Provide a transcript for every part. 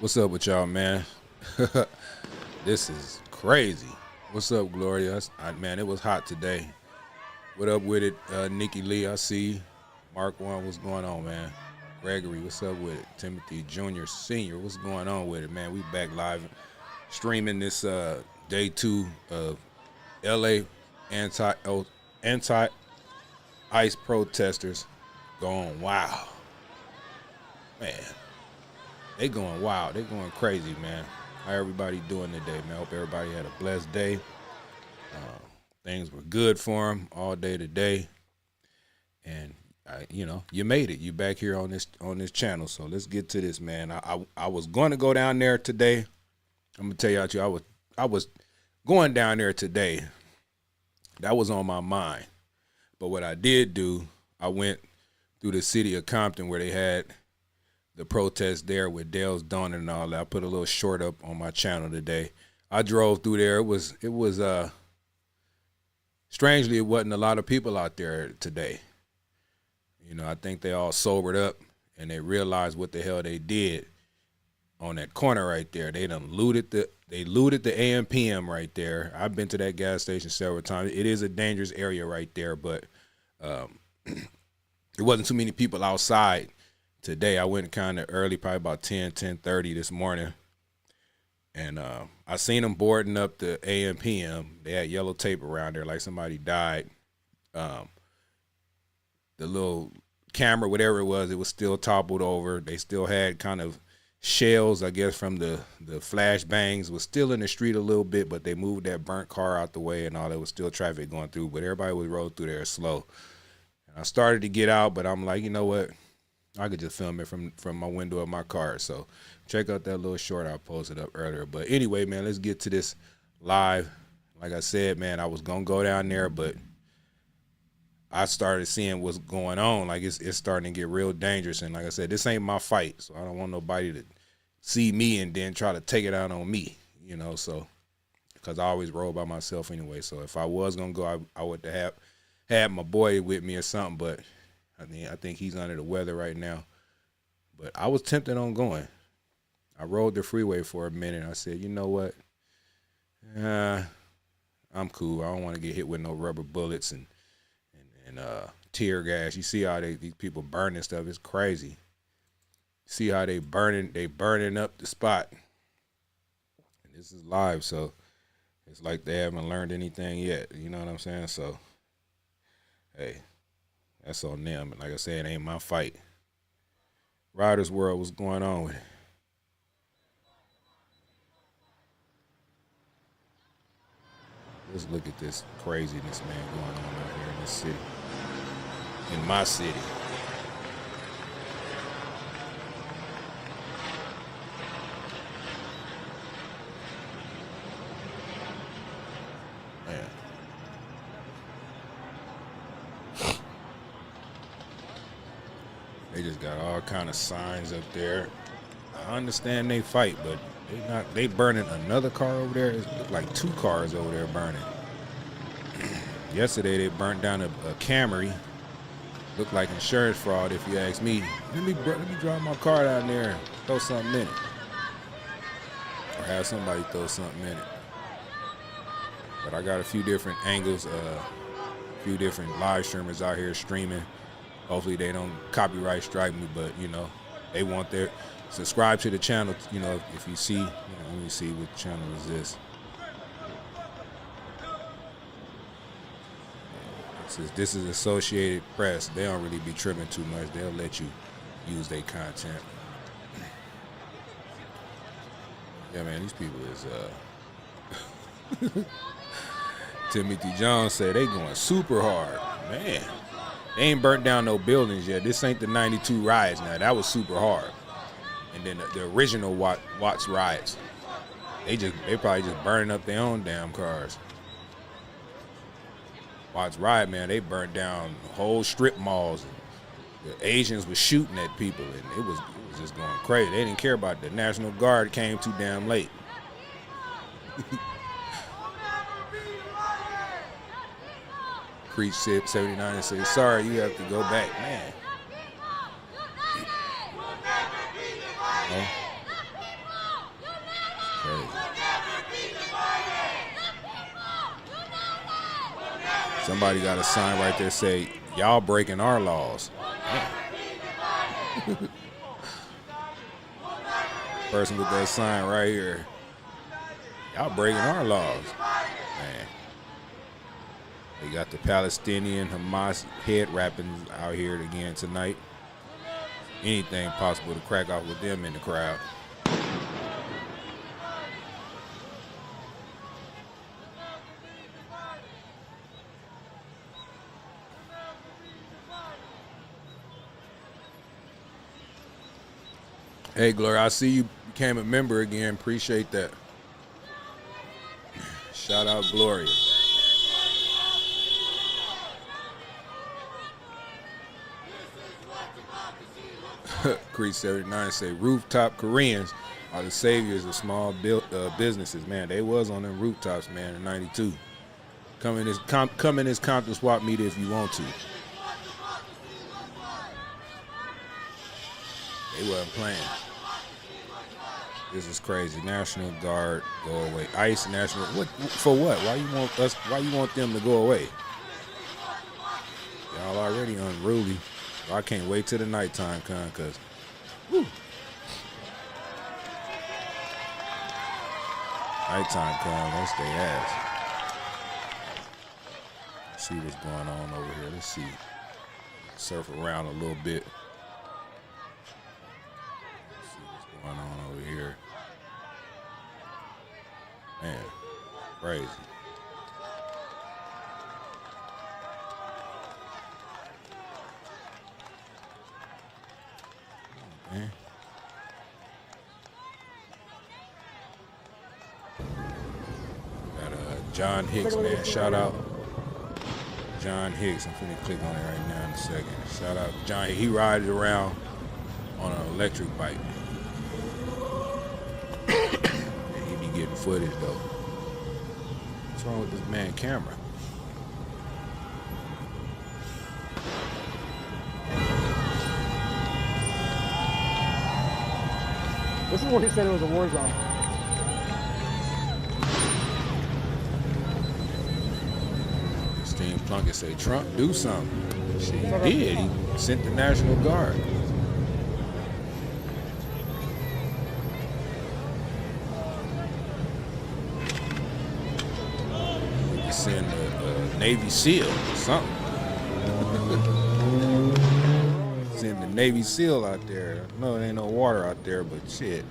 What's up with y'all, man? This is crazy. What's up, Gloria? Man, it was hot today. What up with it, Nikki Lee? I see. Mark One, what's going on, man? Gregory, what's up with it? Timothy Jr. Senior, what's going on with it, man? We back live streaming this day 2 of LA anti ICE protesters going wild. Man, they going wild. They going crazy, man. How everybody doing today, man? Hope everybody had a blessed day. Things were good for them all day today, and you made it. You back here on this channel. So let's get to this, man. I was going to go down there today. I'm gonna tell y'all, I was going down there today. That was on my mind. But what I did do, I went through the city of Compton where they had the protest there with Dale's Dawn and all that. I put a little short up on my channel today. I drove through there. It was strangely, it wasn't a lot of people out there today. I think they all sobered up and they realized what the hell they did on that corner right there. They looted the AM/PM right there. I've been to that gas station several times. It is a dangerous area right there, but there wasn't too many people outside today. I went kind of early, probably about 10:30 this morning. And I seen them boarding up the AM/PM. They had yellow tape around there like somebody died. The little camera, whatever it was still toppled over. They still had kind of shells, I guess, from the flash bangs. Was still in the street a little bit, but they moved that burnt car out the way and all. There was still traffic going through, but everybody was rolling through there slow. And I started to get out, but I'm like, you know what? I could just film it from my window of my car. So check out that little short I posted up earlier. But anyway, man, let's get to this live. Like I said, man, I was going to go down there, but I started seeing what's going on. Like, it's starting to get real dangerous. And like I said, this ain't my fight. So I don't want nobody to see me and then try to take it out on me, so because I always roll by myself anyway. So if I was going to go, I would have had my boy with me or something, but I think he's under the weather right now. But I was tempted on going. I rode the freeway for a minute. I said, you know what? I'm cool. I don't want to get hit with no rubber bullets and tear gas. You see how these people burning stuff. It's crazy. See how they burning up the spot. And this is live, so it's like they haven't learned anything yet. You know what I'm saying? So, hey. That's on them. And like I said, it ain't my fight. Riders World, what's going on with it? Let's look at this craziness, man, going on out here in this city. In my city. Man. They just got all kind of signs up there. I understand they fight, but they burning another car over there. It looked like 2 cars over there burning. Yesterday they burnt down a Camry. Looked like insurance fraud, if you ask me. Let me drive my car down there and throw something in it. Or have somebody throw something in it. But I got a few different angles, a few different live streamers out here streaming. Hopefully they don't copyright strike me, but they want their subscribe to the channel. If you see, let me see what channel is this. This is Associated Press. They don't really be tripping too much. They'll let you use their content. Yeah, man, these people is Timothy Jones said they going super hard, man. They ain't burnt down no buildings yet. This ain't the 92 riots now. That was super hard. And then the original Watts riots. They probably just burning up their own damn cars. Watts riot, man, they burnt down whole strip malls. And the Asians were shooting at people, and it was just going crazy. They didn't care about it. The National Guard came too damn late. Creech 79 and said, sorry, you have to go back, man. Somebody got a sign right there say, y'all breaking our laws. Person with that sign right here. Y'all breaking our laws. Man. They got the Palestinian Hamas head wrappings out here again tonight. Anything possible to crack off with them in the crowd. Hey, Gloria, I see you became a member again. Appreciate that. Shout out Gloria. Creed 79 say rooftop Koreans are the saviors of small businesses. Man, they was on them rooftops, man, in '92. Come in this Compton swap meet if you want to. They wasn't playing. This is crazy. National Guard go away. ICE National. What for? What? Why you want us? Why you want them to go away? Y'all already unruly. Well, I can't wait till the nighttime come, cause. Whew. Nighttime come, that's their ass. Let's see what's going on over here. Let's see. Surf around a little bit. Let's see what's going on over here. Man, crazy. Man. Got John Hicks, man. Shout out John Hicks. I'm finna click on it right now in a second. Shout out John. He rides around on an electric bike. And he be getting footage though. What's wrong with this man camera? This is what he said it was a war zone. Steve Plunkett say Trump do something. Shit, he did. He sent the National Guard. He sent a Navy SEAL or something. Send the Navy SEAL out there. No, it ain't no water out there, but shit.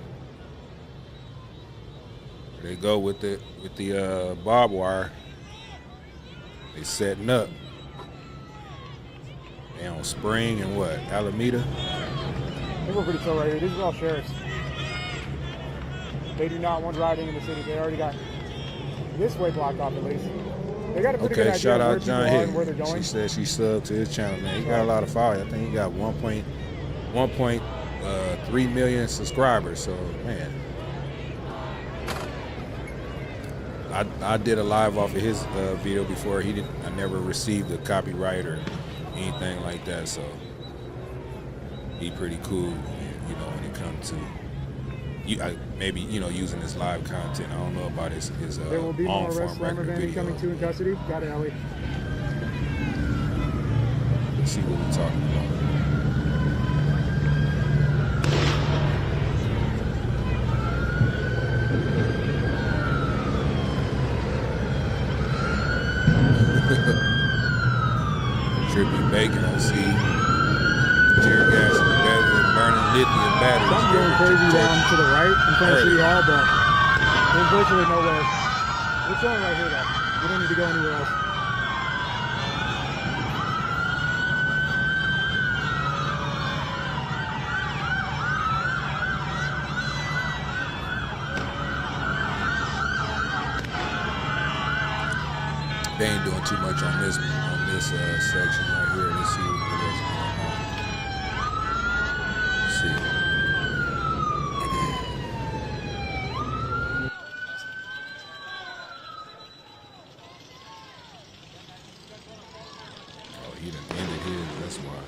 They go with the barbed wire. They setting up. They on Spring and what? Alameda? I think we're pretty chill right here. These are all sheriffs. They do not want riding in the city. They already got this way blocked off at least. They got a pretty good idea shout of where out people John are Hicks. and where they're going. She said she subbed to his channel, man. He got a lot of followers. I think he got 1.3 million subscribers. So, man. I did a live off of his video before. I never received a copyright or anything like that, so he pretty cool, you know, when it comes to maybe, you know, using his live content. I don't know about his There will be more arrests. Former Vandy coming to in custody. Got it, Ellie. Let's see what we're talking about. Trippy bacon, I see. Tear gas in the battery, burning lithium batteries. I'm going crazy down to the right in front of City Hall, but there's virtually nowhere. We're chilling right here, though. We don't need to go anywhere else. They ain't doing too much on this section right here. Let's see what else is going on. Let's see. Oh, he done ended his. That's why.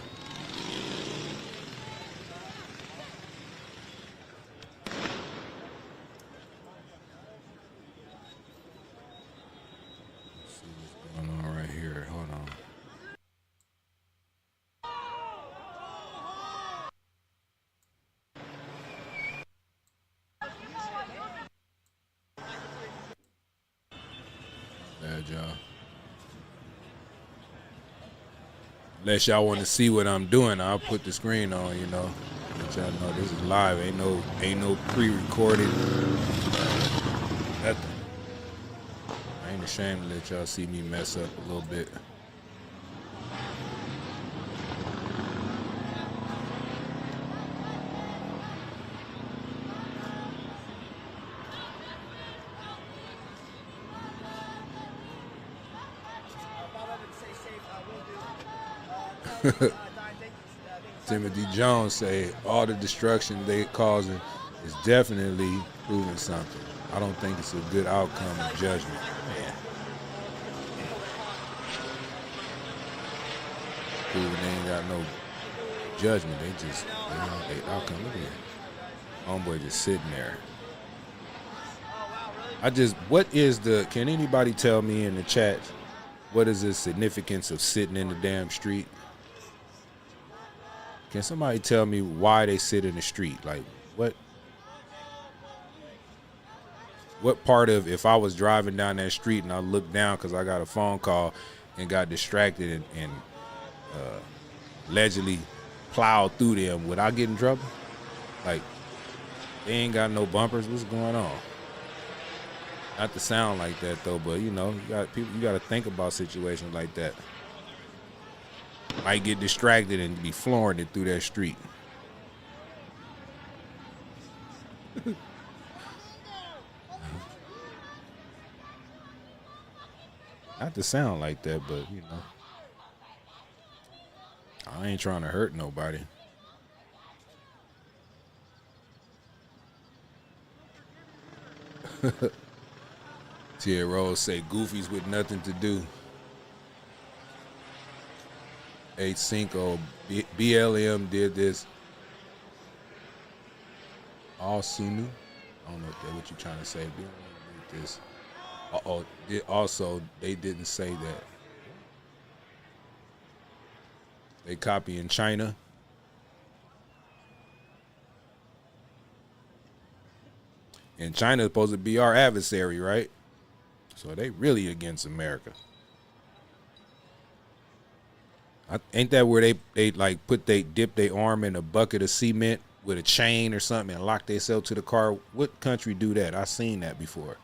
Let's see what's going on right here. Hold Bad y'all. Unless y'all want to see what I'm doing, I'll put the screen on, you know. Let y'all know this is live. Ain't no pre-recorded nothing. I ain't ashamed to let y'all see me mess up a little bit. Timothy Jones say all the destruction they causing is definitely proving something. I don't think it's a good outcome of judgment. Man. Proving they ain't got no judgment. They outcome. Look at it. Homeboy just sitting there. Can anybody tell me in the chat, what is the significance of sitting in the damn street? Can somebody tell me why they sit in the street? Like, what part of, if I was driving down that street and I looked down because I got a phone call and got distracted and allegedly plowed through them, would I get in trouble? Like, they ain't got no bumpers. What's going on? Not to sound like that though, but you know, you got to think about situations like that. Might get distracted and be flooring it through that street. Not to sound like that, but you know, I ain't trying to hurt nobody. Tia Rose say goofies with nothing to do. Cinco BLM did this. All Sunu. I don't know if that's what you're trying to say. BLM did this. Also, they didn't say that. They copying China. And China is supposed to be our adversary, right? So they really against America. Ain't that where they like dip their arm in a bucket of cement with a chain or something and lock themselves to the car? What country do that? I've seen that before.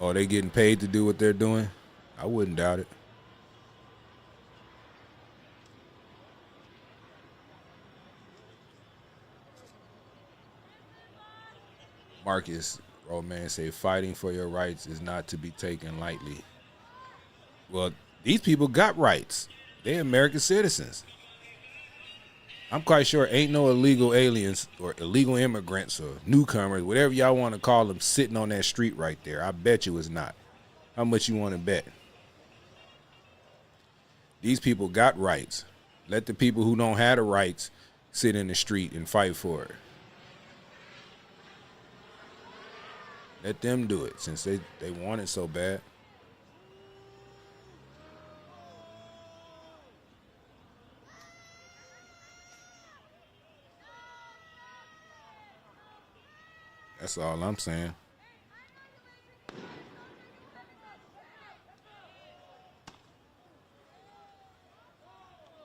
Oh, they getting paid to do what they're doing? I wouldn't doubt it. Marcus Romance say fighting for your rights is not to be taken lightly. Well, these people got rights. They're American citizens. I'm quite sure ain't no illegal aliens or illegal immigrants or newcomers, whatever y'all want to call them, sitting on that street right there. I bet you it's not. How much you want to bet? These people got rights. Let the people who don't have the rights sit in the street and fight for it. Let them do it since they want it so bad. That's all I'm saying.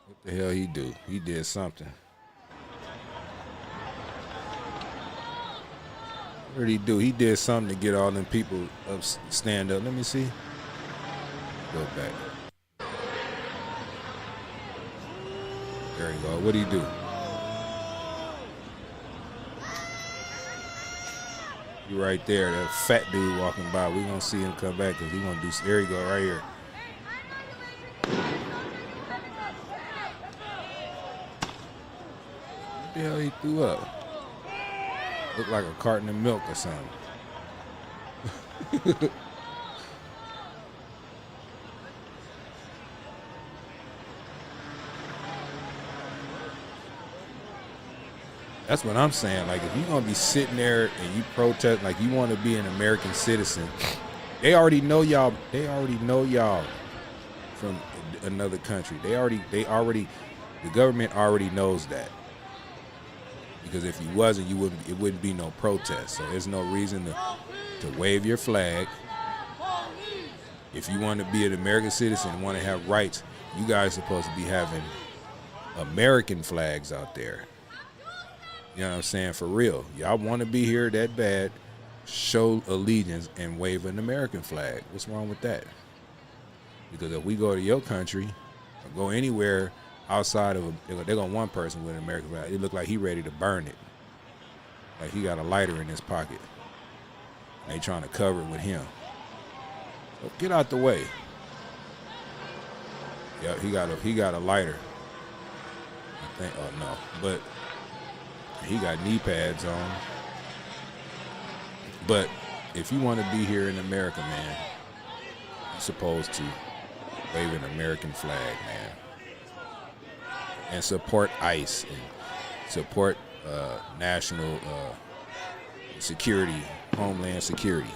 What the hell he do? He did something. What did he do? He did something to get all them people up, stand up. Let me see. Go back. There you go. What did he do? You right there, that fat dude walking by. We gonna see him come back because he gonna do. There you go, right here. What the hell he threw up? Looked like a carton of milk or something. That's what I'm saying. Like, if you're going to be sitting there and you protest, like you want to be an American citizen, they already know y'all. They already know y'all from another country. They already The government already knows that. Because if you wasn't, it wouldn't be no protest. So there's no reason to wave your flag. If you want to be an American citizen and want to have rights, you guys are supposed to be having American flags out there. You know what I'm saying? For real. Y'all want to be here that bad, show allegiance and wave an American flag. What's wrong with that? Because if we go to your country or go anywhere outside of, they're going to one person with an American flag. It look like he ready to burn it. Like he got a lighter in his pocket. And they trying to cover it with him. So get out the way. Yeah, he got a lighter. I think, oh no, but he got knee pads on. But if you want to be here in America, man, you're supposed to wave an American flag, man. And support ICE and support national security, homeland security.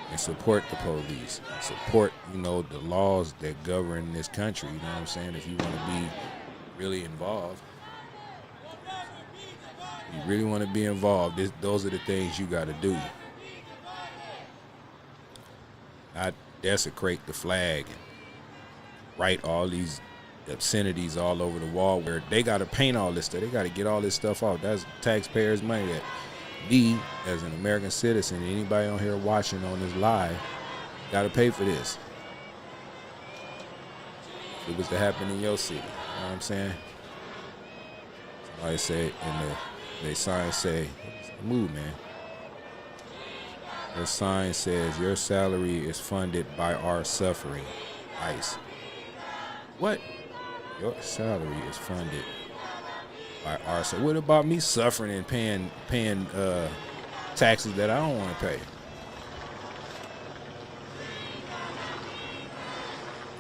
And support the police. And support, the laws that govern this country. You know what I'm saying? If you want to be really involved. You really want to be involved, those are the things you got to do. Not desecrate the flag and write all these obscenities all over the wall where they got to paint all this stuff. They got to get all this stuff off. That's taxpayers' money that me, as an American citizen, and anybody on here watching on this live, got to pay for this. If it was to happen in your city, you know what I'm saying? Somebody said they sign say, move, man. The sign says, your salary is funded by our suffering. ICE. What? Your salary is funded by our suffering. What about me suffering and paying taxes that I don't want to pay?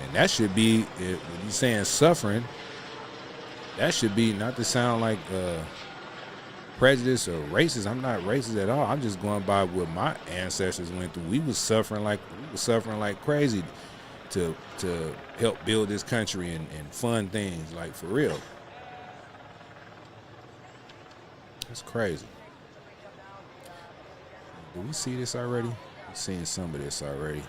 And that should be, when you're saying suffering, that should be not to sound like prejudice or racist. I'm not racist at all. I'm just going by what my ancestors went through. We was suffering like crazy to help build this country and fund things, like, for real. It's crazy. Did we see this already? We've seen some of this already.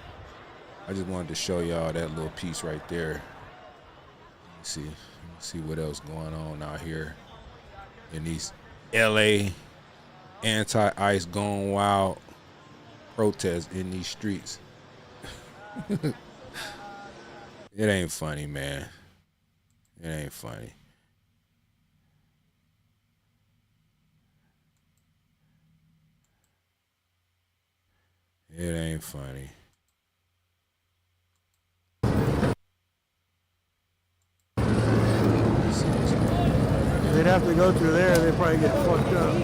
I just wanted to show y'all that little piece right there. Let me see what else going on out here in these LA anti-ICE gone wild protests in these streets. It ain't funny, man. It ain't funny. It ain't funny. They'd have to go through there. They'd probably get fucked up.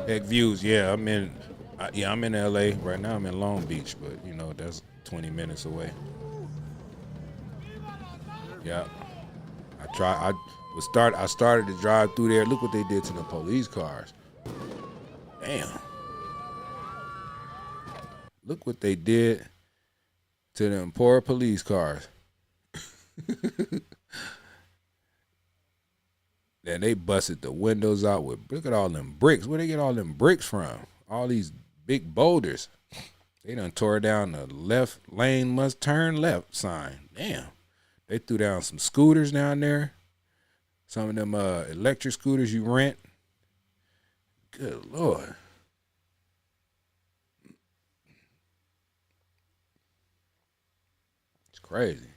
Heck views. Yeah, I'm in LA right now. I'm in Long Beach, but that's 20 minutes away. Yeah, I started to drive through there. Look what they did to the police cars. Damn. Look what they did to them poor police cars. Then they busted the windows out with, look at all them bricks. Where they get all them bricks from? All these big boulders. They done tore down the left lane must turn left sign. Damn. They threw down some scooters down there. Some of them electric scooters you rent. Good Lord. It's crazy.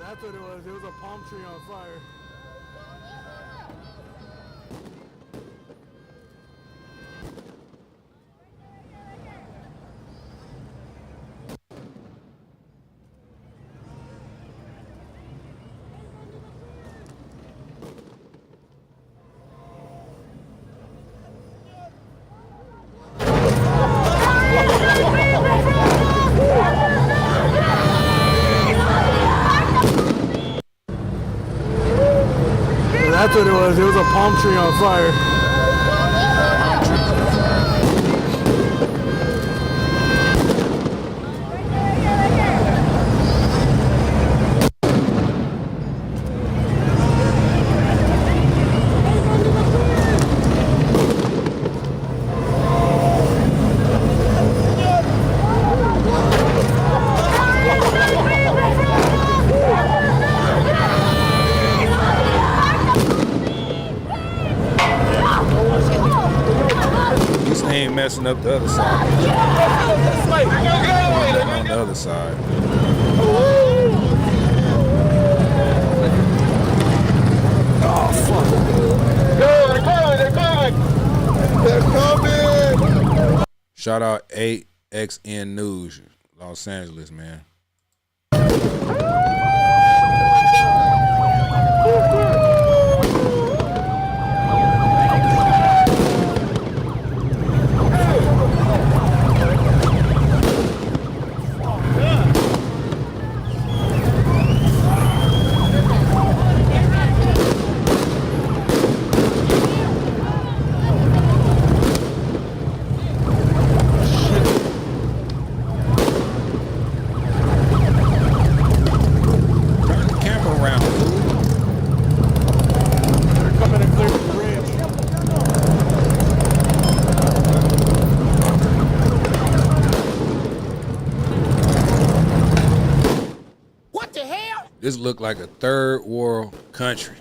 That's what it was. It was a palm tree on fire. That's what it was. It was a palm tree on fire. Ain't messing up the other side. On the other side. Oh fuck! They're coming! Shout out AXN News, Los Angeles, man. This looked like a third world country.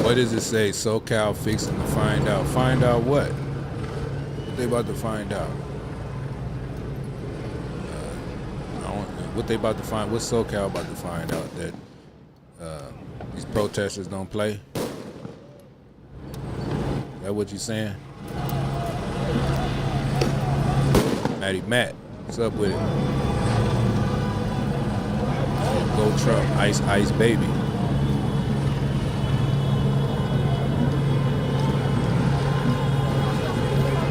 What does it say? SoCal fixing to find out. Find out what? What they about to find out? What they about to find? What's SoCal about to find out? That these protesters don't play? Is that what you saying? Matty Matt, what's up with it? Go Trump, Ice Ice Baby.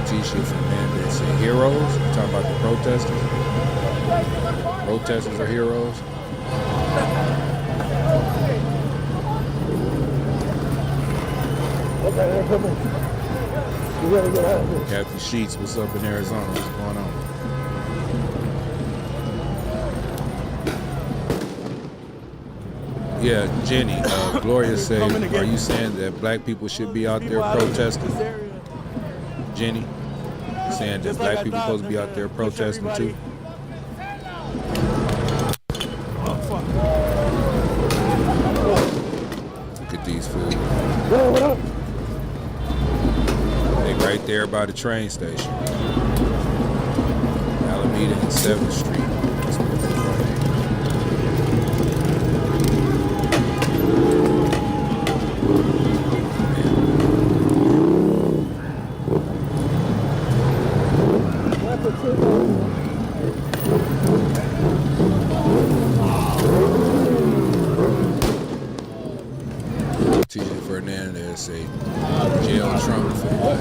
T-shirt from Mandate said heroes. You talking about the protesters? Protesters are heroes. Okay, come on. You gotta get out of here. Captain Sheets, what's up in Arizona? What's going on? Yeah, Jenny, Gloria said, are you saying that black people should be out there protesting? Jenny, saying that black people supposed to be out there protesting too? Look at these fools. What up? They right there by the train station. Alameda and 7th Street. Fernandez say jail Trump for what?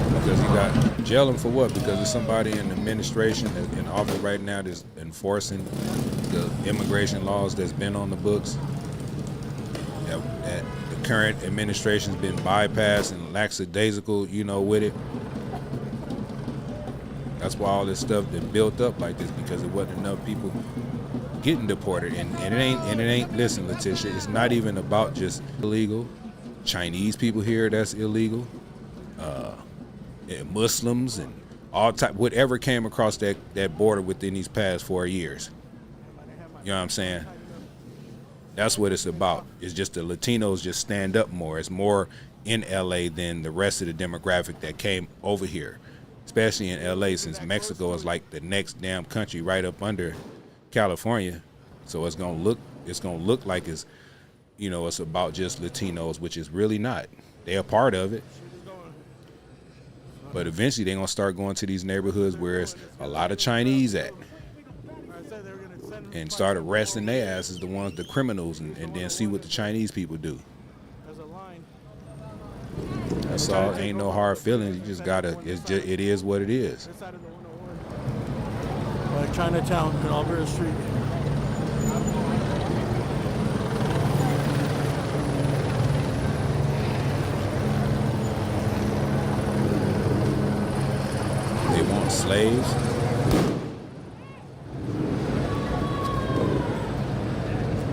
Because he got jail him for what? Because there's somebody in the administration that's in office right now that's enforcing the immigration laws that's been on the books. That the current administration's been bypassed and lackadaisical, with it. That's why all this stuff been built up like this, because it wasn't enough people getting deported, and it ain't. Listen, Letitia, it's not even about just illegal Chinese people here. That's illegal. Muslims and all type, whatever came across that border within these past 4 years. You know what I'm saying? That's what it's about. It's just the Latinos just stand up more. It's more in LA than the rest of the demographic that came over here, especially in LA, since Mexico is like the next damn country right up under California. So it's gonna look like it's it's about just Latinos, which is really not. They're a part of it, but eventually they're gonna start going to these neighborhoods where it's a lot of Chinese at. and start arresting their asses, the ones, the criminals, and then see what the Chinese people do. That's all. Ain't no hard feelings. You just gotta. It is what it is. Like Chinatown and Alberta Street. They want slaves.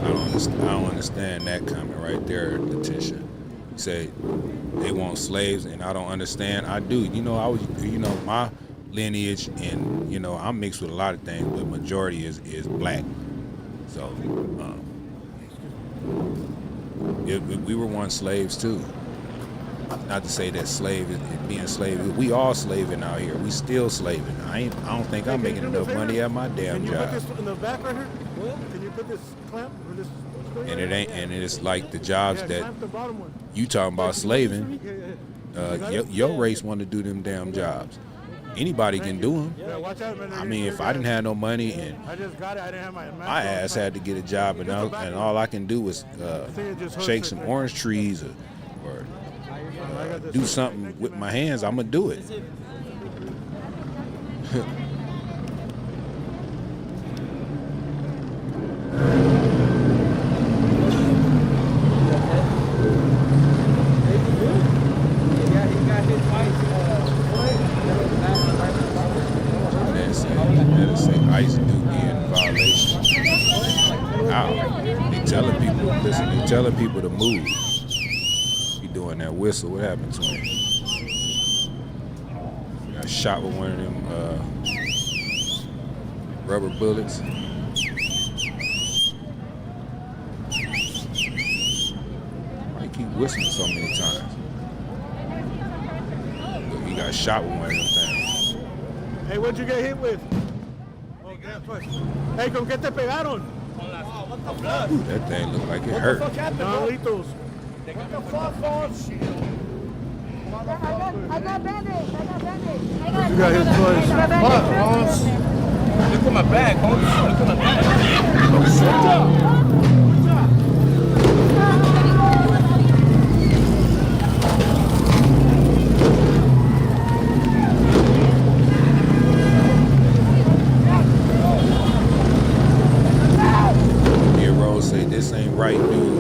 I don't understand that comment right there, Letitia. You say they want slaves, and I don't understand. I do. You know, my lineage, and I'm mixed with a lot of things, but majority is black. So we were once slaves too. Not to say that being slave, we all slaving out here. We still slaving. I don't think I'm making enough money at my damn job. Can you put this in the back right here? Can you put this clamp or this? And it's like the jobs that you talking about slaving. Your race want to do them damn jobs. Anybody can do them. I mean, if I didn't have no money and my ass had to get a job, and all I can do was shake some orange trees or do something with my hands, I'm gonna do it. ICE do be in violation. Ow. They telling people to move. He doing that whistle. What happened to him? Got shot with one of them rubber bullets. Why he keep whistling so many times? Look, he got shot with one of them things. Hey, what'd you get hit with? Hey, ¿con qué te pegaron? That thing looked like it hurt. What the fuck happened, What the fuck, boss? I got bandage. You got his place. What, boss? Look at my bag, homie. Look at my bag. Say this ain't right, dude.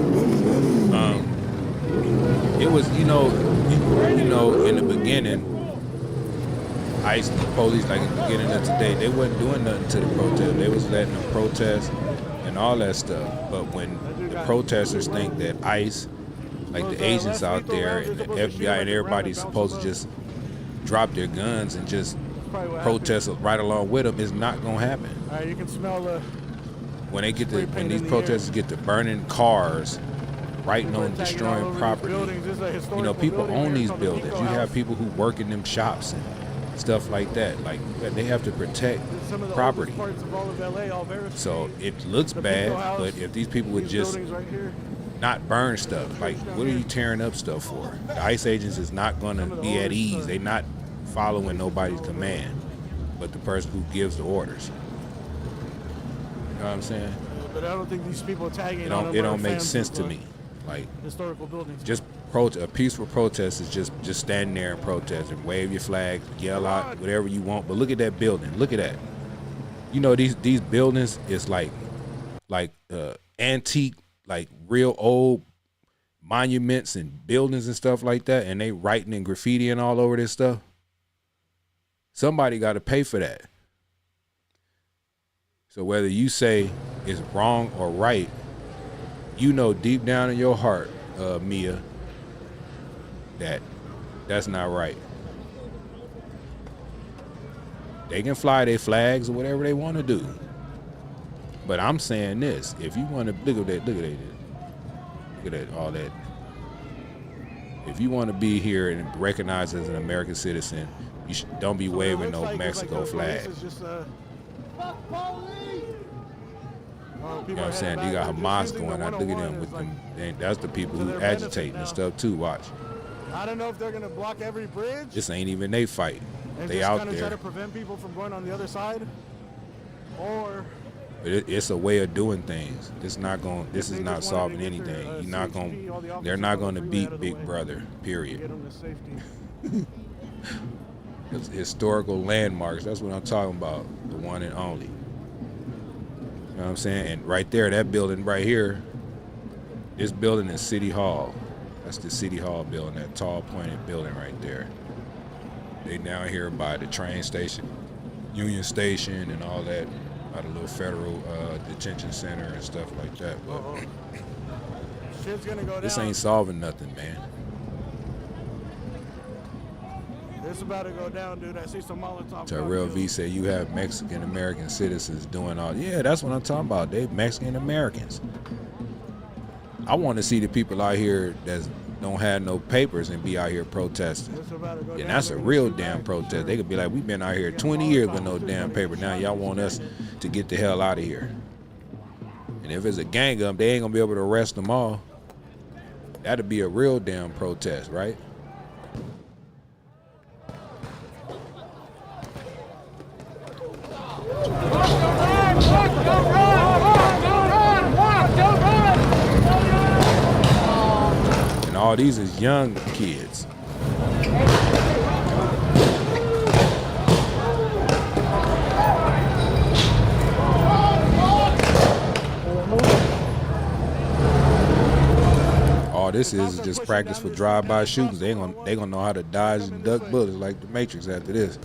It was, in the beginning, ICE, the police, like at the beginning of today, they wasn't doing nothing to the protest. They was letting them protest and all that stuff. But when the protesters think that ICE, like the agents out there and the FBI and everybody's supposed to just drop their guns and just protest right along with them, it's not gonna happen. All right, you can smell the. When these protesters get to burning cars, writing on destroying property, people own these buildings. You have people who work in them shops and stuff like that. Like, they have to protect property. So it looks bad, but if these people would just not burn stuff, like, what are you tearing up stuff for? The ICE agents is not going to be at ease. They're not following nobody's command, but the person who gives the orders. You know what I'm saying? But I don't think these people tagging it don't make sense to me. Like, historical buildings. Just a peaceful protest is just stand there and protest and wave your flag, yell out whatever you want. But look at that building. Look at that. These buildings is like antique, like real old monuments and buildings and stuff like that, and they writing and graffitiing all over this stuff. Somebody got to pay for that. So whether you say it's wrong or right, deep down in your heart, Mia, that's not right. They can fly their flags or whatever they want to do. But I'm saying this: if you want to look at all that. If you want to be here and recognized as an American citizen, don't be waving no Mexico flag. You know what I'm saying? You got Hamas going out. Look at them with them. That's the people who agitating and stuff too. Watch. I don't know if they're gonna block every bridge. This ain't even they fight. And they just out kind of there. try to prevent people from going on the other side, or But it's a way of doing things. This is not solving anything. They're not gonna beat Big Brother. Period. It's historical landmarks. That's what I'm talking about. The one and only. You know what I'm saying? And right there, that building right here, this building is City Hall. That's the City Hall building, that tall pointed building right there. They down here by the train station, Union Station and all that, by the little federal detention center and stuff like that. But Shit's gonna go this down. ain't solving nothing, man. It's about to go down, dude. I see some Molotov. Terrell V said you have Mexican American citizens doing all. Yeah, that's what I'm talking about. They Mexican Americans. I want to see the people out here that don't have no papers and be out here protesting. And that's a real damn protest. They could be like, we've been out here 20 years with no damn paper. Now y'all want us to get the hell out of here. And if it's a gang of them, they ain't gonna be able to arrest them all. That'd be a real damn protest, right? And all these is young kids. All this is just practice for drive-by shootings. They gonna know how to dodge and duck bullets like the Matrix after this.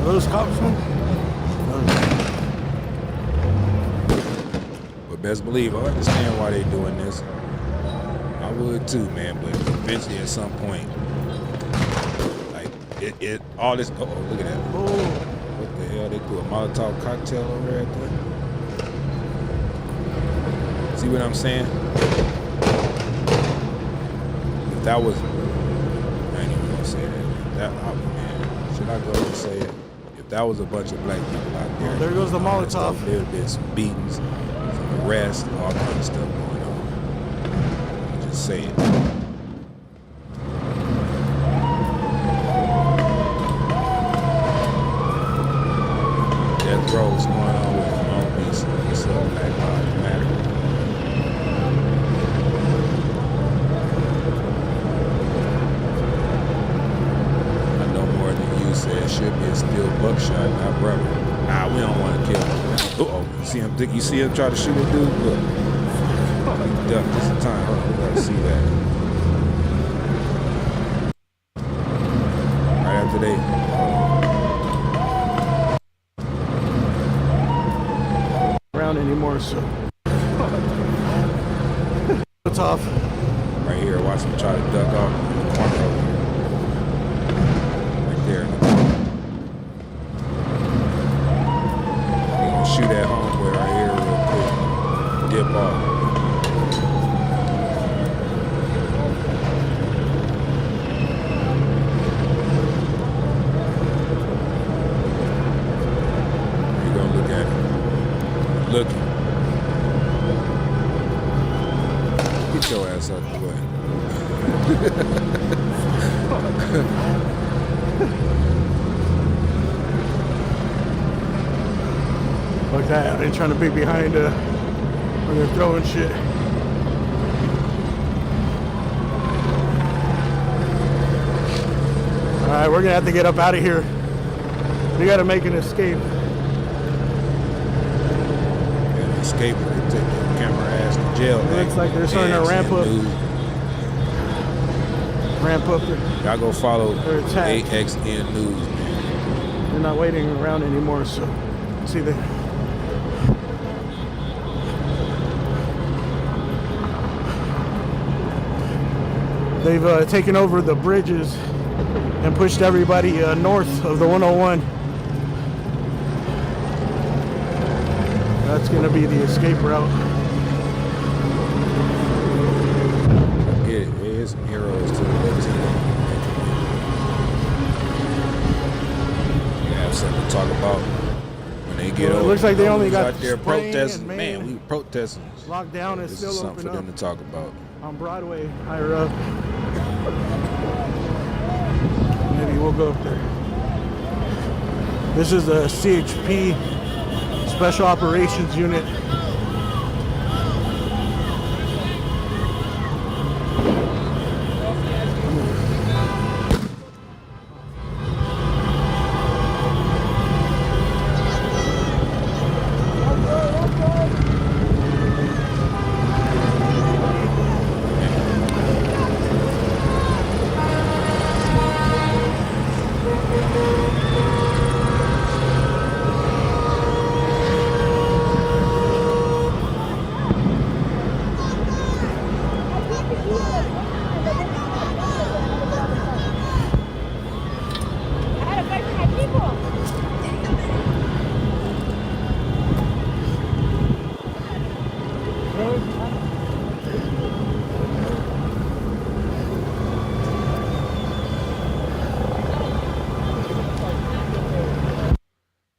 Those cops, But best believe, I understand why they doing this. I would too, man. But eventually, at some point, like it all this. Oh, look at that! What the hell? They threw a Molotov cocktail over there. See what I'm saying? If that was, I ain't even gonna say that. Man, should I go and say it? If that was a bunch of black people out there, there goes the Molotov. There would have been some beatings, some arrests, all kind of stuff going on. I'm just saying. Death Row's going on with Long Beach. What's up, Black Lives Matter? There should be a steel buckshot, not rubber. Nah, we don't want to kill him. Uh-oh, you see him try to shoot a dude? Look. He ducked just in time. Hold on, we gotta see that. Right after they... around anymore, so... It's off. Right here, watch him try to duck off in the corner over here. Right there in the corner. Shoot that homeboy right here real quick. Dip off. You gonna look at him. Look. Get your ass out the way. Like that, they're trying to be behind when they're throwing shit. Alright, we're gonna have to get up out of here. We gotta make an escape. And escape when they take your camera ass to jail. It looks like they're starting to ramp up. Ramp up their... Y'all go follow their attack. AXN News, man. They're not waiting around anymore, so see they... They've taken over the bridges and pushed everybody north of the 101. That's going to be the escape route. Yeah, there's some heroes to the left. You have something to talk about. get Well, it over. looks like they only was got out there Spring protesting. and Main. Man, we were protesting. Lockdown is This still is something for open them up to talk about. on Broadway, higher up. Maybe we'll go up there. This is a CHP Special Operations Unit.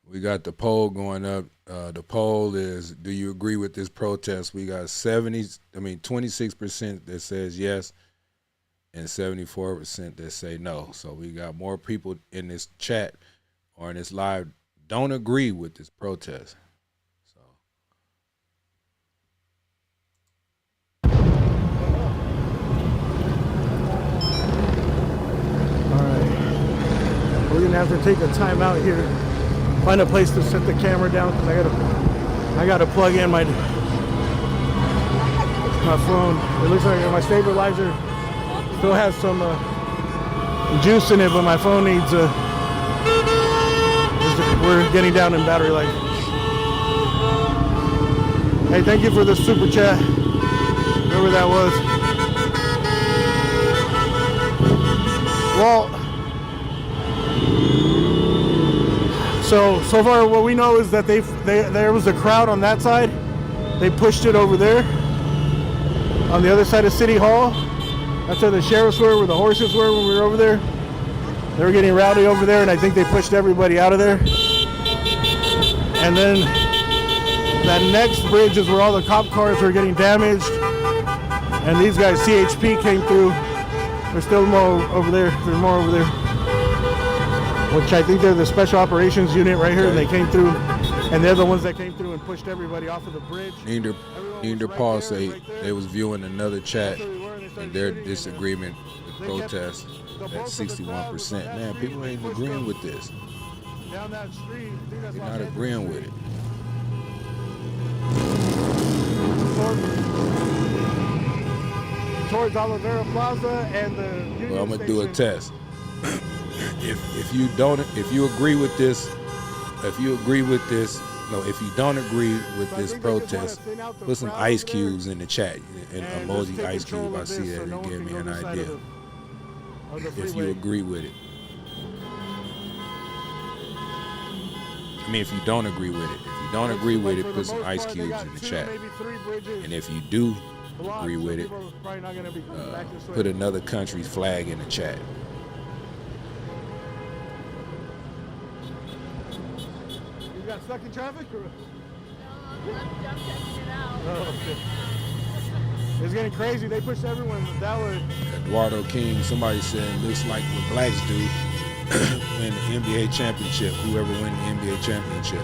We got the poll going up. The poll is, do you agree with this protest? We got 26% that says yes and 74% that say no. So we got more people in this chat or in this live don't agree with this protest. So All right. We're gonna have to take a time out here. Find a place to set the camera down because I gotta plug in my phone. It looks like my stabilizer still has some juice in it, but my phone needs we're getting down in battery life. Hey, thank you for the super chat. Whoever that was. Well, so far what we know is that there was a crowd on that side. They pushed it over there on the other side of City Hall. That's where the sheriffs were, where the horses were when we were over there. They were getting rowdy over there, and I think they pushed everybody out of there. And then that next bridge is where all the cop cars were getting damaged. And these guys, CHP, came through. There's still more over there. There's more over there. Which I think they're the Special Operations Unit right here. And they came through, and they're the ones that came through and pushed everybody off of the bridge. Neither Paul say they was viewing another chat and their disagreement with protests at 61%. Man, people ain't agreeing with this. Down that street, They're not agreeing with it. Towards Oliveira Plaza and the Union Well, I'm gonna do a Station. test. If you agree with this, if you don't agree with this protest, put some ice cubes in the chat, and emoji ice cube. I see that and give me an idea. If you agree with it. I mean, if you don't agree with it. If you don't agree with it, put some ice cubes in the chat. And if you do agree with it, put another country's flag in the chat. You got stuck in traffic? Or? No, I'm checking it out. Oh, okay. It's getting crazy. They pushed everyone that way. Eduardo King, somebody said, looks like what blacks do win the NBA championship. Whoever win the NBA championship.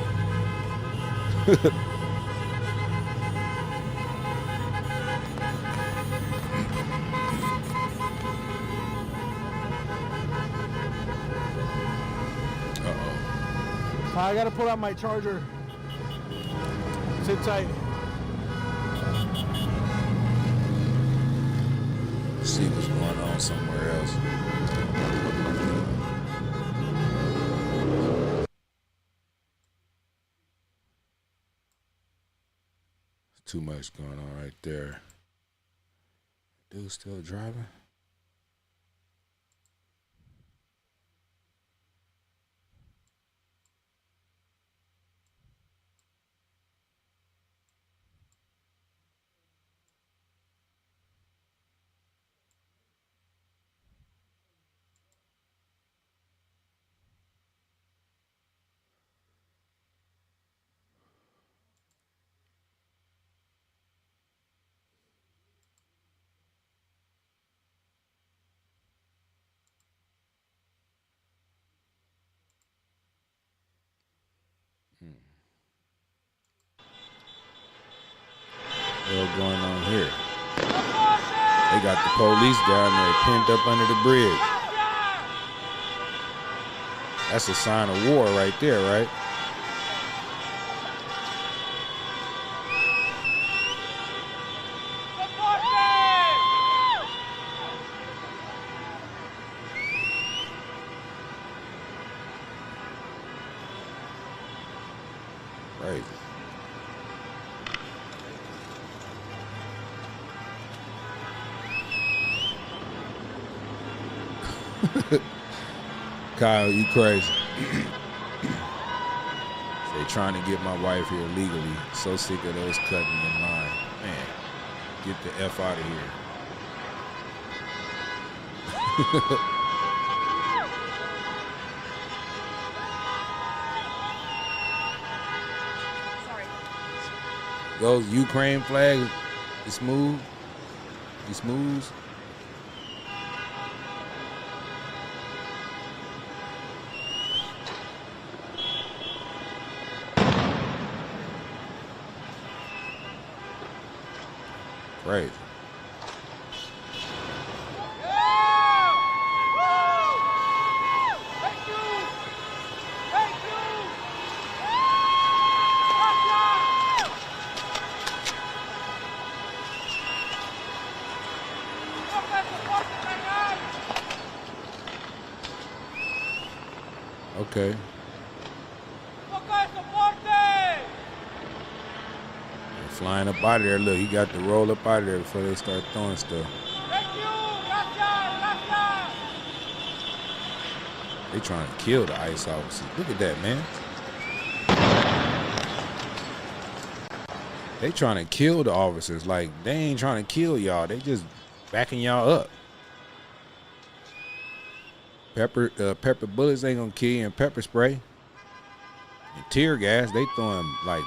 I gotta pull out my charger. Sit tight. See what's going on somewhere else. Too much going on right there. Dude still driving? hell going on here? They got the police down there pinned up under the bridge. That's a sign of war right there, right? Crazy. Kyle, you crazy. They trying to get my wife here legally. So sick of those cutting in line. Man, get the F out of here. Those Ukraine flags, it's smooth. It's smooth. Crazy. Okay. Flying up out of there. Look, he got to roll up out of there before they start throwing stuff. They trying to kill the ICE officers. Look at that, man. They trying to kill the officers. Like, they ain't trying to kill y'all. They just backing y'all up. Pepper bullets ain't gonna kill you, and pepper spray and tear gas. They throwing like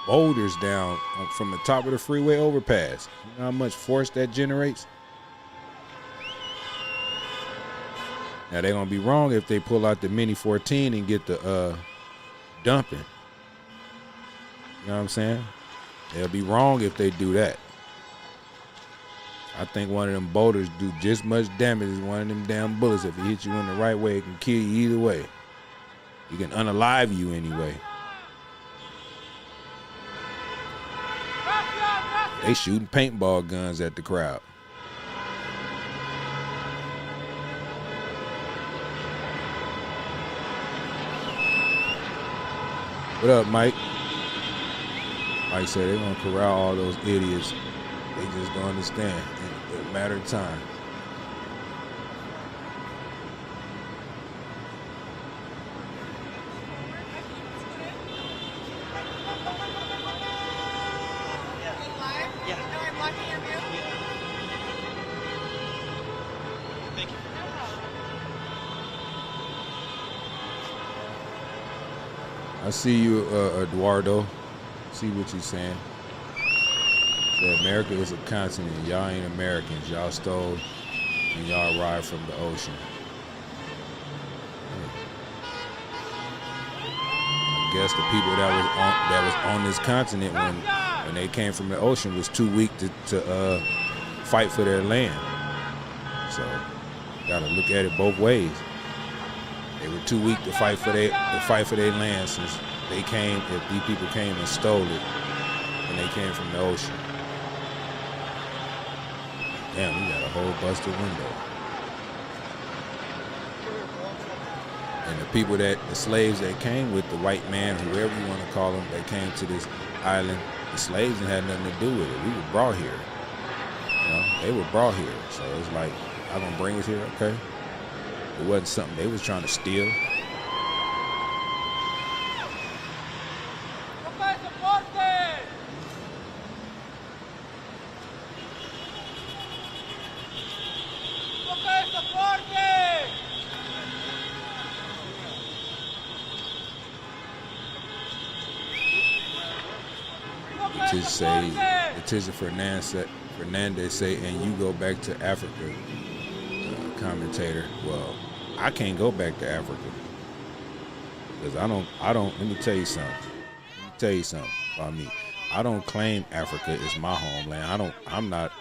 boulders down from the top of the freeway overpass. You know how much force that generates? Now they're gonna be wrong if they pull out the Mini 14 and get the dumping. You know what I'm saying? They'll be wrong if they do that. I think one of them boulders do just much damage as one of them damn bullets. If it hits you in the right way, it can kill you either way. It can unalive you anyway. They shooting paintball guns at the crowd. What up, Mike? Mike said they're gonna corral all those idiots. They just don't understand. It's a matter of time. I see you, Eduardo. See what you're saying. So America is a continent. Y'all ain't Americans. Y'all stole and y'all arrived from the ocean. I guess the people that was on this continent when they came from the ocean was too weak to fight for their land. So gotta look at it both ways. They were too weak to fight for their land since they came. If these people came and stole it when they came from the ocean. Damn, we got a whole busted window. And the people the slaves that came with, the white man, whoever you want to call them, that came to this island, the slaves didn't have nothing to do with it. We were brought here. You know, they were brought here. So it's like, I'm gonna bring us here, okay? It wasn't something they was trying to steal. Letitia Fernandez say, and you go back to Africa, commentator. Well, I can't go back to Africa because I don't. Let me tell you something. About me. I don't claim Africa is my homeland.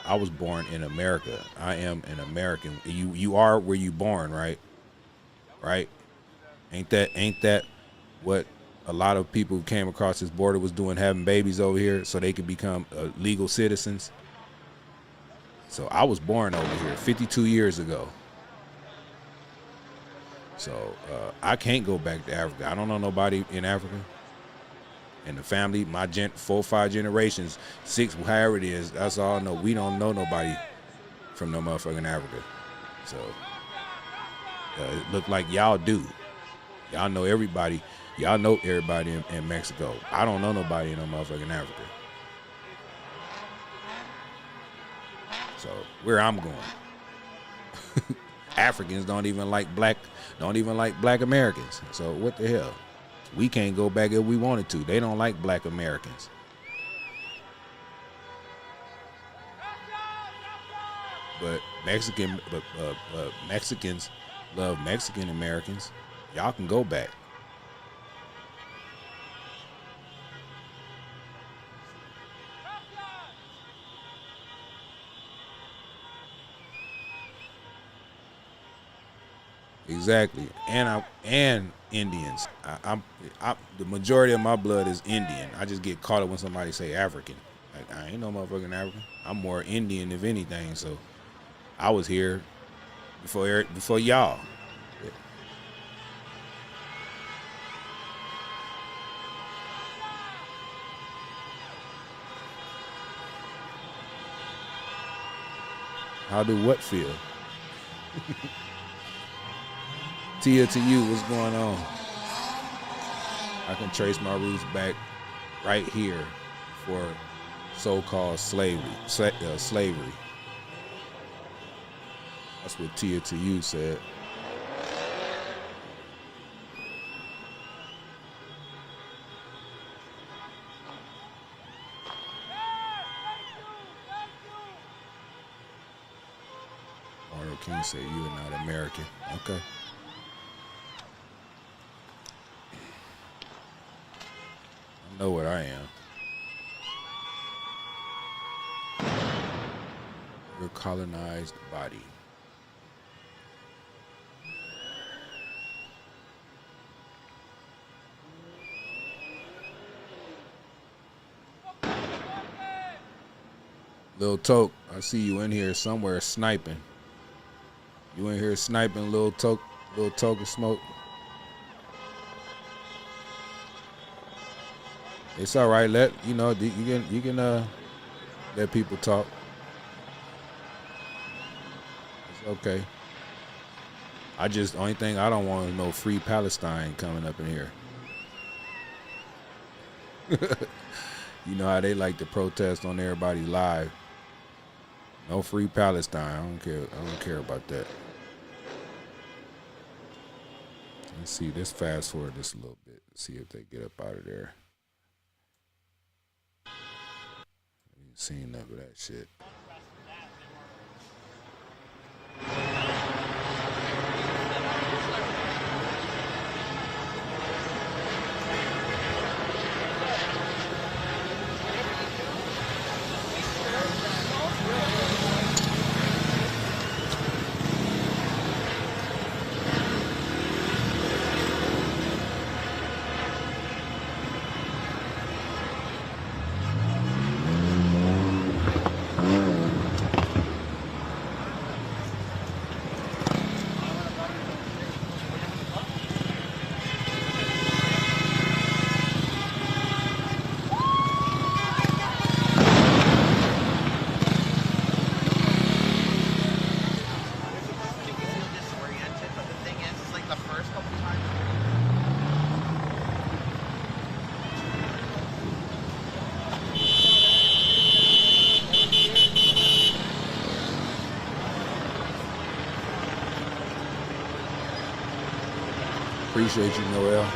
I was born in America. I am an American. You are where you born, right? Right? Ain't that what a lot of people who came across this border was doing, having babies over here so they could become legal citizens? So I was born over here 52 years ago. So I can't go back to Africa. I don't know nobody in Africa. And the family, my 4 or 5 generations, 6, however it is, that's all I know. We don't know nobody from no motherfucking Africa. So it look like y'all do. Y'all know everybody. Y'all know everybody in Mexico. I don't know nobody in no motherfucking Africa. So where I'm going, Africans don't even like black Americans. So what the hell? We can't go back if we wanted to. They don't like black Americans. But Mexicans love Mexican Americans. Y'all can go back. Exactly, and Indians. I'm the majority of my blood is Indian. I just get caught up when somebody say African. Like, I ain't no motherfucking African. I'm more Indian if anything. So I was here before y'all. Yeah. How do what feel? Tia to you, what's going on? I can trace my roots back right here for so-called slavery. Slavery. That's what Tia to you said. Arnold King said you are not American. Okay. I know what I am. Your colonized body. Lil Toke, I see you in here somewhere sniping. You in here sniping, Lil Toke of smoke? It's all right. You can let people talk. It's okay. Only thing I don't want is no free Palestine coming up in here. You know how they like to protest on everybody's live. No free Palestine. I don't care. I don't care about that. Let's see. Let's fast forward this a little bit. See if they get up out of there. Ain't seen none of that shit. Appreciate you, Noel.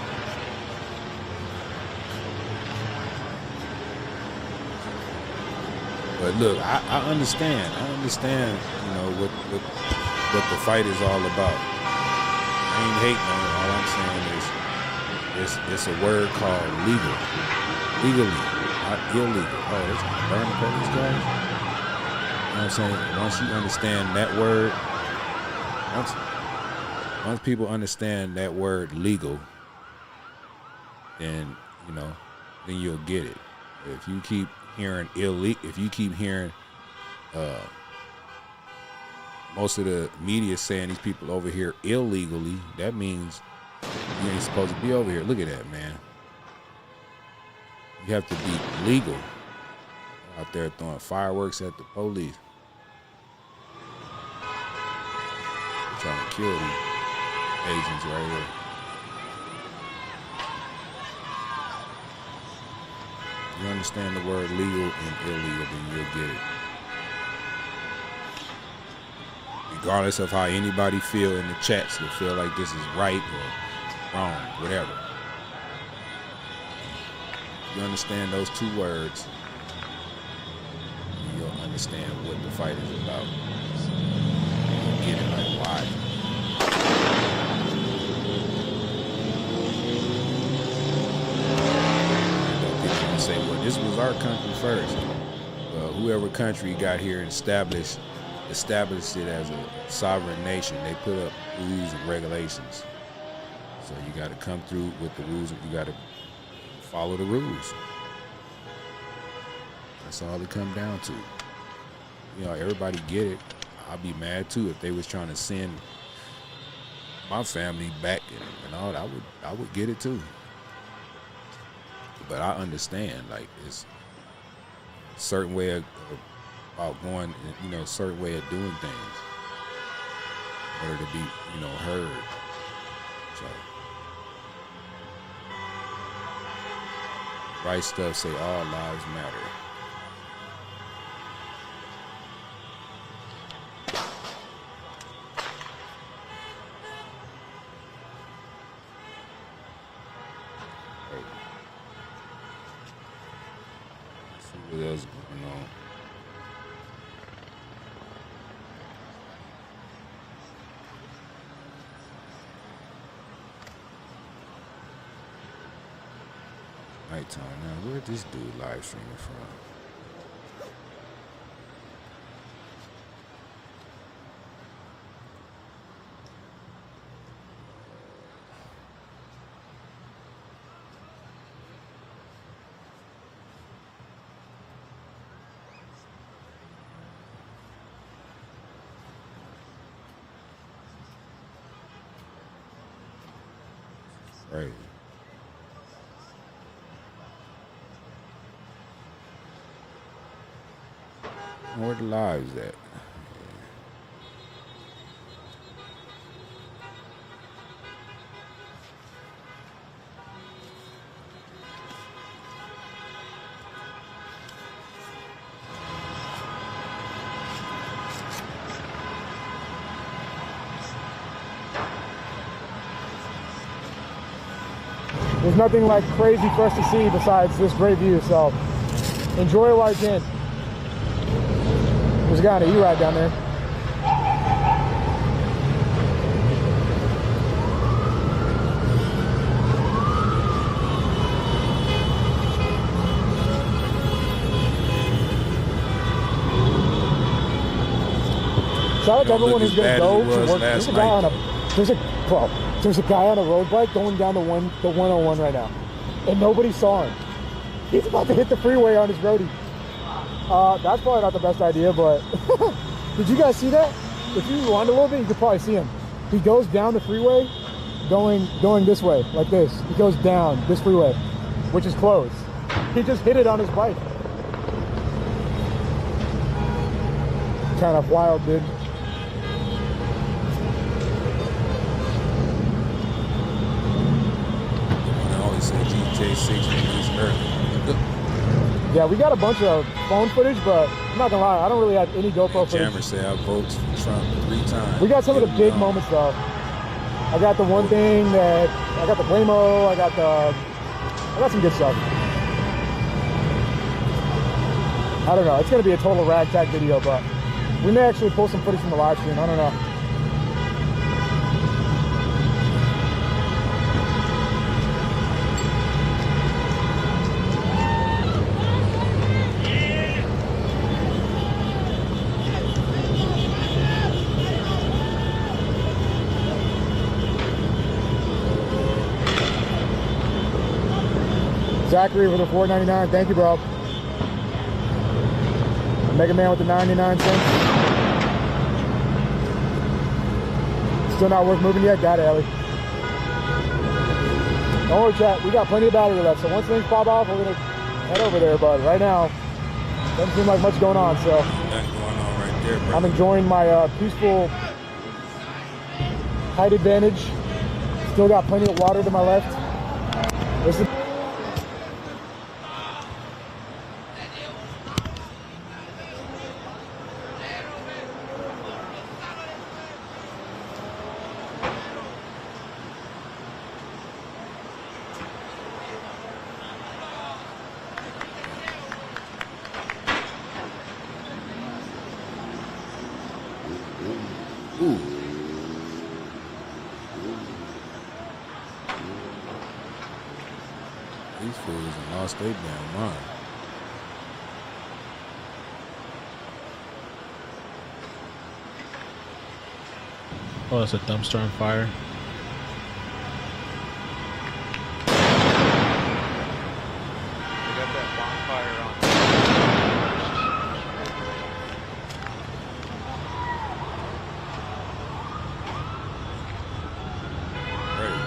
But look, I understand. You know what the fight is all about. I ain't hating on it. All I'm saying is it's a word called legally. not illegal. Oh, it's gonna burn the police cars. You know what I'm saying? Once you understand that word, once people understand that word legal, then then you'll get it. If you keep hearing most of the media saying these people over here illegally, that means you ain't supposed to be over here. Look at that, man. You have to be legal. Out there throwing fireworks at the police. They're trying to kill these agents right here. You understand the word legal and illegal, then you'll get it. Regardless of how anybody feel in the chats, they feel like this is right or wrong, whatever. You understand those two words, you'll understand what the fight is about. You'll get it like why. People say, well, this was our country first. Well, whoever country got here and established it as a sovereign nation, they put up rules and regulations. So you got to come through with the rules. You got to follow the rules. That's all it come down to. Everybody get it. I'd be mad too if they was trying to send my family back and all that. I would get it too. But I understand, like, it's a certain way about going, certain way of doing things in order to be, heard. So, right stuff say all lives matter. What else going on? Nighttime now. Where'd this dude live streaming from? Right. Where the lives at? There's nothing like crazy for us to see besides this great view, so enjoy it while you can. There's a guy on an E-ride down there. Shout out to everyone who's gonna go to work. There's a guy on a road bike going down the 101 right now, and nobody saw him. He's about to hit the freeway on his roadie. That's probably not the best idea, but did you guys see that? If you rewind a little bit, you could probably see him. He goes down the freeway, going this way, like this. He goes down this freeway, which is closed. He just hit it on his bike. Kind of wild, dude. Yeah, we got a bunch of phone footage, but I'm not gonna lie, I don't really have any GoPro footage. Jammer said I voted for Trump 3 times. We got some of the big moments though. I got the one thing that I got the Blamo, I got some good stuff. I don't know, it's gonna be a total ragtag video, but we may actually pull some footage from the live stream. I don't know. Zachary for the $4.99. Thank you, bro. Mega Man with the 99 cents. Still not worth moving yet? Got it, Ellie. Don't worry, chat. We got plenty of battery left, so once things pop off, we're gonna head over there. But right now, doesn't seem like much going on. So Nothing going on right there, bro. I'm enjoying my peaceful height advantage. Still got plenty of water to my left. This is Ooh. These fools have lost their damn mind. Oh, it's a dumpster on fire. We got that bonfire on. Right.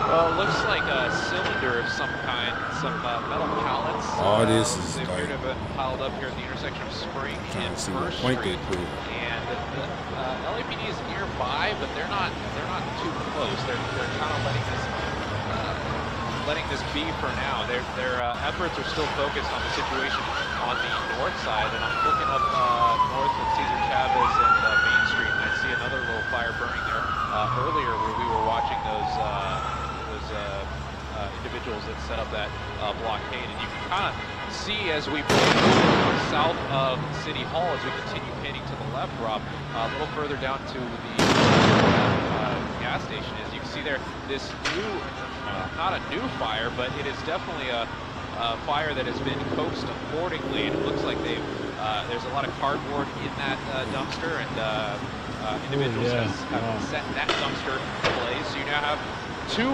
Well, it looks like a cylinder of some kind, some metal pallets. All this is they appear like- to have been piled up here at the intersection of Spring Trying and to see what First point they Street. prove. And the LAPD is nearby, but they're not too close. They're kind of letting this be for now. Their efforts are still focused on the situation on the north side, and I'm looking up north of Cesar Chavez and Main Street, and I see another little fire burning there earlier where we were watching those individuals that set up that blockade, and you can kind of see as we move south of City Hall as we continue heading to the left, Rob, a little further down to the gas station is you can see there this new, not a new fire, but it is definitely a fire that has been coaxed accordingly, and it looks like they've there's a lot of cardboard in that dumpster, and individuals have set that dumpster ablaze. So you now have two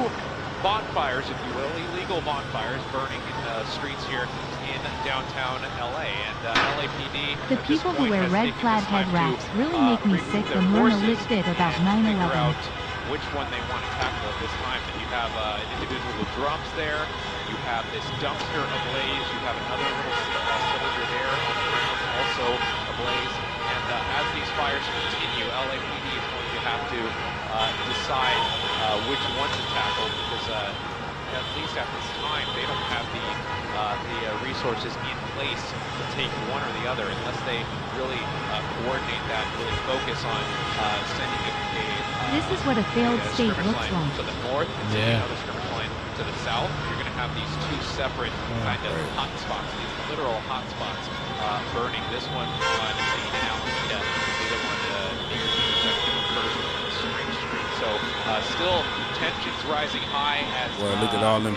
bonfires, if you will, illegal bonfires burning in streets here in downtown LA. And LAPD, The people who wear red plaid head wraps really make me sick and learn a little bit about 9/11. Figure out which one they want to tackle at this time. And you have an individual with drums there. You have this dumpster ablaze. You have another little cylinder there on the ground also ablaze. And as these fires continue, LAPD is going to have to decide which one to tackle, because at least at this time they don't have the resources in place to take one or the other, unless they really coordinate that, really focus on sending a This is what a failed state skirmish looks line like. to the north and sending another skirmish line to the south. You're going to have these two separate kind of hot spots, these literal hot spots burning. This one in Alameda, the other one near the intersection of First and Spring Street. So still tensions rising high as Well, look at all them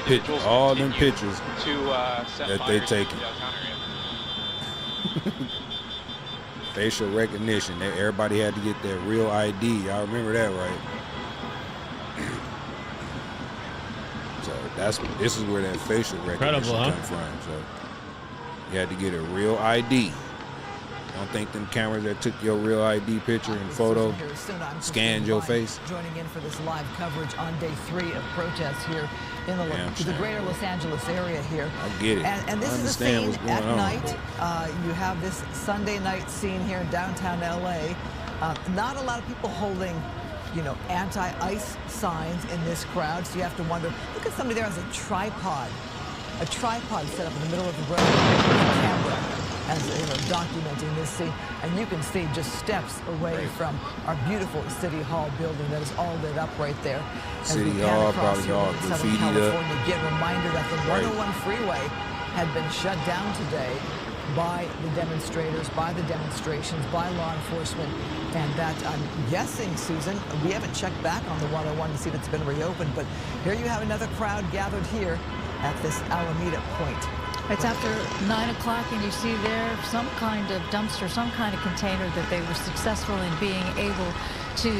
pictures, to set that they fires taking. in the downtown area. Facial recognition. Everybody had to get their real ID. Y'all remember that, right? So this is where that facial recognition Incredible, huh? come from. So you had to get a real ID. Don't think them cameras that took your real ID picture and photo scanned your face. Joining in for this live coverage on day 3 of protests here in the greater Los Angeles area here. I get it. And this I is the understand scene what's going at on. night. You have this Sunday night scene here in downtown LA. Not a lot of people holding, anti-ICE signs in this crowd. So you have to wonder, look at somebody there has a tripod set up in the middle of the road with a camera, as documenting this scene, and you can see just steps away from our beautiful City Hall building that is all lit up right there. As we City pan Hall across probably here all in Southern graffitied up. California, get reminder that the Right. 101 freeway had been shut down today by the demonstrators, by the demonstrations, by law enforcement, and that I'm guessing, Susan, we haven't checked back on the 101 to see if it's been reopened, but here you have another crowd gathered here at this Alameda point. It's after 9 o'clock, and you see there some kind of dumpster, some kind of container that they were successful in being able to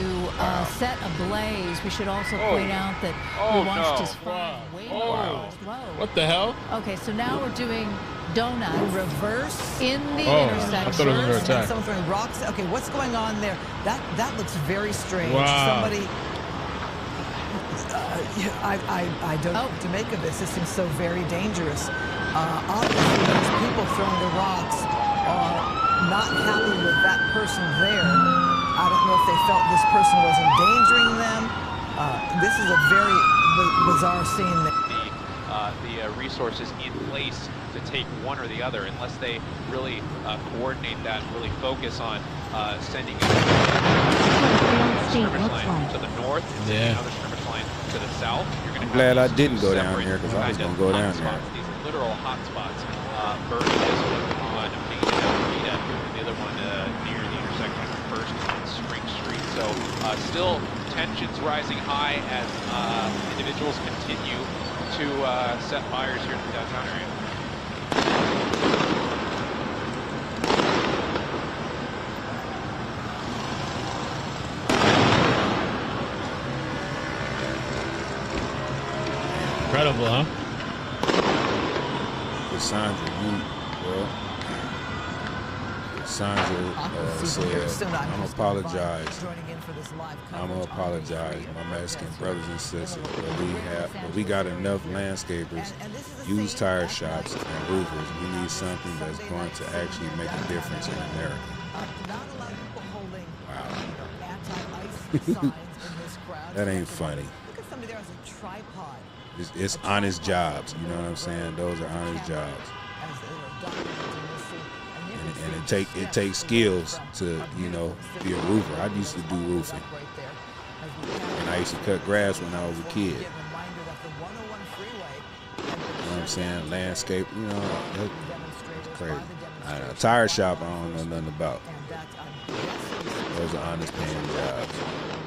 set ablaze. We should also point out that we watched his fire way more. What the hell? Okay, so now we're doing donuts. Reverse in the intersection. I thought it was under attack. Someone throwing rocks. Okay, what's going on there? That looks very strange. Wow. Somebody. I don't know what to make of this. This seems so very dangerous. Obviously, those people throwing the rocks are not happy with that person there. I don't know if they felt this person was endangering them. This is a very bizarre scene. The resources in place to take one or the other, unless they really coordinate that and really focus on sending a skirmish line to the north and another skirmish line to the south. You're I'm glad I didn't go down there because I was going to go down there. These literal hotspots. Burn this one on Main and Alameda, and the other one near the intersection of First and Spring Street. So still tensions rising high as individuals continue to set fires here in the downtown area. Incredible, huh? Cassandra, Cassandra said, I'm apologize. I'm gonna apologize, my Mexican brothers and sisters, but we got enough landscapers, used tire shops, and roofers. We need something that's going to actually make a difference in America. Wow. That ain't funny. Look at somebody there as a tripod. It's honest jobs, you know what I'm saying? Those are honest jobs. And it takes skills to, you know, be a roofer. I used to do roofing. And I used to cut grass when I was a kid. You know what I'm saying? Landscape, you know, that's crazy. I know. Tire shop, I don't know nothing about. Those are honest paying jobs.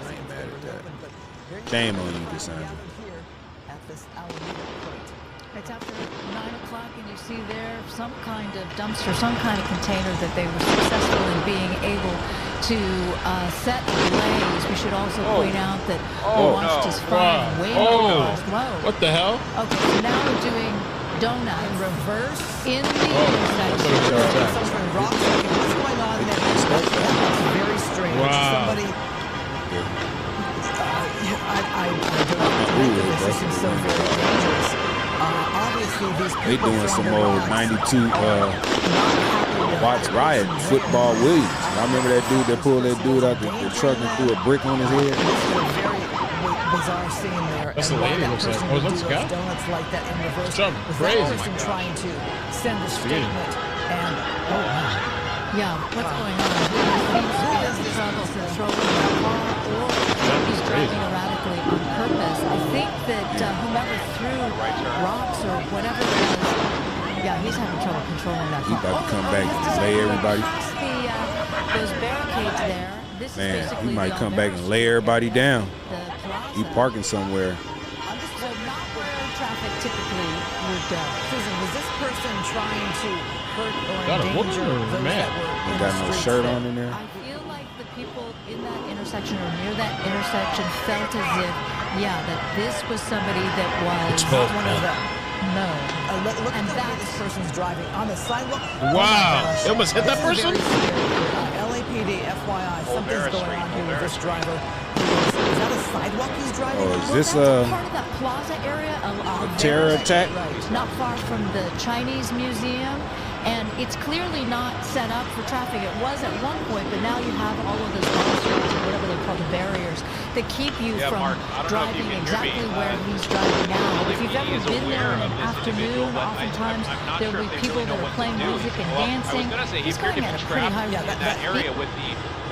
I ain't mad at that. Shame on you, Cassandra. It's after 9 o'clock, and you see there some kind of dumpster, some kind of container that they were successful in being able to set ablaze. We should also point out that we watched his fire way more. What the hell? Okay, so now we're doing donuts in reverse in the intersection. Someone's throwing rocks. What's going on there? That's very strange. Somebody. I don't know. This is so very dangerous. Obviously, these people they doing some old 92 Watts riot football Williams. I remember that dude that pulled that dude out the truck and threw a brick on his head. This is a very bizarre scene there. That's the lady looks like. Oh, that's Scott? Donuts like that in reverse. Jumping Was crazy. that person trying to send a statement? And yeah, what's going on? He seems to be having trouble controlling the car, or he's driving erratically on purpose. I think that whomever threw rocks or whatever it was, yeah, he's having trouble controlling that car. He about to come back and lay everybody. Those barricades there. This Man, is he might come back and lay everybody down. He parking somewhere. So not where traffic typically would go. Susan, was this person trying to hurt or Got a endanger woman or a those man? that were He in got the no streets shirt there? on in there. I feel like the people in that intersection or near that intersection felt as if, yeah, that this was somebody that was It's both One of men. them. no. Look And at the way that's- this person's driving on the sidewalk. Wow. Oh, They almost hit that this is person? very scary. LAPD, FYI, something's going on here with this driver. Is that a sidewalk he's driving Oh, on? is this Part of that plaza area, a terror attack? not far from the Chinese Museum, and it's clearly not set up for traffic. It was at one point, but now you have all of those monsters, or whatever they're called, the barriers, that keep you from Mark, I don't know if you driving can hear me. exactly where he's driving now. If you've LAPD ever is been there aware in an of this afternoon, individual, but oftentimes I'm not there sure will if be they people really know that are what to playing do. music and Well, dancing. I was going to say, he He's appeared going to at be a pretty trapped high in rate. that area with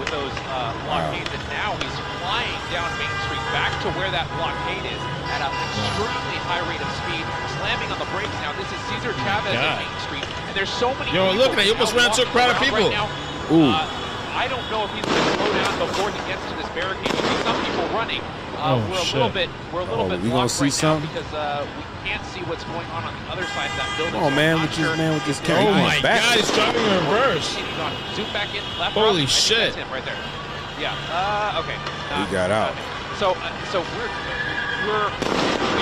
those blockades, and now he's flying down Main Street back to where that blockade is at an extremely high rate of speed, slamming on the brakes now. This is Cesar Chavez at Main Street, and there's so many. Yo, look at that! He almost ran into a crowd of people. Right now. Ooh. I don't know if he's going to slow down before he gets to this barricade. You see some people running. We're a little bit we gonna blocked see right now something? because we can't see what's going on the other side of that building. Come on, So man, I'm with not sure this if camera. Oh He's my back. God, he's driving in reverse. He's on. Zoom back in. Left. Holy I think shit. That's him right there. Yeah. Okay. He got out. So we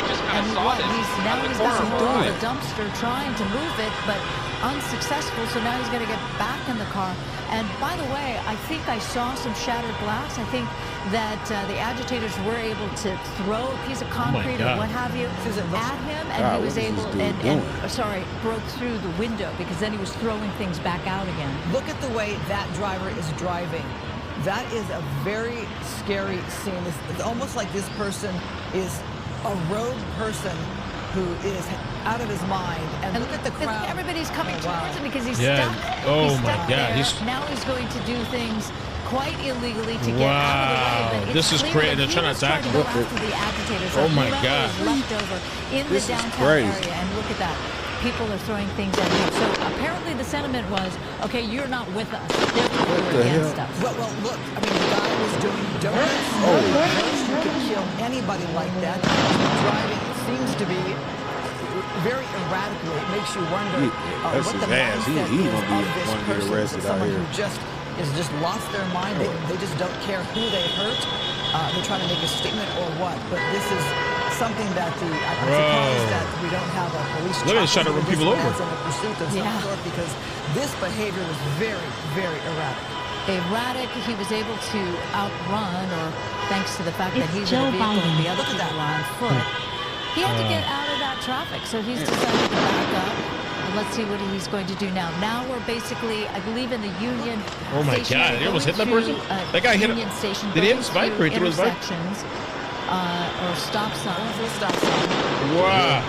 just kind of And saw what? this. He's out now of the he's got corner. a hold of the dumpster trying to move it, but unsuccessful. So now he's going to get back in the car. And by the way, I think I saw some shattered glass. I think that the agitators were able to throw a piece of concrete or God. what have you at him, and God, he was what is able this dude doing? broke through the window because then he was throwing things back out again. Look at the way that driver is driving. That is a very scary scene. It's almost like this person is a rogue person who is out of his mind. And look at the crowd. Everybody's coming towards him because he's Yeah. stuck. Oh He's my stuck God. there. Now he's going to do things quite illegally to get out of the way. Wow. But This it's is clear crazy. that They're he trying to was attack trying to him. go after the agitators. Oh my whoever God. is left over in This is the downtown crazy. area. And look at that. People are throwing things at him. So apparently the sentiment was, okay, you're not with us. Therefore, you're against us. Well, look, I mean, the guy was doing donuts. First, you could kill anybody like that. Driving seems to be very erratically. It makes you wonder That's what his the ass. mindset He is gonna be of this one to get person. arrested out Someone here. who just lost their mind. They just don't care who they hurt. They're trying to make a statement or what. But this is something that I'm surprised that we don't have a police. Look at he's trying to run people over. In a pursuit of some sort, because this behavior was very, very erratic. Erratic, he was able to outrun, or thanks to the fact that he's in Joe a vehicle and the Biden. other Look at people that. are on foot. He had to get out of that traffic, so he's decided to back up. And let's see what he's going to do now. Now we're basically, I believe, in the Union Oh my Station. God, We're he almost hit that going person? through, That guy hit him. Union Station. Did he hit going his bike or through he threw his bike? intersections, or stop signs. Stop sign. Wow.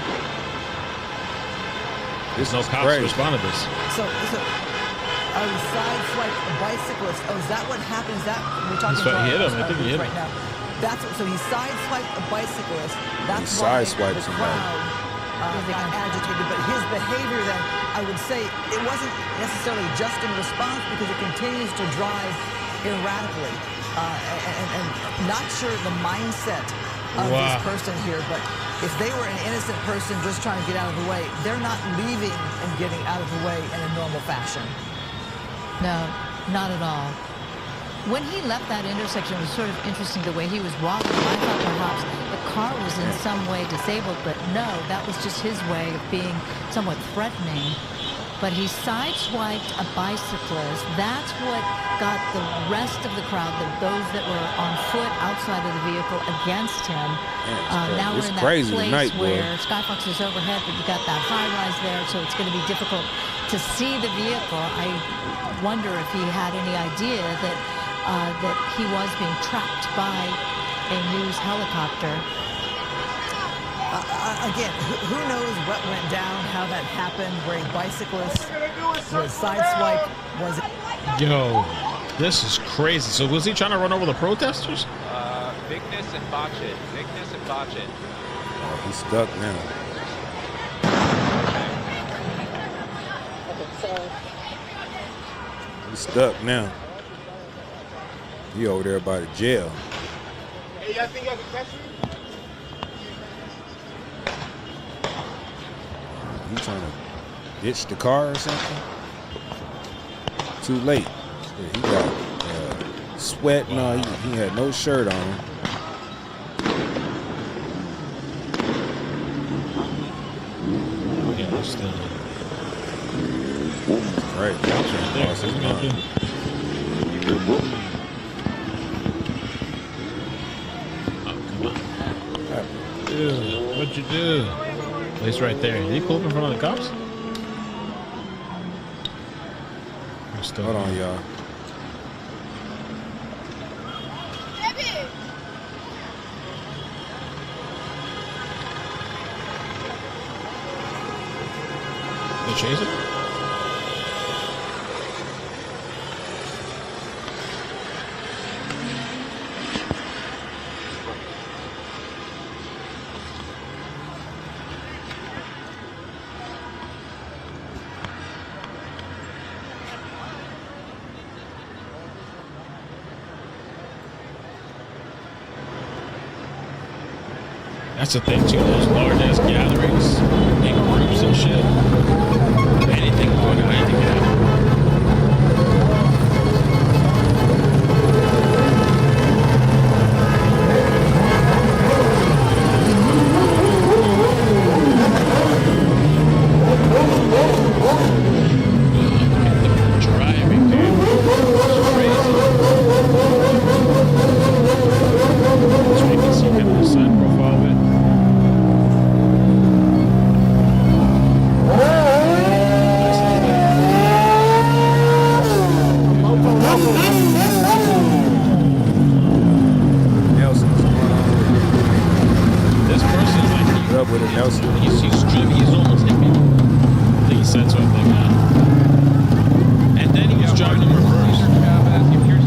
This No is cops crazy. responded to this. So he sideswiped a bicyclist. Oh, is that what happens? That we're talking That's what to he hit our him. I think he hit right him. now. That's so he sideswiped a bicyclist. That's He why sideswiped the somebody. crowd got agitated. But his behavior then, I would say, it wasn't necessarily just in response, because it continues to drive erratically, and not sure the mindset of this person here. But if they were an innocent person just trying to get out of the way, they're not leaving and getting out of the way in a normal fashion. No, not at all. When he left that intersection, it was sort of interesting the way he was walking. I thought perhaps the car was in some way disabled, but no, that was just his way of being somewhat threatening. But he sideswiped a bicyclist. That's what got the rest of the crowd, those that were on foot outside of the vehicle, against him. Now we're It's in that crazy place tonight, boy. where Skyfox is overhead, but you got that high rise there, so it's going to be difficult to see the vehicle. I wonder if he had any idea that he was being tracked by a news helicopter. Again, who knows what went down, how that happened, where a bicyclist was sideswiped, was it? Yo, this is crazy. So was he trying to run over the protesters? Bigness and botch it. Bigness and botch it. Oh, he's stuck now. He's stuck now. He over there by the jail. Hey, y'all think y'all can catch me? He trying to ditch the car or something? Too late. Yeah, he got sweat. No, he had no shirt on. Yeah, still. Right. Lost his mind. What'd you do? He's right there. Did he pull up in front of the cops? Hold on, y'all. They chase him? That's the thing too. Those large-ass gatherings, big groups and shit. Anything going on, anything can happen. Driving, dude. It's crazy. So you can see kind of the side profile of it. Nelson's going on. This person's like, What up with it, Nelson? he's almost hit me. I think he said so, I think, and then he was driving in reverse.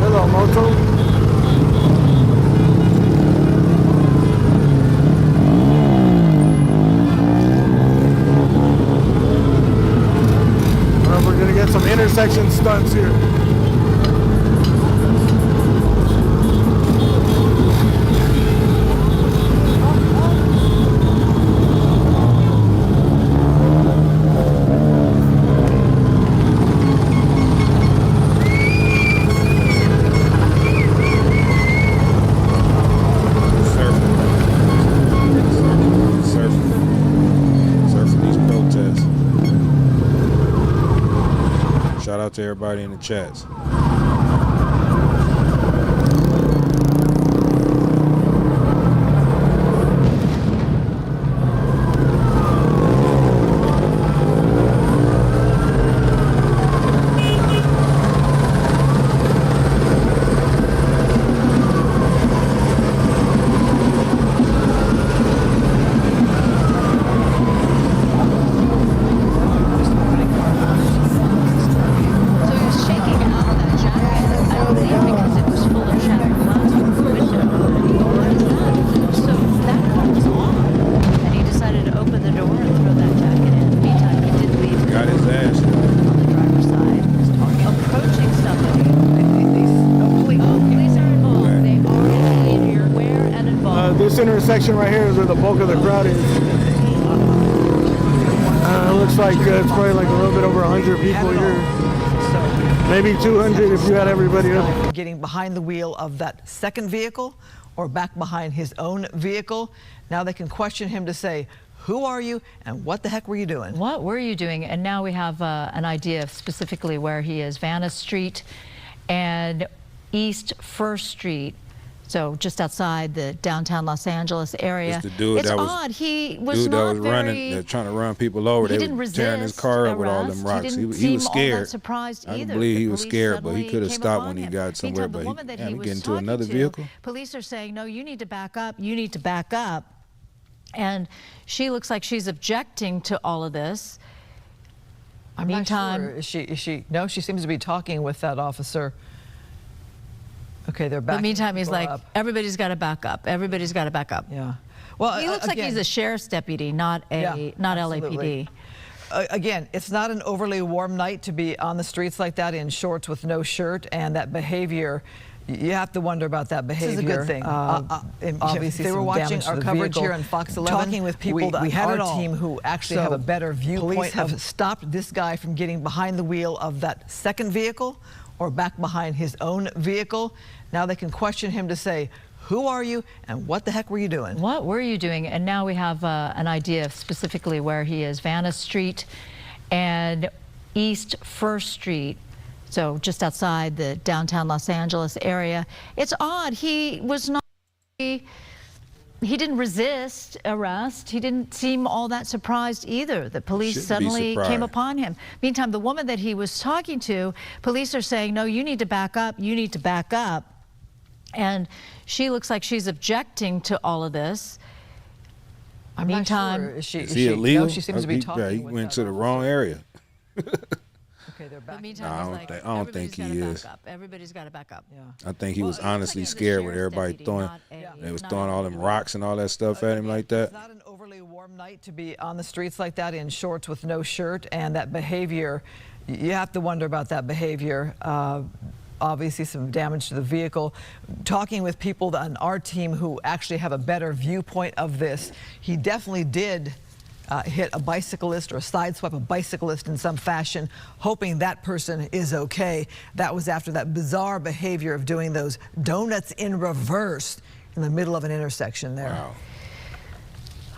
Hello, Moto. We're gonna get some intersection stunts here. Surfing these protests. Shout out to everybody in the chats. This intersection right here is where the bulk of the crowd is. Looks like it's probably like a little bit over 100 people here. Maybe 200 if you had everybody up. Getting behind the wheel of that second vehicle or back behind his own vehicle. Now they can question him to say, who are you and what the heck were you doing? What were you doing? And now we have an idea of specifically where he is. Vanna Street and East First Street. So just outside the downtown Los Angeles area. It's the dude it's that was, odd. He was dude not that was very, running, trying to run people over. He They didn't were resist tearing his car up with all them arrest. rocks. He, He was scared. All that surprised I either. don't believe he The was police scared, but he suddenly could have came stopped upon when he him. got somewhere. Meantime, But the woman that he he was get into talking another to, vehicle. Police are saying, no, you need to back up. You need to back up. And she looks like she's objecting to all of this. I'm Meantime, not sure. Is she? No, she seems to be talking with that officer. Okay, they're back. But meantime, he's like, everybody's got to back up. Everybody's got to back up. Yeah. Well, he looks like he's a sheriff's deputy, not LAPD. Again, it's not an overly warm night to be on the streets like that in shorts with no shirt, and that behavior. You have to wonder about that behavior. This is a good thing. Obviously, they were watching our coverage here on Fox 11. Talking with people we had our team who actually have a better viewpoint. Police have stopped this guy from getting behind the wheel of that second vehicle or back behind his own vehicle. Now they can question him to say, who are you and what the heck were you doing? What were you doing? And now we have an idea of specifically where he is. Vanna Street and East First Street. So just outside the downtown Los Angeles area. It's odd. He was not, he didn't resist arrest. He didn't seem all that surprised either. The police suddenly came upon him. Meantime, the woman that he was talking to, police are saying, no, you need to back up. You need to back up. And she looks like she's objecting to all of this. I'm not sure. Is he illegal? No, she seems to be talking. Yeah, he went to the wrong area. Okay, they're back. But meantime, Nah, he's like, I don't think everybody's he gotta is. back up. Everybody's got to back up. Yeah. I think he was Well, it looks honestly like he was a scared with sheriff's everybody deputy, throwing. not a- They was not throwing a- all them rocks and all that stuff at him like that. It's not an overly warm night to be on the streets like that in shorts with no shirt, and that behavior, you have to wonder about that behavior. Obviously some damage to the vehicle. Talking with people on our team who actually have a better viewpoint of this, he definitely did hit a bicyclist or sideswipe a bicyclist in some fashion, hoping that person is okay. That was after that bizarre behavior of doing those donuts in reverse in the middle of an intersection there. Wow.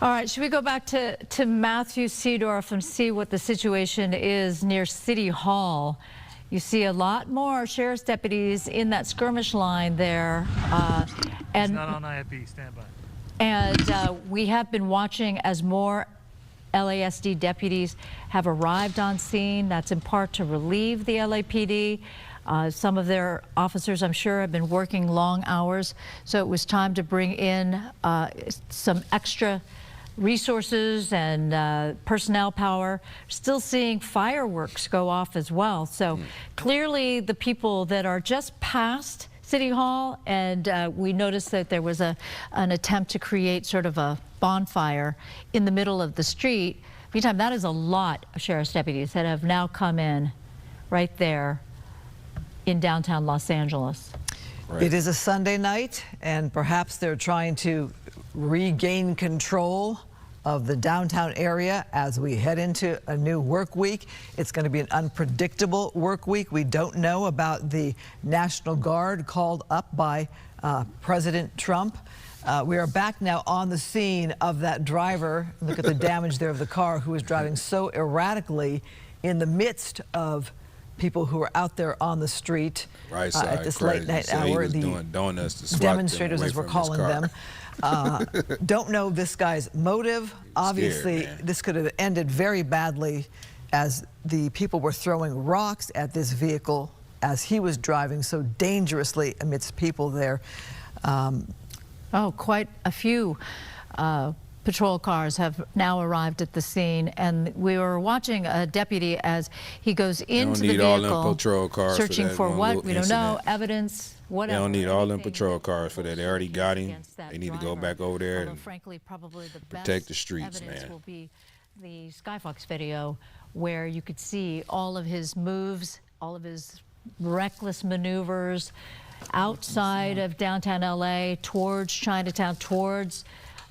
All right, should we go back to Matthew Seedorf and see what the situation is near City Hall? You see a lot more sheriff's deputies in that skirmish line there. It's not on IFB, stand by. And we have been watching as more LASD deputies have arrived on scene. That's in part to relieve the LAPD. Some of their officers, I'm sure, have been working long hours. So it was time to bring in some extra resources and personnel power. Still seeing fireworks go off as well. So clearly the people that are just past City Hall, and we noticed that there was an attempt to create sort of a bonfire in the middle of the street. Meantime, that is a lot of sheriff's deputies that have now come in right there in downtown Los Angeles. Right. It is a Sunday night, and perhaps they're trying to regain control of the downtown area as we head into a new work week. It's going to be an unpredictable work week. We don't know about the National Guard called up by President Trump. We are back now on the scene of that driver. Look at the damage there of the car, who was driving so erratically in the midst of people who are out there on the street Right side, at this crazy. late night So he hour. was The doing donuts to swat demonstrators, them away as we're from his calling car. them, don't know this guy's motive. Obviously, man. this could have ended very badly, as the people were throwing rocks at this vehicle as he was driving so dangerously amidst people there. Oh, quite a few patrol cars have now arrived at the scene, and we were watching a deputy as he goes into the need all them vehicle, patrol cars for searching that for one what little we don't know, incident. evidence, whatever. They don't need all them anything patrol cars for that. They already got him. against that They need to go driver. back over there Although, and frankly, probably the protect best the streets, evidence man. will be the Skyfox video, where you could see all of his moves, all of his reckless maneuvers outside of downtown LA, towards Chinatown, towards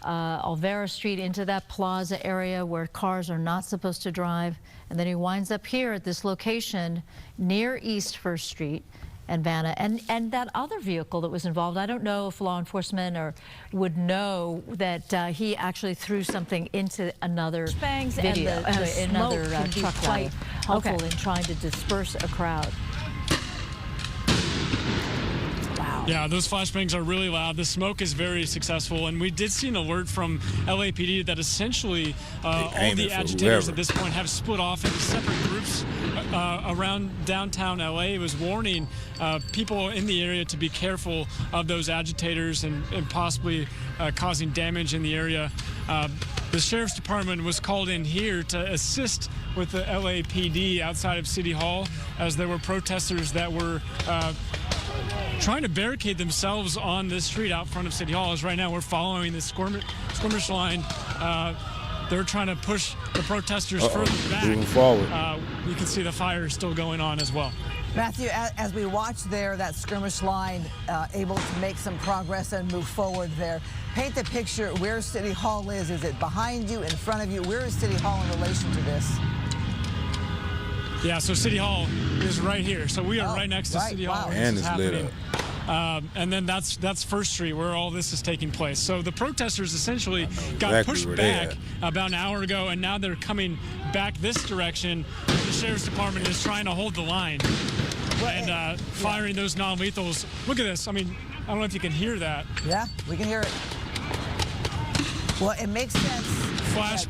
Alvera Street, into that plaza area where cars are not supposed to drive. And then he winds up here at this location near East First Street and Vanna. And that other vehicle that was involved, I don't know if law enforcement would know that he actually threw something into another video, another truck, quite helpful in trying to disperse a crowd. Yeah, those flashbangs are really loud. The smoke is very successful, and we did see an alert from LAPD that essentially all the agitators at this point have split off into separate groups around downtown LA. It was warning people in the area to be careful of those agitators and possibly causing damage in the area. The Sheriff's Department was called in here to assist with the LAPD outside of City Hall, as there were protesters that were trying to barricade themselves on this street out front of City Hall. As right now we're following the skirmish line. They're trying to push the protesters further back. Moving forward. You can see the fire is still going on as well. Matthew, as we watch there, that skirmish line able to make some progress and move forward there. Paint the picture where City Hall is. Is it behind you, in front of you? Where is City Hall in relation to this? Yeah, so City Hall is right here. So we are right next to City Hall. And it's lit up. And then that's First Street, where all this is taking place. So the protesters essentially got pushed back about an hour ago, and now they're coming back this direction. The Sheriff's Department is trying to hold the line and firing those non-lethals. Look at this. I mean, I don't know if you can hear that. Yeah, we can hear it. Well, it makes sense. Flash.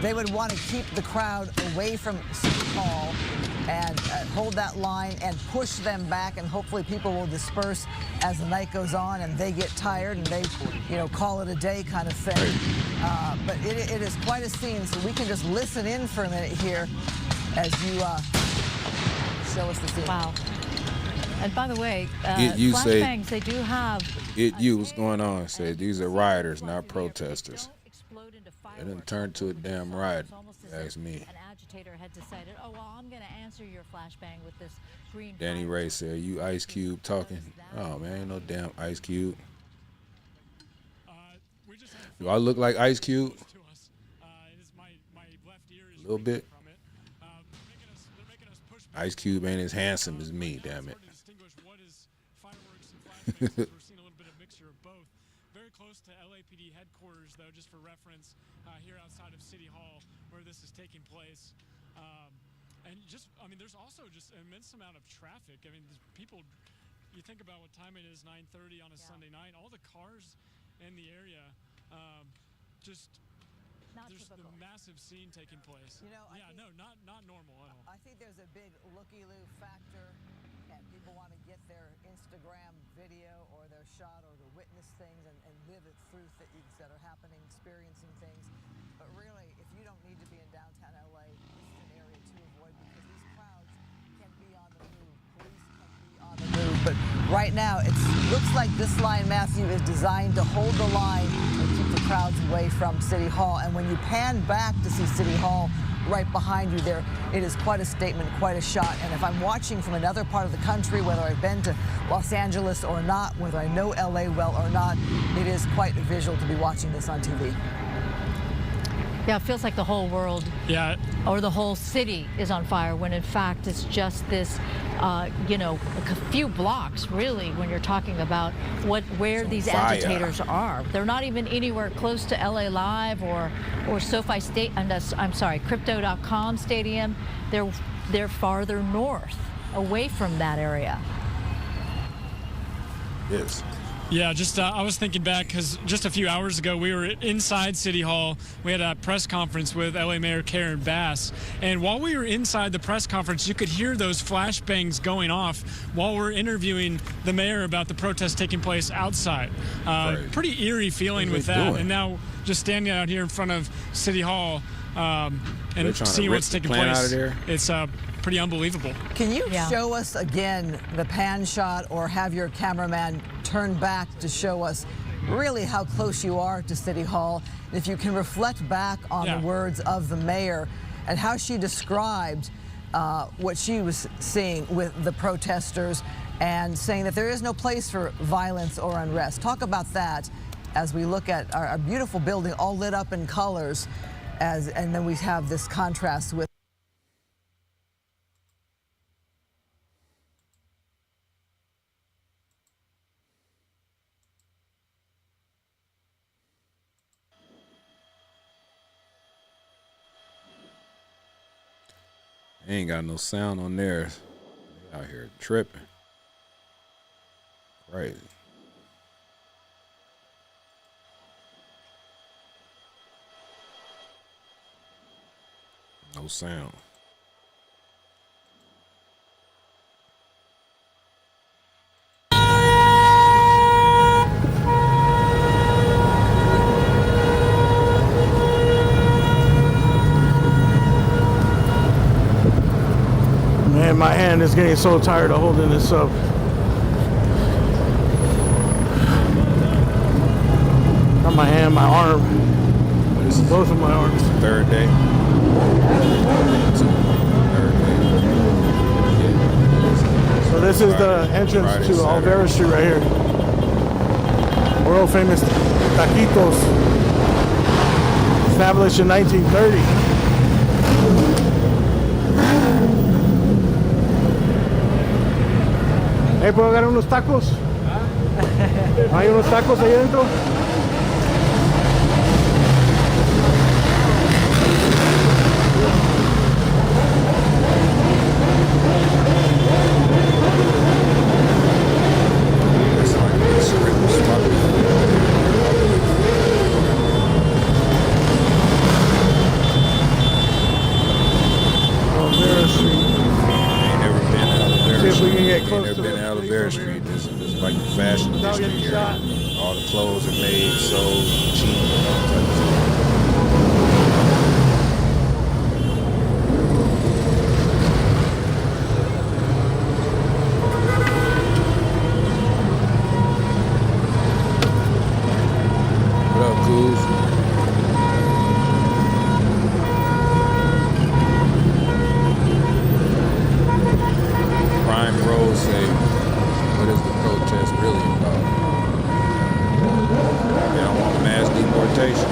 They would want to keep the crowd away from City Hall and hold that line and push them back, and hopefully people will disperse as the night goes on and they get tired and they, call it a day kind of thing. But it is quite a scene, so we can just listen in for a minute here as you show us the scene. Wow. And by the way, you flashbangs, they do have... what's going on? Say these are rioters, not protesters. They didn't turn to a damn riot, ask me. An agitator had decided, oh, well, I'm going to answer your flashbang with this green... Danny Ray said, you Ice Cube talking? Oh, man, ain't no damn Ice Cube. Do I look like Ice Cube? A little bit. Ice Cube ain't as handsome as me, damn it. We're seeing a little bit of mixture of both. Very close to LAPD headquarters, though, just for reference, here outside of City Hall, where this is taking place. And just, I mean, there's also just an immense amount of traffic. I mean, people, you think about what time it is, 9:30 on a Sunday night, all the cars in the area, just... There's the massive scene taking place. You know, not normal at all. I think there's a big looky-loo factor, and people want to get their Instagram video or their shot or to witness things and live it through things that are happening, experiencing things. But really, if you don't need to be in downtown LA, this is an area to avoid because these crowds can be on the move. Police can be on the move. But right now, it looks like this line, Matthew, is designed to hold the line and keep the crowds away from City Hall. And when you pan back to see City Hall right behind you there, it is quite a statement, quite a shot. And if I'm watching from another part of the country, whether I've been to Los Angeles or not, whether I know LA well or not, it is quite a visual to be watching this on TV. Yeah, it feels like the whole world, or the whole city is on fire, when in fact it's just this, you know, a few blocks, really, when you're talking about where these agitators are. They're not even anywhere close to LA Live or SoFi Crypto.com Stadium. They're farther north, away from that area. Yes. Yeah, just I was thinking back because just a few hours ago we were inside City Hall. We had a press conference with LA Mayor Karen Bass, and while we were inside the press conference, you could hear those flashbangs going off while we're interviewing the mayor about the protest taking place outside. Pretty eerie feeling with that. Doing? And now just standing out here in front of City Hall and seeing what's taking place, out of there? It's pretty unbelievable. Can you show us again the pan shot, or have your cameraman turn back to show us really how close you are to City Hall? If you can reflect back on the words of the mayor and how she described what she was seeing with the protesters and saying that there is no place for violence or unrest. Talk about that as we look at our beautiful building all lit up in colors, and then we have this contrast with Ain't got no sound on theirs. They out here tripping. Crazy. No sound. Man, my hand is getting so tired of holding this up. Not my hand, my arm. Both of my arms. Third day. So this is the entrance to Olvera Street right here. World famous taquitos. Established in 1930. Hey, ¿puedo agarrar unos tacos? ¿Hay unos tacos ahí dentro? Street. This is like the fashion district here. All the clothes are made so cheap. it's really about. They don't want mass deportation.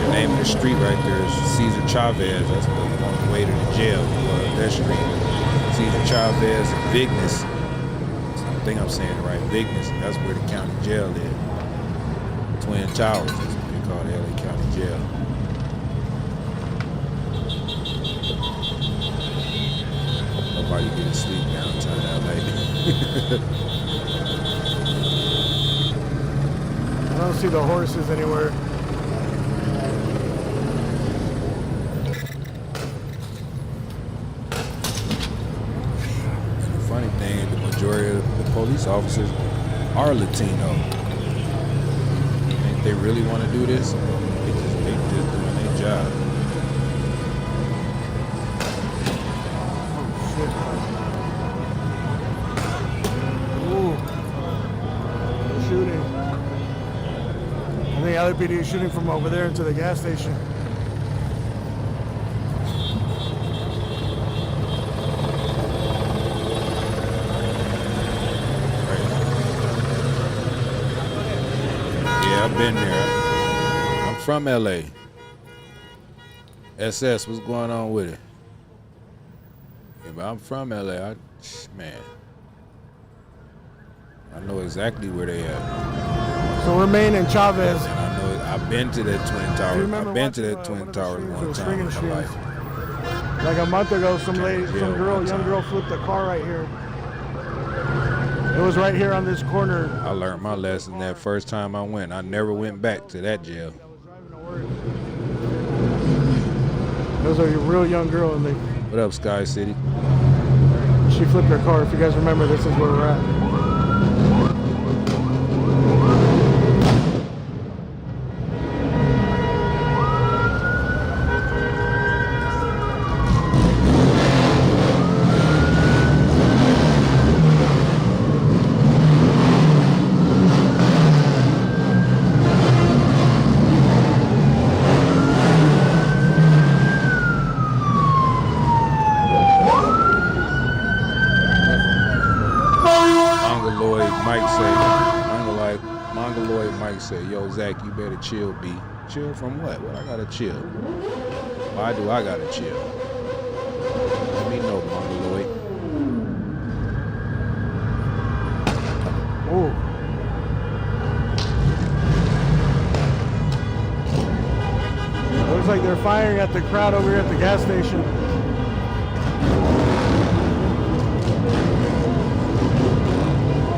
The name of the street right there is Cesar Chavez. That's the only way to the jail. That street, Cesar Chavez and Vignes. I think I'm saying it right. Vignes. That's where the county jail is. Twin Towers. That's what they call the LA County Jail. Nobody getting sleep downtown LA. I don't see the horses anywhere. And the funny thing is the majority of the police officers are Latino. Think they really want to do this? They just doing their job. Shooting. I think LAPD is shooting from over there into the gas station. Yeah, I've been there. I'm from LA. SS, what's going on with it? Yeah, but I'm from LA. Man. I know exactly where they at. So we're Maine and Chavez. And I know I've been to that Twin Towers. I've been to that Twin Towers one time in my life. Like a month ago, some young girl flipped a car right here. It was right here on this corner. I learned my lesson that first time I went. I never went back to that jail. It was a real young girl, and What up, Sky City? She flipped her car. If you guys remember, this is where we're at. Say, yo, Zach, you better chill, B. Chill from what? What I gotta chill? Why do I gotta chill? Let me know, Mongoloid. Oh. Looks like they're firing at the crowd over here at the gas station.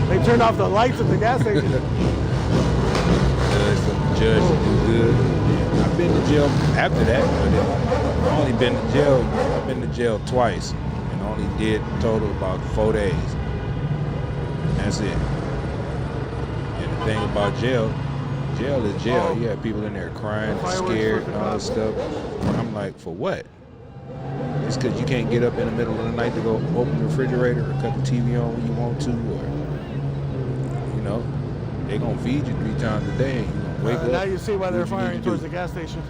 They turned off the lights at the gas station. Judge to do good. I've been to jail after that, but I've only been to jail. I've been to jail twice, and only did total about 4 days. And that's it. And the thing about jail is jail. You have people in there crying, scared, and all this stuff. I'm like, for what? It's because you can't get up in the middle of the night to go open the refrigerator or cut the TV on when you want to, or they gonna feed you 3 times a day. Wake up. Now you see why they're firing towards the gas station.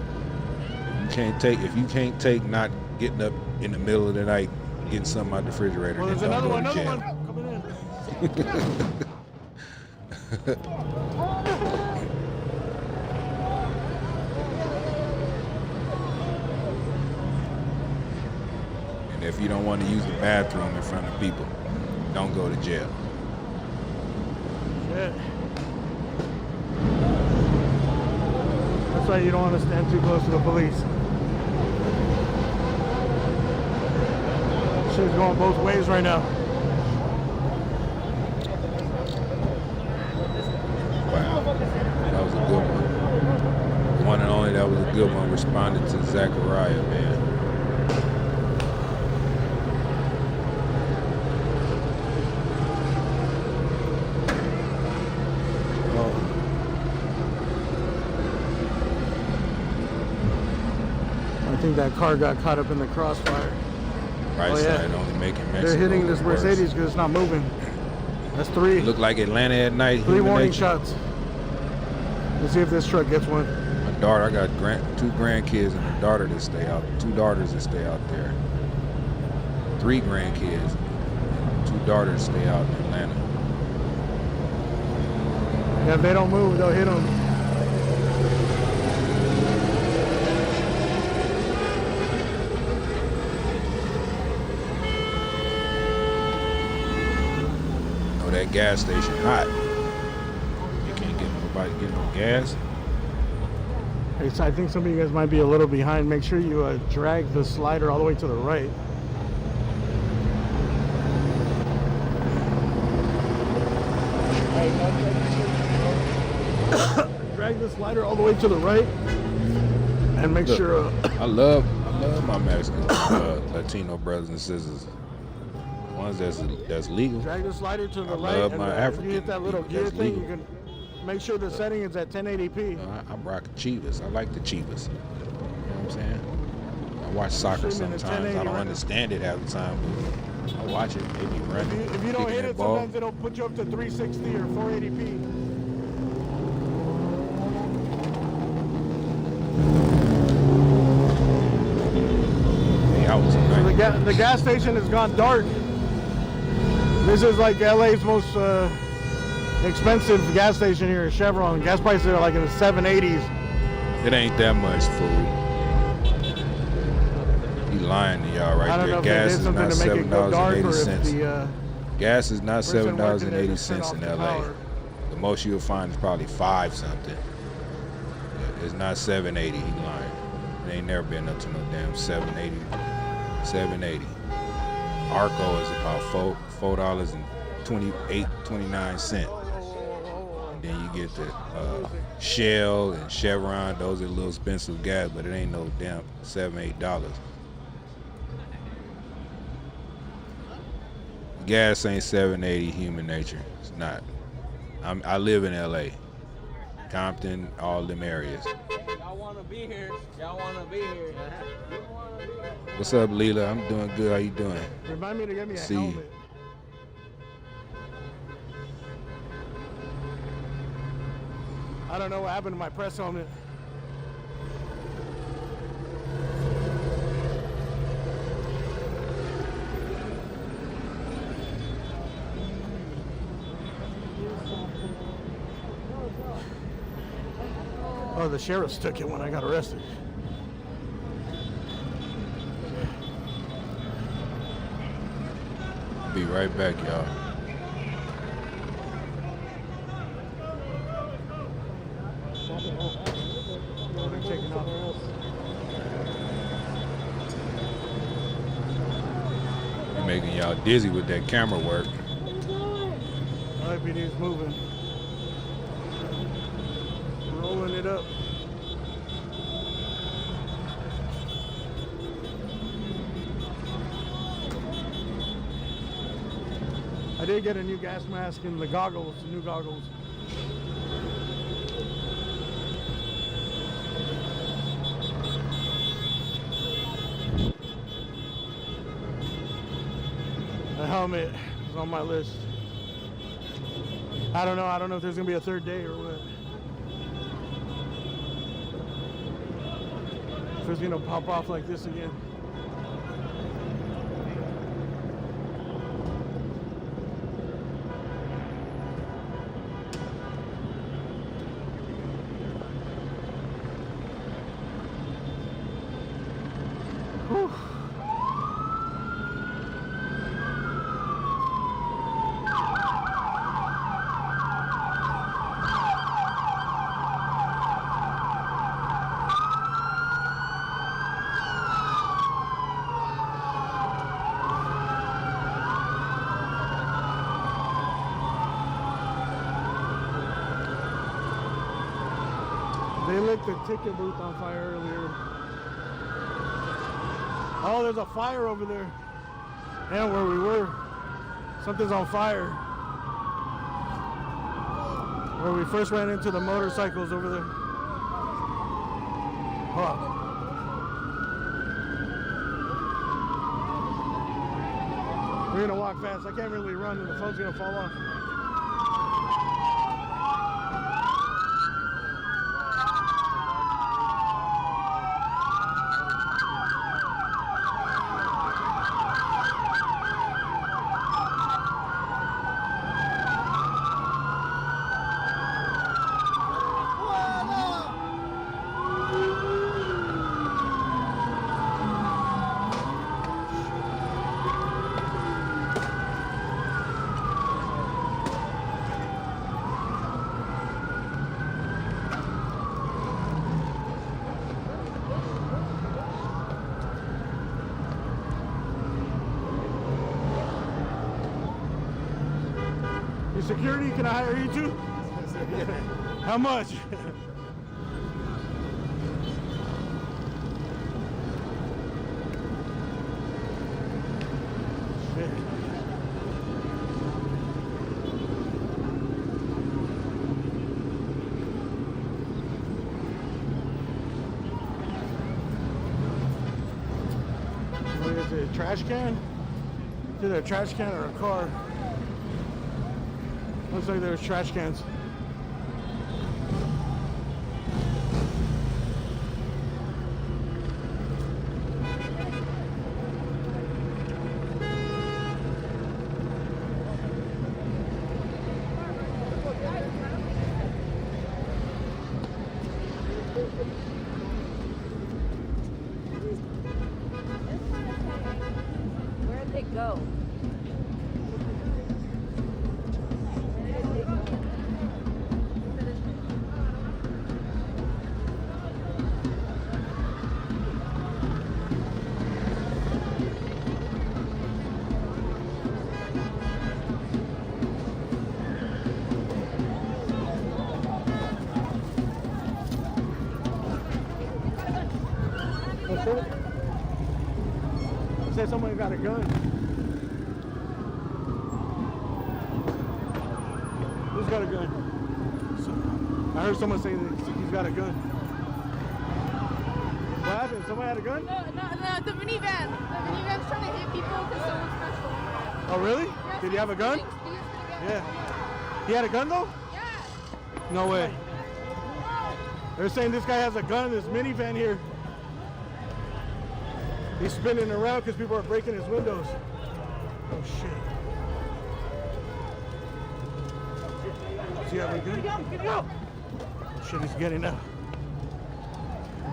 If you can't take not getting up in the middle of the night, getting something out the refrigerator, Well, then there's don't another go to one jail. Coming in. And if you don't want to use the bathroom in front of people, don't go to jail. Shit. That's why you don't want to stand too close to the police. Shit's going both ways right now. Wow, that was a good one. One and only that was a good one. Responded to Zachariah, man. I think that car got caught up in the crossfire. Right side only making Mexico. They're hitting this Mercedes because it's not moving. That's 3. It looked like Atlanta at night. 3 warning shots. Let's see if this truck gets one. My daughter, I got 2 grandkids and a daughter that stay out. 2 daughters that stay out there. 3 grandkids, 2 daughters stay out in Atlanta. Yeah, if they don't move, they'll hit them. Oh, that gas station hot. You can't get nobody get no gas. Hey, so I think some of you guys might be a little behind. Make sure you drag the slider all the way to the right. Drag the slider all the way to the right, and make sure. I love my Mexican Latino brothers and sisters. The ones that's legal. Drag the slider to the right. Love and my African. If you hit that little people gear that's thing, legal. you can make sure the setting is at 1080p. I'm rocking Chivas. I like the Chivas. You know what I'm saying? I watch soccer sometimes. I don't understand it half the time, but I watch it. They be running. If you don't kicking hit that it, ball. sometimes it'll put you up to 360 or 480p. So the gas station has gone dark. This is like LA's most expensive gas station here, Chevron. Gas prices are like in the 780s. It ain't that much food. He lying to y'all right there. Gas is not $7.80. Gas is not $7.80 in LA. The most you'll find is probably 5 something. It's not $7.80. He lying. It ain't never been up to no damn $7.80. $7.80. Arco is about $4.29. Then you get the Shell and Chevron. Those are a little expensive gas, but it ain't no damn $7, $8. Gas ain't $7.80. Human nature. It's not. I live in LA, Compton, all them areas. Y'all wanna be here? Y'all wanna be here? What's up, Leela? I'm doing good. How you doing? Remind me to get me a helmet. I don't know what happened to my press helmet. Oh, the sheriffs took it when I got arrested. Be right back, y'all. You're making y'all dizzy with that camera work. LAPD is moving. Rolling it up. I did get a new gas mask and the goggles, the new goggles. The helmet is on my list. I don't know if there's gonna be a third day or what. If it's gonna pop off like this again. Whew. They lit the ticket booth on fire earlier. Oh, there's a fire over there. And where we were, something's on fire. Where we first ran into the motorcycles over there. Huh. We're gonna walk fast. I can't really run, and the phone's gonna fall off. You security, can I hire you too? How much? What is it, a trash can? It's either a trash can or a car. Looks like there's trash cans. Where'd they go? Said someone got a gun. Who's got a gun? I heard someone say that he's got a gun. What happened? Somebody had a gun? No, the minivan. The minivan's trying to hit people because someone's special. Oh, really? Yeah, Did he have a gun? Yeah. He had a gun though? Yeah. No way. They're saying this guy has a gun in this minivan here. He's spinning around because people are breaking his windows. Oh shit. Does he have a gun? Oh, shit, he's getting out.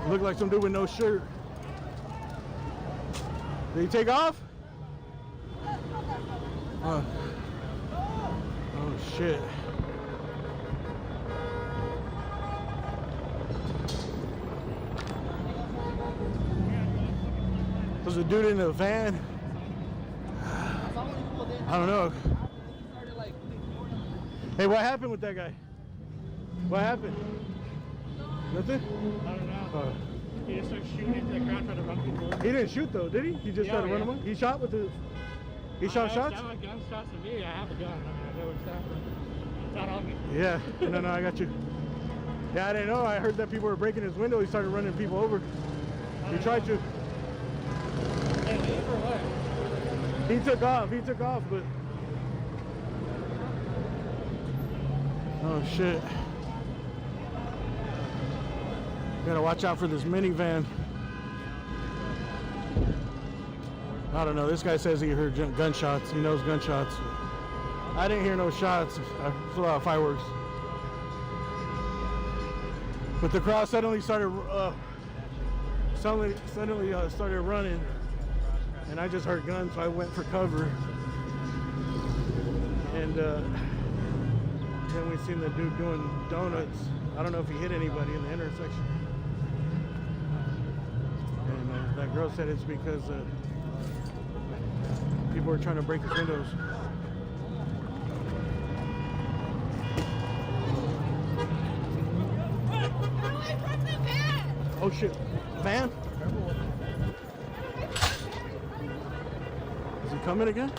Look like some dude with no shirt. Did he take off? Oh shit. There's a dude in the van. I don't know. Hey, what happened with that guy? What happened? Nothing? I don't know. He just started shooting into the ground trying to run people over. He didn't shoot though, did he? He just tried to run him over? He shot with the... He shot shots? I have gunshots to me. I have a gun. I mean, I know what's happening. It's not on me. Yeah. No, I got you. Yeah, I didn't know. I heard that people were breaking his window. He started running people over. He tried to. He took off, but... Oh, shit. Gotta watch out for this minivan. I don't know, this guy says he heard gunshots. He knows gunshots. I didn't hear no shots. I flew out fireworks. But the crowd suddenly started started running. And I just heard guns, so I went for cover. And then we seen the dude doing donuts. I don't know if he hit anybody in the intersection. And that girl said it's because people were trying to break his windows. Oh shit, van? Is he coming again?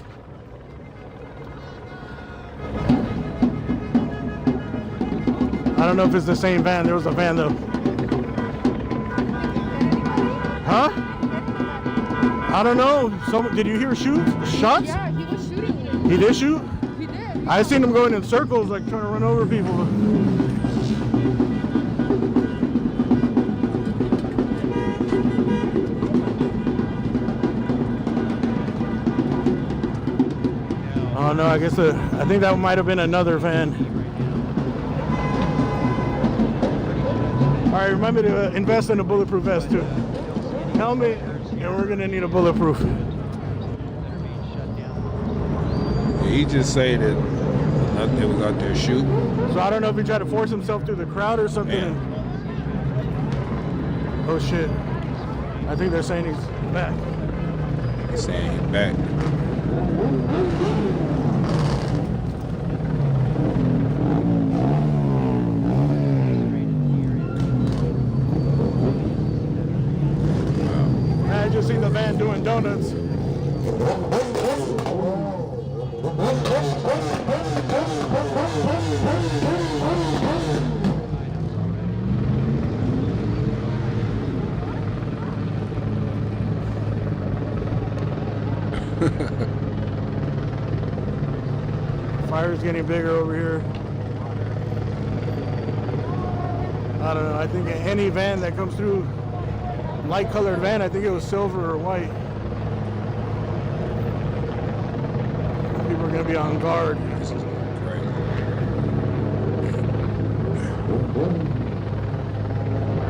I don't know if it's the same van. There was a van though. Huh? I don't know. Did you hear shots? Yeah, he was shooting. He did shoot? He did. I seen him going in circles, like trying to run over people. Oh no, I guess I think that might have been another van. All right, remember to invest in a bulletproof vest too. Helmet, and we're gonna need a bulletproof. He just say that they was out there shooting. So I don't know if he tried to force himself through the crowd or something. Yeah. Oh shit! I think they're saying he's back. He's saying he's back. donuts. Fire's getting bigger over here. I don't know. I think any van that comes through, light colored van, I think it was silver or white. People are going to be on guard. This is crazy.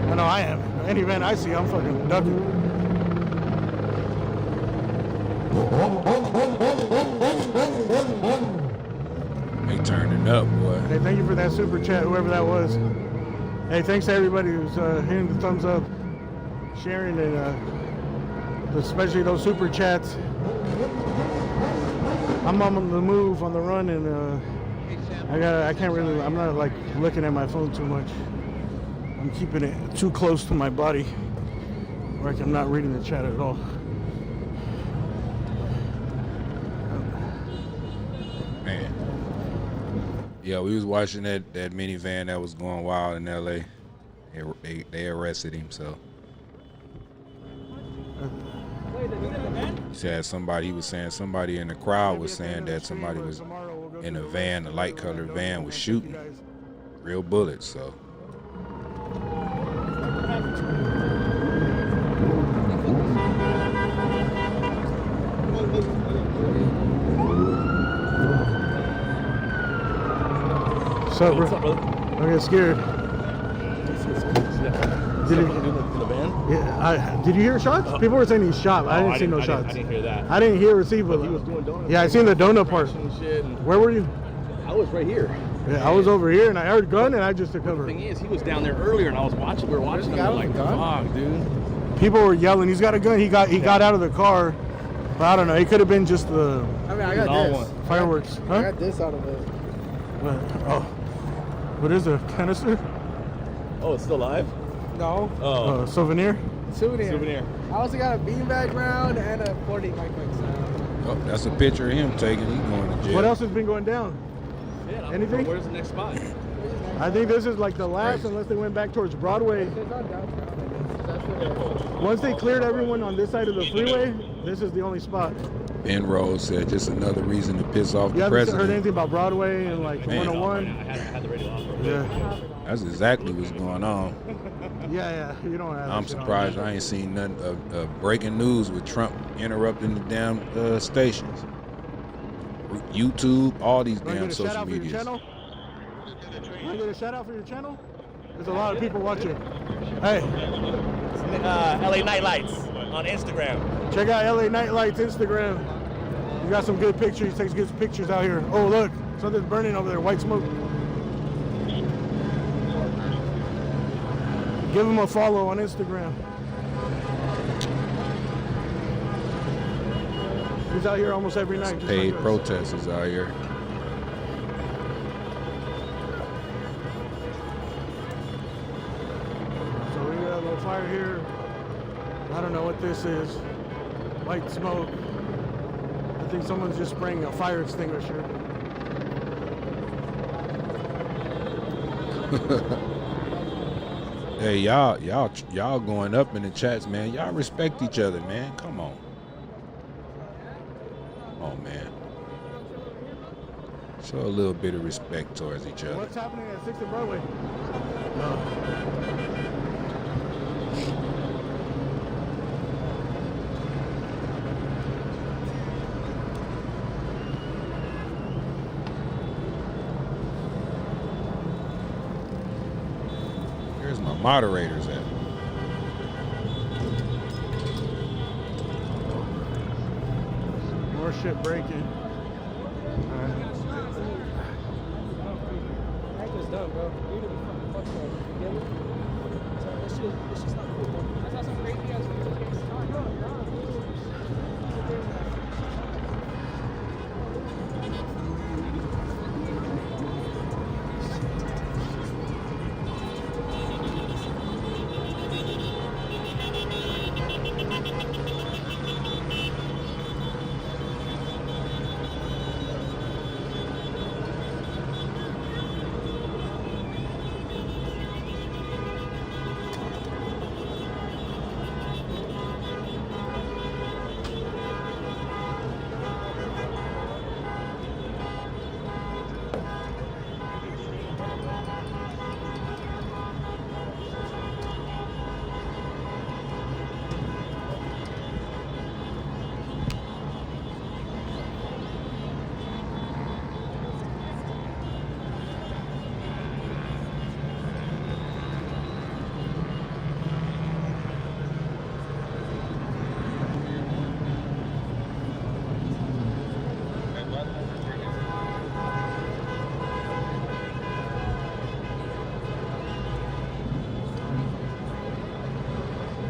I know I am. Any van I see, I'm fucking ducking. They turning up, boy. Hey, thank you for that super chat, whoever that was. Hey, thanks to everybody who's hitting the thumbs up, sharing, and especially those super chats. I'm on the move, on the run, and I'm not like looking at my phone too much. I'm keeping it too close to my body, where I'm not reading the chat at all. Man. Yeah, we was watching that minivan that was going wild in LA. They arrested him, so. He was saying somebody in the crowd was saying that somebody was in a van, a light colored van, was shooting real bullets, so. What's up, bro? I get scared. Did he do the van? Yeah. Did you hear shots? People were saying he shot. I didn't see no shots. I didn't hear that. I didn't hear receive, but he was doing donuts. Yeah, I seen the donut part. Where were you? I was right here. Yeah, I was over here, and I heard gun, and I just took cover. The thing is, he was down there earlier, and I was watching. We were watching him. Like, fuck, dude. People were yelling. He's got a gun. He got out of the car, but I don't know. It could have been just the. I mean, I got this. Fireworks. I got this out of it. Oh, what is a canister? Oh, it's still live? No. Oh. Souvenir. Souvenir. I also got a beanbag round and a 40 mic sound. Oh, that's a picture of him taking. He's going to jail. What else has been going down? Yeah, anything? Where's the next spot? I think this is like the last, unless they went back towards Broadway. Once they cleared everyone on this side of the freeway, this is the only spot. Ben Rose said just another reason to piss off the You haven't president. heard anything about Broadway and like 101? I had the radio off. Yeah. That's exactly what's going on. Yeah, you don't have. I'm surprised I ain't seen nothing of breaking news with Trump interrupting the damn stations. YouTube, all these damn social medias. Want to get a shout out for your channel? There's a lot of people watching. Hey. LA Nightlights on Instagram. Check out LA Nightlights Instagram. You got some good pictures. He takes good pictures out here. Oh, look. Something's burning over there. White smoke. Give him a follow on Instagram. He's out here almost every night. Paid protesters out here. So we got a little fire here. I don't know what this is. White smoke. I think someone's just spraying a fire extinguisher. Hey, y'all going up in the chats, man. Y'all respect each other, man. Come on. Oh, man. Show a little bit of respect towards each other. What's happening at 6th and Broadway? Where's my moderators at? More shit breaking. Done, bro. You need to be fucking fucked up. You get it? So it's just not cool, bro. I saw some crazy ass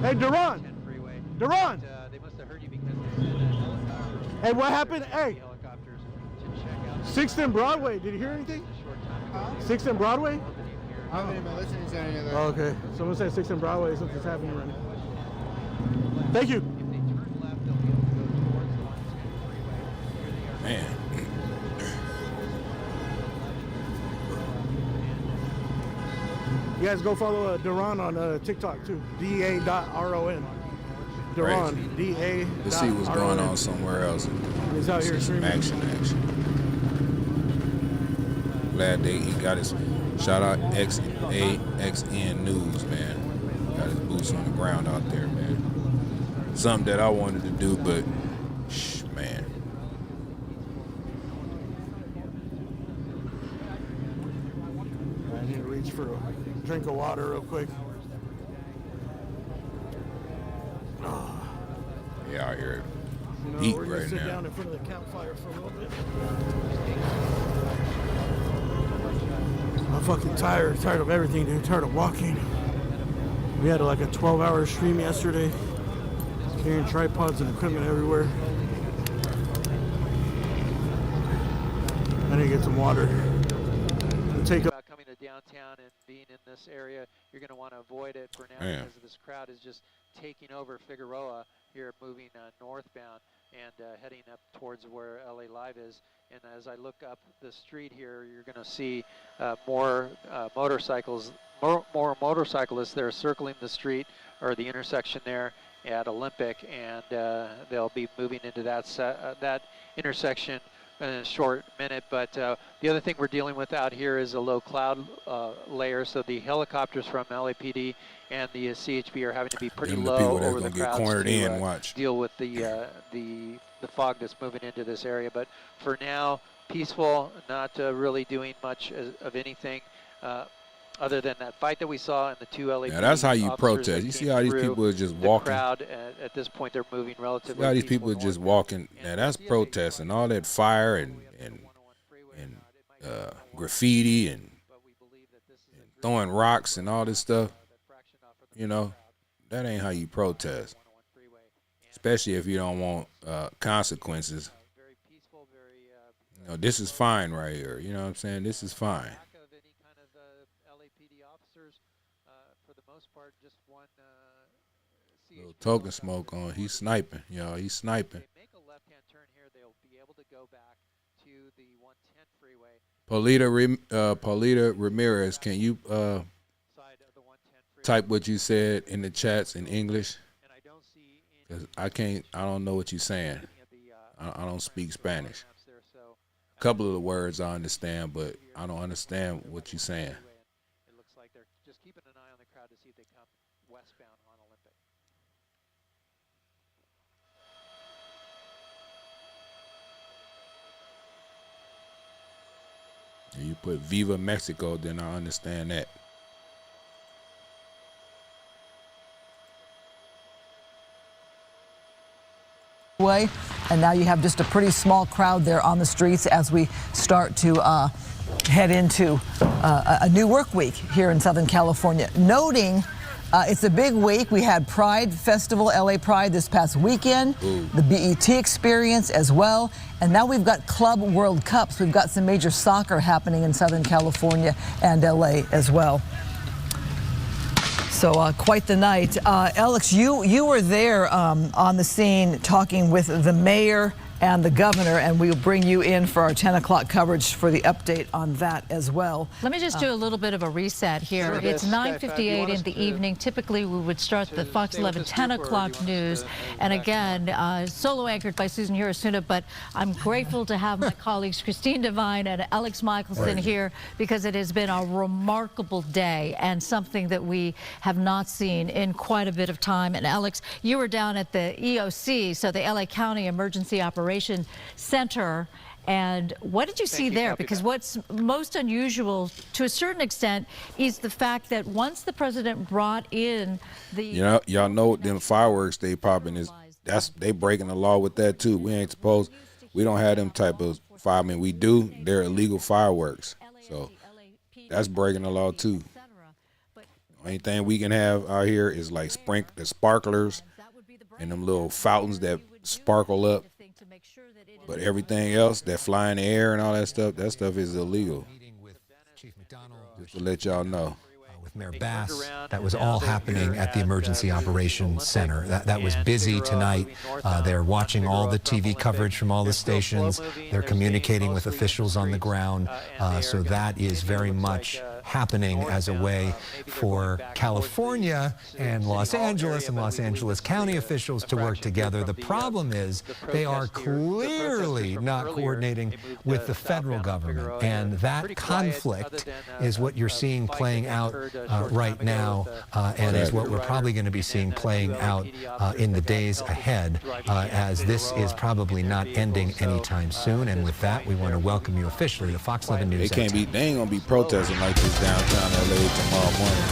Hey, Duran. Duran. They must have heard you because they sent a helicopter. Hey, what happened? Hey. Helicopters to check out 6th and Broadway. Did you hear anything? 6th and Broadway? I haven't even been listening to any of that. Oh, okay. Someone said 6th and Broadway. Something's happening right now. Thank you. Man. You guys go follow Duran on TikTok too. DA.RON. Duran. DA. Let's see what's going on somewhere else. He's out here some streaming. action. Glad he got his shout out XAXN News, man. Got his boots on the ground out there, man. Something that I wanted to do, but man. I need to reach for a drink of water real quick. Yeah, out here You heat know, we're gonna right sit now. down in front of the campfire for a little bit. I'm fucking tired of everything, dude. Tired of walking. We had like a 12-hour stream yesterday, carrying tripods and equipment everywhere. I need to get some water. Take about coming to downtown and being in this area, you're going to want to avoid it for now because this crowd is just taking over Figueroa here, moving northbound and heading up towards where LA Live is. And as I look up the street here, you're going to see more motorcycles, more motorcyclists. They're circling the street or the intersection there at Olympic, and they'll be moving into that intersection in a short minute. But the other thing we're dealing with out here is a low cloud layer, so the helicopters from LAPD and the CHP are having to be pretty low over the crowds to deal with the fog that's moving into this area. But for now, peaceful, not really doing much of anything other than that fight that we saw and the two LAPD Yeah, that's how you officers protest. You see how these people are just walking. The crowd at this point, they're moving relatively. See how these people are just walking. Now that's protesting. All that fire and graffiti and throwing rocks and all this stuff. You know, that ain't how you protest. Especially if you don't want consequences. You know, this is fine right here. You know what I'm saying? This is fine. Little token smoke on. He's sniping, y'all. He's sniping. Paulita Ramirez, can you type what you said in the chats in English? Cause I don't know what you're saying. I don't speak Spanish. A couple of the words I understand, but I don't understand what you're saying. It looks like they're just keeping an eye on the crowd to see if they come westbound on Olympic. You put Viva Mexico, then I understand that. Way, and now you have just a pretty small crowd there on the streets as we start to head into a new work week here in Southern California. Noting it's a big week. We had Pride Festival, LA Pride this past weekend, the BET experience as well, and now we've got Club World Cups. We've got some major soccer happening in Southern California and LA as well. So quite the night. Alex, you were there on the scene talking with the mayor and the governor, and we'll bring you in for our 10 o'clock coverage for the update on that as well. Let me just do a little bit of a reset here. Sure. It's 9:58 in the evening. Typically, we would start the Fox 11 10 o'clock news. And again, solo anchored by Susan Hirosuna, but I'm grateful to have my colleagues Christine Devine and Alex Michelson here because it has been a remarkable day and something that we have not seen in quite a bit of time. And Alex, you were down at the EOC, so the LA County Emergency Operations Center, and what did you see there? Because what's most unusual to a certain extent is the fact that once the president brought in the y'all know them fireworks they popping they breaking the law with that too. We don't have them type of fire. I mean, we do. They're illegal fireworks, so that's breaking the law too. Only thing we can have out here is like the sparklers and them little fountains that sparkle up. But everything else that fly in the air and all that stuff is illegal. Just to let y'all know. With Mayor Bass, that was all happening at the Emergency Operations Center. That was busy tonight. They're watching all the TV coverage from all the stations. They're communicating with officials on the ground. So that is very much happening as a way for California and Los Angeles County officials to work together. The problem is they are clearly not coordinating with the federal government, and that conflict is what you're seeing playing out right now, and is what we're probably going to be seeing playing out in the days ahead, as this is probably not ending anytime soon. And with that, we want to welcome you officially to Fox 11 News. They ain't gonna be protesting like this downtown LA tomorrow morning.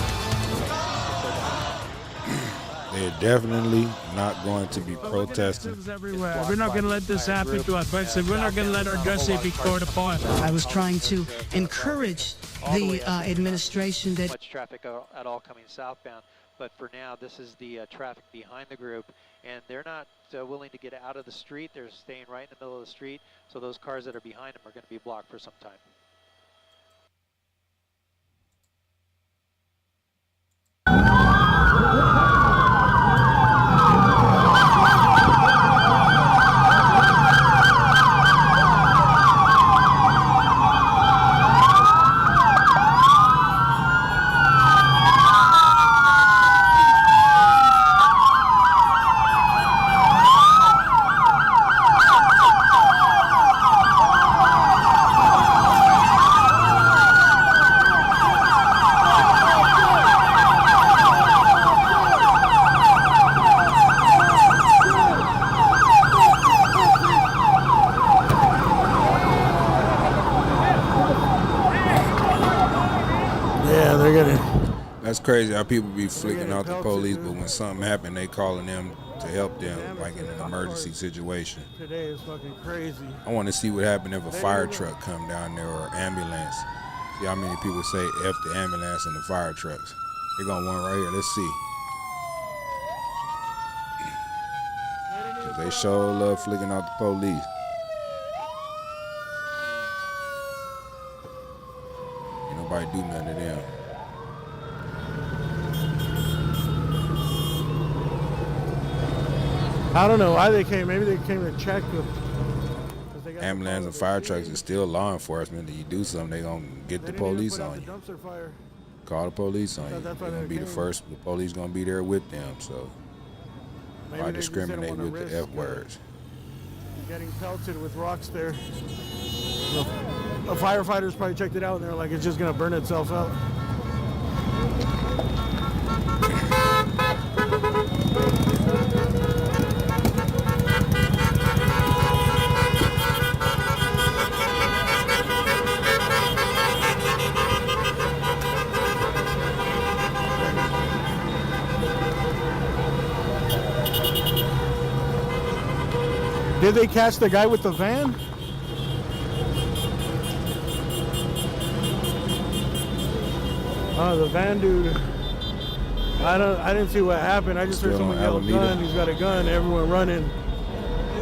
They're definitely not going to be protesting. Everywhere. We're not going to let this happen to us. We're not going to let our gun safety torn apart. I was trying to encourage the administration that much traffic at all coming southbound, but for now this is the traffic behind the group, and they're not willing to get out of the street. They're staying right in the middle of the street, so those cars that are behind them are going to be blocked for some time. That's crazy how people be flicking out the police, but when something happen, they calling them to help them, like in an emergency situation. Today is fucking crazy. I want to see what happened if a fire truck come down there or ambulance. See how many people say F the ambulance and the fire trucks. They got one right here. Let's see. 'Cause they sure love flicking out the police. Ain't nobody do nothing to them. I don't know why they came. Maybe they came to check them. Ambulance and fire trucks is still law enforcement. If you do something, they gonna get the police on you. Call the police on you. They're gonna be the first. The police gonna be there with them. So why discriminate with the F words? Getting pelted with rocks there. The firefighters probably checked it out and they're like, it's just gonna burn itself out. Did they catch the guy with the van? Oh, the van dude. I didn't see what happened. I just heard someone yell gun. He's got a gun. Everyone running.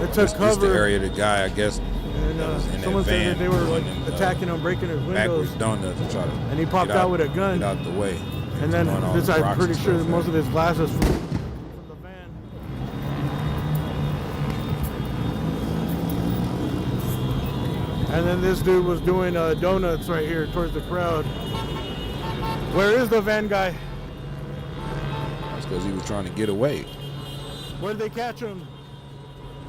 It took cover. This the area the guy, I guess, and someone said that they were like attacking him, breaking his windows. Donuts and try to and he popped out with a gun. Get out the way. And then this, I'm pretty sure that most of his glasses from the van. And then this dude was doing donuts right here towards the crowd. Where is the van guy? That's because he was trying to get away. Where did they catch him?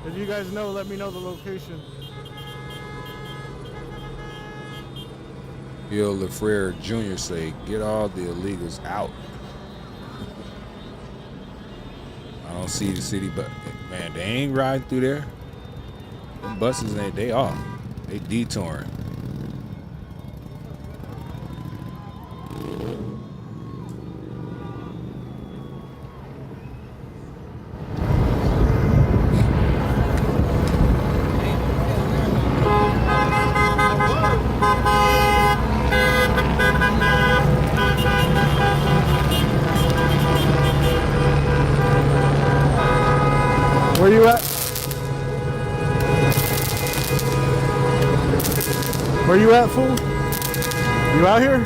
If you guys know, let me know the location. Bill LaFrere Jr. say, get all the illegals out. I don't see the city, but man, they ain't riding through there. Them buses, they off. They detouring. Where you at, fool? You out here?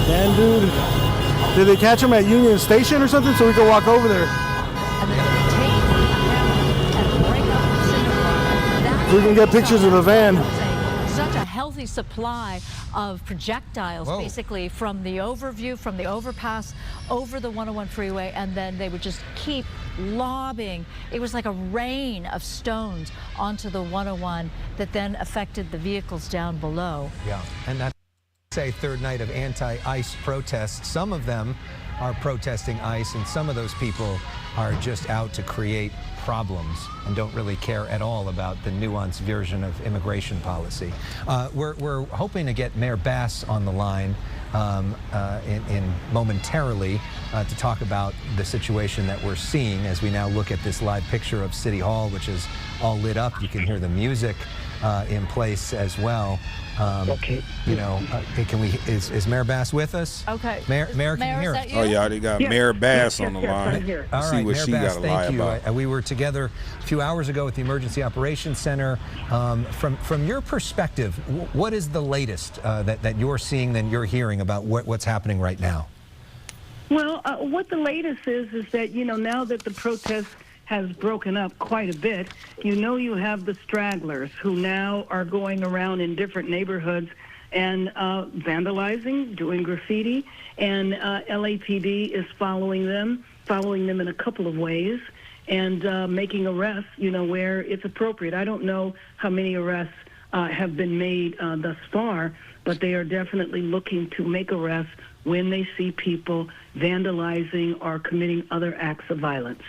Man, dude, did they catch him at Union Station or something so we could walk over there? So we can get pictures of the van. Such a healthy supply of projectiles, basically, from the overview, from the overpass, over the 101 freeway, and then they would just keep lobbing. It was like a rain of stones onto the 101 that then affected the vehicles down below. Yeah, and that's a third night of anti-ICE protests. Some of them are protesting ICE, and some of those people are just out to create problems and don't really care at all about the nuanced version of immigration policy. We're hoping to get Mayor Bass on the line in momentarily to talk about the situation that we're seeing as we now look at this live picture of City Hall, which is all lit up. You can hear the music in place as well. Okay. You know, can we? Is Mayor Bass with us? Okay. Mayor, can you hear us? Oh yeah, they got Mayor Bass on the line. All See right, what Mayor she Bass, got to lie thank you. about. We were together a few hours ago at the Emergency Operations Center. From your perspective, what is the latest that you're seeing, that you're hearing about what's happening right now? Well, what the latest is that, you know, now that the protest has broken up quite a bit, you know, you have the stragglers who now are going around in different neighborhoods and vandalizing, doing graffiti, and LAPD is following them in a couple of ways, and making arrests, you know, where it's appropriate. I don't know how many arrests have been made thus far, but they are definitely looking to make arrests when they see people vandalizing or committing other acts of violence.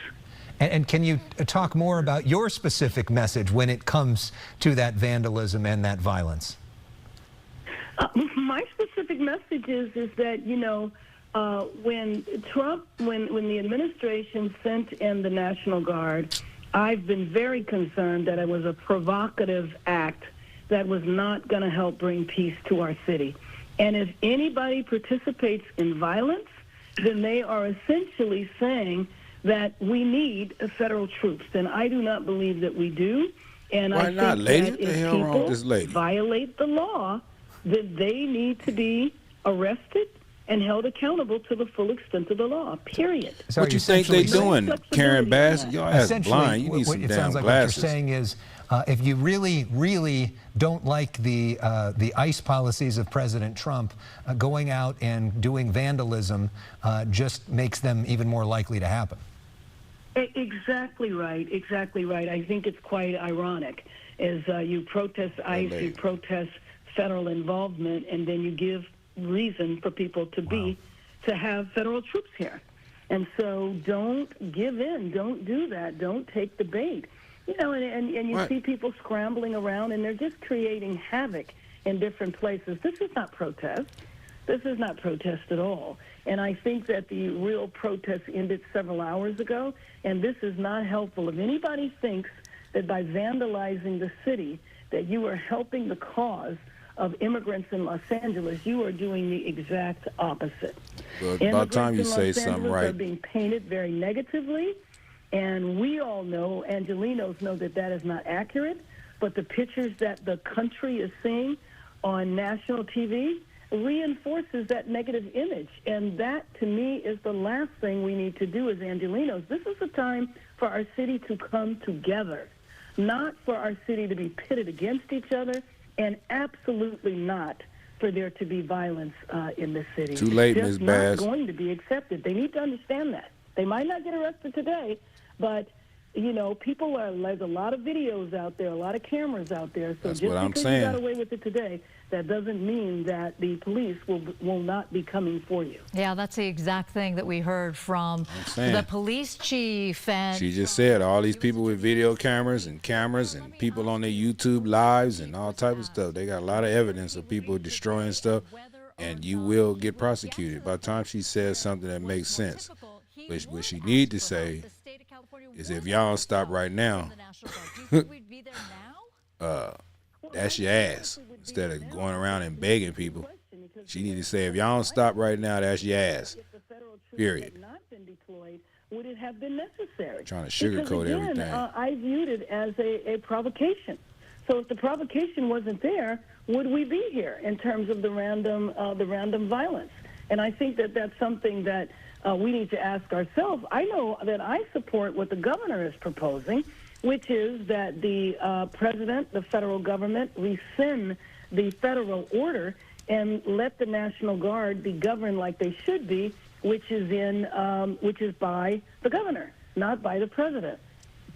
And can you talk more about your specific message when it comes to that vandalism and that violence? My specific message is that, you know, when the administration sent in the National Guard, I've been very concerned that it was a provocative act that was not going to help bring peace to our city. And if anybody participates in violence, then they are essentially saying that we need federal troops. And I do not believe that we do. And Why I not, think lady? that What the if hell wrong with people this lady? violate the law, that they need to be arrested and held accountable to the full extent of the law, period. So what you think they doing, Karen Bass? Your ass Essentially, blind. You need some it damn sounds like glasses. what you're saying is, if you really don't like the ICE policies of President Trump, going out and doing vandalism just makes them even more likely to happen. Exactly right. Exactly right. I think it's quite ironic, is you protest ICE, you protest federal involvement, and then you give reason for people to have federal troops here. And so don't give in. Don't do that. Don't take the bait. You know, and you see people scrambling around, and they're just creating havoc in different places. This is not protest. This is not protest at all. And I think that the real protest ended several hours ago, and this is not helpful. If anybody thinks that by vandalizing the city that you are helping the cause of immigrants in Los Angeles, you are doing the exact opposite. Well, about time you say something right. Are being painted very negatively, and we all know, Angelenos know, that that is not accurate, but the pictures that the country is seeing on national TV reinforces that negative image. And that, to me, is the last thing we need to do as Angelenos. This is a time for our city to come together, not for our city to be pitted against each other, and absolutely not for there to be violence in this city. Too late, Just Ms. Bass. not going to be accepted. They need to understand that. They might not get arrested today, but people there's a lot of videos out there, a lot of cameras out there. So That's just what I'm because saying. you got away with it today, that doesn't mean that the police will not be coming for you. Yeah, that's the exact thing that we heard from the police chief. And she just said all these people with video cameras and people on their YouTube lives and all type of stuff. They got a lot of evidence of people destroying stuff, and you will get prosecuted. By the time she says something that makes sense, what she need to say is, if y'all don't stop right now, that's your ass. Instead of going around and begging people, she need to say, if y'all don't stop right now, that's your ass. Period. Would it have been necessary? Trying to sugarcoat everything. I viewed it as a provocation. So if the provocation wasn't there, would we be here in terms of the random violence? And I think that that's something that we need to ask ourselves. I know that I support what the governor is proposing, which is that the president, the federal government, rescind the federal order and let the National Guard be governed like they should be, which is by the governor, not by the president.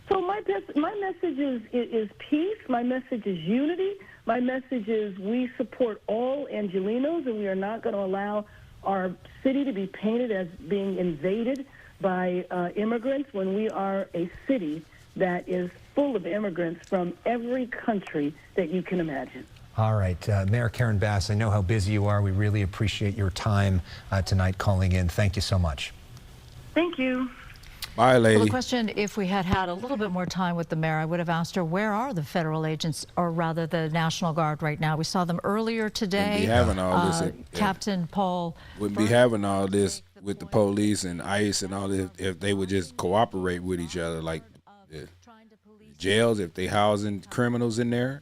So my message is peace. My message is unity. My message is we support all Angelenos, and we are not going to allow our city to be painted as being invaded by immigrants when we are a city that is full of immigrants from every country that you can imagine. All right, Mayor Karen Bass, I know how busy you are. We really appreciate your time tonight calling in. Thank you so much. Thank you. Bye, lady. Well, the question, if we had had a little bit more time with the mayor, I would have asked her, where are the federal agents, or rather the National Guard right now? We saw them earlier today. Wouldn't be having all this Captain Paul. Wouldn't be having all this with the police and ICE and all this if they would just cooperate with each other. Like the jails, if they housing criminals in there,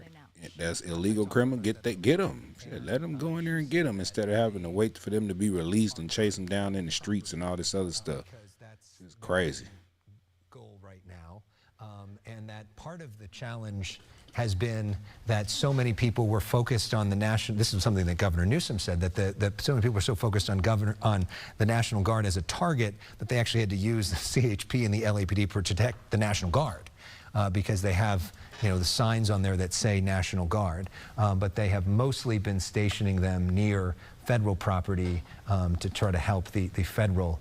that's illegal criminal, get them. Let them go in there and get them instead of having to wait for them to be released and chase them down in the streets and all this other stuff. It's crazy. Goal right now, and that part of the challenge has been that so many people were focused on the national. This is something that Governor Newsome said, that so many people were so focused on the National Guard as a target that they actually had to use the CHP and the LAPD to protect the National Guard. Because they have, the signs on there that say National Guard, but they have mostly been stationing them near federal property to try to help the federal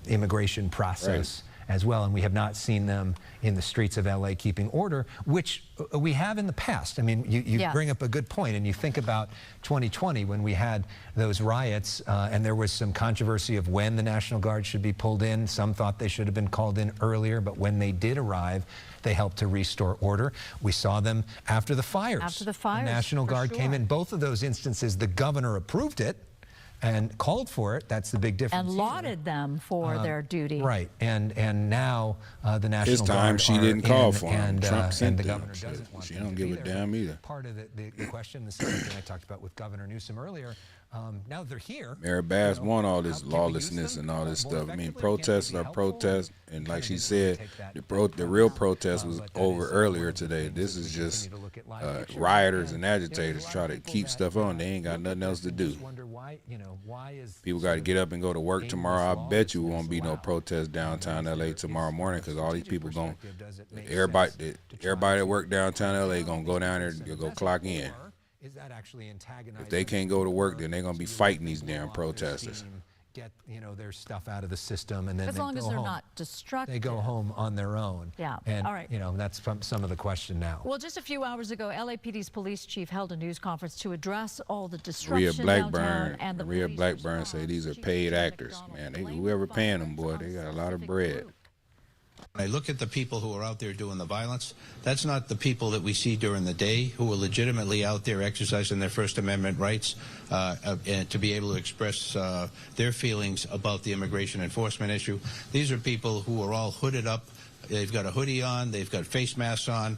immigration process as well. And we have not seen them in the streets of LA keeping order, which we have in the past. I mean, you bring up a good point, and you think about 2020 when we had those riots, and there was some controversy of when the National Guard should be pulled in. Some thought they should have been called in earlier, but when they did arrive, they helped to restore order. We saw them after the fires. After the fires, the National Guard came in. Both of those instances, the governor approved it and called for it. That's the big difference. And lauded them for their duty. Right, and now the National Guard. This time she didn't call for him. Trump sent the them. governor doesn't want she don't give a damn either. Part of the question, the same thing I talked about with Governor Newsome earlier. Now that they're here. Mayor Bass want all this lawlessness and all this stuff. I mean, protests are protests, and like she said, the real protest was over earlier today. This is just rioters and agitators try to keep stuff on. They ain't got nothing else to do. People got to get up and go to work tomorrow. I bet you won't be no protest downtown LA tomorrow morning, because all these people everybody that work downtown LA gonna go down there and go clock in. If they can't go to work, then they're gonna be fighting these damn protesters. Get their stuff out of the system, and then as long as they're not destructive, they go home on their own. Yeah. And all right. That's some of the question now. Well, just a few hours ago, LAPD's police chief held a news conference to address all the Maria disruption downtown. Blackburn say these are paid actors. Man, whoever paying them, boy, they got a lot of bread. I look at the people who are out there doing the violence. That's not the people that we see during the day who are legitimately out there exercising their First Amendment rights and to be able to express their feelings about the immigration enforcement issue. These are people who are all hooded up. They've got a hoodie on. They've got face masks on.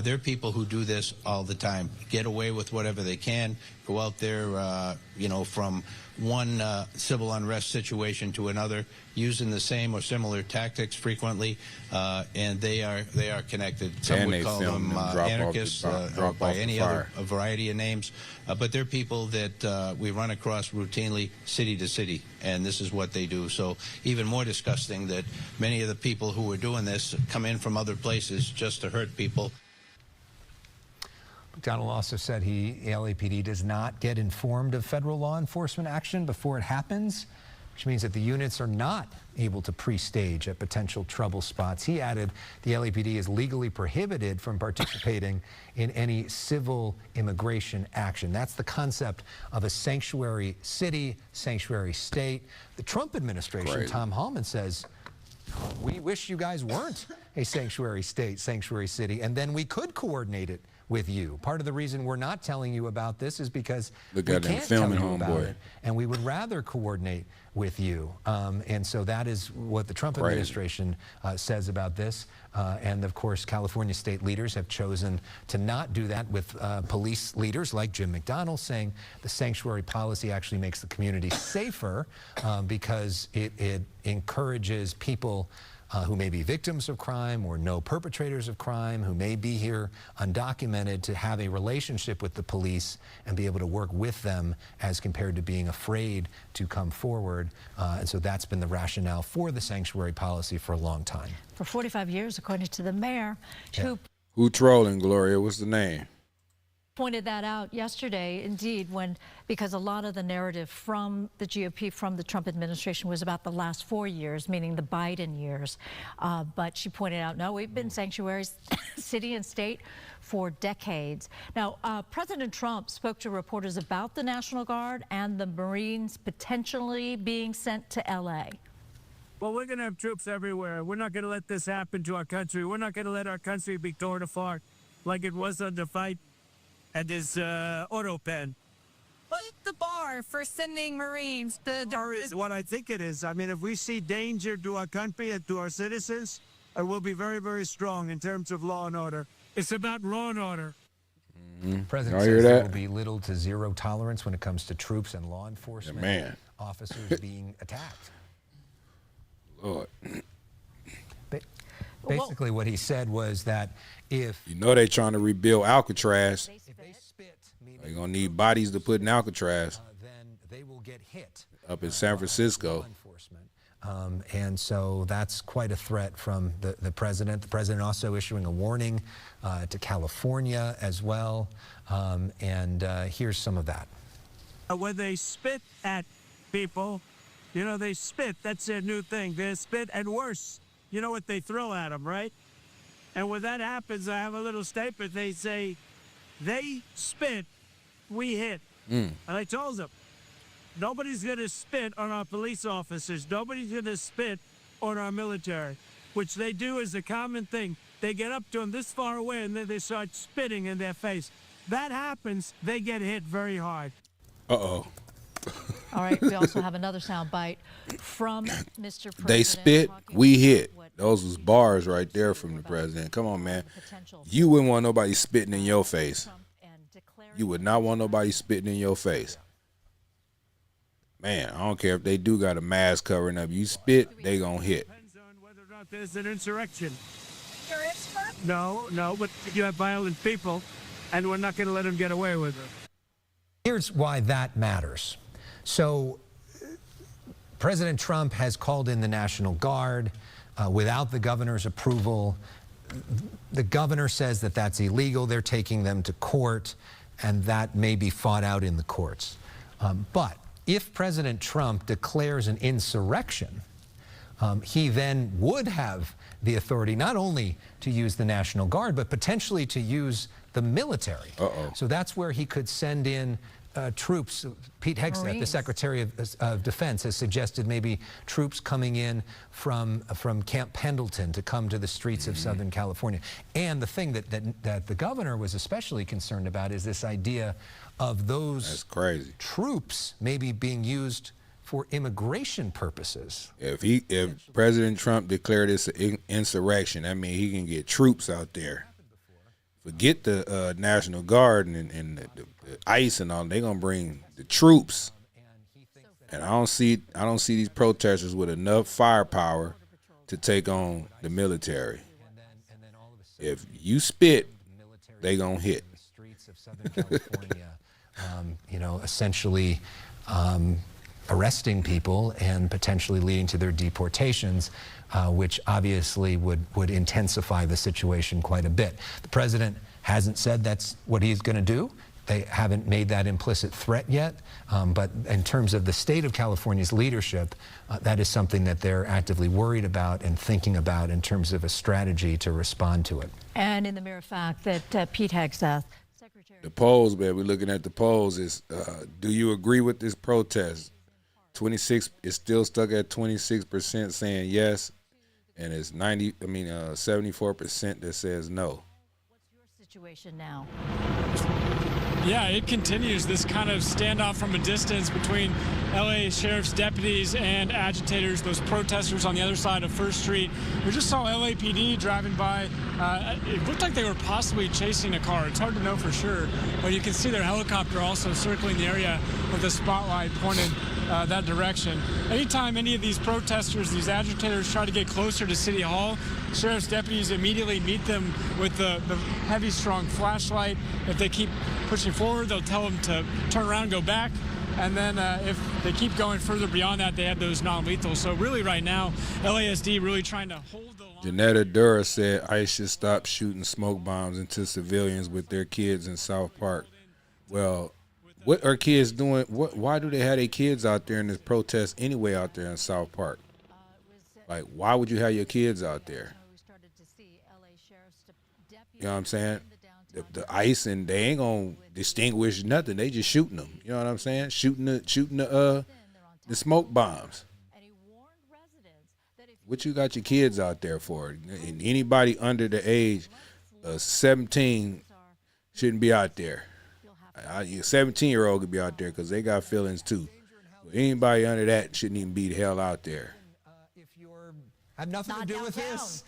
They're people who do this all the time. Get away with whatever they can. Go out there, from one civil unrest situation to another, using the same or similar tactics frequently, and they are connected. Some would call them anarchists, by any other variety of names, but they're people that we run across routinely, city to city, and this is what they do. So even more disgusting that many of the people who are doing this folks come in from other places just to hurt people. McDonnell also said the LAPD does not get informed of federal law enforcement action before it happens, which means that the units are not able to pre-stage at potential trouble spots. He added the LAPD is legally prohibited from participating in any civil immigration action. That's the concept of a sanctuary city, sanctuary state. The Trump administration, Tom Hallman, says, we wish you guys weren't a sanctuary state, sanctuary city, and then we could coordinate it with you. Part of the reason we're not telling you about this is because we can't tell you about it, and we would rather coordinate with you. And so that is what the Trump administration says about this. And of course, California state leaders have chosen to not do that, with police leaders like Jim McDonnell saying the sanctuary policy actually makes the community safer because it encourages people who may be victims of crime or know perpetrators of crime, who may be here undocumented, to have a relationship with the police and be able to work with them as compared to being afraid to come forward. And so that's been the rationale for the sanctuary policy for a long time. For 45 years, according to the mayor, Who trolling, Gloria? What's the name? pointed that out yesterday, indeed, because a lot of the narrative from the GOP, from the Trump administration, was about the last 4 years, meaning the Biden years. But she pointed out, no, we've been sanctuaries, city and state, for decades. Now, President Trump spoke to reporters about the National Guard and the Marines potentially being sent to LA. Well, we're going to have troops everywhere. We're not going to let this happen to our country. We're not going to let our country be torn apart like it was under fight and his auto pen. What's the bar for sending Marines to... Bar is what I think it is. I mean, if we see danger to our country and to our citizens, we'll be very, very strong in terms of law and order. It's about law and order. The president says there will be little to zero tolerance when it comes to troops and law enforcement officers being attacked. Lord. Basically, what he said was that if... You know they're trying to rebuild Alcatraz. If they spit, they're going to need bodies to put in Alcatraz. Then they will get hit. Up in San Francisco. And so that's quite a threat from the president. The president also issuing a warning to California as well. And here's some of that. When they spit at people, you know, they spit. That's their new thing. They spit, and worse, you know what they throw at them, right? And when that happens, I have a little statement. They say, they spit, we hit. And I told them, nobody's going to spit on our police officers. Nobody's going to spit on our military, which they do as a common thing. They get up to them this far away, and then they start spitting in their face. That happens, they get hit very hard. Uh-oh. All right, we also have another sound bite from Mr. President. They spit, we hit. Those was bars right there from the president. Come on, man. You wouldn't want nobody spitting in your face. You would not want nobody spitting in your face. Man, I don't care if they do got a mask covering up. You spit, they gonna hit. Depends on whether or not there's an insurrection. No, but you have violent people, and we're not going to let them get away with it. Here's why that matters. So President Trump has called in the National Guard without the governor's approval. The governor says that that's illegal. They're taking them to court, and that may be fought out in the courts. But if President Trump declares an insurrection, he then would have the authority not only to use the National Guard, but potentially to use the military. So that's where he could send in troops. Pete Hegseth, the Secretary of Defense, has suggested maybe troops coming in from Camp Pendleton to come to the streets of Southern California. And the thing that the governor was especially concerned about is this idea of those troops maybe being used for immigration purposes. If President Trump declared this an insurrection, that means he can get troops out there. Forget the National Guard and the ICE and all. They're gonna bring the troops, and I don't see these protesters with enough firepower to take on the military. If you spit, they gonna hit. Streets of Southern California, you know, essentially arresting people and potentially leading to their deportations, which obviously would intensify the situation quite a bit. The president hasn't said that's what he's going to do. They haven't made that implicit threat yet, but in terms of the state of California's leadership, that is something that they're actively worried about and thinking about in terms of a strategy to respond to it. And in the mere fact that Pete Hegseth, the polls, man, we're looking at the polls, is do you agree with this protest? 26 is still stuck at 26% saying yes, and it's 74% that says no. What's your situation now? Yeah, it continues, this kind of standoff from a distance between LA sheriff's deputies and agitators, those protesters on the other side of First Street. We just saw LAPD driving by. It looked like they were possibly chasing a car. It's hard to know for sure, but you can see their helicopter also circling the area with a spotlight pointed that direction. Anytime any of these protesters, these agitators try to get closer to City Hall, sheriff's deputies immediately meet them with the heavy, strong flashlight. If they keep pushing forward, they'll tell them to turn around, go back. And then if they keep going further beyond that, they have those non-lethal. So really right now, LASD really trying to hold the line. Janetta Dura said ICE should stop shooting smoke bombs into civilians with their kids in South Park. Well, what are kids doing? Why do they have their kids out there in this protest anyway out there in South Park? Like, why would you have your kids out there? You know what I'm saying? The ICE, and they ain't gonna distinguish nothing. They just shooting them. You know what I'm saying? Shooting the smoke bombs. What you got your kids out there for? And anybody under the age of 17 shouldn't be out there. A 17-year-old could be out there because they got feelings too. But anybody under that shouldn't even be the hell out there. Have nothing to do with this.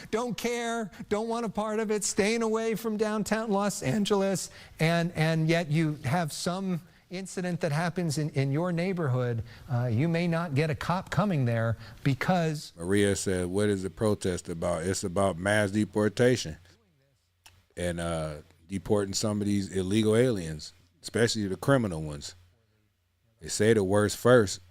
Don't care. Don't want a part of it. Staying away from downtown Los Angeles, and yet you have some incident that happens in your neighborhood. You may not get a cop coming there because Maria said, "What is the protest about? It's about mass deportation and deporting some of these illegal aliens, especially the criminal ones. They say the worst first,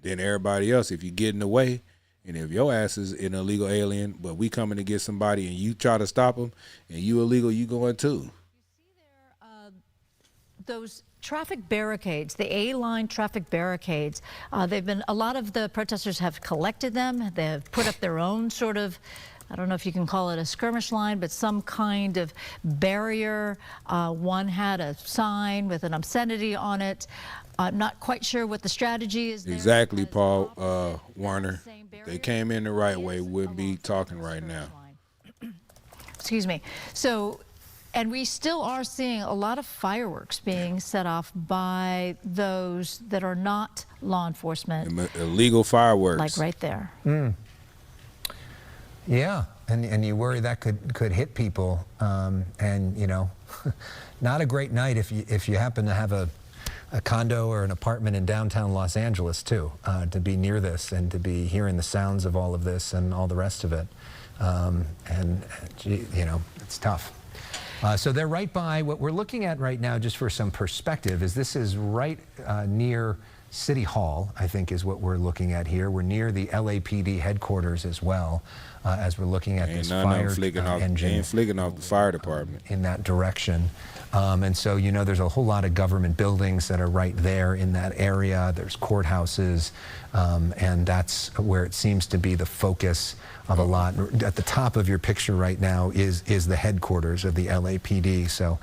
then everybody else. If you get in the way." And if your ass is an illegal alien, but we coming to get somebody and you try to stop them and you illegal, you going too. You see there, those traffic barricades, the A-line traffic barricades, they've been, a lot of the protesters have collected them. They've put up their own sort of, I don't know if you can call it a skirmish line, but some kind of barrier. One had a sign with an obscenity on it. I'm not quite sure what the strategy is there. Exactly, Paul Warner. They came in the right way. We wouldn't be talking right now. Excuse me. So, and we still are seeing a lot of fireworks being set off by those that are not law enforcement. Illegal fireworks. Like right there. Yeah, and you worry that could hit people, and you know, not a great night if you happen to have a condo or an apartment in downtown Los Angeles too, to be near this and to be hearing the sounds of all of this and all the rest of it, and you know, it's tough. So they're right by, what we're looking at right now, just for some perspective, is this is right near City Hall, I think is what we're looking at here. We're near the LAPD headquarters as well, as we're looking at this fire engine. Ain't flicking off the fire department. In that direction. And so, you know, there's a whole lot of government buildings that are right there in that area. There's courthouses, and that's where it seems to be the focus of a lot. At the top of your picture right now is the headquarters of the LAPD. So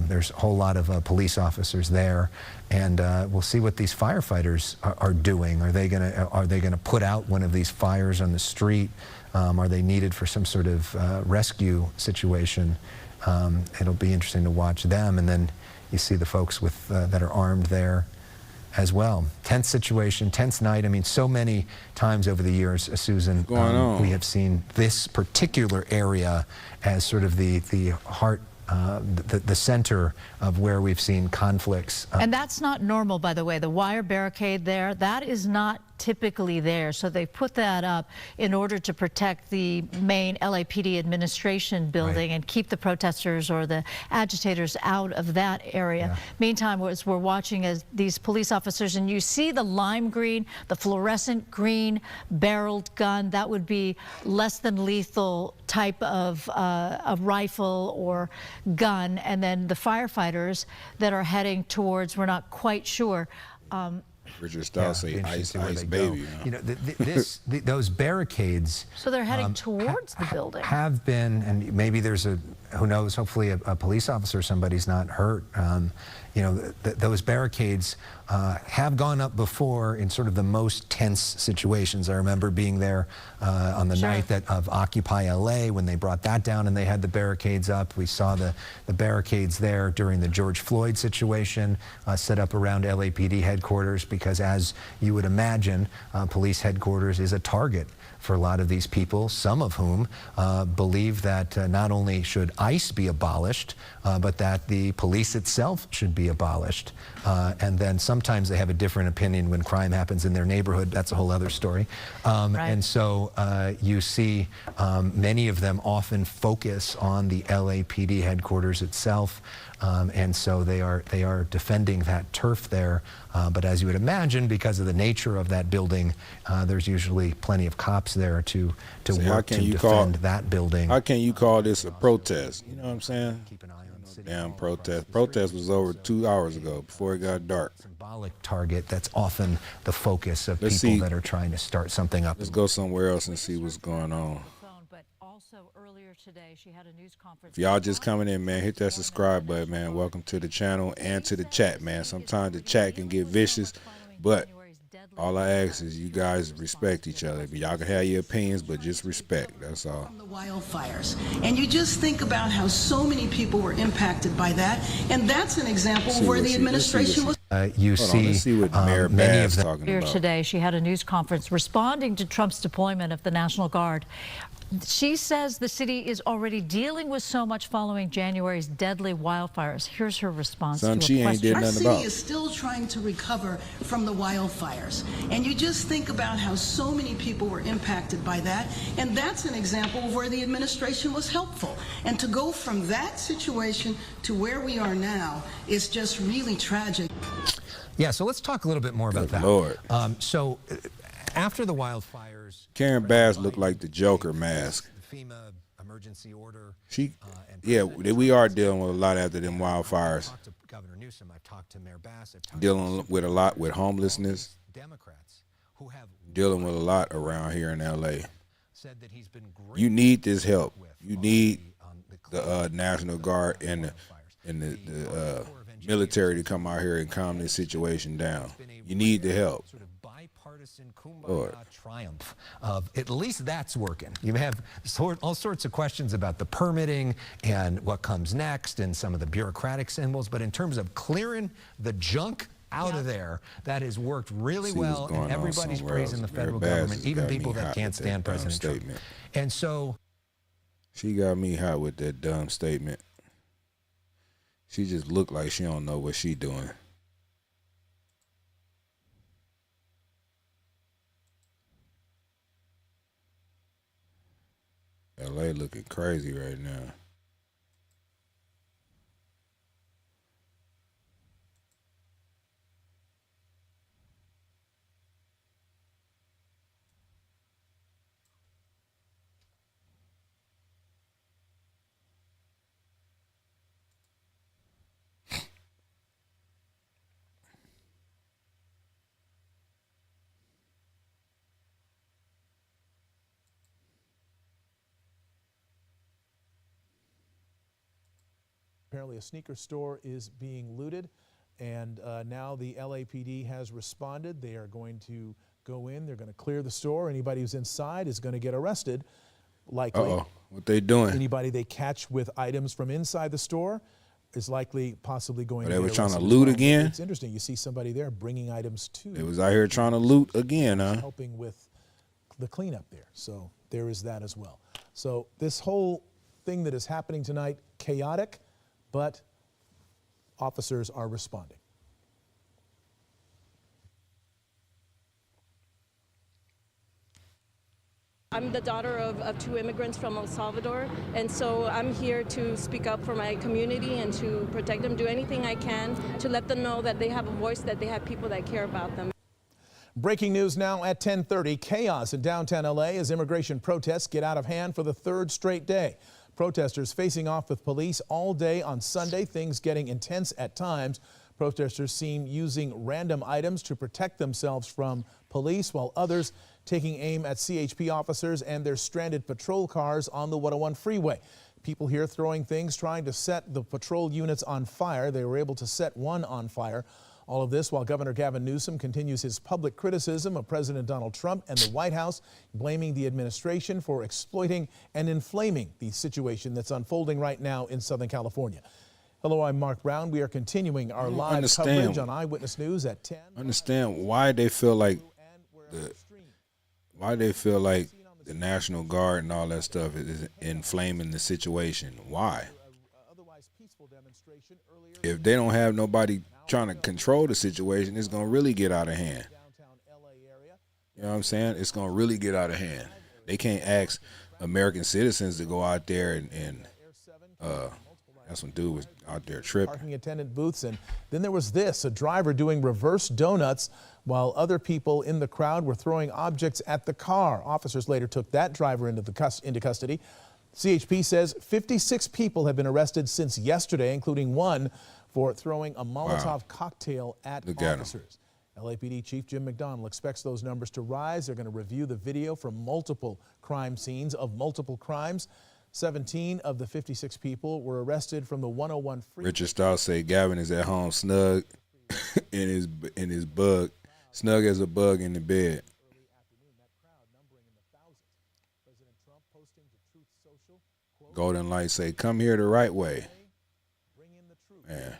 there's a whole lot of police officers there, and we'll see what these firefighters are doing. Are they gonna put out one of these fires on the street? Are they needed for some sort of rescue situation? It'll be interesting to watch them, and then you see the folks with that are armed there as well. Tense situation, tense night. I mean, so many times over the years, Susan, we have seen this particular area as sort of the heart, the center of where we've seen conflicts. And that's not normal, by the way. The wire barricade there, that is not typically there. So they put that up in order to protect the main LAPD administration building and keep the protesters or the agitators out of that area. Meantime, as we're watching as these police officers, and you see the lime green, the fluorescent green barreled gun, that would be less than lethal type of a rifle or gun, and then the firefighters that are heading towards, we're not quite sure. Richard Stiles say ice baby. You know, those barricades. So they're heading towards the building. Have been, and maybe there's who knows, hopefully a police officer, somebody's not hurt. You know, those barricades have gone up before in sort of the most tense situations. I remember being there on the night of Occupy LA when they brought that down and they had the barricades up. We saw the barricades there during the George Floyd situation set up around LAPD headquarters because, as you would imagine, police headquarters is a target for a lot of these people, some of whom believe that not only should ICE be abolished, but that the police itself should be abolished. And then sometimes they have a different opinion when crime happens in their neighborhood. That's a whole other story. And so you see many of them often focus on the LAPD headquarters itself. And so they are defending that turf there. But as you would imagine, because of the nature of that building, there's usually plenty of cops there to work to defend that building. How can you call this a protest? You know what I'm saying? Keep an eye on damn protest. Protest was over 2 hours ago before it got dark. Symbolic target that's often the focus of people that are trying to start something up. Let's go somewhere else and see what's going on. If y'all just coming in, man, hit that subscribe button, man. Welcome to the channel and to the chat, man. Sometimes the chat can get vicious, but all I ask is you guys respect each other. Y'all can have your opinions, but just respect. That's all. The wildfires. And you just think about how so many people were impacted by that. And that's an example of where the administration was. You see what Mayor many of them talking Earlier about. today, she had a news conference responding to Trump's deployment of the National Guard. She says the city is already dealing with so much following January's deadly wildfires. Here's her response to a question. Our city is still trying to recover from the wildfires. And you just think about how so many people were impacted by that. And that's an example of where the administration was helpful. And to go from that situation to where we are now is just really tragic. Yeah, so let's talk a little bit more about that. Lord. So after the wildfires, Karen Bass looked like the Joker mask. FEMA emergency order. We are dealing with a lot after them wildfires. I've talked to Governor Newsome. I've talked to Mayor Bass. Dealing with a lot with homelessness. Democrats who have dealing with a lot around here in LA. Said that he's been great. You need this help. You need the National Guard and the military to come out here and calm this situation down. You need the help. Bipartisan kumbaya triumph of at least that's working. You have all sorts of questions about the permitting and what comes next and some of the bureaucratic symbols, but in terms of clearing the junk out of there, that has worked really well, and everybody's praising the federal government, even people that can't stand President Trump. And so she got me hot with that dumb statement. She just looked like she don't know what she doing. LA looking crazy right now. Apparently a sneaker store is being looted, and now the LAPD has responded. They are going to go in, they're going to clear the store. Anybody who's inside is going to get arrested, likely. Uh-oh, what they doing? Anybody they catch with items from inside the store is likely possibly going to They get were trying to arrested loot as well. again? It's interesting, you see somebody there bringing items to. They was out here trying to loot again, huh? Helping with the cleanup there, so there is that as well. So this whole thing that is happening tonight, chaotic, but officers are responding. I'm the daughter of 2 immigrants from El Salvador, and so I'm here to speak up for my community and to protect them, do anything I can to let them know that they have a voice, that they have people that care about them. Breaking news now at 10:30. Chaos in downtown LA as immigration protests get out of hand for the 3rd straight day. Protesters facing off with police all day on Sunday, things getting intense at times. Protesters seen using random items to protect themselves from police, while others taking aim at CHP officers and their stranded patrol cars on the 101 freeway. People here throwing things, trying to set the patrol units on fire. They were able to set one on fire. All of this while Governor Gavin Newsom continues his public criticism of President Donald Trump and the White House, blaming the administration for exploiting and inflaming the situation that's unfolding right now in Southern California. Hello, I'm Mark Brown. We are continuing our live coverage on Eyewitness News at 10. Understand why they feel like the National Guard and all that stuff is inflaming the situation. Why? If they don't have nobody trying to control the situation, it's going to really get out of hand. You know what I'm saying? It's going to really get out of hand. They can't ask American citizens to go out there and that's when dude was out there tripping. Parking attendant booths, and then there was this, a driver doing reverse donuts while other people in the crowd were throwing objects at the car. Officers later took that driver into custody. CHP says 56 people have been arrested since yesterday, including one for throwing a Molotov cocktail at officers. LAPD Chief Jim McDonnell expects those numbers to rise. They're going to review the video from multiple crime scenes of multiple crimes. 17 of the 56 people were arrested from the 101 freeway. Richard Strauss say Gavin is at home snug in his bug, snug as a bug in the bed. Golden Light say, come here the right way. Man.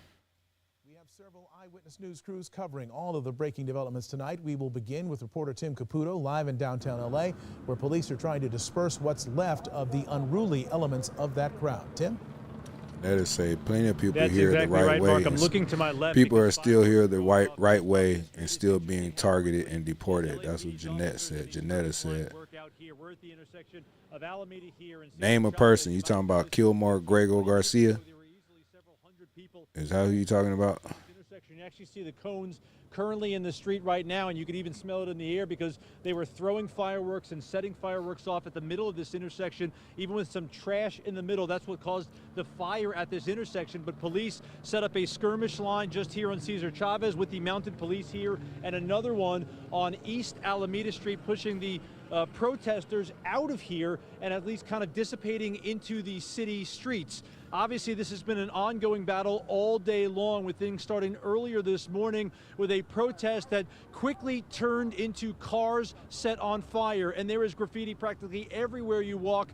We have several Eyewitness News crews covering all of the breaking developments tonight. We will begin with reporter Tim Caputo live in downtown LA, where police are trying to disperse what's left of the unruly elements of that crowd. Tim? That is say plenty of people That's here exactly the right way. Mark. I'm looking to my left. People are still here the right way and still being targeted and deported. That's what Jeanette said. Janetta said. Name a person. You talking about Kilmore Grego Garcia? Is that who you talking about? You actually see the cones currently in the street right now, and you can even smell it in the air because they were throwing fireworks and setting fireworks off at the middle of this intersection, even with some trash in the middle. That's what caused the fire at this intersection. But police set up a skirmish line just here on Cesar Chavez with the mounted police here, and another one on East Alameda Street, pushing the protesters out of here and at least kind of dissipating into the city streets. Obviously, this has been an ongoing battle all day long, with things starting earlier this morning with a protest that quickly turned into cars set on fire. And there is graffiti practically everywhere you walk,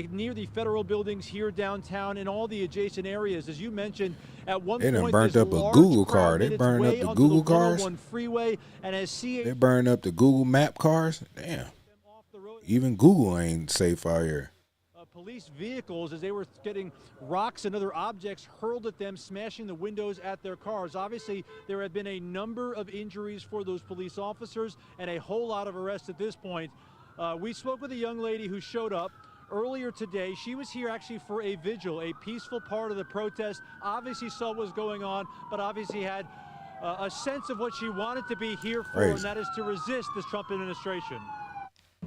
near the federal buildings here downtown and all the adjacent areas. As you mentioned, at one point, they burned up a Google car. They burned up the Google cars. Freeway, and as they burned up the Google Map cars. Damn. Even Google ain't safe out here. Police vehicles, as they were getting rocks and other objects hurled at them, smashing the windows at their cars. Obviously, there have been a number of injuries for those police officers and a whole lot of arrests at this point. We spoke with a young lady who showed up earlier today. She was here actually for a vigil, a peaceful part of the protest. Obviously saw what was going on, but obviously had a sense of what she wanted to be here for, and that is to resist this Trump administration.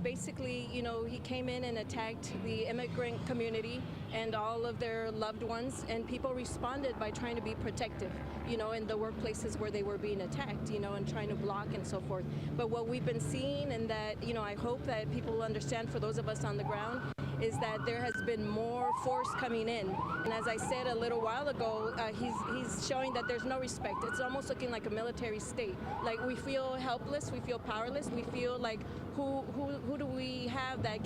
Basically, you know, he came in and attacked the immigrant community and all of their loved ones, and people responded by trying to be protective, you know, in the workplaces where they were being attacked, you know, and trying to block and so forth. But what we've been seeing, and that, you know, I hope that people will understand, for those of us on the ground, is that there has been more force coming in. And as I said a little while ago, he's showing that there's no respect. It's almost looking like a military state. Like, we feel helpless, we feel powerless, we feel like who do we have that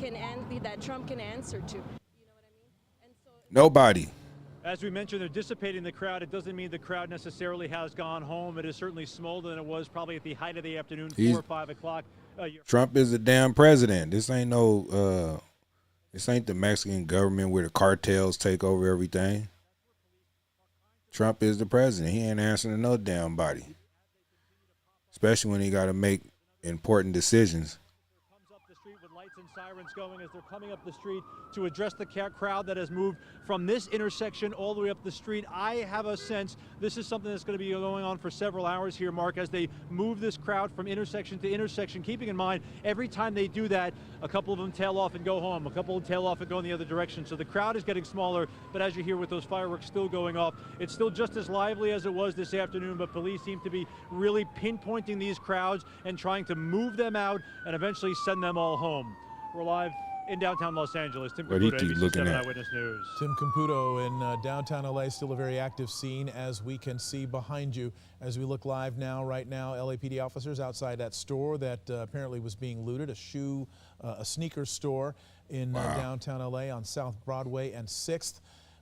that Trump can answer to? You know what I mean? And so nobody. As we mentioned, they're dissipating the crowd. It doesn't mean the crowd necessarily has gone home. It is certainly smaller than it was probably at the height of the afternoon, 4 or 5 o'clock. Trump is the damn president. This ain't no. This ain't the Mexican government where the cartels take over everything. Trump is the president. He ain't answering to no damn body. Especially when he got to make important decisions. sirens going as they're coming up the street to address the crowd that has moved from this intersection all the way up the street. I have a sense this is something that's going to be going on for several hours here, Mark, as they move this crowd from intersection to intersection, keeping in mind every time they do that, a couple of them tail off and go home, a couple of tail off and go in the other direction. So the crowd is getting smaller, but as you hear with those fireworks still going off, it's still just as lively as it was this afternoon, but police seem to be really pinpointing these crowds and trying to move them out and eventually send them all home. We're live in downtown Los Angeles. Tim Caputo, ABC7 Eyewitness News. Tim Caputo in downtown LA, still a very active scene, as we can see behind you. As we look live now, right now, LAPD officers outside that store that apparently was being looted, a sneaker store in downtown LA on South Broadway and 6th.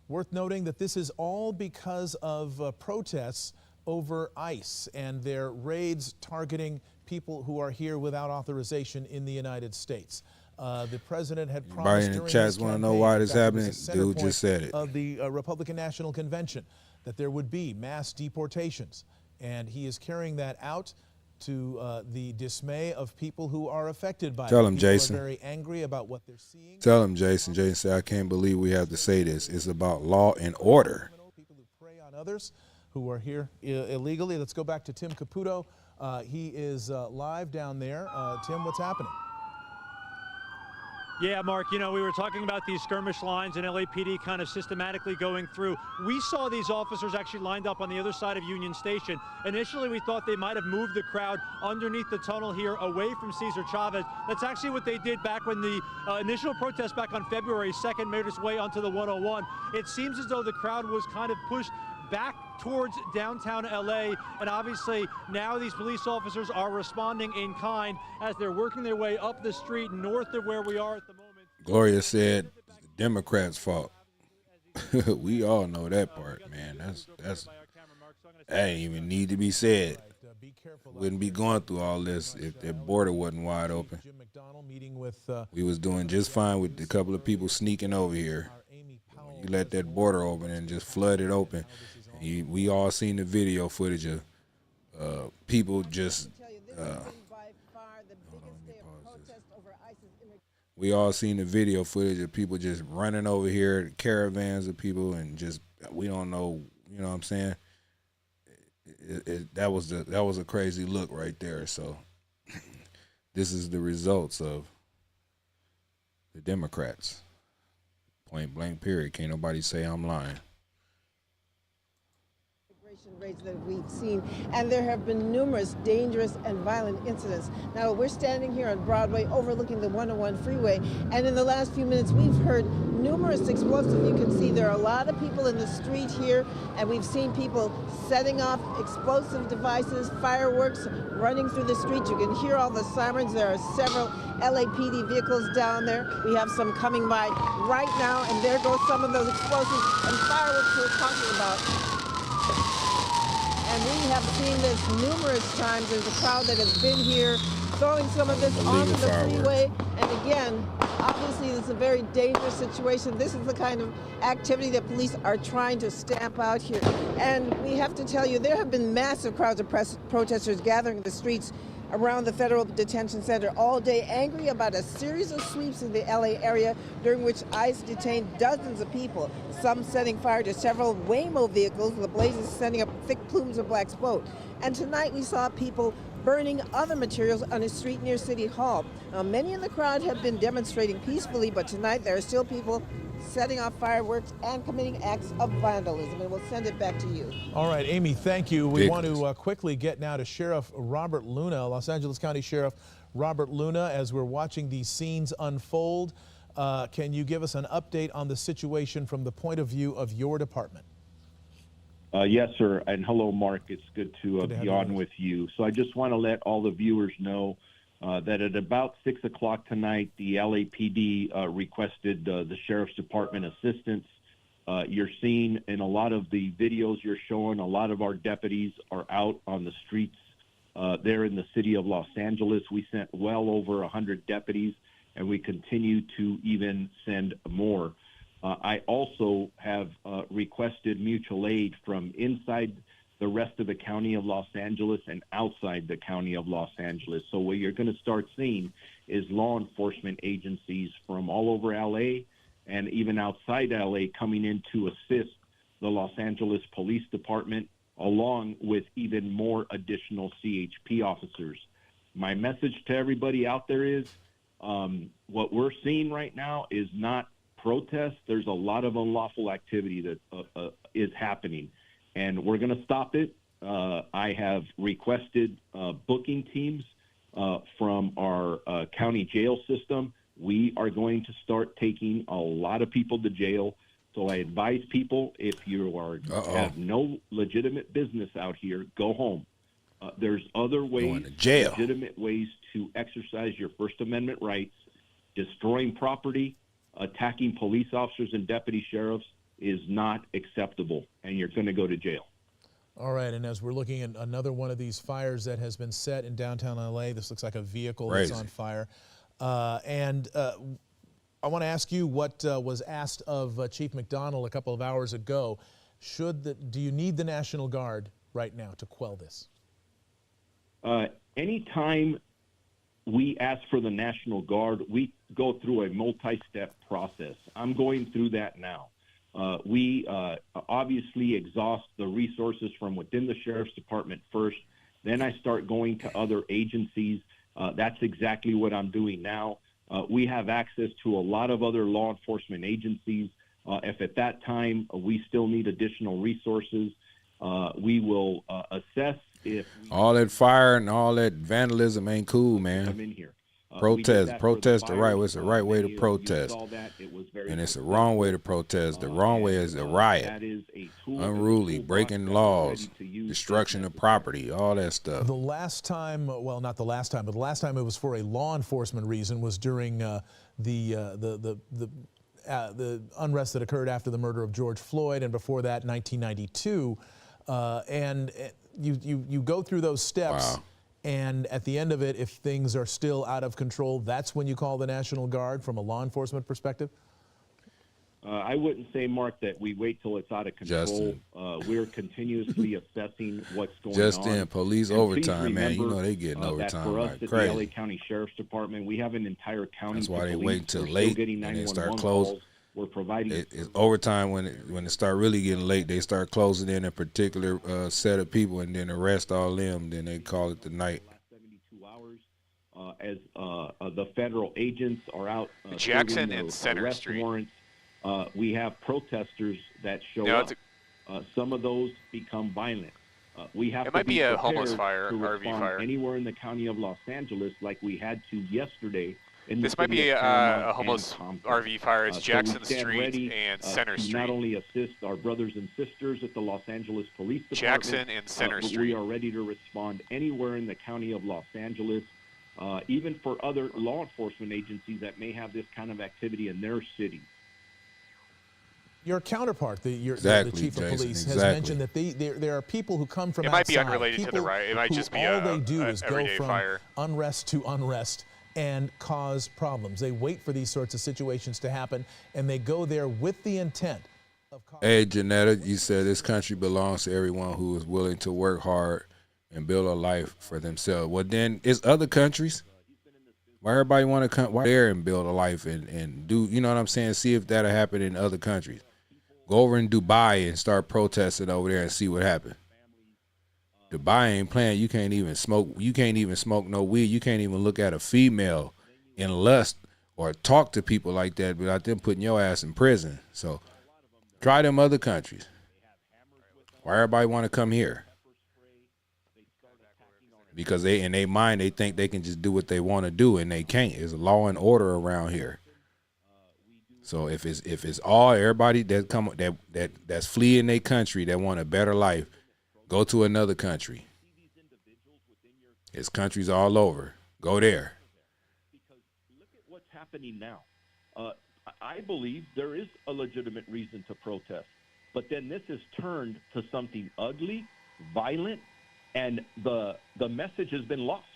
Worth noting that this is all because of protests over ICE and their raids targeting people who are here without authorization in the United States. The president had promised during the chats want to know why this happening. Dude just said it. Of the Republican National Convention, that there would be mass deportations, and he is carrying that out to the dismay of people who are affected by it. Tell him, Jason. Are very angry about what they're seeing. Tell him, Jason. Jason said, I can't believe we have to say this. It's about law and order. People who prey on others who are here illegally. Let's go back to Tim Caputo. He is live down there. Tim, what's happening? Yeah, Mark, you know, we were talking about these skirmish lines and LAPD kind of systematically going through. We saw these officers actually lined up on the other side of Union Station. Initially, we thought they might have moved the crowd underneath the tunnel here away from Cesar Chavez. That's actually what they did back when the initial protest back on February 2nd made its way onto the 101. It seems as though the crowd was kind of pushed back towards downtown LA, and obviously now these police officers are responding in kind as they're working their way up the street north of where we are at the moment. Gloria said the Democrats' fault. We all know that part, man. That ain't even need to be said. Wouldn't be going through all this if that border wasn't wide open. We was doing just fine with a couple of people sneaking over here. You let that border open and just flood it open. We all seen the video footage of people just. We all seen the video footage of people just running over here, caravans of people, and just we don't know. You know what I'm saying? That was a crazy look right there. So this is the results of the Democrats. Point blank, period. Can't nobody say I'm lying. Rates that we've seen, and there have been numerous dangerous and violent incidents. Now we're standing here on Broadway overlooking the 101 freeway, and in the last few minutes we've heard numerous explosives. You can see there are a lot of people in the street here, and we've seen people setting off explosive devices, fireworks running through the street. You can hear all the sirens. There are several LAPD vehicles down there. We have some coming by right now, and there go some of those explosives and fireworks we're talking about. And we have seen this numerous times. There's a crowd that has been here throwing some of this onto the freeway. And again, obviously this is a very dangerous situation. This is the kind of activity that police are trying to stamp out here. And we have to tell you, there have been massive crowds of protesters gathering in the streets around the Federal Detention Center all day, angry about a series of sweeps in the LA area during which ICE detained dozens of people, some setting fire to several Waymo vehicles, the blazes sending up thick plumes of black smoke. And tonight we saw people burning other materials on a street near City Hall. Now, many in the crowd have been demonstrating peacefully, but tonight there are still people setting off fireworks and committing acts of vandalism. And we'll send it back to you. All right, Amy, thank you. We want to quickly get now to Sheriff Robert Luna, Los Angeles County Sheriff Robert Luna, as we're watching these scenes unfold. Can you give us an update on the situation from the point of view of your department? Yes, sir. And hello, Mark. It's good to be on with you. So I just want to let all the viewers know that at about 6 o'clock tonight, the LAPD requested the Sheriff's Department assistance. You're seeing in a lot of the videos you're showing, a lot of our deputies are out on the streets there in the city of Los Angeles. We sent well over 100 deputies, and we continue to even send more. I also have requested mutual aid from inside the rest of the county of Los Angeles and outside the county of Los Angeles. So what you're going to start seeing is law enforcement agencies from all over LA and even outside LA coming in to assist the Los Angeles Police Department, along with even more additional CHP officers. My message to everybody out there is what we're seeing right now is not protest. There's a lot of unlawful activity that is happening, and we're going to stop it. I have requested booking teams from our county jail system. We are going to start taking a lot of people to jail. So I advise people, if you have no legitimate business out here, go home. There's other ways, legitimate ways to exercise your First Amendment rights. Destroying property, attacking police officers and deputy sheriffs is not acceptable, and you're going to go to jail. All right, and as we're looking at another one of these fires that has been set in downtown LA, this looks like a vehicle that's on fire. I want to ask you what was asked of Chief McDonald a couple of hours ago. Do you need the National Guard right now to quell this? Anytime we ask for the National Guard, we go through a multi-step process. I'm going through that now. We obviously exhaust the resources from within the Sheriff's Department first. Then I start going to other agencies. That's exactly what I'm doing now. We have access to a lot of other law enforcement agencies. If at that time we still need additional resources, we will assess if all that fire and all that vandalism ain't cool, man. Come in here. Protest the right way. It's the right way to protest, and it's the wrong way to protest. The wrong way is a riot, unruly, breaking laws, destruction of property, all that stuff. The last time, well, not the last time, but the last time it was for a law enforcement reason was during the unrest that occurred after the murder of George Floyd, and before that, 1992. And you go through those steps. Wow. And at the end of it, if things are still out of control, that's when you call the National Guard from a law enforcement perspective? I wouldn't say, Mark, that we wait till it's out of control. We're continuously assessing what's going on. Police and overtime, man. You know they getting overtime. That for us like at crazy. the LA County Sheriff's Department, we have an entire county. That's why they police. wait until We're late and they start closing. We're providing it's overtime when it start really getting late. They start closing in a particular set of people and then arrest all them. Then they call it the night. 72 hours as the federal agents are out. Jackson and Center Street. Warrants. We have protesters that show up. Some of those become violent. We have. It might be a homeless fire, RV fire. Anywhere in the county of Los Angeles, like we had to yesterday. This might be a homeless RV fire. It's Jackson Street and Center Street. Not only assist our brothers and sisters at the Los Angeles Police Department. Jackson and Center Street. We are ready to respond anywhere in the county of Los Angeles, even for other law enforcement agencies that may have this kind of activity in their cities. Your counterpart, the chief of police, has mentioned that there are people who come from outside. It might be unrelated to the riot. It might just be all they do is go from fire. Unrest to unrest and cause problems. They wait for these sorts of situations to happen, and they go there with the intent of causing. Hey, Janetta, you said this country belongs to everyone who is willing to work hard and build a life for themselves. Well, then it's other countries. Why everybody want to come there and build a life and do, you know what I'm saying? See if that'll happen in other countries. Go over in Dubai and start protesting over there and see what happens. Dubai ain't playing. You can't even smoke. You can't even smoke no weed. You can't even look at a female in lust or talk to people like that without them putting your ass in prison. So try them other countries. Why everybody want to come here? Because they in their mind they think they can just do what they want to do and they can't. There's a law and order around here. So if it's all everybody that's fleeing their country that want a better life, go to another country. It's countries all over. Go there. Because look at what's happening now. I believe there is a legitimate reason to protest, but then this has turned to something ugly, violent, and the message has been lost.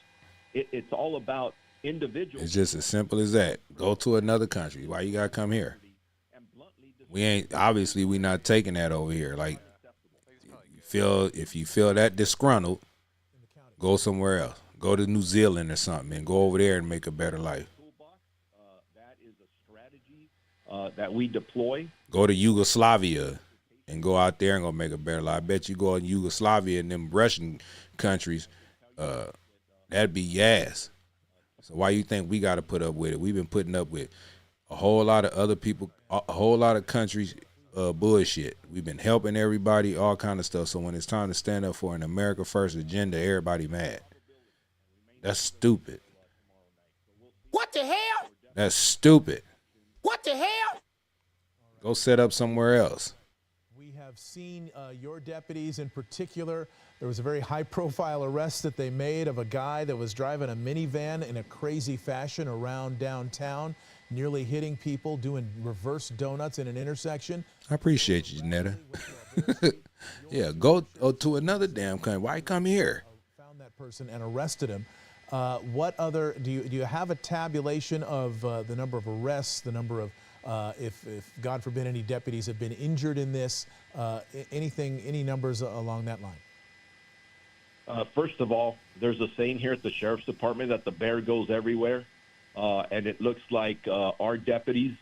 It's all about individuals. It's just as simple as that. Go to another country. Why you gotta come here? We not taking that over here. Like, if you feel that disgruntled, go somewhere else. Go to New Zealand or something and go over there and make a better life. That is a strategy that we deploy. Go to Yugoslavia and go out there and go make a better life. I bet you go in Yugoslavia and them Russian countries, that'd be yes. So why you think we got to put up with it? We've been putting up with a whole lot of other people, a whole lot of countries bullshit. We've been helping everybody, all kind of stuff. So when it's time to stand up for an America First agenda, everybody mad. That's stupid. What the hell? That's stupid. What the hell? Go set up somewhere else. We have seen your deputies in particular. There was a very high-profile arrest that they made of a guy that was driving a minivan in a crazy fashion around downtown, nearly hitting people, doing reverse donuts in an intersection. I appreciate you, Janetta. Yeah, go to another damn country. Why come here? Found that person and arrested him. What other, do you have a tabulation of the number of arrests, the number of, if God forbid any deputies have been injured in this, any numbers along that line? First of all, there's a saying here at the Sheriff's Department that the bear goes everywhere, and it looks like our deputies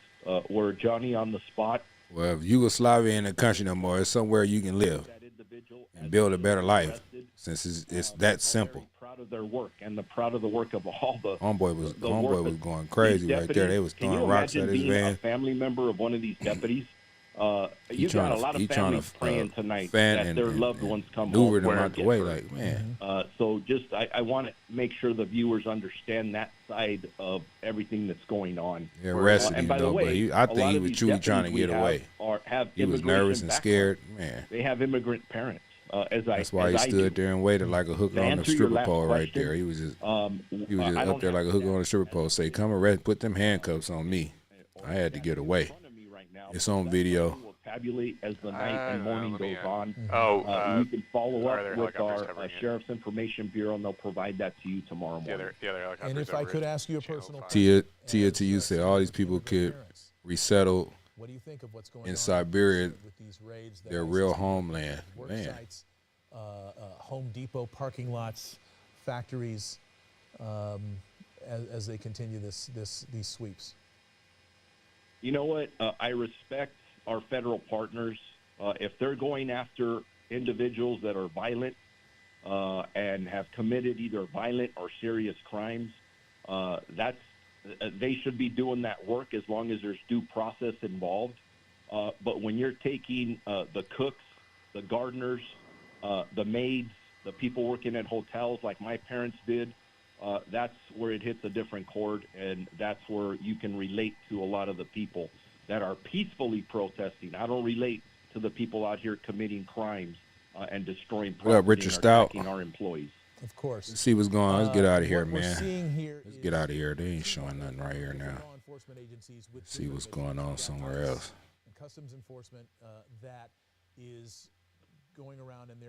were Johnny on the spot. Well, if Yugoslavia ain't a country no more, it's somewhere you can live and build a better life, since it's that simple. Proud of their work and proud of the work of all the homeboy was going crazy right there. They was throwing rocks at his van. A family member of one of these deputies. You got a lot of families praying tonight that their loved ones come home. Maneuver them out the way, like, man. So just I want to make sure the viewers understand that side of everything that's going on. They arrested him though, but I think he was truly trying to get away. He was nervous and scared, man. They have immigrant parents. That's why he stood there and waited like a hooker on the stripper pole right there. He was just up there like a hooker on the stripper pole. Say, come arrest, put them handcuffs on me. I had to get away. It's on video. Tabulate as the night and morning goes on. Oh, you can follow up with our Sheriff's Information Bureau, and they'll provide that to you tomorrow morning. And if I could ask you a personal Tia to you said all these people could resettle in Siberia, their real homeland. Man. Home Depot parking lots, factories, as they continue these sweeps. You know what? I respect our federal partners. If they're going after individuals that are violent and have committed either violent or serious crimes, they should be doing that work as long as there's due process involved. But when you're taking the cooks, the gardeners, the maids, the people working at hotels like my parents did, that's where it hits a different chord, and that's where you can relate to a lot of the people that are peacefully protesting. I don't relate to the people out here committing crimes and destroying property and attacking our employees. Of course. Let's see what's going on. Let's get out of here, man. Let's get out of here. They ain't showing nothing right here now. Let's see what's going on somewhere else. Customs enforcement that is going around, and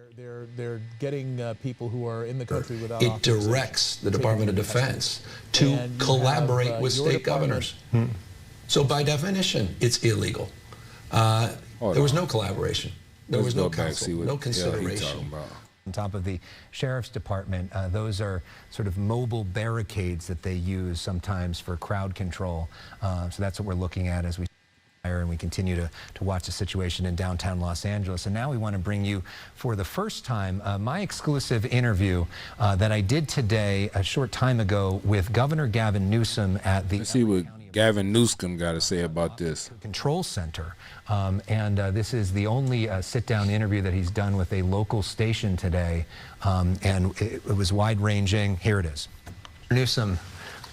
they're getting people who are in the country without it directs the Department of Defense to collaborate with state governors. So by definition, it's illegal. There was no collaboration. There was no counsel, no consideration. On top of the Sheriff's Department, those are sort of mobile barricades that they use sometimes for crowd control. So that's what we're looking at as we and we continue to watch the situation in downtown Los Angeles. And now we want to bring you, for the first time, my exclusive interview that I did today, a short time ago, with Governor Gavin Newsome at the... Let's see what Gavin Newsome got to say about this. Control Center. This is the only sit-down interview that he's done with a local station today. And it was wide-ranging. Here it is. Newsome,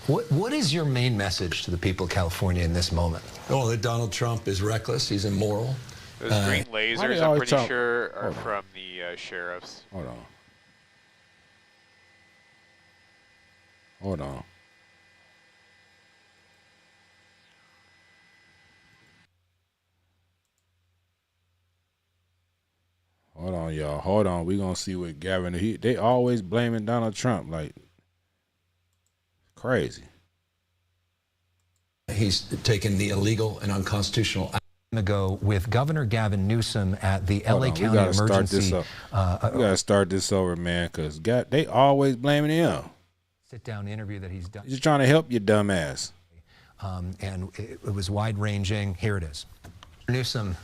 what is your main message to the people of California in this moment? Oh, that Donald Trump is reckless. He's immoral. Those green lasers, I'm pretty sure, are from the sheriffs. Hold on. Hold on. Hold on, y'all. Hold on. We're going to see what Gavin... They always blaming Donald Trump like crazy. He's taken the illegal and unconstitutional action ago with Governor Gavin Newsome at the LA County Emergency. We gotta start this over, man, because they always blaming him. Sit-down interview that he's done. He's just trying to help you, dumbass. And it was wide-ranging. Here it is. Newsome,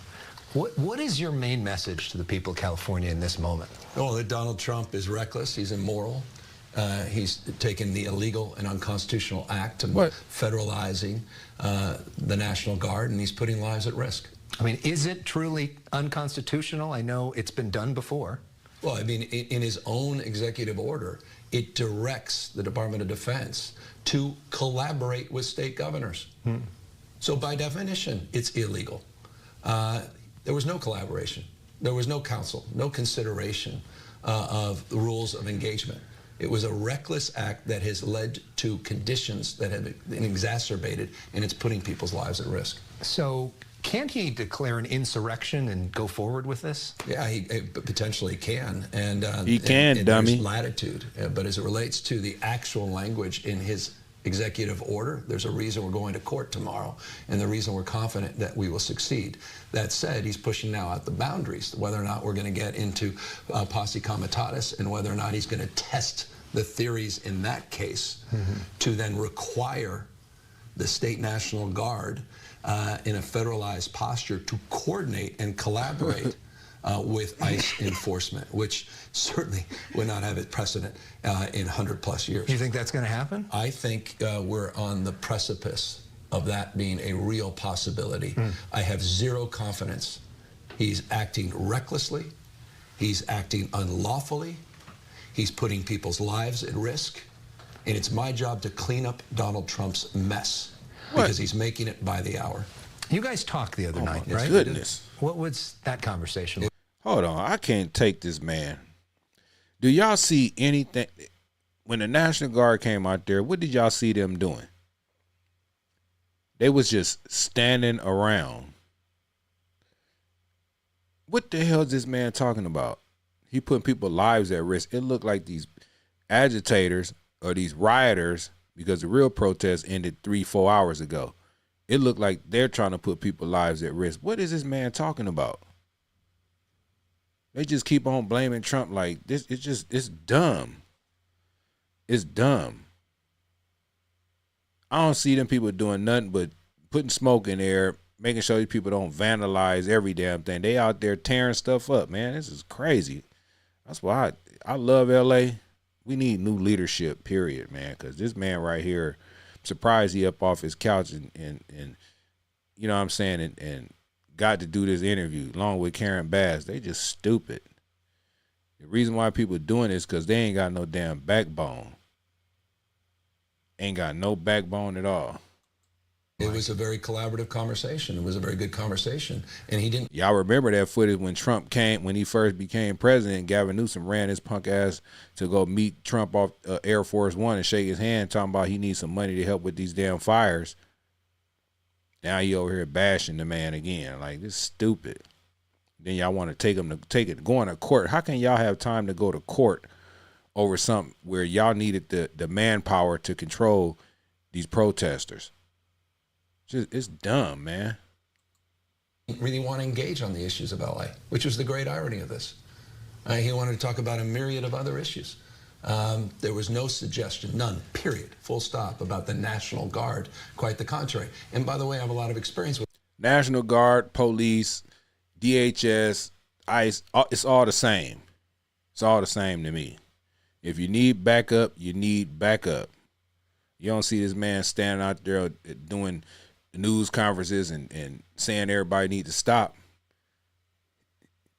what is your main message to the people of California in this moment? Oh, that Donald Trump is reckless. He's immoral. He's taken the illegal and unconstitutional act of federalizing the National Guard, and he's putting lives at risk. I mean, is it truly unconstitutional? I know it's been done before. Well, I mean, in his own executive order, it directs the Department of Defense to collaborate with state governors. So by definition, it's illegal. There was no collaboration. There was no counsel, no consideration of the rules of engagement. It was a reckless act that has led to conditions that have been exacerbated, and it's putting people's lives at risk. So can't he declare an insurrection and go forward with this? Yeah, he potentially can. And he can, and dummy. There's latitude. But as it relates to the actual language in his executive order, there's a reason we're going to court tomorrow, and the reason we're confident that we will succeed. That said, he's pushing now out the boundaries, whether or not we're going to get into posse comitatus, and whether or not he's going to test the theories in that case to then require the state National Guard in a federalized posture to coordinate and collaborate with ICE enforcement, which certainly would not have a precedent in 100+ years. You think that's going to happen? I think we're on the precipice of that being a real possibility. I have zero confidence. He's acting recklessly. He's acting unlawfully. He's putting people's lives at risk. And it's my job to clean up Donald Trump's mess because he's making it by the hour. You guys talked the other night, right? Goodness. What was that conversation like? Hold on. I can't take this man. Do y'all see anything? When the National Guard came out there, what did y'all see them doing? They was just standing around. What the hell is this man talking about? He putting people's lives at risk. It looked like these agitators or these rioters, because the real protest ended 3-4 hours ago. It looked like they're trying to put people's lives at risk. What is this man talking about? They just keep on blaming Trump like this. It's dumb. It's dumb. I don't see them people doing nothing but putting smoke in there, making sure these people don't vandalize every damn thing. They out there tearing stuff up, man. This is crazy. That's why I love LA. We need new leadership, period, man, because this man right here, I'm surprised he up off his couch and you know what I'm saying, and got to do this interview along with Karen Bass. They just stupid. The reason why people doing this because they ain't got no damn backbone. Ain't got no backbone at all. It was a very collaborative conversation. It was a very good conversation. And he didn't. Y'all remember that footage when Trump came, when he first became president, Gavin Newsome ran his punk ass to go meet Trump off Air Force One and shake his hand, talking about he needs some money to help with these damn fires. Now he over here bashing the man again. Like, this is stupid. Then y'all want to going to court. How can y'all have time to go to court over something where y'all needed the manpower to control these protesters? It's dumb, man. Really want to engage on the issues of LA, which was the great irony of this. He wanted to talk about a myriad of other issues. There was no suggestion, none, period, full stop, about the National Guard. Quite the contrary. And by the way, I have a lot of experience with National Guard, police, DHS, ICE. It's all the same. It's all the same to me. If you need backup, you need backup. You don't see this man standing out there doing news conferences and saying everybody need to stop.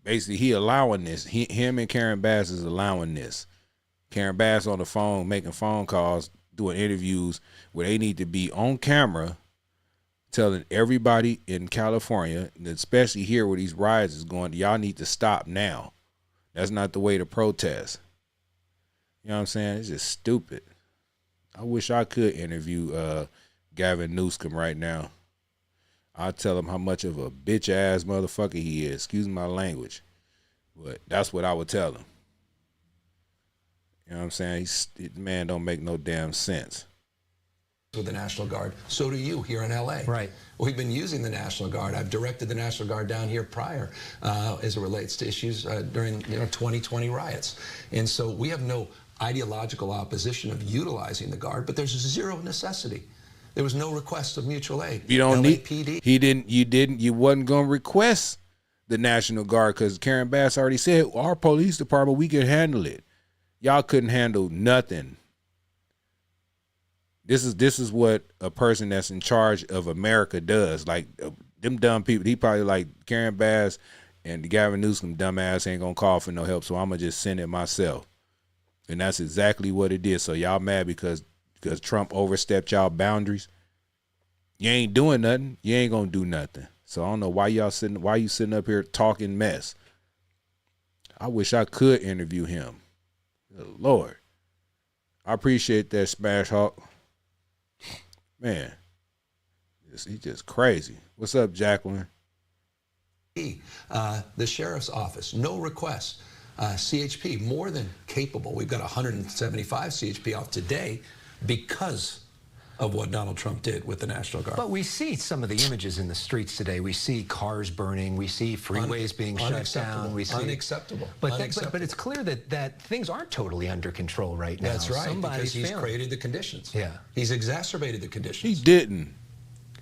Basically, he allowing this. Him and Karen Bass is allowing this. Karen Bass on the phone, making phone calls, doing interviews where they need to be on camera, telling everybody in California, and especially here where these riots is going, y'all need to stop now. That's not the way to protest. You know what I'm saying? It's just stupid. I wish I could interview Gavin Newsome right now. I'll tell him how much of a bitch ass motherfucker he is. Excuse my language. But that's what I would tell him. You know what I'm saying? The man don't make no damn sense. with the National Guard. So do you here in LA. Right. We've been using the National Guard. I've directed the National Guard down here prior as it relates to issues during 2020 riots. And so we have no ideological opposition of utilizing the Guard, but there's zero necessity. There was no request of mutual aid. You don't LAPD. You wasn't going to request the National Guard because Karen Bass already said, our police department, we could handle it. Y'all couldn't handle nothing. This is what a person that's in charge of America does. Like them dumb people, he probably like Karen Bass and Gavin Newsome dumbass ain't gonna call for no help, so I'm gonna just send it myself. And that's exactly what it did. So y'all mad because Trump overstepped y'all boundaries. You ain't doing nothing. You ain't gonna do nothing. So I don't know why you sitting up here talking mess. I wish I could interview him. Good Lord. I appreciate that, Smash Hawk. Man, he's just crazy. What's up, Jacqueline? The sheriff's office, no request. CHP, more than capable. We've got 175 CHP off today because of what Donald Trump did with the National Guard. But we see some of the images in the streets today. We see cars burning. We see freeways being shut down. We see unacceptable. But it's clear that things aren't totally under control right now. That's right, because he's created the conditions. Yeah. He's exacerbated the conditions. He didn't.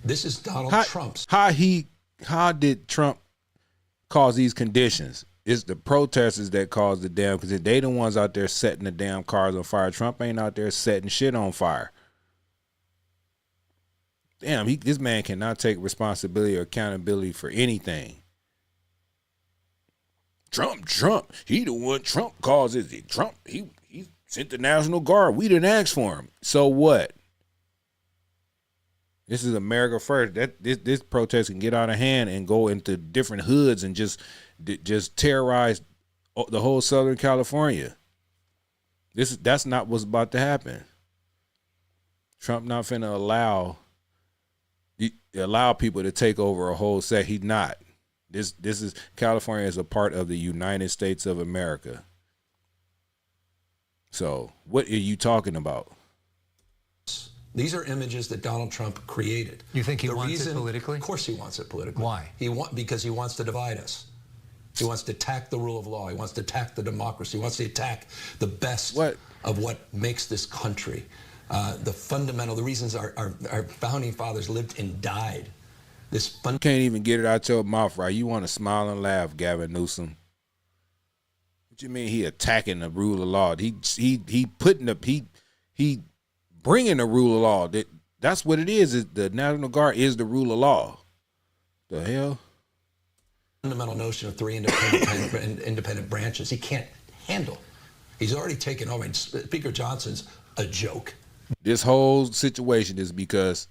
This is Donald Trump's. How did Trump cause these conditions? It's the protesters that caused the damn, because they the ones out there setting the damn cars on fire. Trump ain't out there setting shit on fire. Damn, this man cannot take responsibility or accountability for anything. Trump, he the one. Trump causes it. Trump, he sent the National Guard. We didn't ask for him. So what? This is America first. This protest can get out of hand and go into different hoods and just terrorize the whole Southern California. That's not what's about to happen. Trump not finna allow people to take over a whole set. He's not. This is California is a part of the United States of America. So what are you talking about? These are images that Donald Trump created. You think he wants it politically? Of course he wants it politically. Why? Because he wants to divide us. He wants to attack the rule of law. He wants to attack the democracy. He wants to attack the best of what makes this country. The reasons our founding fathers lived and died. You can't even get it out your mouth right. You want to smile and laugh, Gavin Newsome. What you mean he attacking the rule of law? He bringing the rule of law. That's what it is. The National Guard is the rule of law. The hell? Fundamental notion of three independent branches. He can't handle. He's already taken over. Speaker Johnson's a joke. This whole situation is because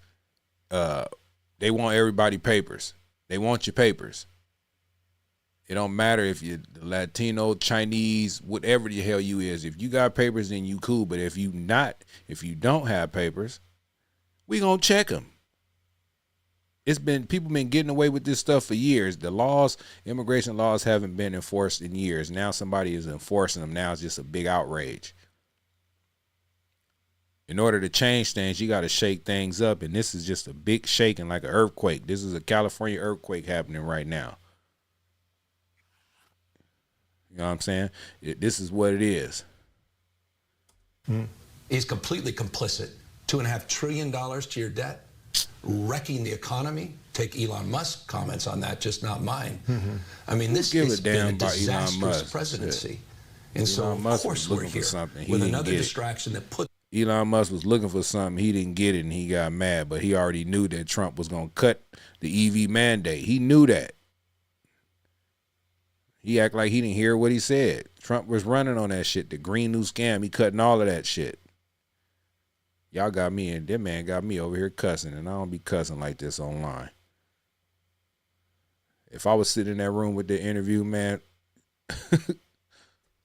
they want everybody papers. They want your papers. It don't matter if you're Latino, Chinese, whatever the hell you is. If you got papers, then you cool. But if you don't have papers, we gonna check them. People been getting away with this stuff for years. The immigration laws haven't been enforced in years. Now somebody is enforcing them. Now it's just a big outrage. In order to change things, you got to shake things up. And this is just a big shaking, like an earthquake. This is a California earthquake happening right now. You know what I'm saying? This is what it is. He's completely complicit. $2.5 trillion to your debt, wrecking the economy. Take Elon Musk comments on that, just not mine. I mean, this has been a disastrous presidency. And so, of course, we're here with another distraction that put. Elon Musk was looking for something. He didn't get it, and he got mad. But he already knew that Trump was going to cut the EV mandate. He knew that. He act like he didn't hear what he said. Trump was running on that shit. The Green New Scam, he cutting all of that shit. Y'all got me, and that man got me over here cussing, and I don't be cussing like this online. If I was sitting in that room with the interview, man.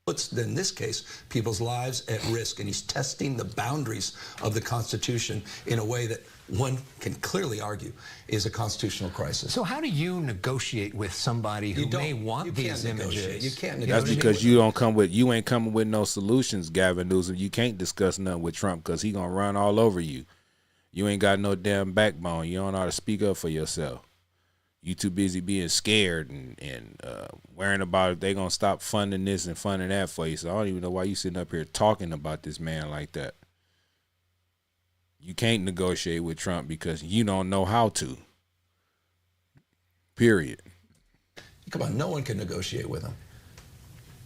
Puts, in this case, people's lives at risk, and he's testing the boundaries of the Constitution in a way that one can clearly argue is a constitutional crisis. So how do you negotiate with somebody who may want these images? You can't negotiate. That's because you ain't coming with no solutions, Gavin Newsom. You can't discuss nothing with Trump because he gonna run all over you. You ain't got no damn backbone. You don't know how to speak up for yourself. You too busy being scared and worrying about if they gonna stop funding this and funding that for you. So I don't even know why you sitting up here talking about this man like that. You can't negotiate with Trump because you don't know how to. Period. Come on, no one can negotiate with him.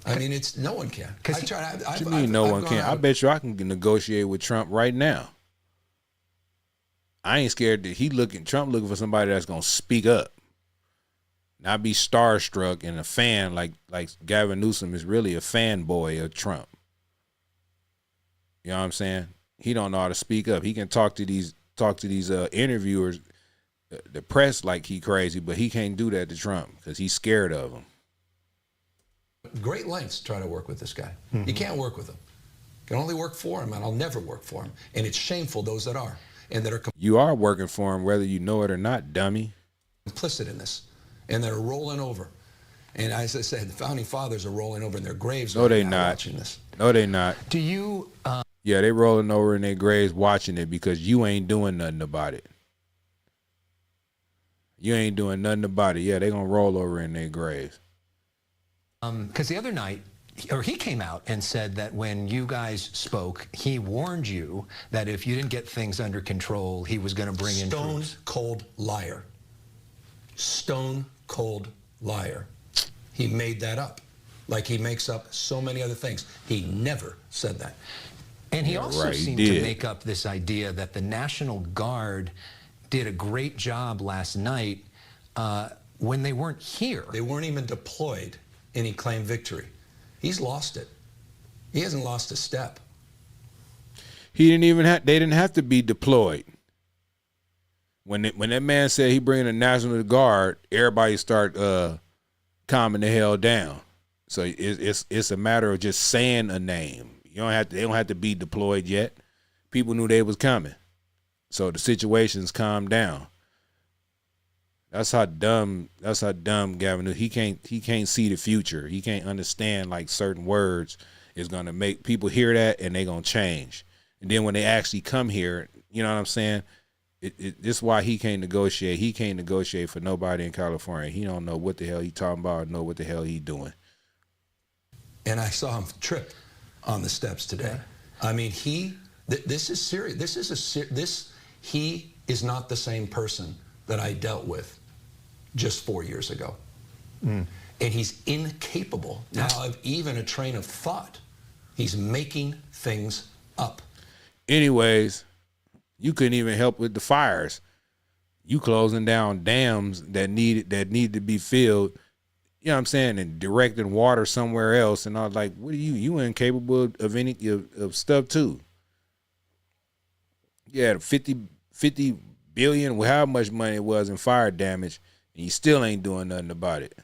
I mean, no one can. What you mean no one can? I bet you I can negotiate with Trump right now. I ain't scared that Trump looking for somebody that's gonna speak up. Not be starstruck and a fan like Gavin Newsome is really a fanboy of Trump. You know what I'm saying? He don't know how to speak up. He can talk to these interviewers, the press like he crazy, but he can't do that to Trump because he's scared of him. Great lengths to try to work with this guy. You can't work with him. You can only work for him, and I'll never work for him. And it's shameful those that are and that are you are working for him whether you know it or not, dummy. Complicit in this. And they're rolling over. And as I said, the founding fathers are rolling over in their graves. No, they not. Watching this. No, they not. Do you? Yeah, they rolling over in their graves watching it because you ain't doing nothing about it. You ain't doing nothing about it. Yeah, they gonna roll over in their graves. Because the other night, he came out and said that when you guys spoke, he warned you that if you didn't get things under control, he was going to bring in troops. Stone cold liar. Stone cold liar. He made that up, like he makes up so many other things. He never said that. And he also seemed to make up this idea that the National Guard did a great job last night when they weren't here. They weren't even deployed, and he claimed victory. He's lost it. He hasn't lost a step. They didn't have to be deployed. When that man said he bring the National Guard, everybody start calming the hell down. So it's a matter of just saying a name. They don't have to be deployed yet. People knew they was coming. So the situation's calmed down. That's how dumb Gavin is. He can't see the future. He can't understand like certain words is gonna make people hear that and they gonna change. And then when they actually come here, you know what I'm saying? This is why he can't negotiate. He can't negotiate for nobody in California. He don't know what the hell he talking about or know what the hell he doing. And I saw him trip on the steps today. I mean, this is serious. He is not the same person that I dealt with just 4 years ago. And he's incapable now of even a train of thought. He's making things up. Anyways, you couldn't even help with the fires. You closing down dams that need to be filled, you know what I'm saying, and directing water somewhere else. And I was like, what are you incapable of any of stuff too. Yeah, 50 billion, well, how much money it was in fire damage, and you still ain't doing nothing about it.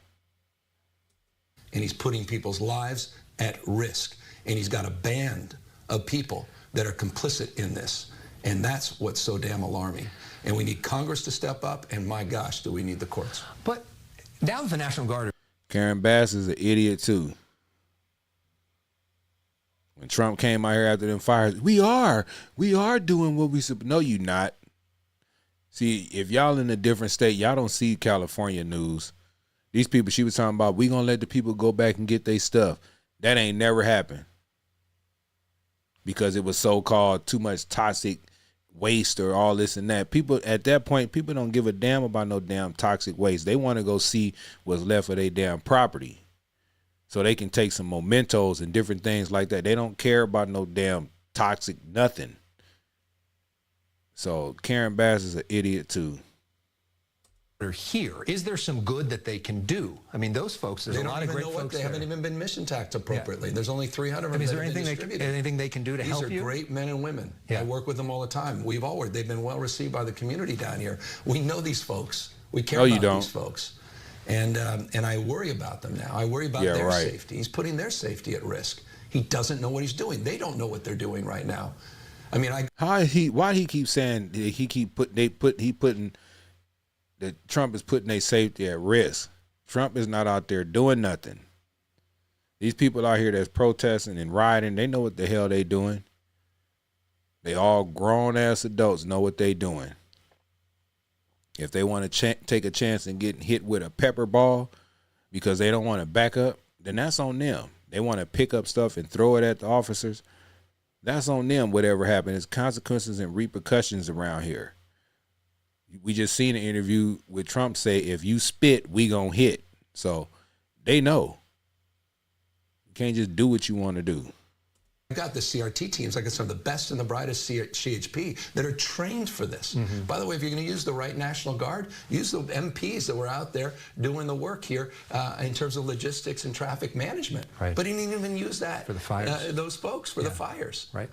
And he's putting people's lives at risk. And he's got a band of people that are complicit in this. And that's what's so damn alarming. And we need Congress to step up, and my gosh, do we need the courts. But now that the National Guard... Karen Bass is an idiot too. When Trump came out here after them fires, we are doing what we supposed. No, you not. See, if y'all in a different state, y'all don't see California news. These people she was talking about, we gonna let the people go back and get their stuff. That ain't never happened. Because it was so-called too much toxic waste or all this and that. People at that point, people don't give a damn about no damn toxic waste. They want to go see what's left of their damn property. So they can take some mementos and different things like that. They don't care about no damn toxic nothing. So Karen Bass is an idiot too. Here, is there some good that they can do? I mean, those folks, there's a lot of great folks. They haven't even been mission taxed appropriately. There's only 300 of them. Is there anything they can do to help you? These are great men and women. I work with them all the time. They've been well received by the community down here. We know these folks. We care about these folks. And I worry about them now. I worry about their safety. He's putting their safety at risk. He doesn't know what he's doing. They don't know what they're doing right now. I mean, why he keep saying that Trump is putting their safety at risk? Trump is not out there doing nothing. These people out here that's protesting and rioting, they know what the hell they doing. They all grown-ass adults know what they doing. If they want to take a chance and get hit with a pepper ball because they don't want to back up, then that's on them. They want to pick up stuff and throw it at the officers. That's on them. Whatever happened, there's consequences and repercussions around here. We just seen an interview with Trump say, if you spit, we gonna hit. So they know. You can't just do what you want to do. I've got the CRT teams, like some of the best and the brightest CHP that are trained for this. By the way, if you're going to use the right National Guard, use the MPs that were out there doing the work here in terms of logistics and traffic management. Right. But he didn't even use that for the fires. Those folks for the fires. Right.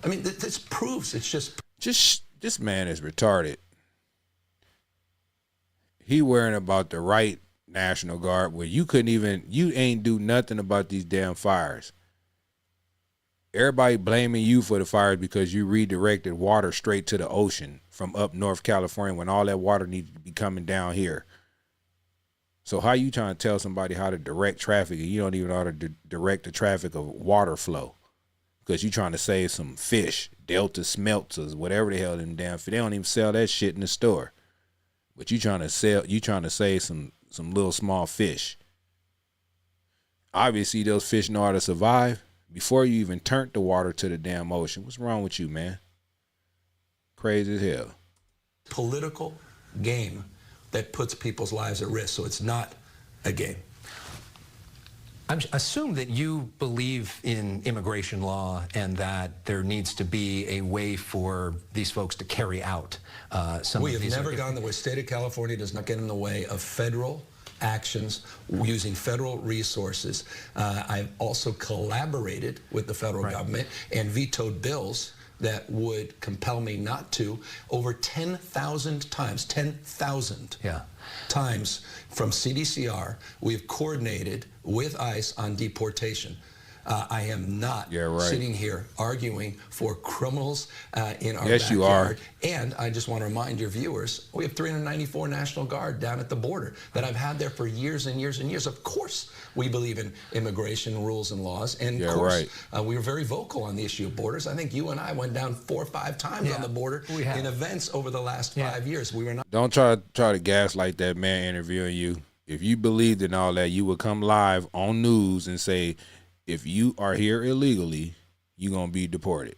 I mean, this proves it's just this man is retarded. He worrying about the right National Guard where you ain't do nothing about these damn fires. Everybody blaming you for the fires because you redirected water straight to the ocean from up North California when all that water needed to be coming down here. So how you trying to tell somebody how to direct traffic and you don't even know how to direct the traffic of water flow? Because you trying to save some fish, Delta smelters, whatever the hell them damn fish. They don't even sell that shit in the store. But you trying to save some little small fish. Obviously those fish know how to survive before you even turned the water to the damn ocean. What's wrong with you, man? Crazy as hell. Political game that puts people's lives at risk, so it's not a game. I assume that you believe in immigration law and that there needs to be a way for these folks to carry out some of these. We have never gone the way. State of California does not get in the way of federal actions using federal resources. I've also collaborated with the federal government and vetoed bills that would compel me not to over 10,000 times, 10,000 times from CDCR. We've coordinated with ICE on deportation. I am not sitting here arguing for criminals in our backyard. You are. And I just want to remind your viewers, we have 394 National Guard down at the border that I've had there for years and years and years. Of course, we believe in immigration rules and laws. And of course, we were very vocal on the issue of borders. I think you and I went down 4 or 5 times on the border in events over the last 5 years. We were not. Don't try to gaslight that man interviewing you. If you believed in all that, you would come live on news and say, if you are here illegally, you're going to be deported.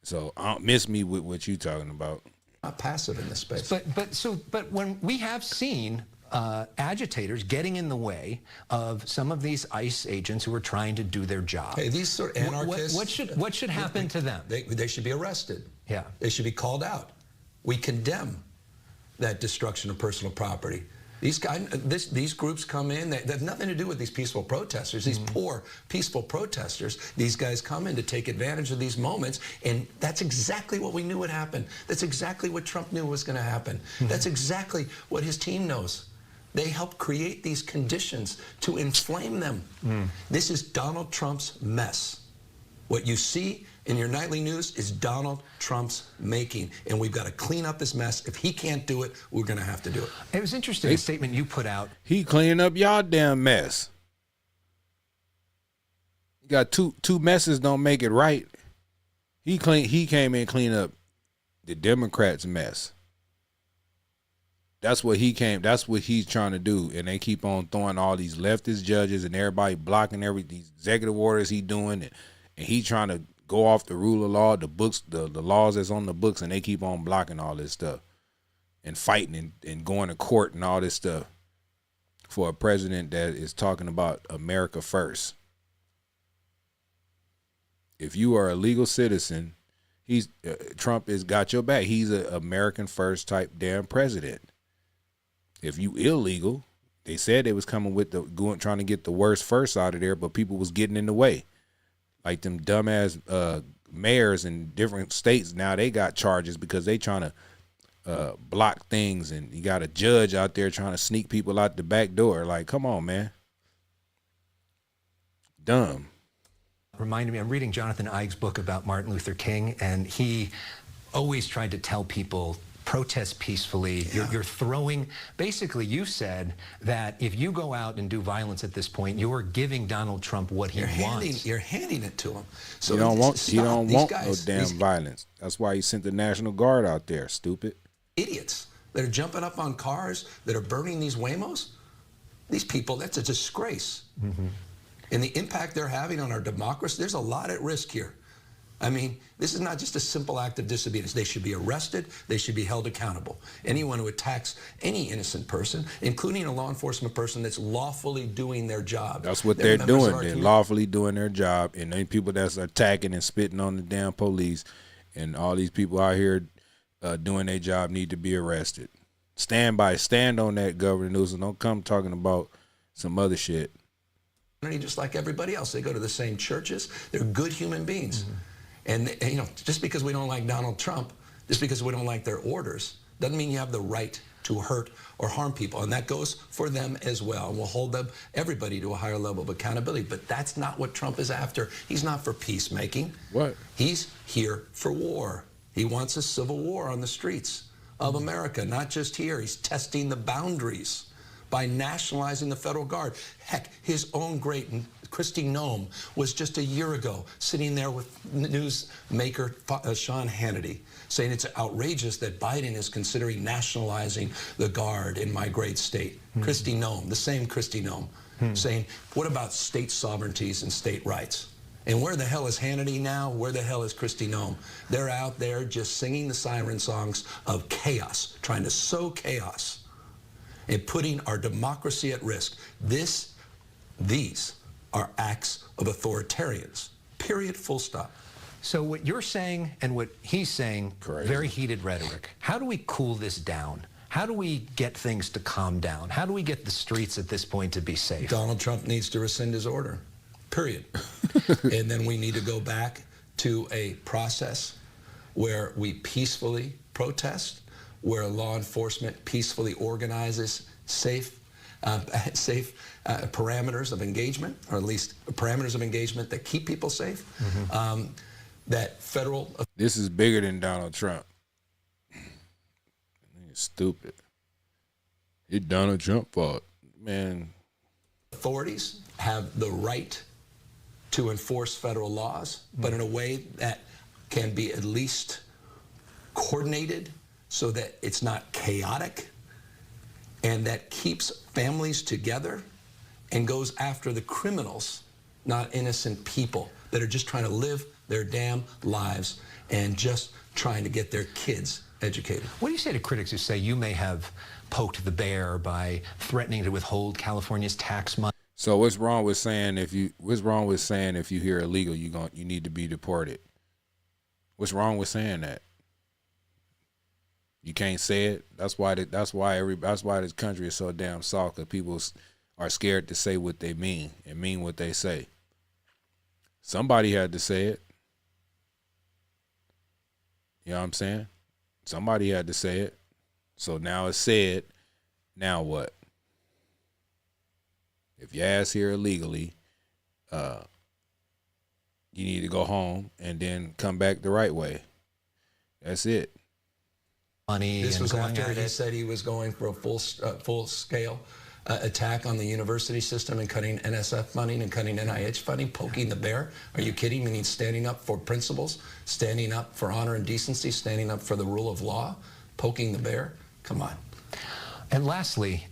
So don't miss me with what you're talking about. Not passive in this space. But when we have seen agitators getting in the way of some of these ICE agents who are trying to do their job. Hey, these sort of anarchists. What should happen to them? They should be arrested. Yeah. They should be called out. We condemn that destruction of personal property. These groups come in, they have nothing to do with these peaceful protesters, these poor peaceful protesters. These guys come in to take advantage of these moments, and that's exactly what we knew would happen. That's exactly what Trump knew was going to happen. That's exactly what his team knows. They help create these conditions to inflame them. This is Donald Trump's mess. What you see in your nightly news is Donald Trump's making, and we've got to clean up this mess. If he can't do it, we're going to have to do it. It was interesting, the statement you put out. He cleaning up y'all damn mess. You got two messes don't make it right. He came in and cleaned up the Democrats' mess. That's what he's trying to do, and they keep on throwing all these leftist judges and everybody blocking these executive orders he doing, and he trying to go off the rule of law, the books, the laws that's on the books, and they keep on blocking all this stuff and fighting and going to court and all this stuff for a president that is talking about America first. If you are a legal citizen, Trump has got your back. He's an American first type damn president. If you illegal, they said they was coming with trying to get the worst first out of there, but people was getting in the way. Like them dumbass mayors in different states, now they got charges because they trying to block things, and you got a judge out there trying to sneak people out the back door. Like, come on, man. Dumb. Reminded me, I'm reading Jonathan Ives' book about Martin Luther King, and he always tried to tell people protest peacefully. You're throwing, basically you said that if you go out and do violence at this point, you're giving Donald Trump what he wants. You're handing it to him. So you don't want no guys, damn violence. That's why he sent the National Guard out there, stupid. Idiots that are jumping up on cars, that are burning these Waymos. These people, that's a disgrace. And the impact they're having on our democracy, there's a lot at risk here. I mean, this is not just a simple act of disobedience. They should be arrested. They should be held accountable. Anyone who attacks any innocent person, including a law enforcement person that's lawfully doing their job. That's what they're doing. They're lawfully doing their job. And then people that's attacking and spitting on the damn police and all these people out here doing their job need to be arrested. Stand on that, Governor Newsome. Don't come talking about some other shit. Just like everybody else. They go to the same churches. They're good human beings. And, you know, just because we don't like Donald Trump, just because we don't like their orders, doesn't mean you have the right to hurt or harm people. And that goes for them as well. And we'll hold them, everybody, to a higher level of accountability. But that's not what Trump is after. He's not for peacemaking. What? He's here for war. He wants a civil war on the streets of America, not just here. He's testing the boundaries by nationalizing the federal guard. Heck, his own great Kristi Noem was just a year ago sitting there with newsmaker Sean Hannity saying it's outrageous that Biden is considering nationalizing the guard in my great state. Kristi Noem, the same Kristi Noem, saying, what about state sovereignties and state rights? And where the hell is Hannity now? Where the hell is Kristi Noem? They're out there just singing the siren songs of chaos, trying to sow chaos and putting our democracy at risk. These are acts of authoritarians, period, full stop. So what you're saying and what he's saying, very heated rhetoric. How do we cool this down? How do we get things to calm down? How do we get the streets at this point to be safe? Donald Trump needs to rescind his order, period. And then we need to go back to a process where we peacefully protest, where law enforcement peacefully organizes safe parameters of engagement, or at least parameters of engagement that keep people safe. That federal... This is bigger than Donald Trump. He's stupid. It's Donald Trump's fault. Man. Authorities have the right to enforce federal laws, but in a way that can be at least coordinated so that it's not chaotic, and that keeps families together and goes after the criminals, not innocent people that are just trying to live their damn lives and just trying to get their kids educated. What do you say to critics who say you may have poked the bear by threatening to withhold California's tax money? So what's wrong with saying if you hear illegal you need to be deported? What's wrong with saying that? You can't say it. That's why this country is so damn soft, because people are scared to say what they mean and mean what they say. Somebody had to say it. You know what I'm saying? Somebody had to say it. So now it's said. Now what? If your ass here illegally, you need to go home and then come back the right way. That's it. This was after he said he was going for a full-scale attack on the university system and cutting NSF funding and cutting NIH funding, poking the bear. Are you kidding? Meaning standing up for principles, standing up for honor and decency, standing up for the rule of law, poking the bear? Come on. And lastly,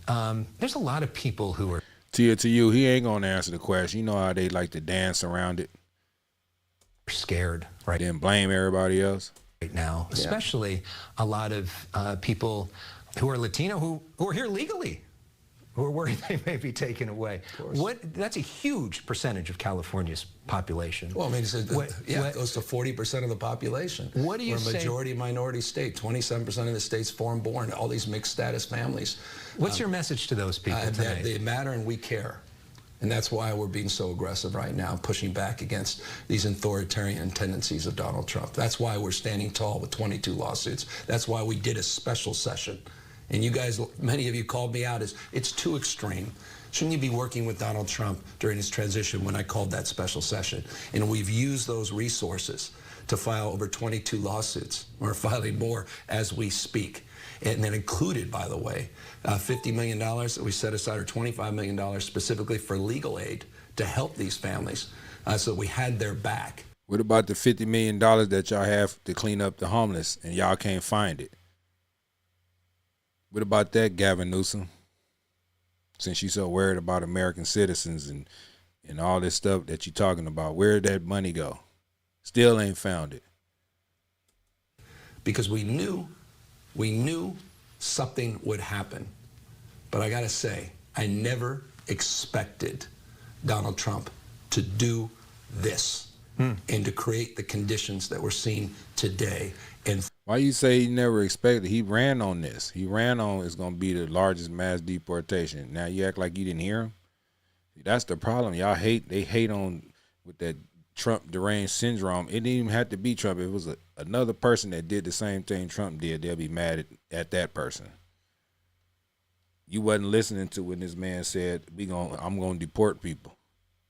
there's a lot of people who are... To you, he ain't going to answer the question. You know how they like to dance around it? Scared, right? Then blame everybody else. Right now, especially a lot of people who are Latino who are here legally, who are worried they may be taken away. That's a huge percentage of California's population. Well, I mean, it goes to 40% of the population. What do you say? We're a majority minority state. 27% of the state's foreign-born. All these mixed status families. What's your message to those people tonight? They matter and we care. And that's why we're being so aggressive right now, pushing back against these authoritarian tendencies of Donald Trump. That's why we're standing tall with 22 lawsuits. That's why we did a special session. And you guys, many of you called me out as, it's too extreme. Shouldn't you be working with Donald Trump during his transition when I called that special session? And we've used those resources to file over 22 lawsuits. We're filing more as we speak. And then included, by the way, $50 million that we set aside, or $25 million specifically for legal aid to help these families, so we had their back. What about the $50 million that y'all have to clean up the homeless and y'all can't find it? What about that, Gavin Newsome? Since you're so worried about American citizens and all this stuff that you're talking about, where'd that money go? Still ain't found it. Because we knew something would happen. But I gotta say, I never expected Donald Trump to do this and to create the conditions that we're seeing today. And why you say he never expected? He ran on this. He ran on it's going to be the largest mass deportation. Now you act like you didn't hear him. That's the problem. Y'all they hate on with that Trump deranged syndrome. It didn't even have to be Trump. If it was another person that did the same thing Trump did, they'll be mad at that person. You wasn't listening to when this man said, I'm going to deport people.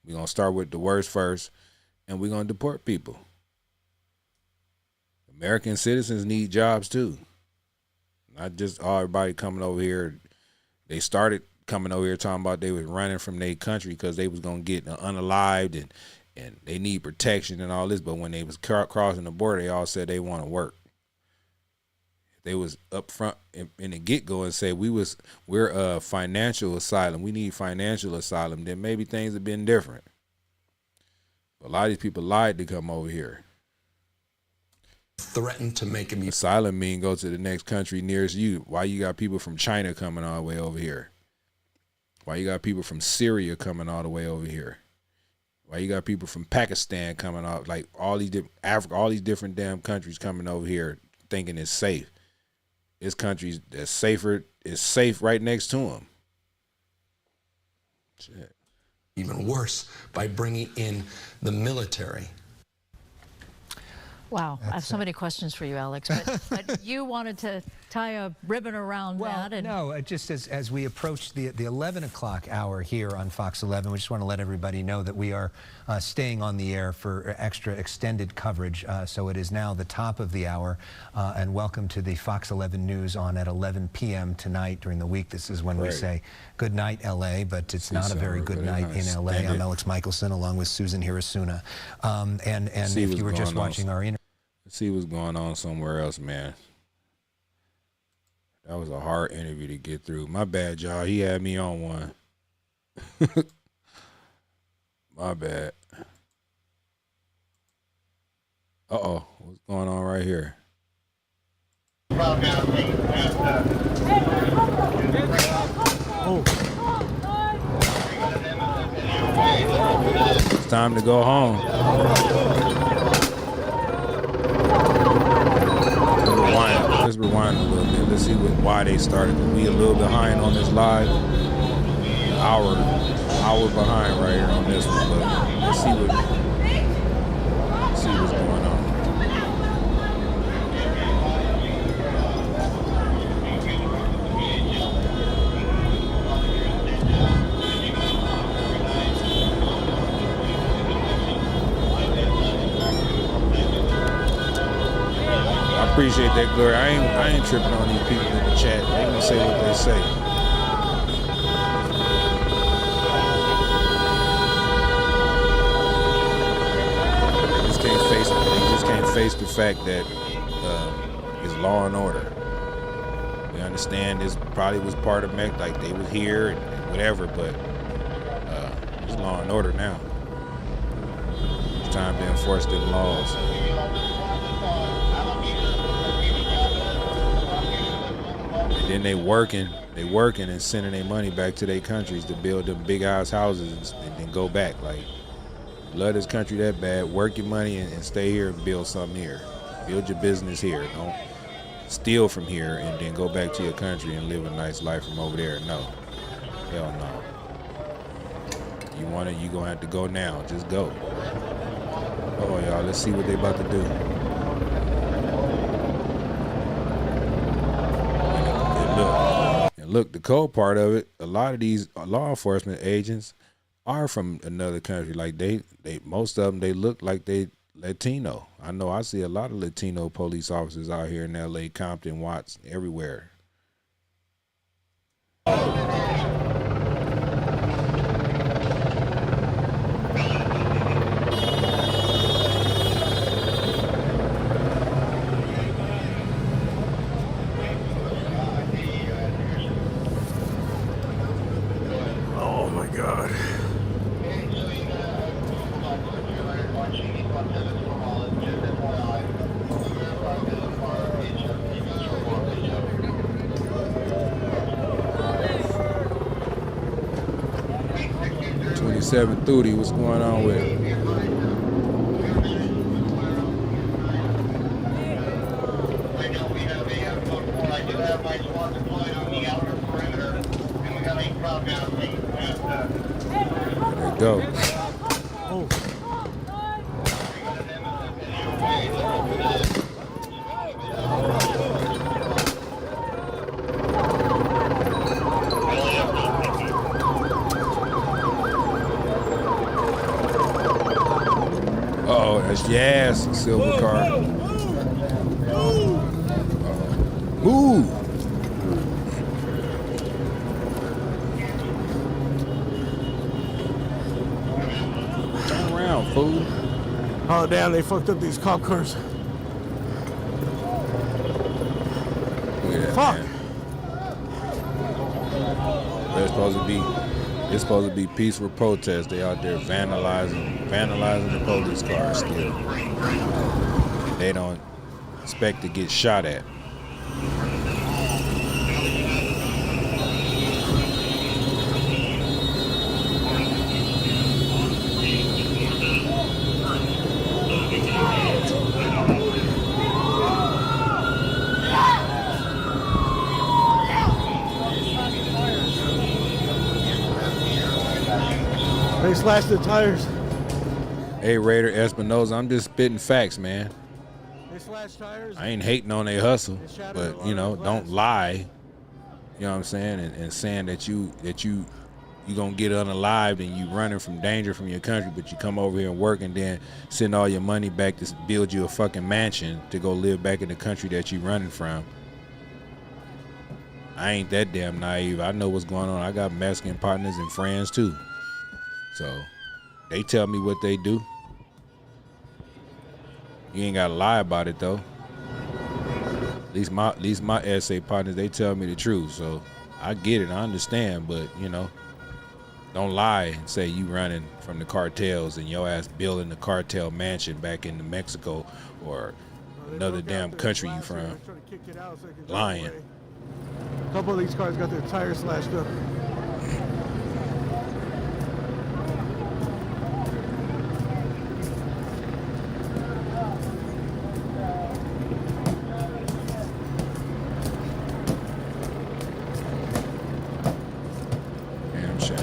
We're going to start with the worst first, and we're going to deport people. American citizens need jobs too. Not just everybody coming over here. They started coming over here talking about they was running from their country because they was going to get unalived and they need protection and all this. But when they was crossing the border, they all said they want to work. If they was up front in the get-go and say we're a financial asylum, we need financial asylum, then maybe things have been different. But a lot of these people lied to come over here. Threatened to make him asylum mean go to the next country nearest you. Why you got people from China coming all the way over here? Why you got people from Syria coming all the way over here? Why you got people from Pakistan coming out, like all these Africa, all these different damn countries coming over here thinking it's safe. This country's that's safer, is safe right next to them. Shit. Even worse by bringing in the military. Wow, I have so many questions for you, Alex, but you wanted to tie a ribbon around that. And no, just as we approach the 11 o'clock hour here on Fox 11, we just want to let everybody know that we are staying on the air for extra extended coverage. So it is now the top of the hour, and welcome to the Fox 11 News on at 11 p.m. tonight. During the week, this is when we say good night, L.A., but it's not a very good night in L.A. I'm Alex Michelson, along with Susan Hirasuna. And if you were just watching our interview, let's see what's going on somewhere else, man. That was a hard interview to get through. My bad, y'all. He had me on one. My bad. Uh-oh. What's going on right here? It's time to go home. Let's rewind a little bit. Let's see why they started. We a little behind on this live. Hour behind right here on this one. But let's see what's going on. Appreciate that, Glory. I ain't tripping on these people in the chat. They gonna say what they say. They just can't face the fact that it's law and order. We understand this probably was part of Mech, like they was here and whatever, but it's law and order now. It's time to enforce them laws. Then they working and sending their money back to their countries to build them big ass houses and then go back. Like, love this country that bad, work your money and stay here and build something here. Build your business here. Don't steal from here and then go back to your country and live a nice life from over there. No. Hell no. You want it, you gonna have to go now. Just go. Oh, y'all, let's see what they about to do. Look, the cold part of it, a lot of these law enforcement agents are from another country. Like they most of them, they look like they Latino. I know I see a lot of Latino police officers out here in L.A., Compton, Watts, everywhere. Oh my God. $27.30. What's going on with it? There we go. Uh-oh, that's Yaz, silver car. Move! Turn around, fool. Oh, damn, they fucked up these cop cars. Look at that, Fuck. man. It's supposed to be peaceful protest. They out there vandalizing the police cars still. And they don't expect to get shot at. They slashed the tires. Hey, Raider Espinoza, I'm just spitting facts, man. They slashed tires. I ain't hating on their hustle, but you know, don't lie. You know what I'm saying? And saying that you gonna get unalived and you running from danger from your country, but you come over here and work and then send all your money back to build you a fucking mansion to go live back in the country that you running from. I ain't that damn naive. I know what's going on. I got Mexican partners and friends too. So they tell me what they do. You ain't gotta lie about it though. At least my SA partners, they tell me the truth. So I get it, I understand, but you know, don't lie and say you running from the cartels and your ass building the cartel mansion back in Mexico or another damn country you from. Lying. A couple of these cars got their tires slashed up. Damn shame.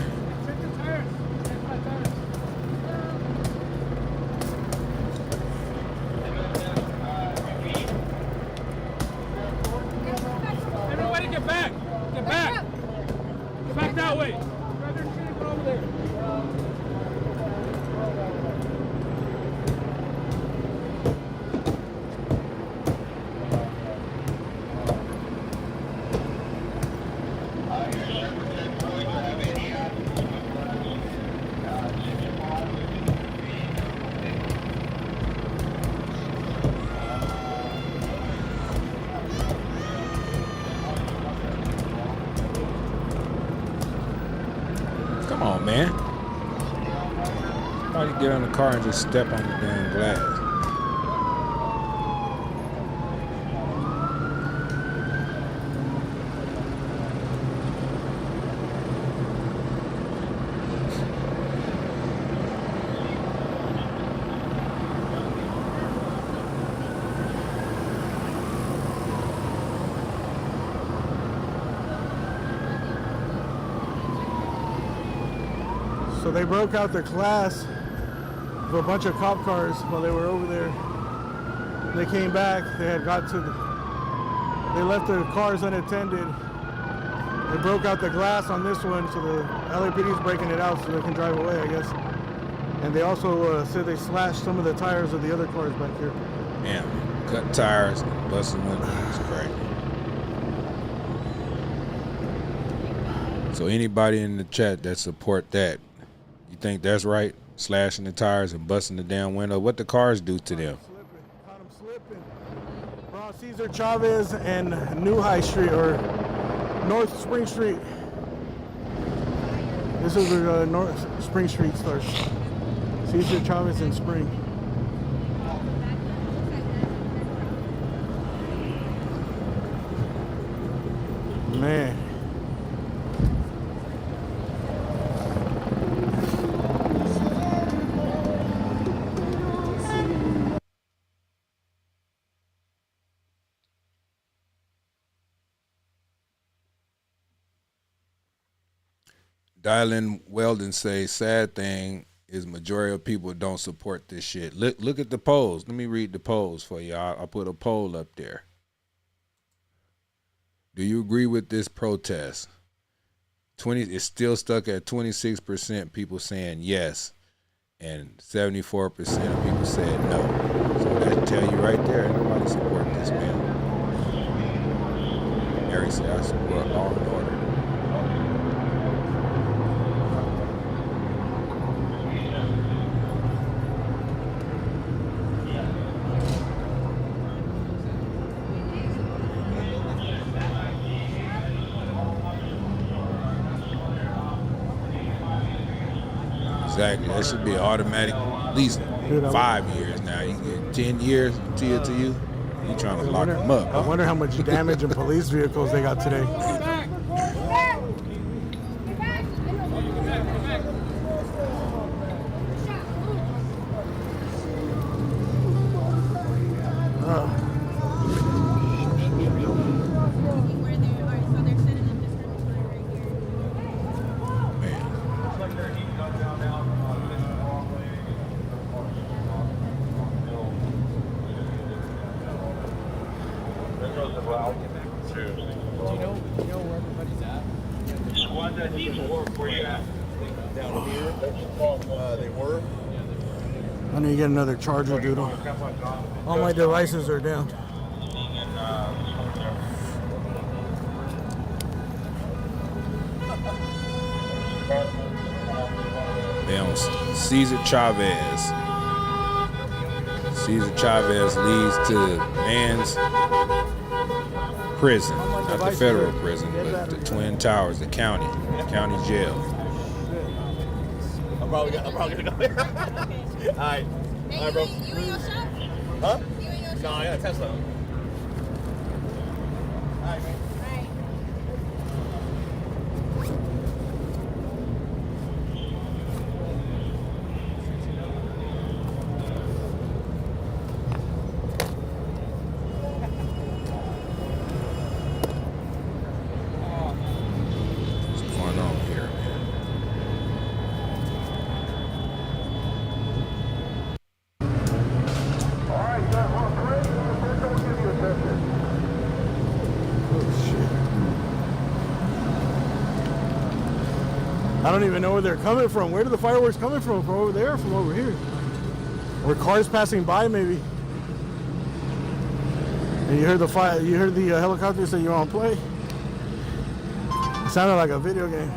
Everybody get back! Get back! Get back that way! Over there. Come on, man. Why you get on the car and just step on the damn glass? So they broke out the class of a bunch of cop cars while they were over there. They came back, they had got to they left their cars unattended. They broke out the glass on this one, so the LAPD is breaking it out so they can drive away, I guess. And they also said they slashed some of the tires of the other cars back here. Damn, cut tires, busting windows. It's crazy. So anybody in the chat that support that, you think that's right? Slashing the tires and busting the damn window. What the cars do to them? Caught them slipping. Bro, Cesar Chavez and New High Street, or North Spring Street. This is where North Spring Street starts. Cesar Chavez and Spring. Man. Dylan Weldon says, sad thing is majority of people don't support this shit. Look at the polls. Let me read the polls for you. I'll put a poll up there. Do you agree with this protest? It's still stuck at 26% people saying yes, and 74% of people said no. So that tell you right there, nobody support this, man. Mary said, I support law and order. Exactly. That should be automatic, at least 5 years now. You get 10 years to you. You trying to lock them up. I wonder how much damage in police vehicles they got today. I need to get another charger, doodle. All my devices are down. Damn, Cesar Chavez. Cesar Chavez leads to man's prison, not the federal prison, but the Twin Towers, the county jail. I'm probably gonna go there. All right, bro. You in your shop? Huh? You in your shop? No, I got a Tesla. All right, man. I don't even know where they're coming from. Where do the fireworks coming from? From over there or from over here? Or cars passing by, maybe. And you heard the fire. You heard the helicopter say you're on play. It sounded like a video game.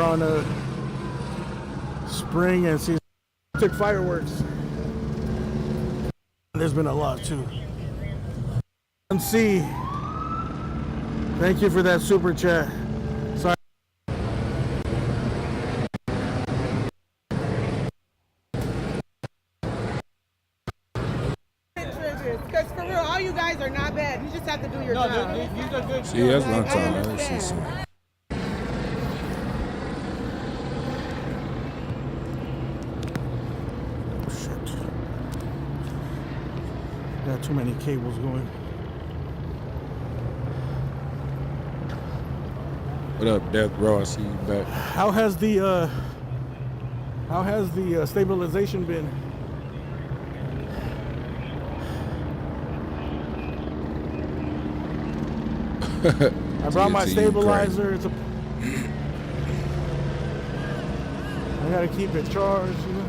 On a Spring and see took fireworks. There's been a lot too. C, thank you for that super chat. Sorry. Because for real, all you guys are not bad. You just have to do your job. These are good. See, that's what I'm talking about. Got too many cables going. What up, Death Row? I see you back. How has the stabilization been? I brought my stabilizer. It's a. I gotta keep it charged, you know.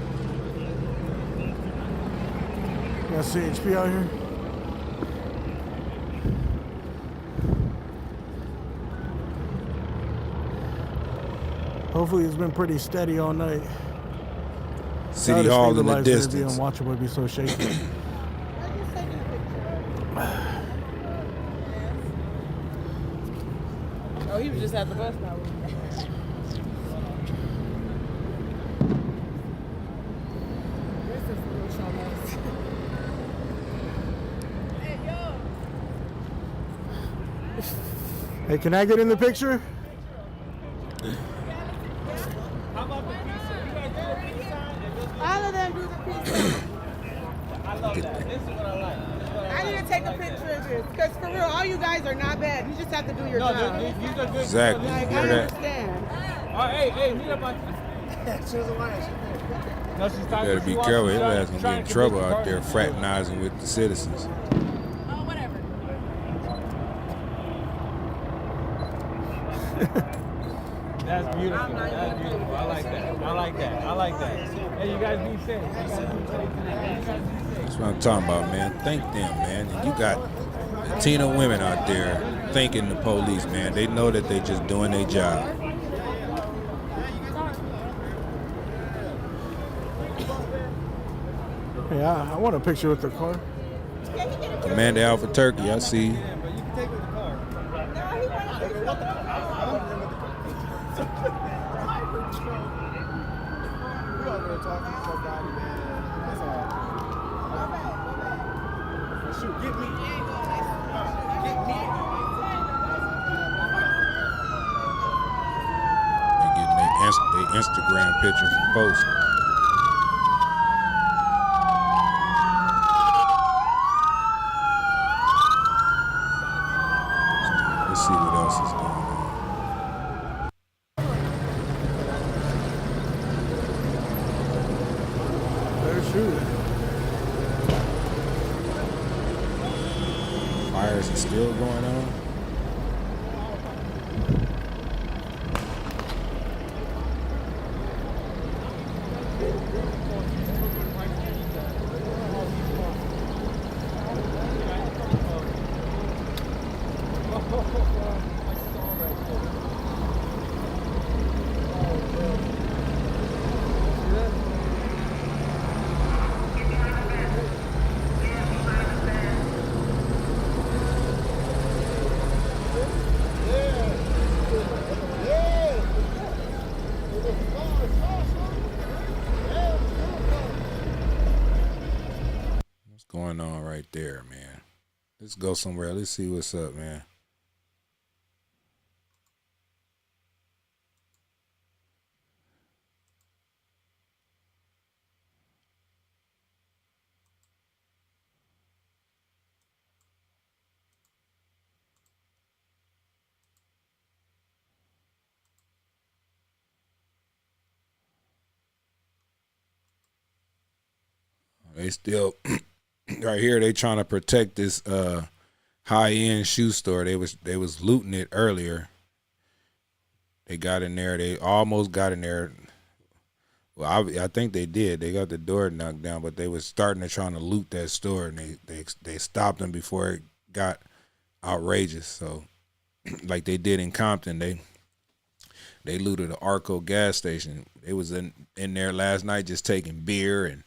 Got CHP out here. Hopefully it's been pretty steady all night. City Hall in the distance. It'd be unwatchable. It'd be so shaky. Oh, he was just at the bus now. This is a little show. Hey, yo. Hey, can I get in the picture? All of them do the pizza. I love that. This is what I like. I need to take a picture of this because for real, all you guys are not bad. You just have to do your job. These are good. Exactly. Like, I understand. Hey, meet up on. She was a liar. No, she's You better be careful. His ass gonna get in trouble out there fraternizing with the citizens. Oh, whatever. That's beautiful. That's beautiful. I like that. I like that. I like that. Hey, you guys be safe. That's what I'm talking about, man. Thank them, man. And you got Latino women out there thanking the police, man. They know that they just doing their job. Yeah, I want a picture with the car. Commander Alpha Turkey, I see you. They're getting their Instagram pictures and posts. Let's see what else is going on. They're shooting. Fires are still going on. What's going on right there, man? Let's go somewhere. Let's see what's up, man. They still right here. They trying to protect this high-end shoe store. They was looting it earlier. They got in there. They almost got in there. Well, I think they did. They got the door knocked down, but they was starting to trying to loot that store, and they stopped them before it got outrageous. So, like they did in Compton, they looted an Arco gas station. They was in there last night just taking beer and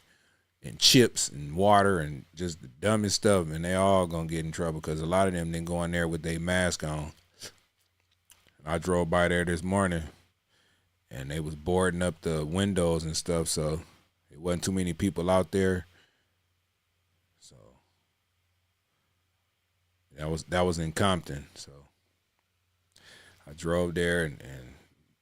chips and water and just the dumbest stuff, and they all gonna get in trouble because a lot of them didn't go in there with their mask on. I drove by there this morning, and they was boarding up the windows and stuff, so it wasn't too many people out there. So that was in Compton. So I drove there and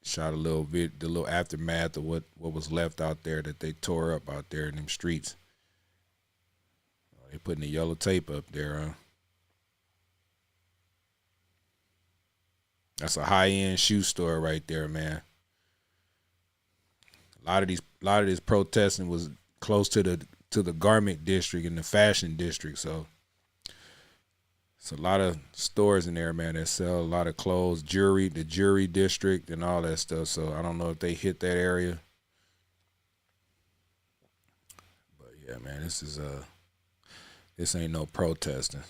shot a little bit, the little aftermath of what was left out there that they tore up out there in them streets. They putting the yellow tape up there, That's a high-end shoe store right there, man. A lot of this protesting was close to the garment district and the fashion district, so it's a lot of stores in there, man, that sell a lot of clothes, jewelry, the jewelry district, and all that stuff. So I don't know if they hit that area, but yeah, man, this ain't no protesting.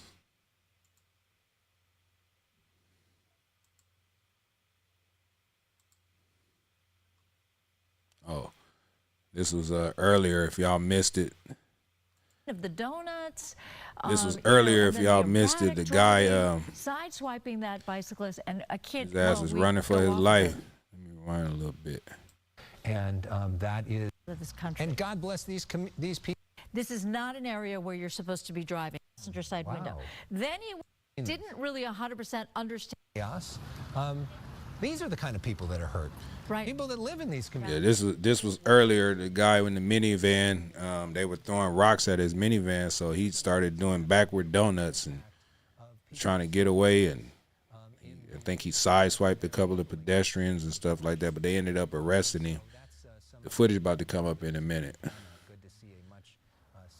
Oh, this was earlier. If y'all missed it, of the donuts. This was earlier. If y'all missed it, the guy sideswiping that bicyclist, and a kid. His ass was running for his life. Let me rewind a little bit. And that is. This country. And God bless these people. This is not an area where you're supposed to be driving. Passenger side window. Then he didn't really 100% understand. Chaos. These are the kind of people that are hurt. Right. People that live in these communities. Yeah, this was earlier. The guy in the minivan, they were throwing rocks at his minivan, so he started doing backward donuts and trying to get away. And I think he sideswiped a couple of pedestrians and stuff like that, but they ended up arresting him. The footage about to come up in a minute. Good to see a much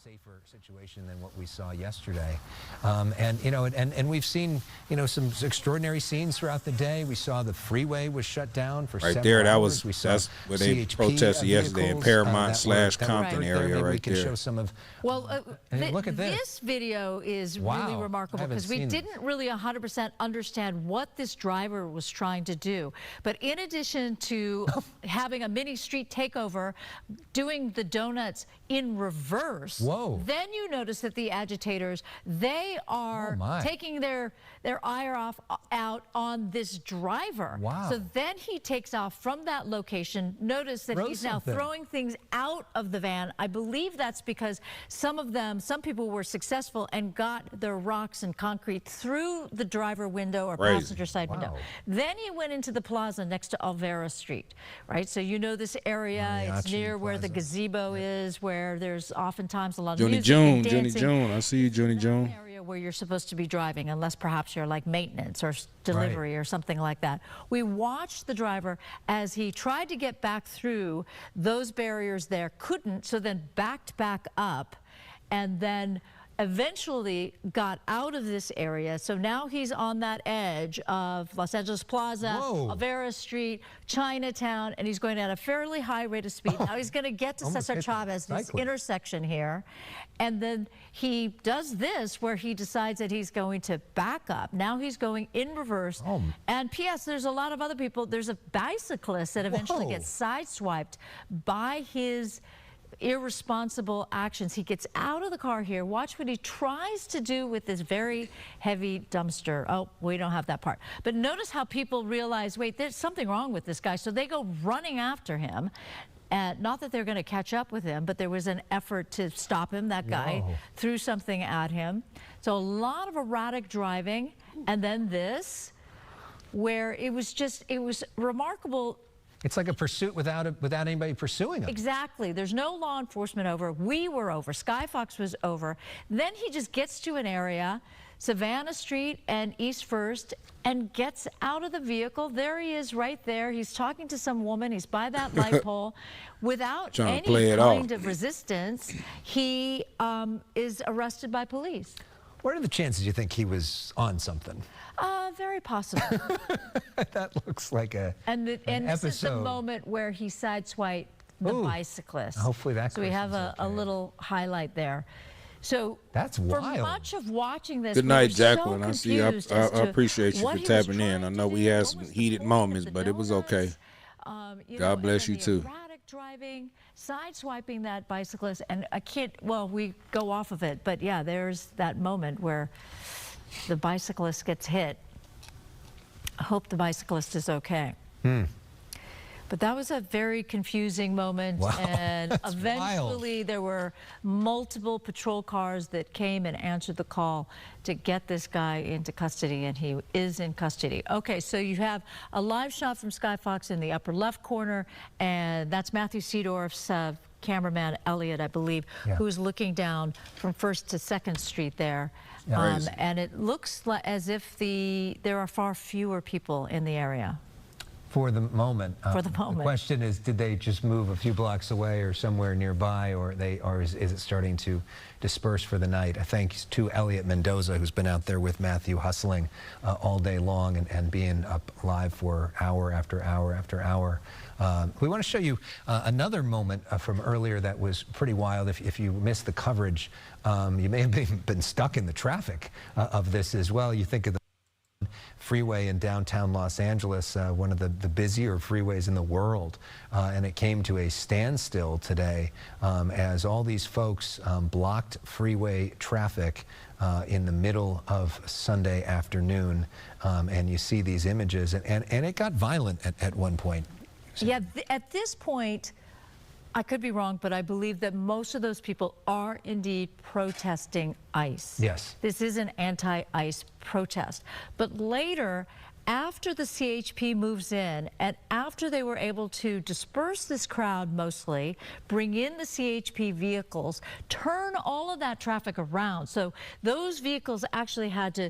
safer situation than what we saw yesterday. And you know, and we've seen, you know, some extraordinary scenes throughout the day. We saw the freeway was shut down for right several there. Hours. That's where they protested yesterday in Paramount / Compton area right we can there. Show some of. Well, look at this. This video is Wow. really remarkable because we didn't really 100% understand what this driver was trying to do. But in addition to having a mini street takeover, doing the donuts in reverse, whoa. Then you notice that the agitators, they are taking their ire out on this driver. Wow. So then he takes off from that location. Notice that he's now throwing things out of the van. I believe that's because some people were successful and got their rocks and concrete through the driver window or passenger side window. Then he went into the plaza next to Alvera Street, right? So you know this area, it's near where the gazebo is, where there's oftentimes a lot of music and dancing. Johnny June, I see you, Johnny June. Area where you're supposed to be driving, unless perhaps you're like maintenance or delivery or something like that. We watched the driver as he tried to get back through those barriers there, couldn't, so then backed back up, and then eventually got out of this area. So now he's on that edge of Los Angeles Plaza, Alvera Street, Chinatown, and he's going at a fairly high rate of speed. Now he's going to get to Cesar Chavez, this intersection here. And then he does this where he decides that he's going to back up. Now he's going in reverse. And P.S., there's a lot of other people. There's a bicyclist that eventually gets sideswiped by his irresponsible actions. He gets out of the car here. Watch what he tries to do with this very heavy dumpster. Oh, we don't have that part. But notice how people realize, wait, there's something wrong with this guy. So they go running after him. Not that they're going to catch up with him, but there was an effort to stop him. That guy threw something at him. So a lot of erratic driving. And then this, where it was remarkable. It's like a pursuit without anybody pursuing him. Exactly. There's no law enforcement over. We were over. Sky Fox was over. Then he just gets to an area, Savannah Street and East First, and gets out of the vehicle. There he is right there. He's talking to some woman. He's by that light pole. Without any kind of resistance, he is arrested by police. What are the chances you think he was on something? Very possible. That looks like an and this is the moment where he sideswiped the bicyclist. Hopefully that. So we have a little highlight there. So that's wild. For much of watching this, good night, Jacqueline. I see. I appreciate you for tapping in. I know we had some heated moments, but it was okay. God bless you too. Driving, sideswiping that bicyclist, and a kid. Well, we go off of it, but yeah, there's that moment where the bicyclist gets hit. I hope the bicyclist is okay. But that was a very confusing moment, and eventually there were multiple patrol cars that came and answered the call to get this guy into custody, and he is in custody. Okay, so you have a live shot from Sky Fox in the upper left corner, and that's Matthew Seedorf's cameraman Elliot, I believe, who's looking down from 1st to 2nd Street there. And it looks as if there are far fewer people in the area. For the moment. For the moment. The question is, did they just move a few blocks away or somewhere nearby, or is it starting to disperse for the night? Thanks to Elliot Mendoza, who's been out there with Matthew hustling all day long and being up live for hour after hour after hour. We want to show you another moment from earlier that was pretty wild. If you missed the coverage, you may have been stuck in the traffic of this as well. You think of the freeway in downtown Los Angeles, one of the busier freeways in the world, and it came to a standstill today as all these folks blocked freeway traffic in the middle of Sunday afternoon, and you see these images, and it got violent at one point. Yeah, at this point, I could be wrong, but I believe that most of those people are indeed protesting ICE. Yes. This is an anti-ICE protest. But later, after the CHP moves in and after they were able to disperse this crowd mostly, bring in the CHP vehicles, turn all of that traffic around. So those vehicles actually had to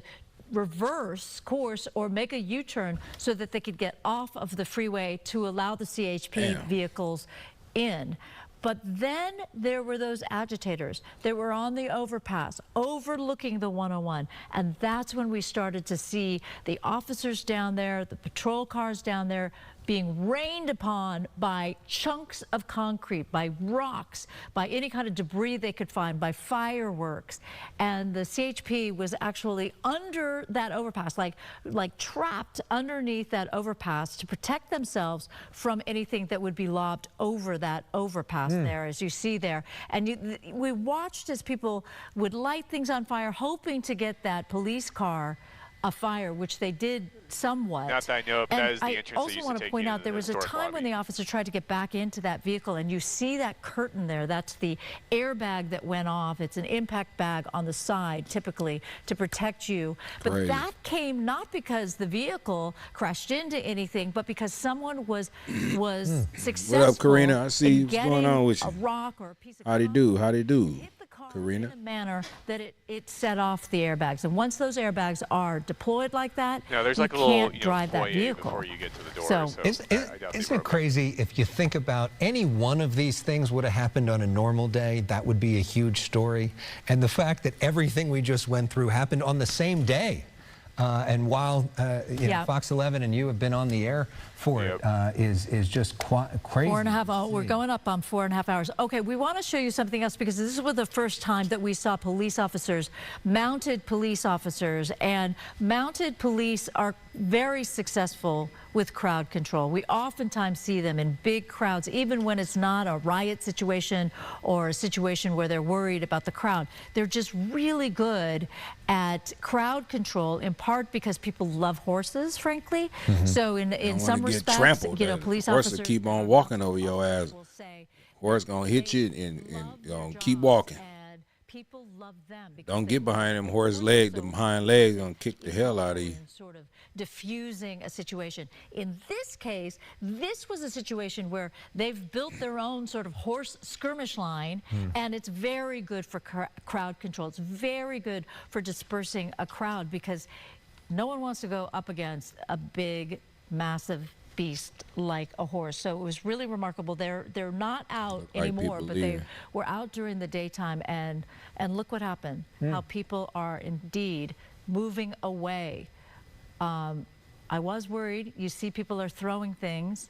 reverse course or make a U-turn so that they could get off of the freeway to allow the CHP vehicles in. But then there were those agitators that were on the overpass overlooking the 101, and that's when we started to see the officers down there, the patrol cars down there, being rained upon by chunks of concrete, by rocks, by any kind of debris they could find, by fireworks. And the CHP was actually under that overpass, like trapped underneath that overpass to protect themselves from anything that would be lobbed over that overpass there, as you see there. And we watched as people would light things on fire, hoping to get that police car afire, which they did somewhat. Not that I know of, but that is the I entrance also want to point out there was a time when the officer tried to get back into that vehicle, and you see that curtain there. That's the airbag that went off. It's an impact bag on the side, typically, to protect you. But that came not because the vehicle crashed into anything, but because someone was successful. What up, Karina? I see what's going on with you. A rock or a piece of Howdy do, howdy do. Karina? In a manner that it set off the airbags, and once those airbags are deployed like that, there's like you a little can't drive that vehicle before you get to the door. So, isn't it crazy if you think about any one of these things would have happened on a normal day, that would be a huge story, and the fact that everything we just went through happened on the same day. And while you know, Fox 11 and you have been on the air for it, is just crazy. 4.5 hours. We're going up on 4.5 hours. Okay, we want to show you something else, because this was the first time that we saw police officers, mounted police officers, and mounted police are very successful with crowd control. We oftentimes see them in big crowds, even when it's not a riot situation or a situation where they're worried about the crowd. They're just really good at crowd control, in part because people love horses, frankly. So in some respects, you know, police officers will keep on walking over your ass. Horse gonna hit you and keep walking. People love them. Don't get behind them horse legs. Them hind legs gonna kick the hell out of you. Sort of diffusing a situation. In this case, this was a situation where they've built their own sort of horse skirmish line, and it's very good for crowd control. It's very good for dispersing a crowd, because no one wants to go up against a big, massive beast like a horse. So it was really remarkable. They're not out anymore, but they were out during the daytime, and look what happened. How people are indeed moving away. I was worried. You see people are throwing things,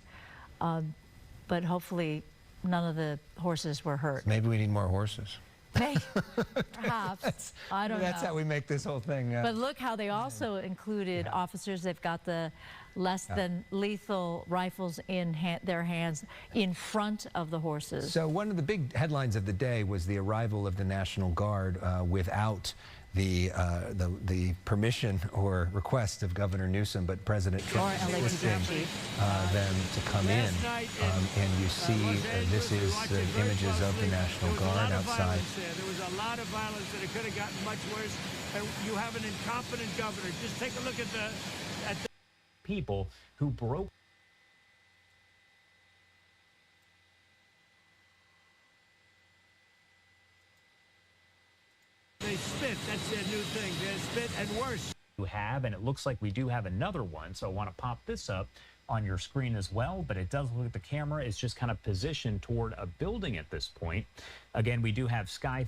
but hopefully none of the horses were hurt. Maybe we need more horses. Perhaps. I don't know. That's how we make this whole thing. But look how they also included officers. They've got the less than lethal rifles in their hands in front of the horses. So one of the big headlines of the day was the arrival of the National Guard without the permission or request of Governor Newsome, but President Trump requesting them to come in. And you see this is images of the National Guard outside. There was a lot of violence, and it could have gotten much worse. And you have an incompetent governor. Just take a look at the people who broke they spit. That's their new thing. They spit and worse. And it looks like we do have another one, so I want to pop this up on your screen as well, but it does look like the camera is just kind of positioned toward a building at this point. Again, we do have sky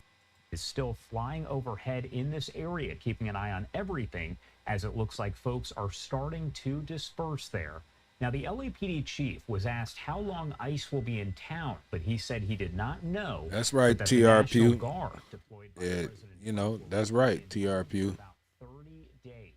is still flying overhead in this area, keeping an eye on everything as it looks like folks are starting to disperse there. Now, the LAPD chief was asked how long ICE will be in town, but he said he did not know. That's right, that the National TRP. Guard deployed by You know, that's right, TRP. about 30 days.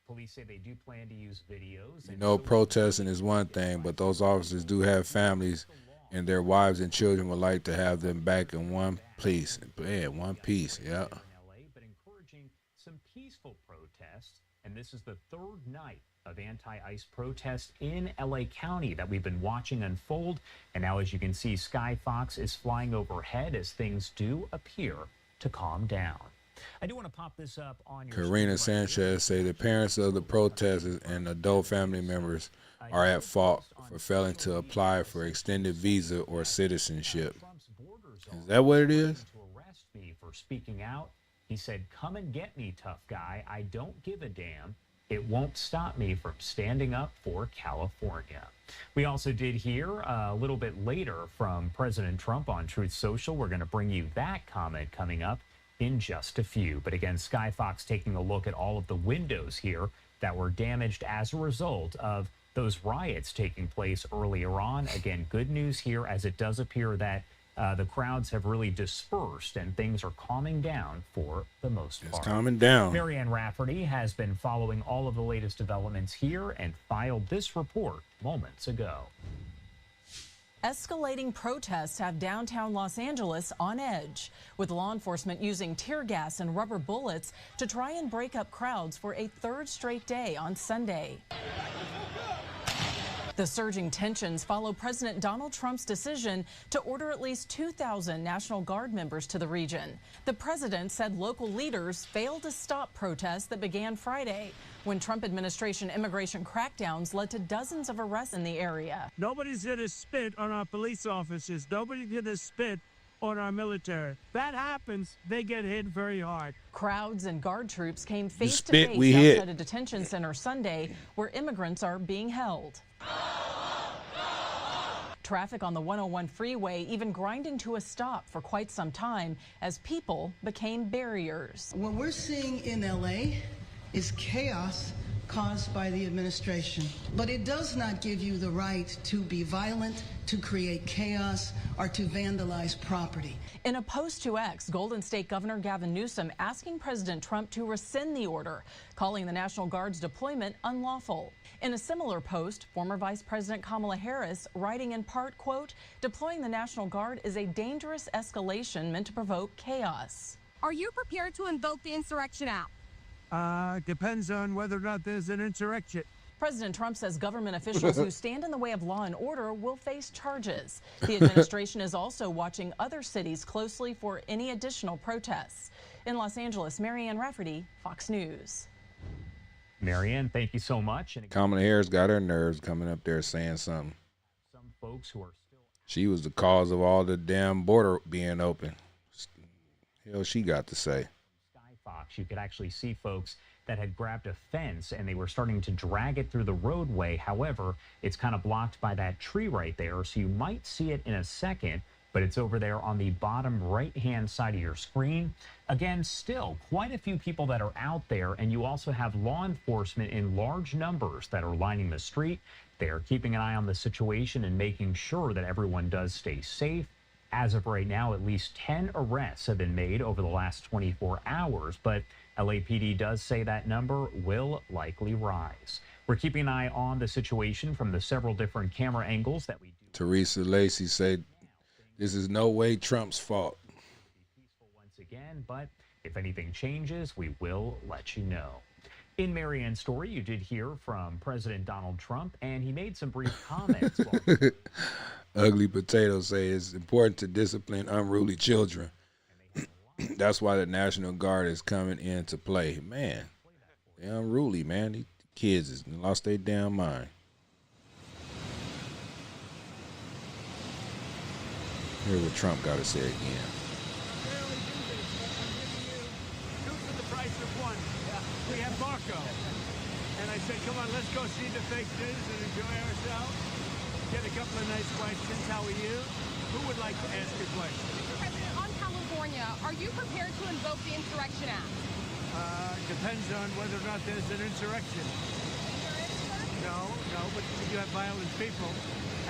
Police say they do plan to use videos. You know, protesting is one thing, but those officers do have families, and their wives and children would like to have them back in one place. Yeah, one piece, yeah. But encouraging some peaceful protests, and this is the third night of anti-ICE protests in LA County that we've been watching unfold. And now, as you can see, Sky Fox is flying overhead as things do appear to calm down. I do want to pop this up on your Karina Sanchez say the parents of the protesters and adult family members are at fault for failing to apply for extended visa or citizenship. Is that what it is? To arrest me for speaking out. He said, "Come and get me, tough guy. I don't give a damn. It won't stop me from standing up for California." We also did hear a little bit later from President Trump on Truth Social. We're going to bring you that comment coming up in just a few. But again, Sky Fox taking a look at all of the windows here that were damaged as a result of those riots taking place earlier on. Again, good news here, as it does appear that the crowds have really dispersed and things are calming down for the most part. It's calming down. Marianne Rafferty has been following all of the latest developments here and filed this report moments ago. Escalating protests have downtown Los Angeles on edge, with law enforcement using tear gas and rubber bullets to try and break up crowds for a third straight day on Sunday. The surging tensions follow President Donald Trump's decision to order at least 2,000 National Guard members to the region. The president said local leaders failed to stop protests that began Friday, when Trump administration immigration crackdowns led to dozens of arrests in the area. Nobody's going to spit on our police officers. Nobody's going to spit on our military. That happens, they get hit very hard. Crowds and guard troops came face to face outside a detention center Sunday where immigrants are being held. Traffic on the 101 freeway even grinding to a stop for quite some time as people became barriers. What we're seeing in LA is chaos caused by the administration. But it does not give you the right to be violent, to create chaos, or to vandalize property. In a post to X, Golden State Governor Gavin Newsome asking President Trump to rescind the order, calling the National Guard's deployment unlawful. In a similar post, former Vice President Kamala Harris writing in part, quote, "Deploying the National Guard is a dangerous escalation meant to provoke chaos." Are you prepared to invoke the Insurrection Act? Depends on whether or not there's an insurrection. President Trump says government officials who stand in the way of law and order will face charges. The administration is also watching other cities closely for any additional protests. In Los Angeles, Marianne Rafferty, Fox News. Marianne, thank you so much. And Kamala Harris got her nerves coming up there saying something. some folks who are still... She was the cause of all the damn border being open. Hell, she got to say. Fox, you could actually see folks that had grabbed a fence and they were starting to drag it through the roadway. However, it's kind of blocked by that tree right there, so you might see it in a second, but it's over there on the bottom right-hand side of your screen. Again, still quite a few people that are out there, and you also have law enforcement in large numbers that are lining the street. They are keeping an eye on the situation and making sure that everyone does stay safe. As of right now, at least 10 arrests have been made over the last 24 hours, but LAPD does say that number will likely rise. We're keeping an eye on the situation from the several different camera angles that we do. Teresa Lacey said, "This is no way Trump's fault." Once again, but if anything changes, we will let you know. In Marianne's story, you did hear from President Donald Trump, and he made some brief comments. Ugly Potatoes say it's important to discipline unruly children. That's why the National Guard is coming into play. Man, they're unruly, man. These kids has lost their damn mind. Here's what Trump got to say again. Marco. And I said, come on, let's go see the fake news and enjoy ourselves. Get a couple of nice questions. How are you? Who would like to ask a question? Mr. President, on California, are you prepared to invoke the Insurrection Act? Depends on whether or not there's an insurrection. No, but you have violent people,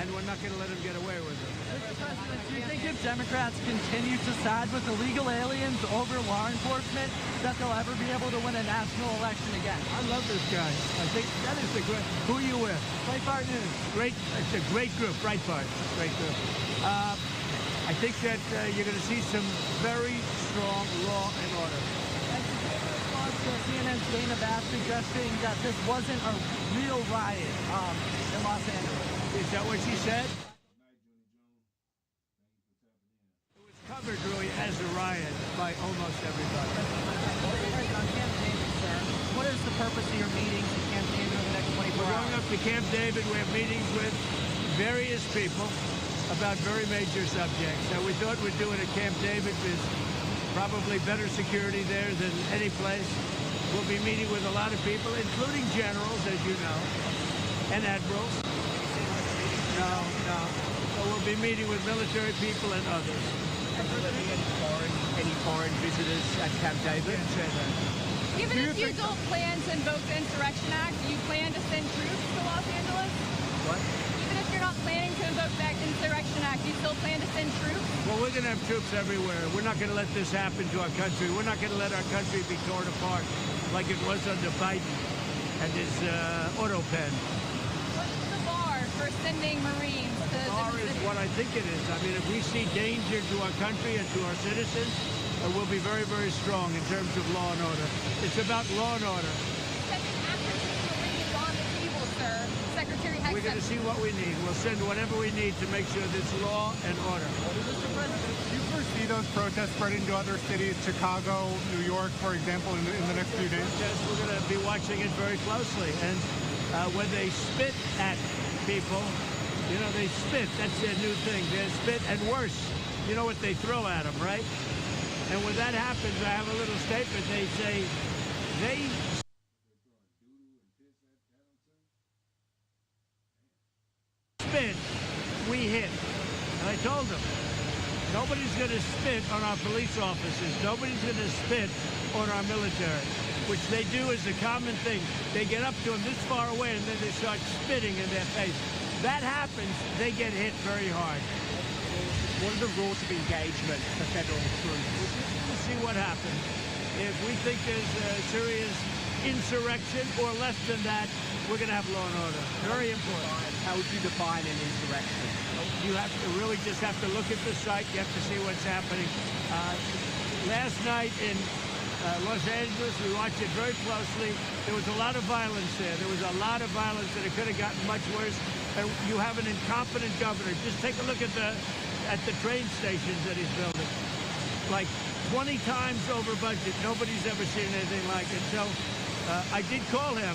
and we're not going to let them get away with it. Mr. President, do you think if Democrats continue to side with illegal aliens over law enforcement, that they'll ever be able to win a national election again? I love this guy. I think that is the great. Who are you with? Breitbart News. Great. It's a great group. Breitbart. Great group. I think that you're going to see some very strong law and order. CNN's Dana Bash suggesting that this wasn't a real riot in Los Angeles. Is that what she said? It was covered really as a riot by almost everybody. On Camp David, sir, what is the purpose of your meetings at Camp David over the next 24 hours? We're going up to Camp David. We have meetings with various people about very major subjects. So we thought we'd do it at Camp David. There's probably better security there than any place. We'll be meeting with a lot of people, including generals, as you know, and admirals. No. So we'll be meeting with military people and others. Any foreign visitors at Camp David? Even if you don't plan to invoke the Insurrection Act, do you plan to send troops to Los Angeles? What? Even if you're not planning to invoke the Insurrection Act, do you still plan to send troops? Well, we're going to have troops everywhere. We're not going to let this happen to our country. We're not going to let our country be torn apart like it was under Biden and his auto pen. What's the bar for sending Marines to the bar is what I think it is. I mean, if we see danger to our country and to our citizens, we'll be very, very strong in terms of law and order. It's about law and order. We're going to see what we need. We'll send whatever we need to make sure there's law and order. Mr. President, do you foresee those protests spreading to other cities, Chicago, New York, for example, in the next few days? We're going to be watching it very closely. And when they spit at people, you know, they spit. That's their new thing. They spit and worse. You know what they throw at them, right? And when that happens, I have a little statement. They say, spit, we hit. And I told them, nobody's going to spit on our police officers. Nobody's going to spit on our military, which they do as a common thing. They get up to them this far away, and then they start spitting in their face. That happens, they get hit very hard. What are the rules of engagement for federal troops? We'll see what happens. If we think there's a serious insurrection or less than that, we're going to have law and order. Very important. How would you define an insurrection? You have to really just have to look at the site. You have to see what's happening. Last night in Los Angeles, we watched it very closely. There was a lot of violence there. There was a lot of violence, and it could have gotten much worse. And you have an incompetent governor. Just take a look at the train stations that he's building. Like 20 times over budget. Nobody's ever seen anything like it. So I did call him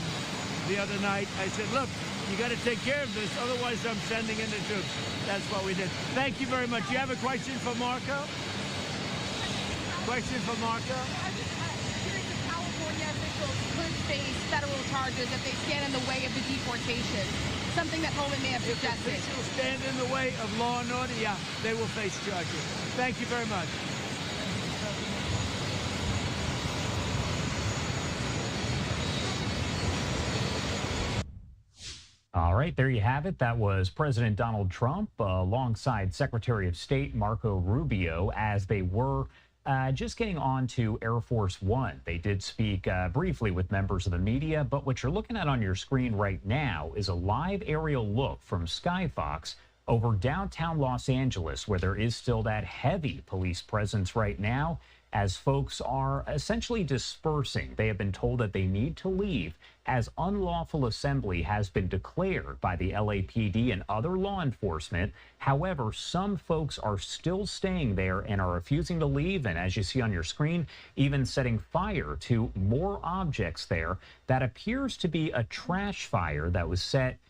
the other night. I said, look, you got to take care of this, otherwise I'm sending in the troops. That's what we did. Thank you very much. You have a question for Marco? Question for Marco? Curious if California officials could face federal charges if they stand in the way of the deportation. Something that Holman may have suggested. If officials stand in the way of law and order, yeah, they will face charges. Thank you very much. All right, there you have it. That was President Donald Trump alongside Secretary of State Marco Rubio as they were just getting on to Air Force One. They did speak briefly with members of the media, but what you're looking at on your screen right now is a live aerial look from Skyfox over downtown Los Angeles, where there is still that heavy police presence right now as folks are essentially dispersing. They have been told that they need to leave as unlawful assembly has been declared by the LAPD and other law enforcement. However, some folks are still staying there and are refusing to leave, and as you see on your screen, even setting fire to more objects there. That appears to be a trash fire that was set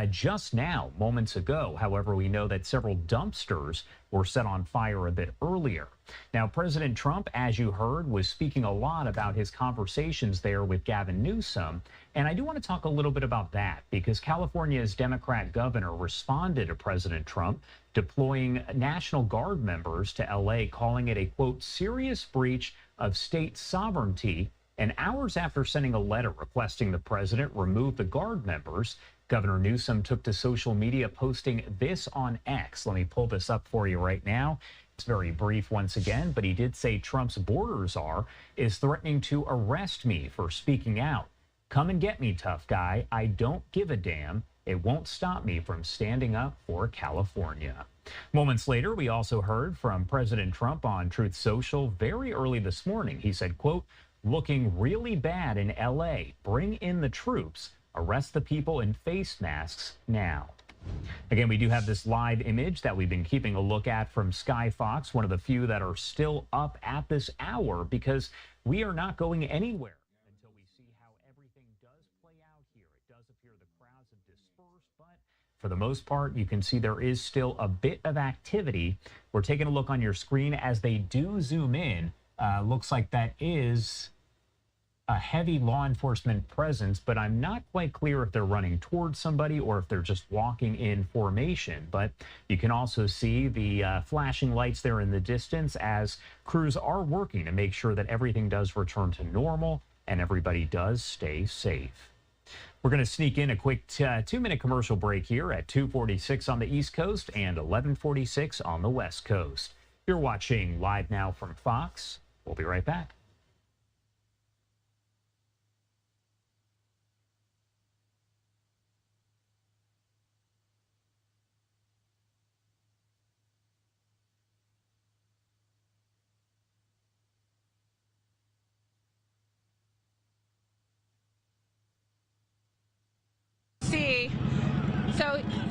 just now, moments ago. However, we know that several dumpsters were set on fire a bit earlier. Now, President Trump, as you heard, was speaking a lot about his conversations there with Gavin Newsome. And I do want to talk a little bit about that because California's Democrat governor responded to President Trump deploying National Guard members to L.A., calling it a, quote, serious breach of state sovereignty. And hours after sending a letter requesting the president remove the Guard members, Governor Newsome took to social media posting this on X. Let me pull this up for you right now. It's very brief once again, but he did say Trump's border czar is threatening to arrest me for speaking out. Come and get me, tough guy. I don't give a damn. It won't stop me from standing up for California. Moments later, we also heard from President Trump on Truth Social very early this morning. He said, quote, looking really bad in L.A. Bring in the troops. Arrest the people in face masks now. Again, we do have this live image that we've been keeping a look at from Sky Fox, one of the few that are still up at this hour, because we are not going anywhere until we see how everything does play out here. It does appear the crowds have dispersed, but for the most part, you can see there is still a bit of activity. We're taking a look on your screen as they do zoom in. Looks like that is a heavy law enforcement presence, but I'm not quite clear if they're running towards somebody or if they're just walking in formation. But you can also see the flashing lights there in the distance as crews are working to make sure that everything does return to normal and everybody does stay safe. We're going to sneak in a quick 2-minute commercial break here at 2:46 on the East Coast and 11:46 on the West Coast. You're watching Live Now from Fox. We'll be right back.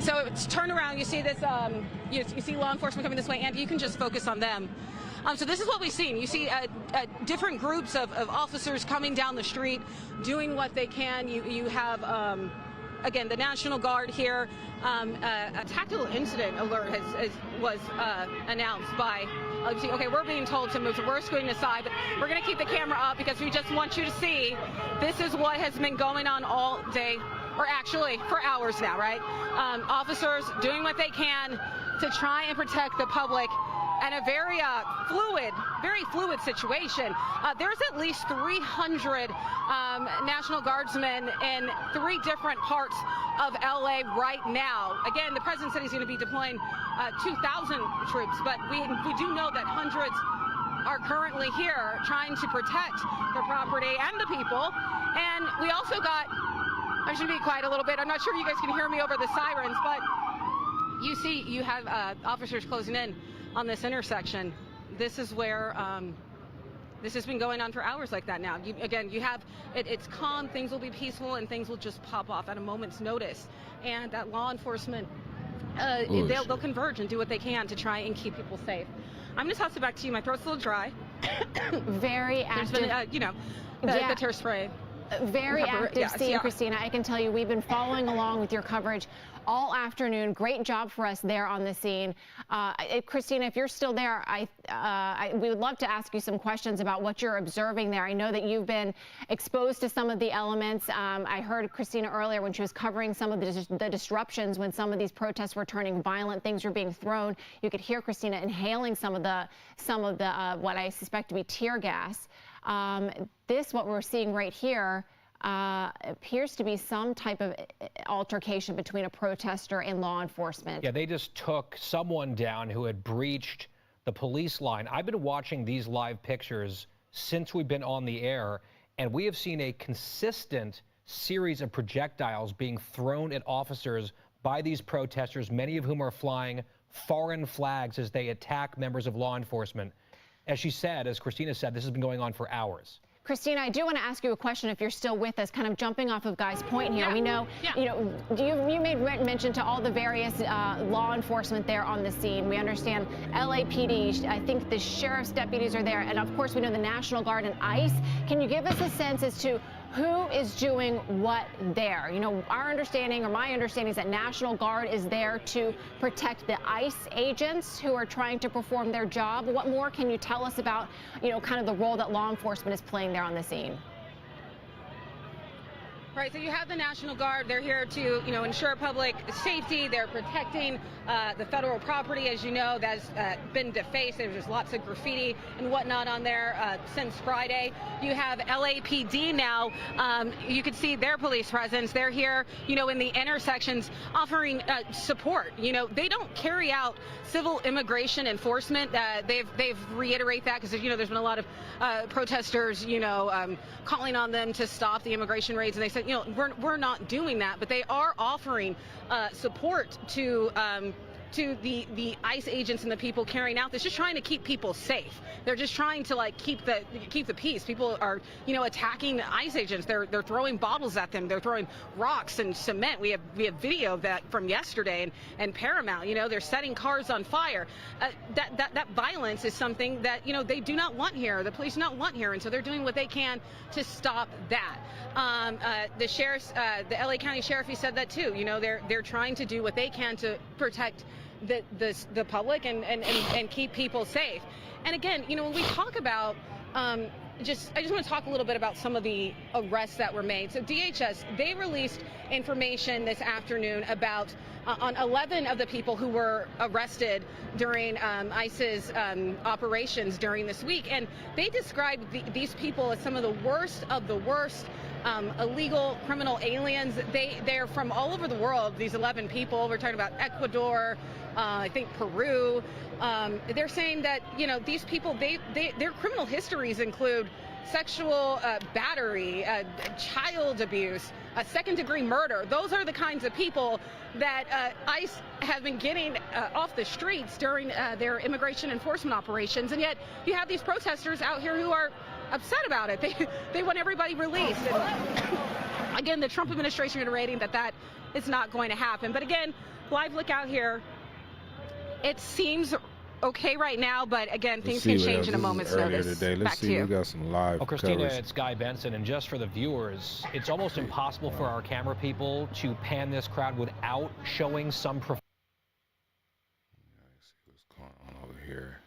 So it's turn around. You see this. You see law enforcement coming this way, and you can just focus on them. So this is what we've seen. You see different groups of officers coming down the street, doing what they can. You have again the National Guard here. A tactical incident alert was announced by. Okay, we're being told to move, so we're scooting aside, but we're going to keep the camera up because we just want you to see this is what has been going on all day. Or actually for hours now, right? Officers doing what they can to try and protect the public and a very fluid situation. There's at least 300 National Guardsmen in 3 different parts of LA right now. Again, the president said he's going to be deploying 2,000 troops, but we do know that hundreds are currently here trying to protect the property and the people. And we also got, I'm just going to be quiet a little bit. I'm not sure you guys can hear me over the sirens, but you see you have officers closing in on this intersection. This is where this has been going on for hours like that now. You have, it's calm, things will be peaceful, and things will just pop off at a moment's notice. And that law enforcement, they'll converge and do what they can to try and keep people safe. I'm going to toss it back to you. My throat's a little dry. Very active. There's been, the tear spray. Very active scene, Christina. I can tell you we've been following along with your coverage all afternoon. Great job for us there on the scene. Christina, if you're still there, we would love to ask you some questions about what you're observing there. I know that you've been exposed to some of the elements. I heard Christina earlier when she was covering some of the disruptions when some of these protests were turning violent, things were being thrown. You could hear Christina inhaling some of the what I suspect to be tear gas. What we're seeing right here appears to be some type of altercation between a protester and law enforcement. Yeah, they just took someone down who had breached the police line. I've been watching these live pictures since we've been on the air, and we have seen a consistent series of projectiles being thrown at officers by these protesters, many of whom are flying foreign flags as they attack members of law enforcement. As she said, as Christina said, this has been going on for hours. Christina, I do want to ask you a question if you're still with us, kind of jumping off of Guy's point here. We know, you made mention to all the various law enforcement there on the scene. We understand LAPD, I think the sheriff's deputies are there, and of course we know the National Guard and ICE. Can you give us a sense as to Who is doing what there? You know, our understanding, or my understanding, is that National Guard is there to protect the ICE agents who are trying to perform their job. What more can you tell us about, you know, kind of the role that law enforcement is playing there on the scene? Right, so you have the National Guard. They're here to, you know, ensure public safety. They're protecting the federal property, as you know, that's been defaced. There's just lots of graffiti and whatnot on there since Friday. You have LAPD now. You can see their police presence. They're here, you know, in the intersections offering support. You know, they don't carry out civil immigration enforcement. They've reiterated that because, you know, there's been a lot of protesters, you know, calling on them to stop the immigration raids, and they said, you know, we're not doing that, but they are offering support to the ICE agents and the people carrying out this, just trying to keep people safe. They're just trying to like keep the peace. People are, you know, attacking ICE agents. They're throwing bottles at them. They're throwing rocks and cement. We have video of that from yesterday and Paramount. You know, they're setting cars on fire. That violence is something that, you know, they do not want here. The police do not want here, and so they're doing what they can to stop that. The sheriff's, the LA County Sheriff, he said that too. You know, they're trying to do what they can to protect the public and keep people safe. And again, you know, when we talk about I just want to talk a little bit about some of the arrests that were made. So DHS, they released information this afternoon about on 11 of the people who were arrested during ICE's operations during this week. And they described these people as some of the worst illegal criminal aliens. They're from all over the world, these 11 people. We're talking about Ecuador, I think Peru. They're saying that, you know, these people, their criminal histories include sexual battery, child abuse, second-degree murder. Those are the kinds of people that ICE have been getting off the streets during their immigration enforcement operations. And yet you have these protesters out here who are upset about it. They want everybody released. And again, the Trump administration reiterating that is not going to happen. But again, live look out here. It seems okay right now, but again, things can change in a moment's notice. Today. Let's see, we got some live Christina, coverage. it's Guy Benson, and just for the viewers, it's almost impossible for our camera people to pan this crowd without showing some Let's see what's going on over here.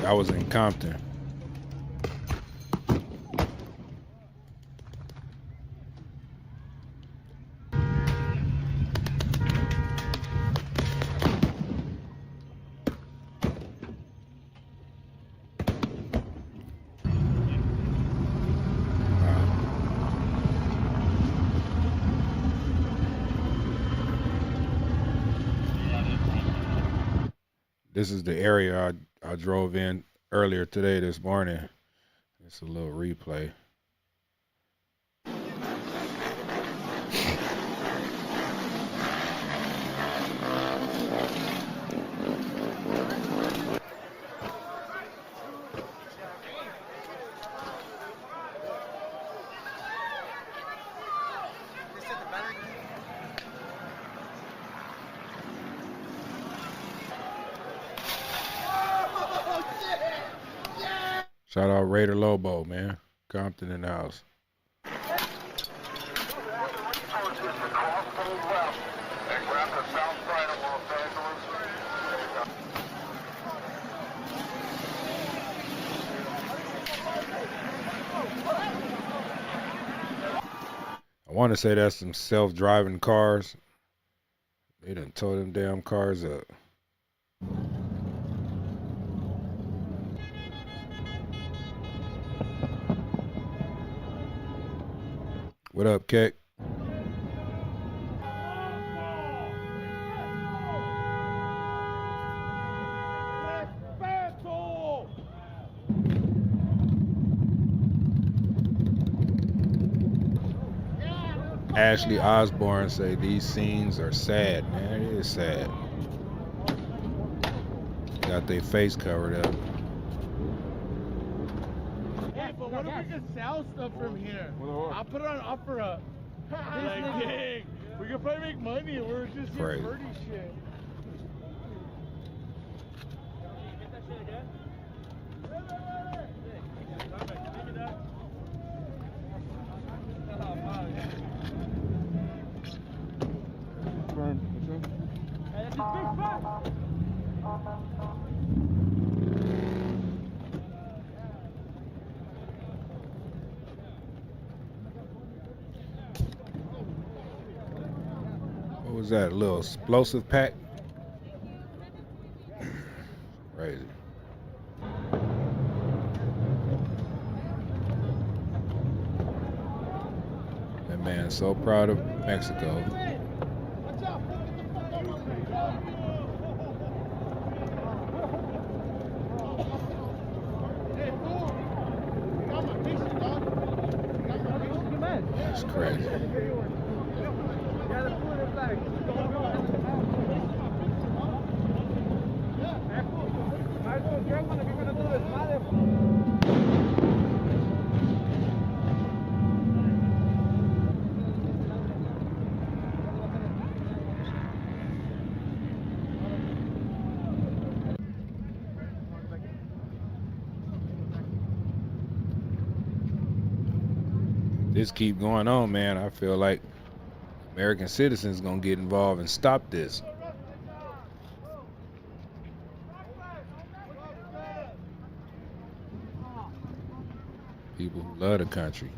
I was in Compton. This is the area I drove in earlier today, this morning. It's a little replay. Shout out Raider Lobo, man. Compton in the house. I want to say that's some self-driving cars. They done tore them damn cars up. What up, Keck? Ashley Osborne say these scenes are sad, man. It is sad. Got their face covered up. Hey, but what if we can sell stuff from here? I'll put it on Opera. Like, dang, we could probably make money. We're just Crazy. getting birdie shit. What was that? A little explosive pack? Crazy. That man's so proud of Mexico. That's crazy. This keep going on, man. I feel like American citizens gonna get involved and stop this. People who love the country.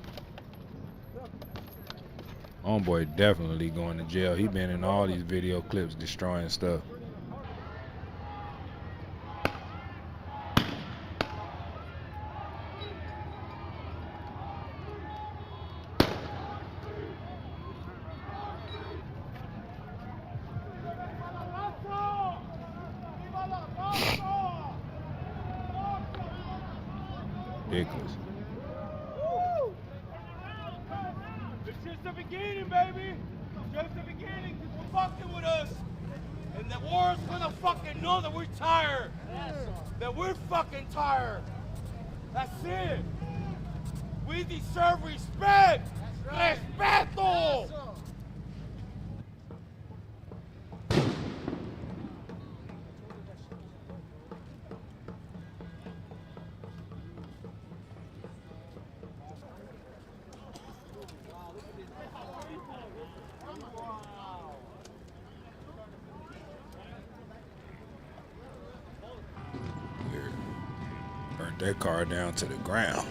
Homeboy definitely going to jail. He been in all these video clips destroying stuff. Ridiculous. It's just the beginning, baby. Just the beginning. Just fucking with us. And the world's gonna fucking know that we're tired. That we're fucking tired. That's it. We deserve respect. Respeto. Burnt that car down to the ground.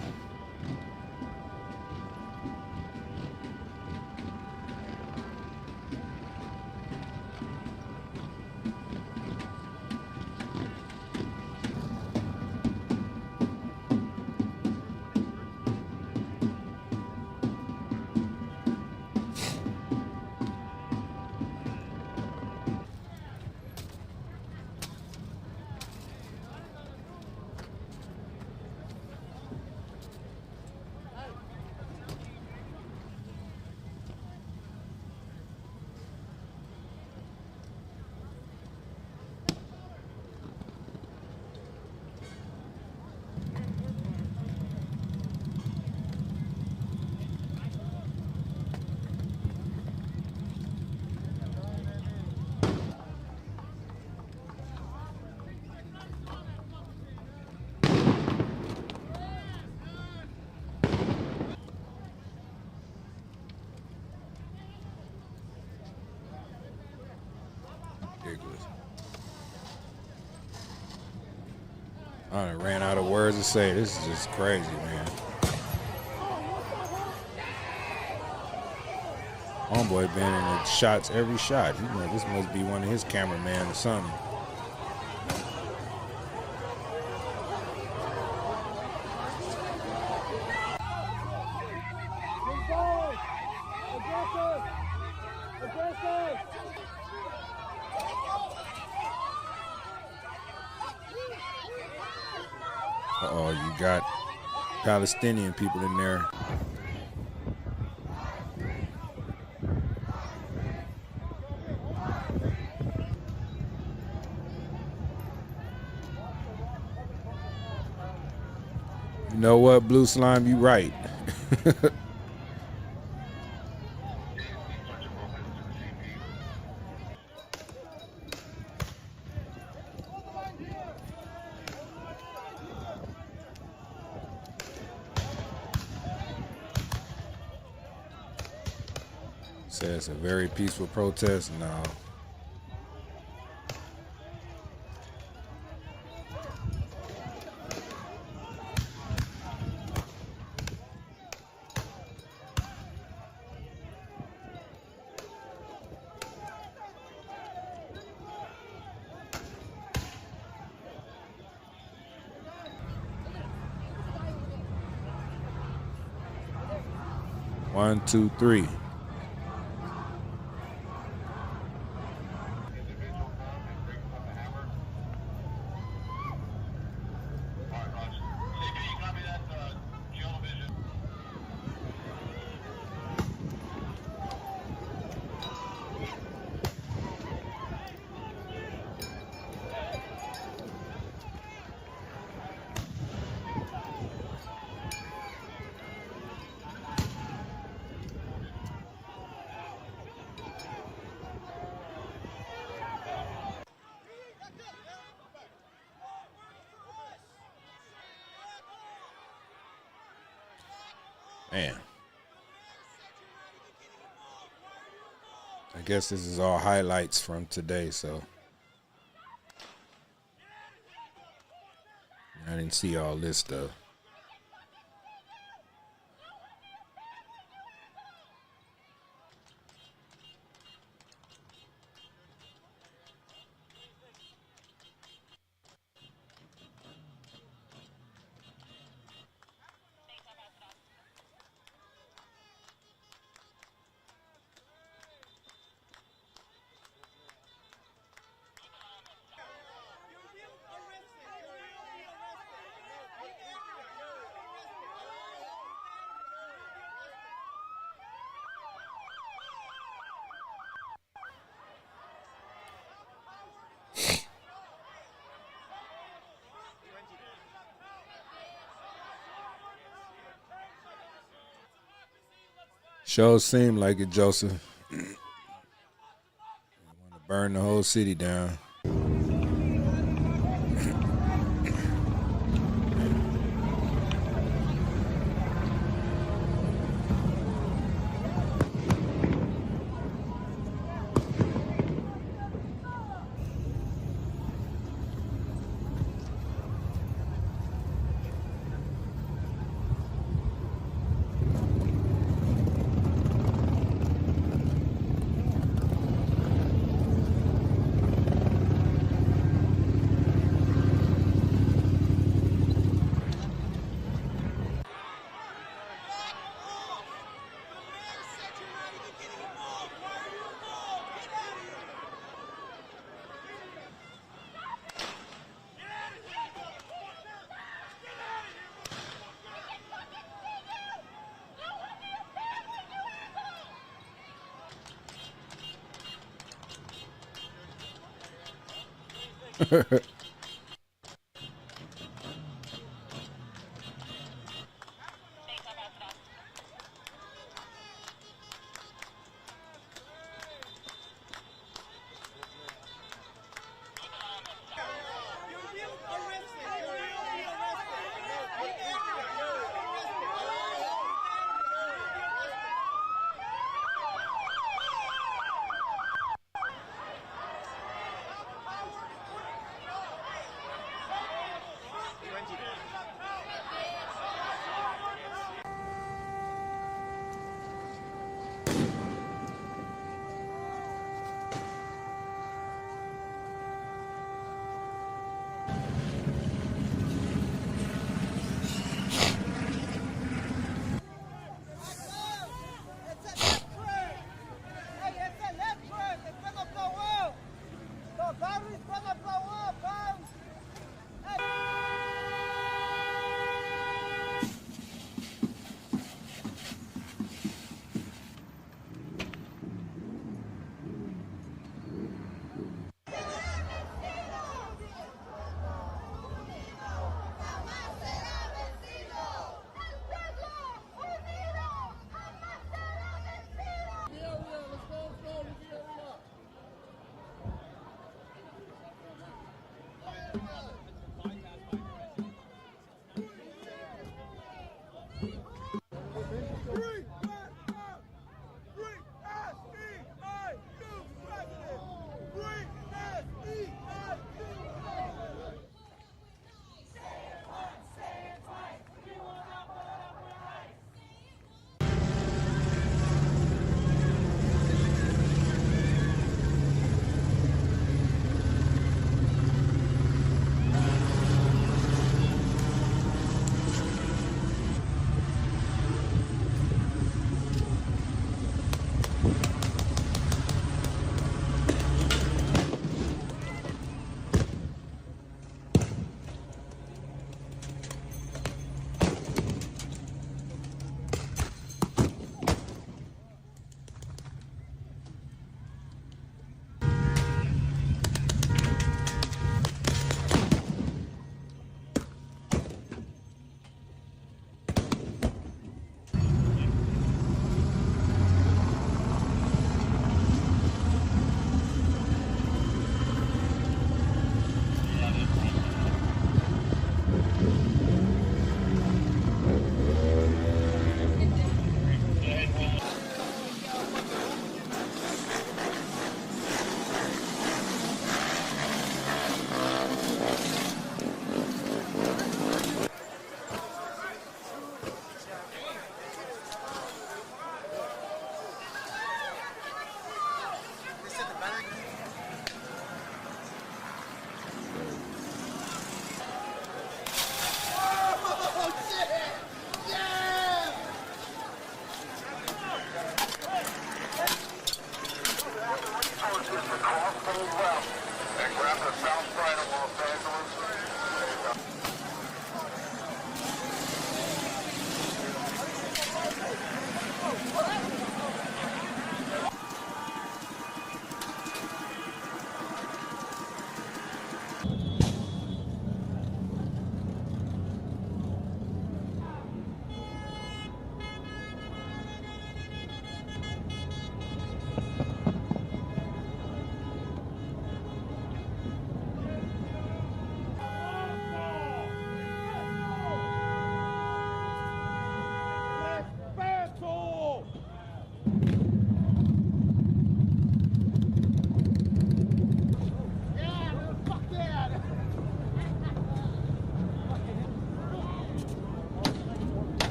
Ridiculous. I done ran out of words to say. This is just crazy, man. Homeboy been in the shots every shot. You know, this must be one of his cameraman or something. Uh-oh, you got Palestinian people in there. You know what, Blue Slime, you right. Say it's a very peaceful protest. No. One, two, three. Man. I guess this is all highlights from today, so I didn't see all this stuff. Sure seemed like it, Joseph. Want to burn the whole city down.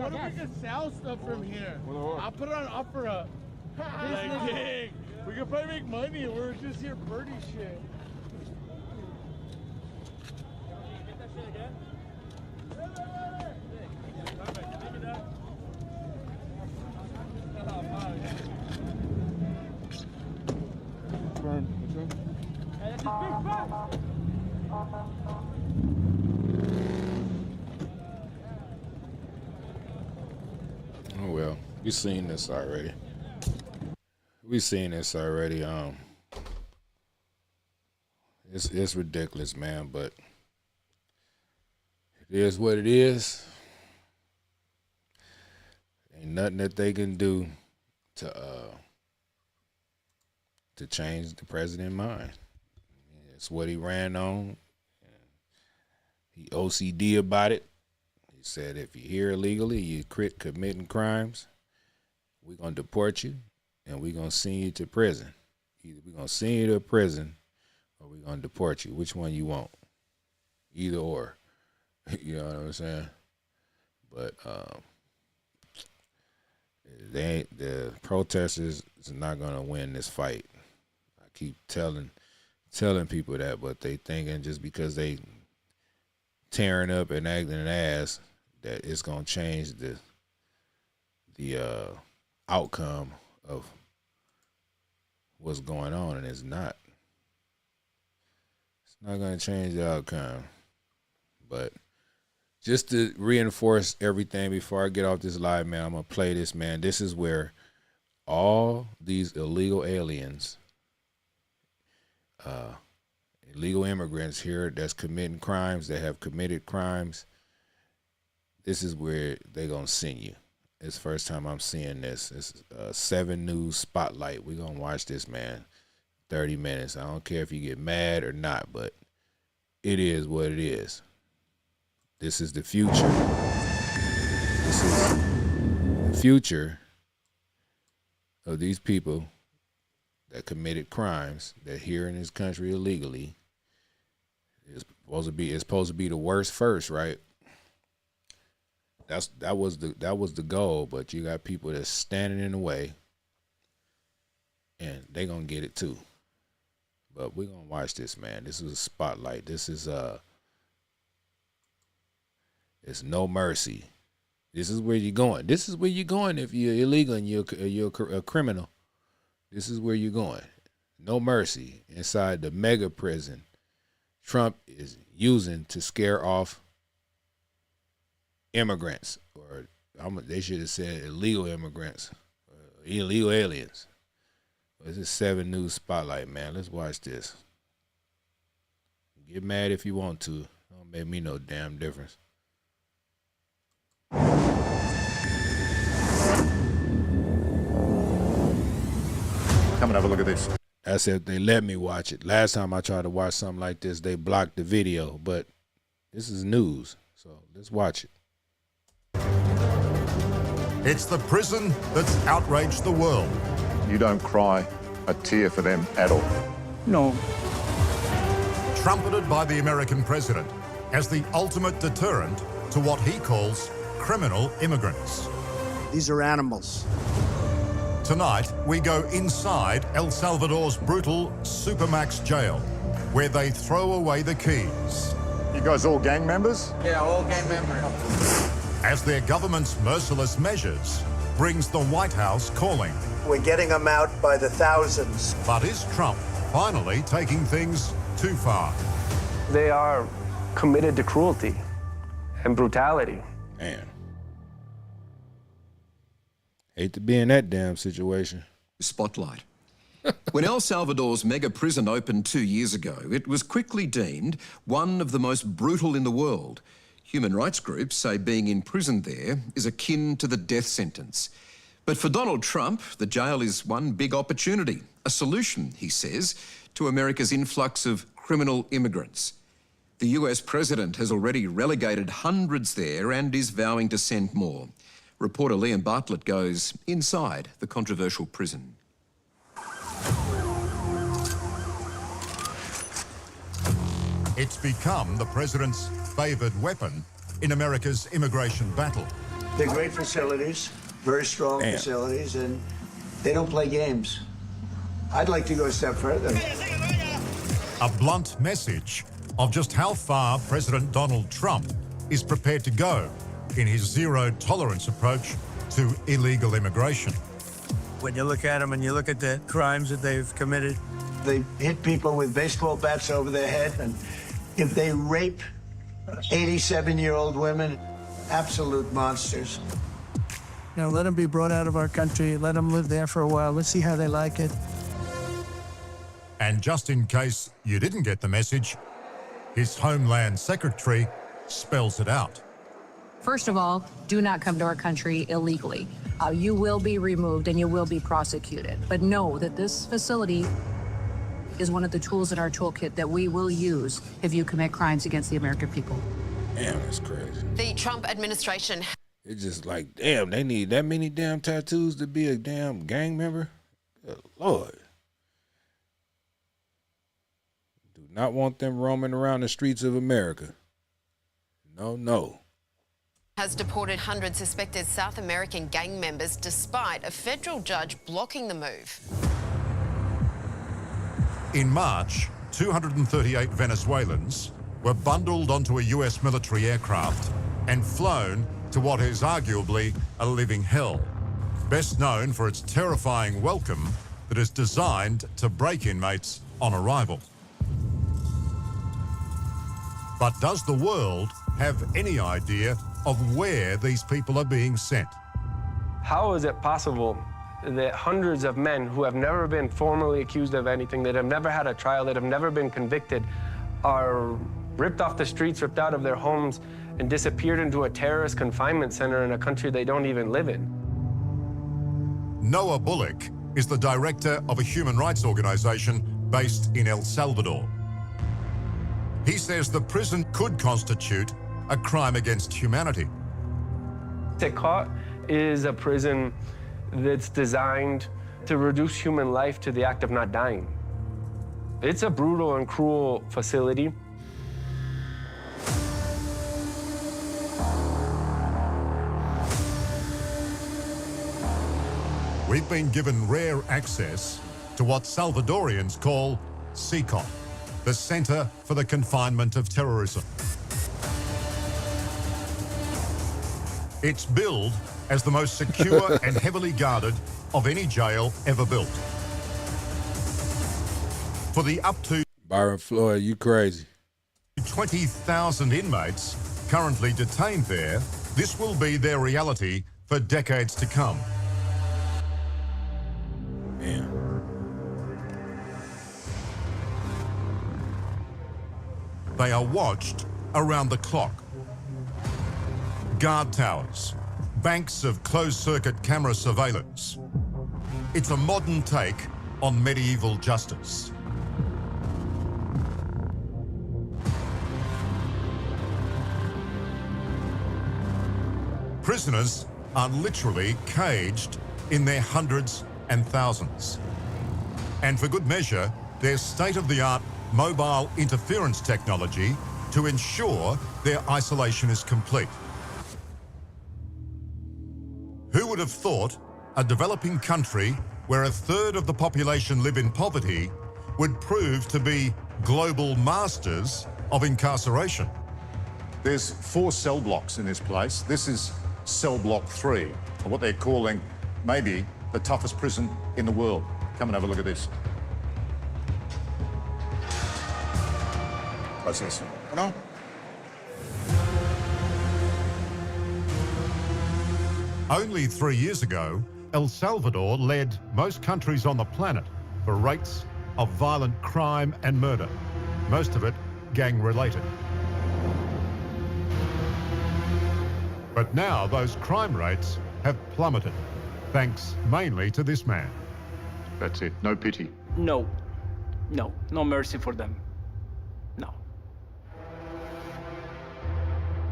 what if we can sell stuff from here? I'll put it on OfferUp. Like, dang, we can probably make money. We're just here birdie shit. Get that shit again? Oh well, we've seen this already. It's ridiculous, man, but it is what it is. Ain't nothing that they can do to change the president's mind. It's what he ran on. He OCD about it. He said if you're here illegally, you're committing crimes, we're going to deport you and we're going to send you to prison. Either we're going to send you to prison or we're going to deport you. Which one you want? Either or. You know what I'm saying? But the protesters is not going to win this fight. I keep telling people that, but they thinking just because they tearing up and acting an ass that it's gonna change the outcome of what's going on, and it's not. It's not gonna change the outcome. But just to reinforce everything before I get off this live, man, I'm gonna play this, man. This is where all these illegal aliens, illegal immigrants here that's committing crimes, that have committed crimes, this is where they're going to send you. It's the first time I'm seeing this. It's 7 News Spotlight. We're going to watch this, man. 30 minutes. I don't care if you get mad or not, but it is what it is. This is the future. This is the future of these people that committed crimes, that here in this country illegally. It's supposed to be the worst first, right? That was the goal, but you got people that's standing in the way, and they gonna get it too. But we're gonna watch this, man. This is a spotlight. This is it's no mercy. This is where you're going. This is where you're going if you're illegal and you're a criminal. This is where you're going. No mercy inside the mega prison Trump is using to scare off immigrants, or they should have said illegal immigrants, illegal aliens. This is 7 News Spotlight, man. Let's watch this. Get mad if you want to. Don't make me no damn difference. Come and have a look at this. That's if they let me watch it. Last time I tried to watch something like this, they blocked the video, but this is news, so let's watch it. It's the prison that's outraged the world. You don't cry a tear for them at all. No. Trumpeted by the American president as the ultimate deterrent to what he calls criminal immigrants. These are animals. Tonight, we go inside El Salvador's brutal Supermax jail, where they throw away the keys. You guys all gang members? Yeah, all gang members. As their government's merciless measures brings the White House calling. We're getting them out by the thousands. But is Trump finally taking things too far? They are committed to cruelty and brutality. Man. Hate to be in that damn situation. Spotlight. When El Salvador's mega prison opened 2 years ago, it was quickly deemed one of the most brutal in the world. Human rights groups say being imprisoned there is akin to the death sentence. But for Donald Trump, the jail is one big opportunity, a solution, he says, to America's influx of criminal immigrants. The US president has already relegated hundreds there and is vowing to send more. Reporter Liam Bartlett goes inside the controversial prison. It's become the president's favoured weapon in America's immigration battle. They're great facilities, very strong facilities, and they don't play games. I'd like to go a step further. A blunt message of just how far President Donald Trump is prepared to go in his zero-tolerance approach to illegal immigration. When you look at them and you look at the crimes that they've committed, They hit people with baseball bats over their head, and if they rape 87-year-old women, absolute monsters. you know, let them be brought out of our country, let them live there for a while. Let's see how they like it. And just in case you didn't get the message, his Homeland Secretary spells it out. First of all, do not come to our country illegally. You will be removed and you will be prosecuted. But know that this facility is one of the tools in our toolkit that we will use if you commit crimes against the American people. Damn, that's crazy. The Trump administration. It's just like, damn, they need that many damn tattoos to be a damn gang member? Good Lord. Do not want them roaming around the streets of America. No, no. Has deported 100 suspected South American gang members despite a federal judge blocking the move. In March, 238 Venezuelans were bundled onto a US military aircraft and flown to what is arguably a living hell, best known for its terrifying welcome that is designed to break inmates on arrival. But does the world have any idea of where these people are being sent? How is it possible that hundreds of men who have never been formally accused of anything, that have never had a trial, that have never been convicted, are ripped off the streets, ripped out of their homes, and disappeared into a terrorist confinement center in a country they don't even live in? Noah Bullock is the director of a human rights organization based in El Salvador. He says the prison could constitute a crime against humanity. Tecot is a prison that's designed to reduce human life to the act of not dying. It's a brutal and cruel facility. We've been given rare access to what Salvadorians call CECOT, the Center for the Confinement of Terrorism. It's billed as the most secure and heavily guarded of any jail ever built. For the up to Byron Floyd, you crazy. 20,000 inmates currently detained there, this will be their reality for decades to come. Man. They are watched around the clock. Guard towers, banks of closed-circuit camera surveillance. It's a modern take on medieval justice. Prisoners are literally caged in their hundreds and thousands. And for good measure, there's state-of-the-art mobile interference technology to ensure their isolation is complete. Who would have thought a developing country where a third of the population live in poverty would prove to be global masters of incarceration? There's 4 cell blocks in this place. This is cell block 3, or what they're calling maybe the toughest prison in the world. Come and have a look at this. What's this? No? Only 3 years ago, El Salvador led most countries on the planet for rates of violent crime and murder, most of it gang-related. But now those crime rates have plummeted, thanks mainly to this man. That's it, no pity. No, no mercy for them. No.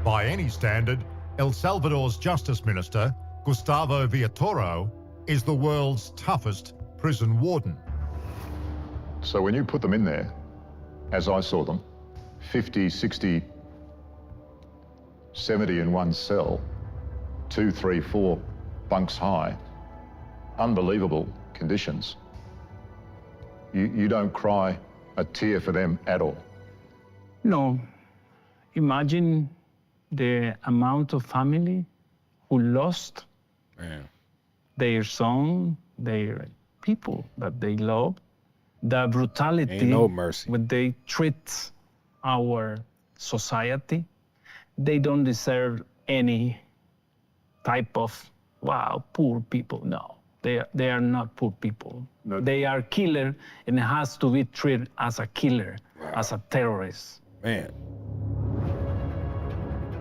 By any standard, El Salvador's Justice Minister, Gustavo Villatoro, is the world's toughest prison warden. So when you put them in there, as I saw them, 50, 60, 70 in one cell, 2, 3, 4 bunks high, unbelievable conditions. You don't cry a tear for them at all. No. Imagine the amount of family who lost their son, their people that they love, the brutality Ain't no mercy. when they treat our society. They don't deserve any type of, wow, poor people. No, they are not poor people. No. They are killer, and it has to be treated as a killer, as a terrorist. Man.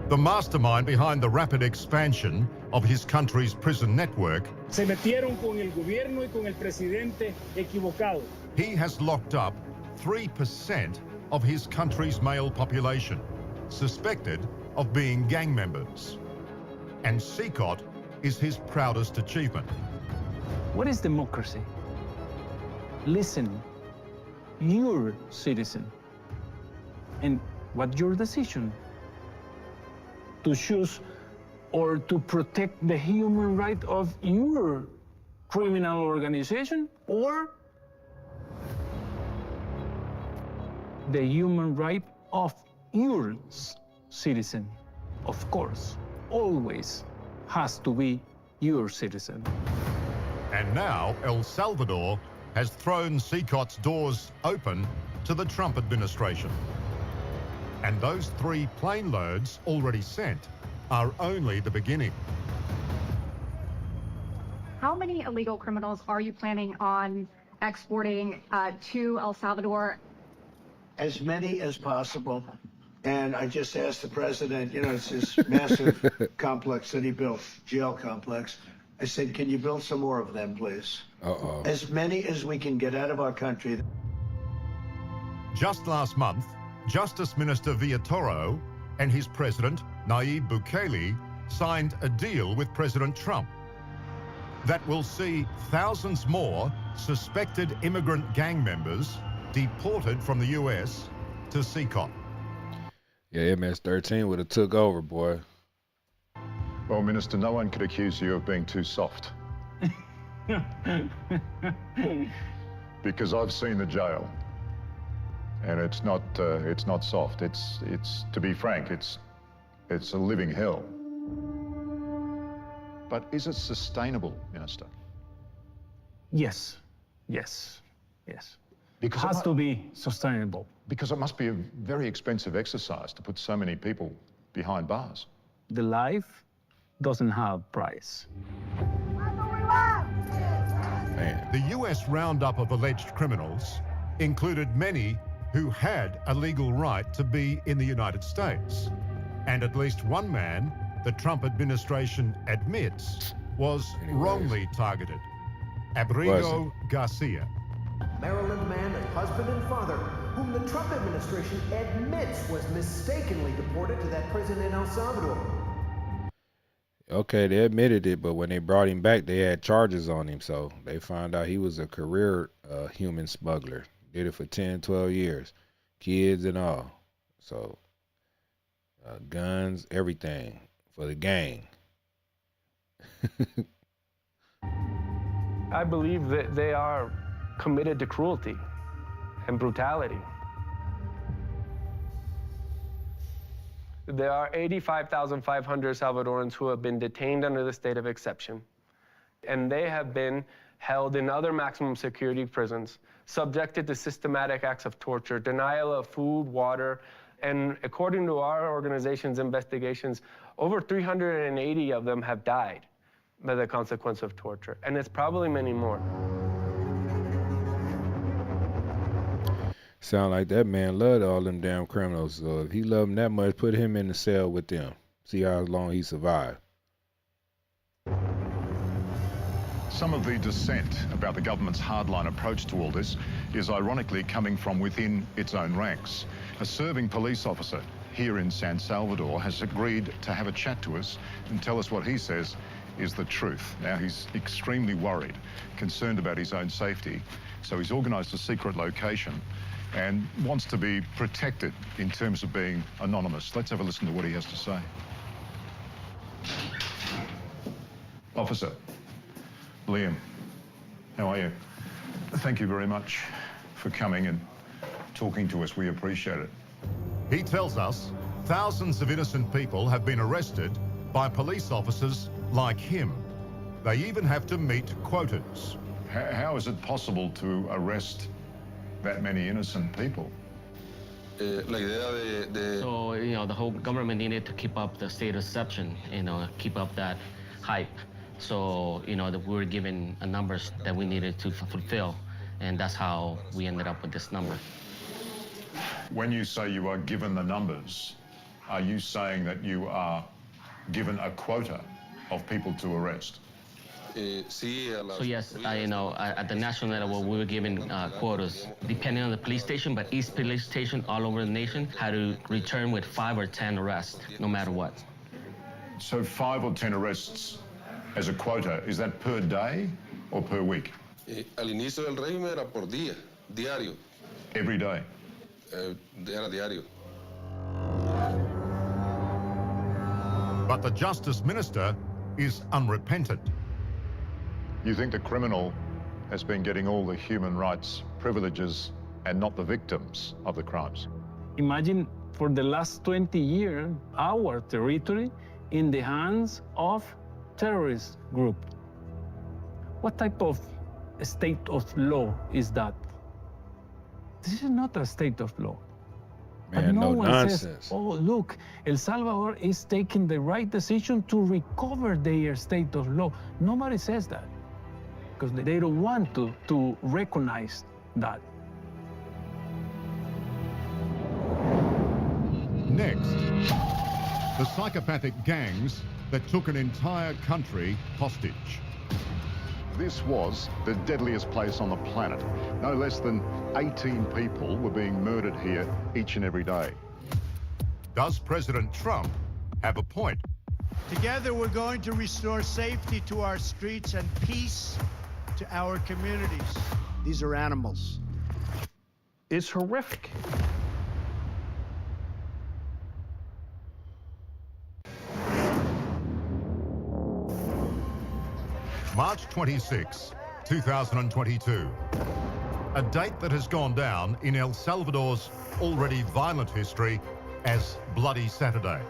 The mastermind behind the rapid expansion of his country's prison network, Se metieron con el gobierno y con el presidente equivocado. he has locked up 3% of his country's male population, suspected of being gang members. And CICOT is his proudest achievement. What is democracy? Listen, you're citizen. And what's your decision? To choose or to protect the human right of your criminal organization or the human right of your citizen. Of course, always has to be your citizen. And now El Salvador has thrown CICOT's doors open to the Trump administration. And those 3 plane loads already sent are only the beginning. How many illegal criminals are you planning on exporting to El Salvador? As many as possible. And I just asked the president, you know, it's this massive complex that he built, jail complex. I said, can you build some more of them, please? Uh-oh. As many as we can get out of our country. Just last month, Justice Minister Villatoro and his president, Nayib Bukele, signed a deal with President Trump that will see thousands more suspected immigrant gang members deported from the U.S. to CICOT. Yeah, MS-13 would have took over, boy. Well, Minister, no one could accuse you of being too soft. Because I've seen the jail. And it's not soft. It's to be frank, it's a living hell. But is it sustainable, Minister? Yes, yes, yes. Because it has to be sustainable. Because it must be a very expensive exercise to put so many people behind bars. The life doesn't have price. Man. The U.S. roundup of alleged criminals included many who had a legal right to be in the United States. And at least one man the Trump administration admits was wrongly targeted. Abrigo Garcia. Maryland man and husband and father, whom the Trump administration admits was mistakenly deported to that prison in El Salvador. Okay, they admitted it, but when they brought him back, they had charges on him. So they found out he was a career human smuggler. Did it for 10, 12 years. Kids and all. So guns, everything for the gang. I believe that they are committed to cruelty and brutality. There are 85,500 Salvadorans who have been detained under the state of exception, and they have been held in other maximum security prisons, subjected to systematic acts of torture, denial of food, water, and according to our organization's investigations, over 380 of them have died by the consequence of torture, and it's probably many more. Sound like that man loved all them damn criminals. So if he loved them that much, put him in the cell with them. See how long he survived. Some of the dissent about the government's hardline approach to all this is ironically coming from within its own ranks. A serving police officer here in San Salvador has agreed to have a chat to us and tell us what he says is the truth. Now, he's extremely worried, concerned about his own safety, so he's organised a secret location and wants to be protected in terms of being anonymous. Let's have a listen to what he has to say. Officer, Liam, how are you? Thank you very much for coming and talking to us. We appreciate it. He tells us thousands of innocent people have been arrested by police officers like him. They even have to meet quotas. How is it possible to arrest that many innocent people? So, the whole government needed to keep up the state reception, keep up that hype. So, that we were given numbers that we needed to fulfill, and that's how we ended up with this number. When you say you are given the numbers, are you saying that you are given a quota of people to arrest? So yes, at the national level, we were given quotas, depending on the police station, but each police station all over the nation had to return with 5 or 10 arrests, no matter what. So 5 or 10 arrests as a quota, is that per day or per week? Al inicio del régimen era por día, diario. Every day? Era diario. But the Justice Minister is unrepentant. You think the criminal has been getting all the human rights privileges and not the victims of the crimes? Imagine for the last 20 years, our territory in the hands of terrorist group. What type of state of law is that? This is not a state of law. Man, but no one nonsense. says, oh, look, El Salvador is taking the right decision to recover their state of law. Nobody says that because they don't want to recognize that. Next, the psychopathic gangs that took an entire country hostage. This was the deadliest place on the planet. No less than 18 people were being murdered here each and every day. Does President Trump have a point? Together, we're going to restore safety to our streets and peace to our communities. These are animals. It's horrific. March 26, 2022. A date that has gone down in El Salvador's already violent history as Bloody Saturday.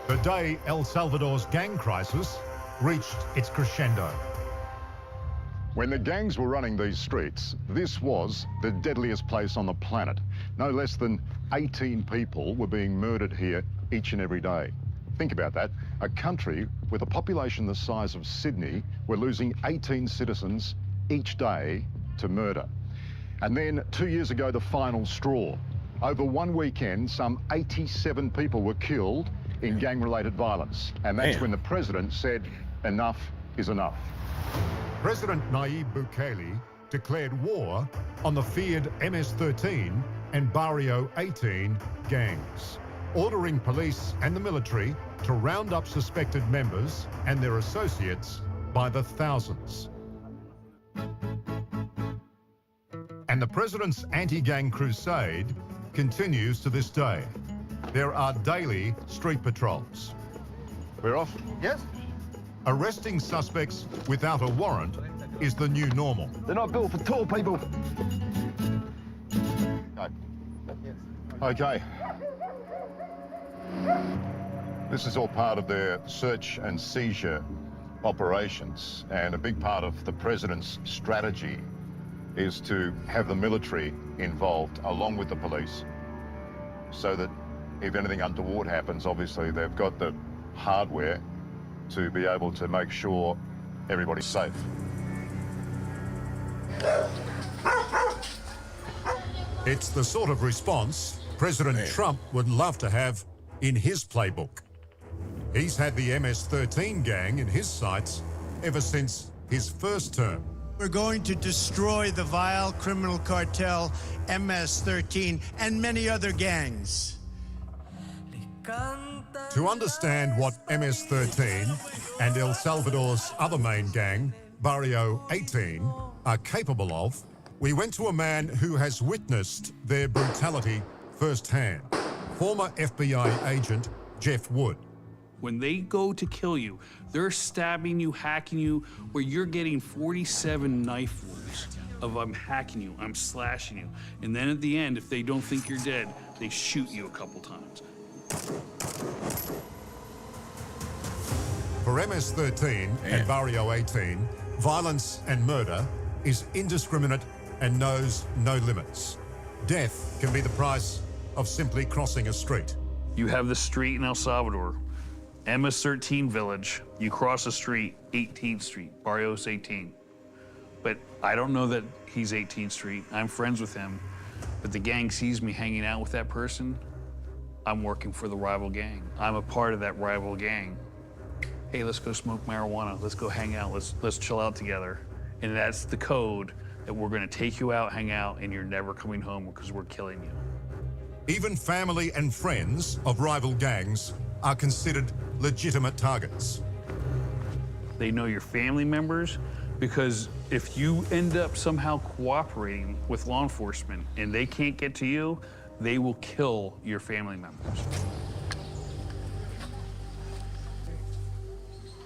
The day El Salvador's gang crisis reached its crescendo. When the gangs were running these streets, this was the deadliest place on the planet. No less than 18 people were being murdered here each and every day. Think about that. A country with a population the size of Sydney, we're losing 18 citizens each day to murder. And then 2 years ago, the final straw. Over one weekend, some 87 people were killed in gang-related violence. And that's when the president said, enough is enough. President Nayib Bukele declared war on the feared MS-13 and Barrio 18 gangs, ordering police and the military to round up suspected members and their associates by the thousands. And the president's anti-gang crusade continues to this day. There are daily street patrols. We're off? Yes. Arresting suspects without a warrant is the new normal. They're not built for tall people. Okay. This is all part of their search and seizure operations, and a big part of the president's strategy is to have the military involved along with the police so that if anything untoward happens, obviously they've got the hardware to be able to make sure everybody's safe. It's the sort of response President Trump would love to have in his playbook. He's had the MS-13 gang in his sights ever since his first term. We're going to destroy the vile criminal cartel MS-13 and many other gangs. To understand what MS-13 and El Salvador's other main gang, Barrio 18, are capable of, we went to a man who has witnessed their brutality firsthand, former FBI agent Jeff Wood. When they go to kill you, they're stabbing you, hacking you, where you're getting 47 knife wounds of I'm hacking you, I'm slashing you. And then at the end, if they don't think you're dead, they shoot you a couple times. For MS-13 and Barrio 18, violence and murder is indiscriminate and knows no limits. Death can be the price of simply crossing a street. You have the street in El Salvador, MS-13 village. You cross the street, 18th Street, Barrios 18. But I don't know that he's 18th Street. I'm friends with him. But the gang sees me hanging out with that person. I'm working for the rival gang. I'm a part of that rival gang. Hey, let's go smoke marijuana. Let's go hang out. Let's chill out together. And that's the code that we're gonna take you out, hang out, and you're never coming home because we're killing you. Even family and friends of rival gangs are considered legitimate targets. They know your family members because if you end up somehow cooperating with law enforcement and they can't get to you, they will kill your family members.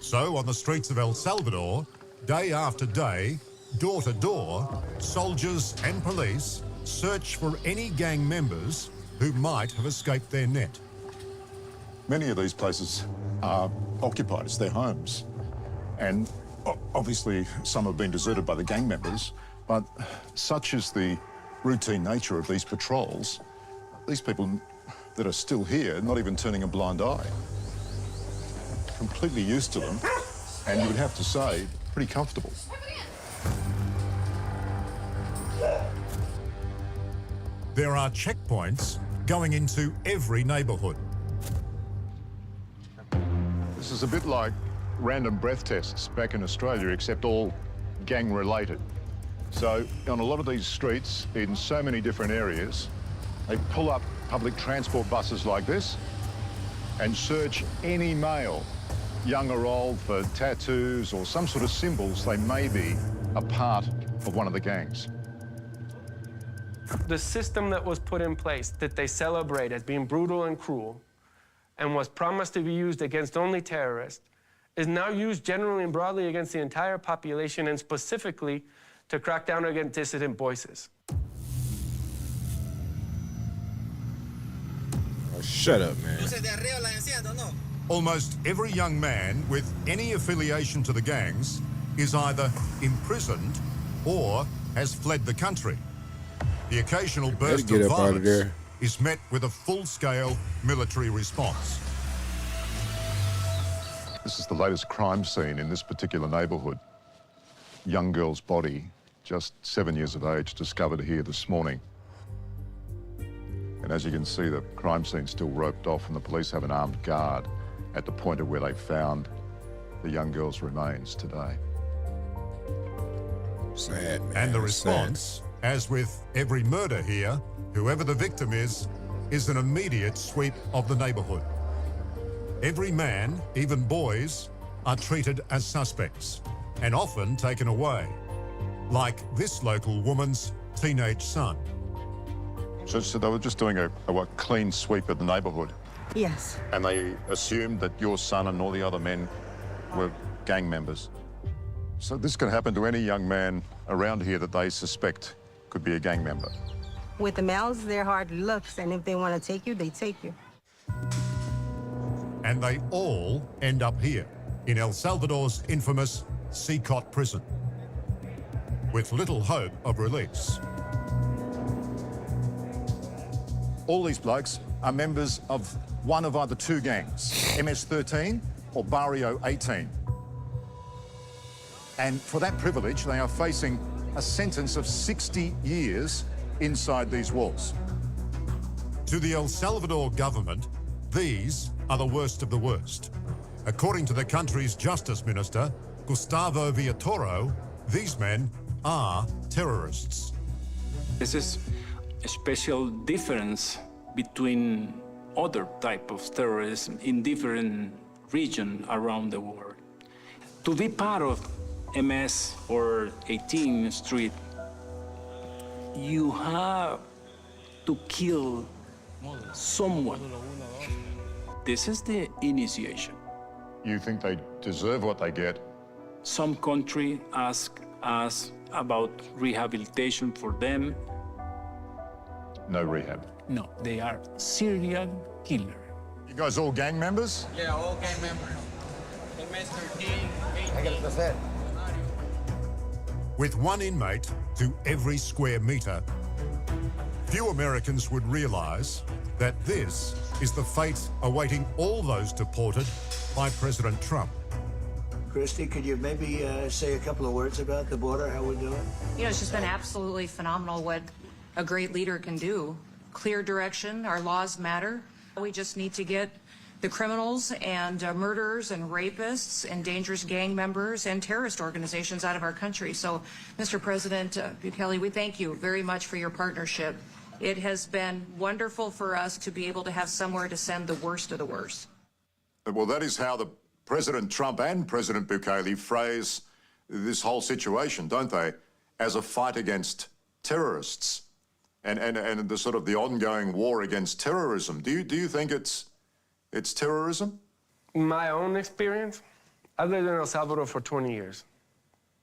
So on the streets of El Salvador, day after day, door to door, soldiers and police search for any gang members who might have escaped their net. Many of these places are occupied, it's their homes. And obviously some have been deserted by the gang members, but such is the routine nature of these patrols, these people that are still here, not even turning a blind eye. Completely used to them, and you would have to say, pretty comfortable. There are checkpoints going into every neighbourhood. This is a bit like random breath tests back in Australia, except all gang-related. So on a lot of these streets, in so many different areas, they pull up public transport buses like this and search any male, young or old, for tattoos or some sort of symbols they may be a part of one of the gangs. The system that was put in place that they celebrate as being brutal and cruel and was promised to be used against only terrorists is now used generally and broadly against the entire population and specifically to crack down against dissident voices. Oh, shut up, man. Almost every young man with any affiliation to the gangs is either imprisoned or has fled the country. The occasional burst of violence is met with a full-scale military response. This is the latest crime scene in this particular neighbourhood. Young girl's body, just 7 years of age, discovered here this morning. And as you can see, the crime scene's still roped off and the police have an armed guard at the point of where they found the young girl's remains today. Sad, man. And the response, as with every murder here, whoever the victim is an immediate sweep of the neighbourhood. Every man, even boys, are treated as suspects and often taken away, like this local woman's teenage son. So they were just doing a clean sweep of the neighbourhood? Yes. And they assumed that your son and all the other men were gang members? So this can happen to any young man around here that they suspect could be a gang member? With the males, they're hard looks, and if they want to take you, they take you. And they all end up here, in El Salvador's infamous Secot prison, with little hope of release. All these blokes are members of one of either two gangs, MS-13 or Barrio 18. And for that privilege, they are facing a sentence of 60 years inside these walls. To the El Salvador government, these are the worst of the worst. According to the country's justice minister, Gustavo Villatoro, these men are terrorists. This is a special difference between other type of terrorism in different regions around the world. To be part of MS or 18th Street, you have to kill someone. This is the initiation. You think they deserve what they get? Some country ask us about rehabilitation for them. No rehab. No, they are serial killer. You guys all gang members? Yeah, all gang members. MS-13, 18. I get the With one inmate to every square metre, few Americans would realise that this is the fate awaiting all those deported by President Trump. Christy, could you maybe say a couple of words about the border, how we're doing? You know, it's just been absolutely phenomenal what a great leader can do. Clear direction, our laws matter. We just need to get the criminals and murderers and rapists and dangerous gang members and terrorist organizations out of our country. So, Mr. President Bukele, we thank you very much for your partnership. It has been wonderful for us to be able to have somewhere to send the worst of the worst. Well, that is how the President Trump and President Bukele phrase this whole situation, don't they? As a fight against terrorists and the sort of the ongoing war against terrorism. Do you think it's terrorism? My own experience, I've lived in El Salvador for 20 years.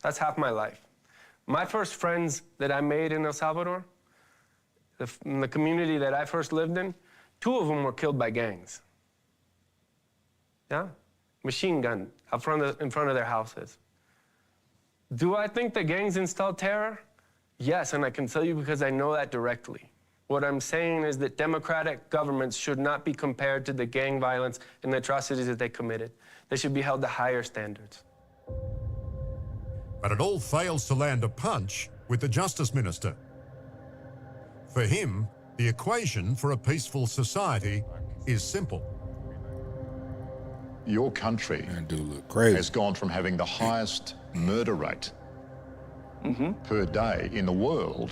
That's half my life. My first friends that I made in El Salvador, in the community that I first lived in, 2 of them were killed by gangs. Yeah? Machine gun in front of their houses. Do I think the gangs install terror? Yes, and I can tell you because I know that directly. What I'm saying is that democratic governments should not be compared to the gang violence and the atrocities that they committed. They should be held to higher standards. But it all fails to land a punch with the Justice Minister. For him, the equation for a peaceful society is simple. Your country has gone from having the highest murder rate per day in the world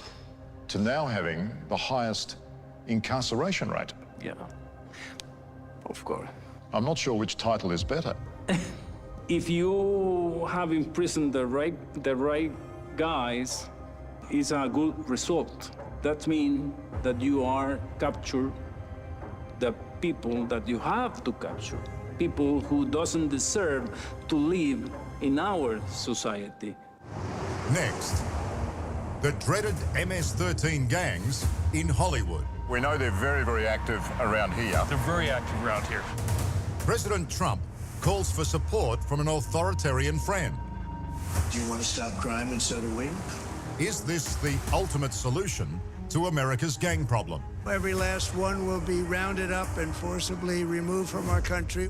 to now having the highest incarceration rate. Yeah, of course. I'm not sure which title is better. If you have imprisoned the right guys, it's a good result. That means that you are capture the people that you have to capture, people who doesn't deserve to live in our society. Next, the dreaded MS-13 gangs in Hollywood. We know they're very, very active around here. They're very active around here. President Trump calls for support from an authoritarian friend. Do you want to stop crime, and so do we? Is this the ultimate solution to America's gang problem? Every last one will be rounded up and forcibly removed from our country.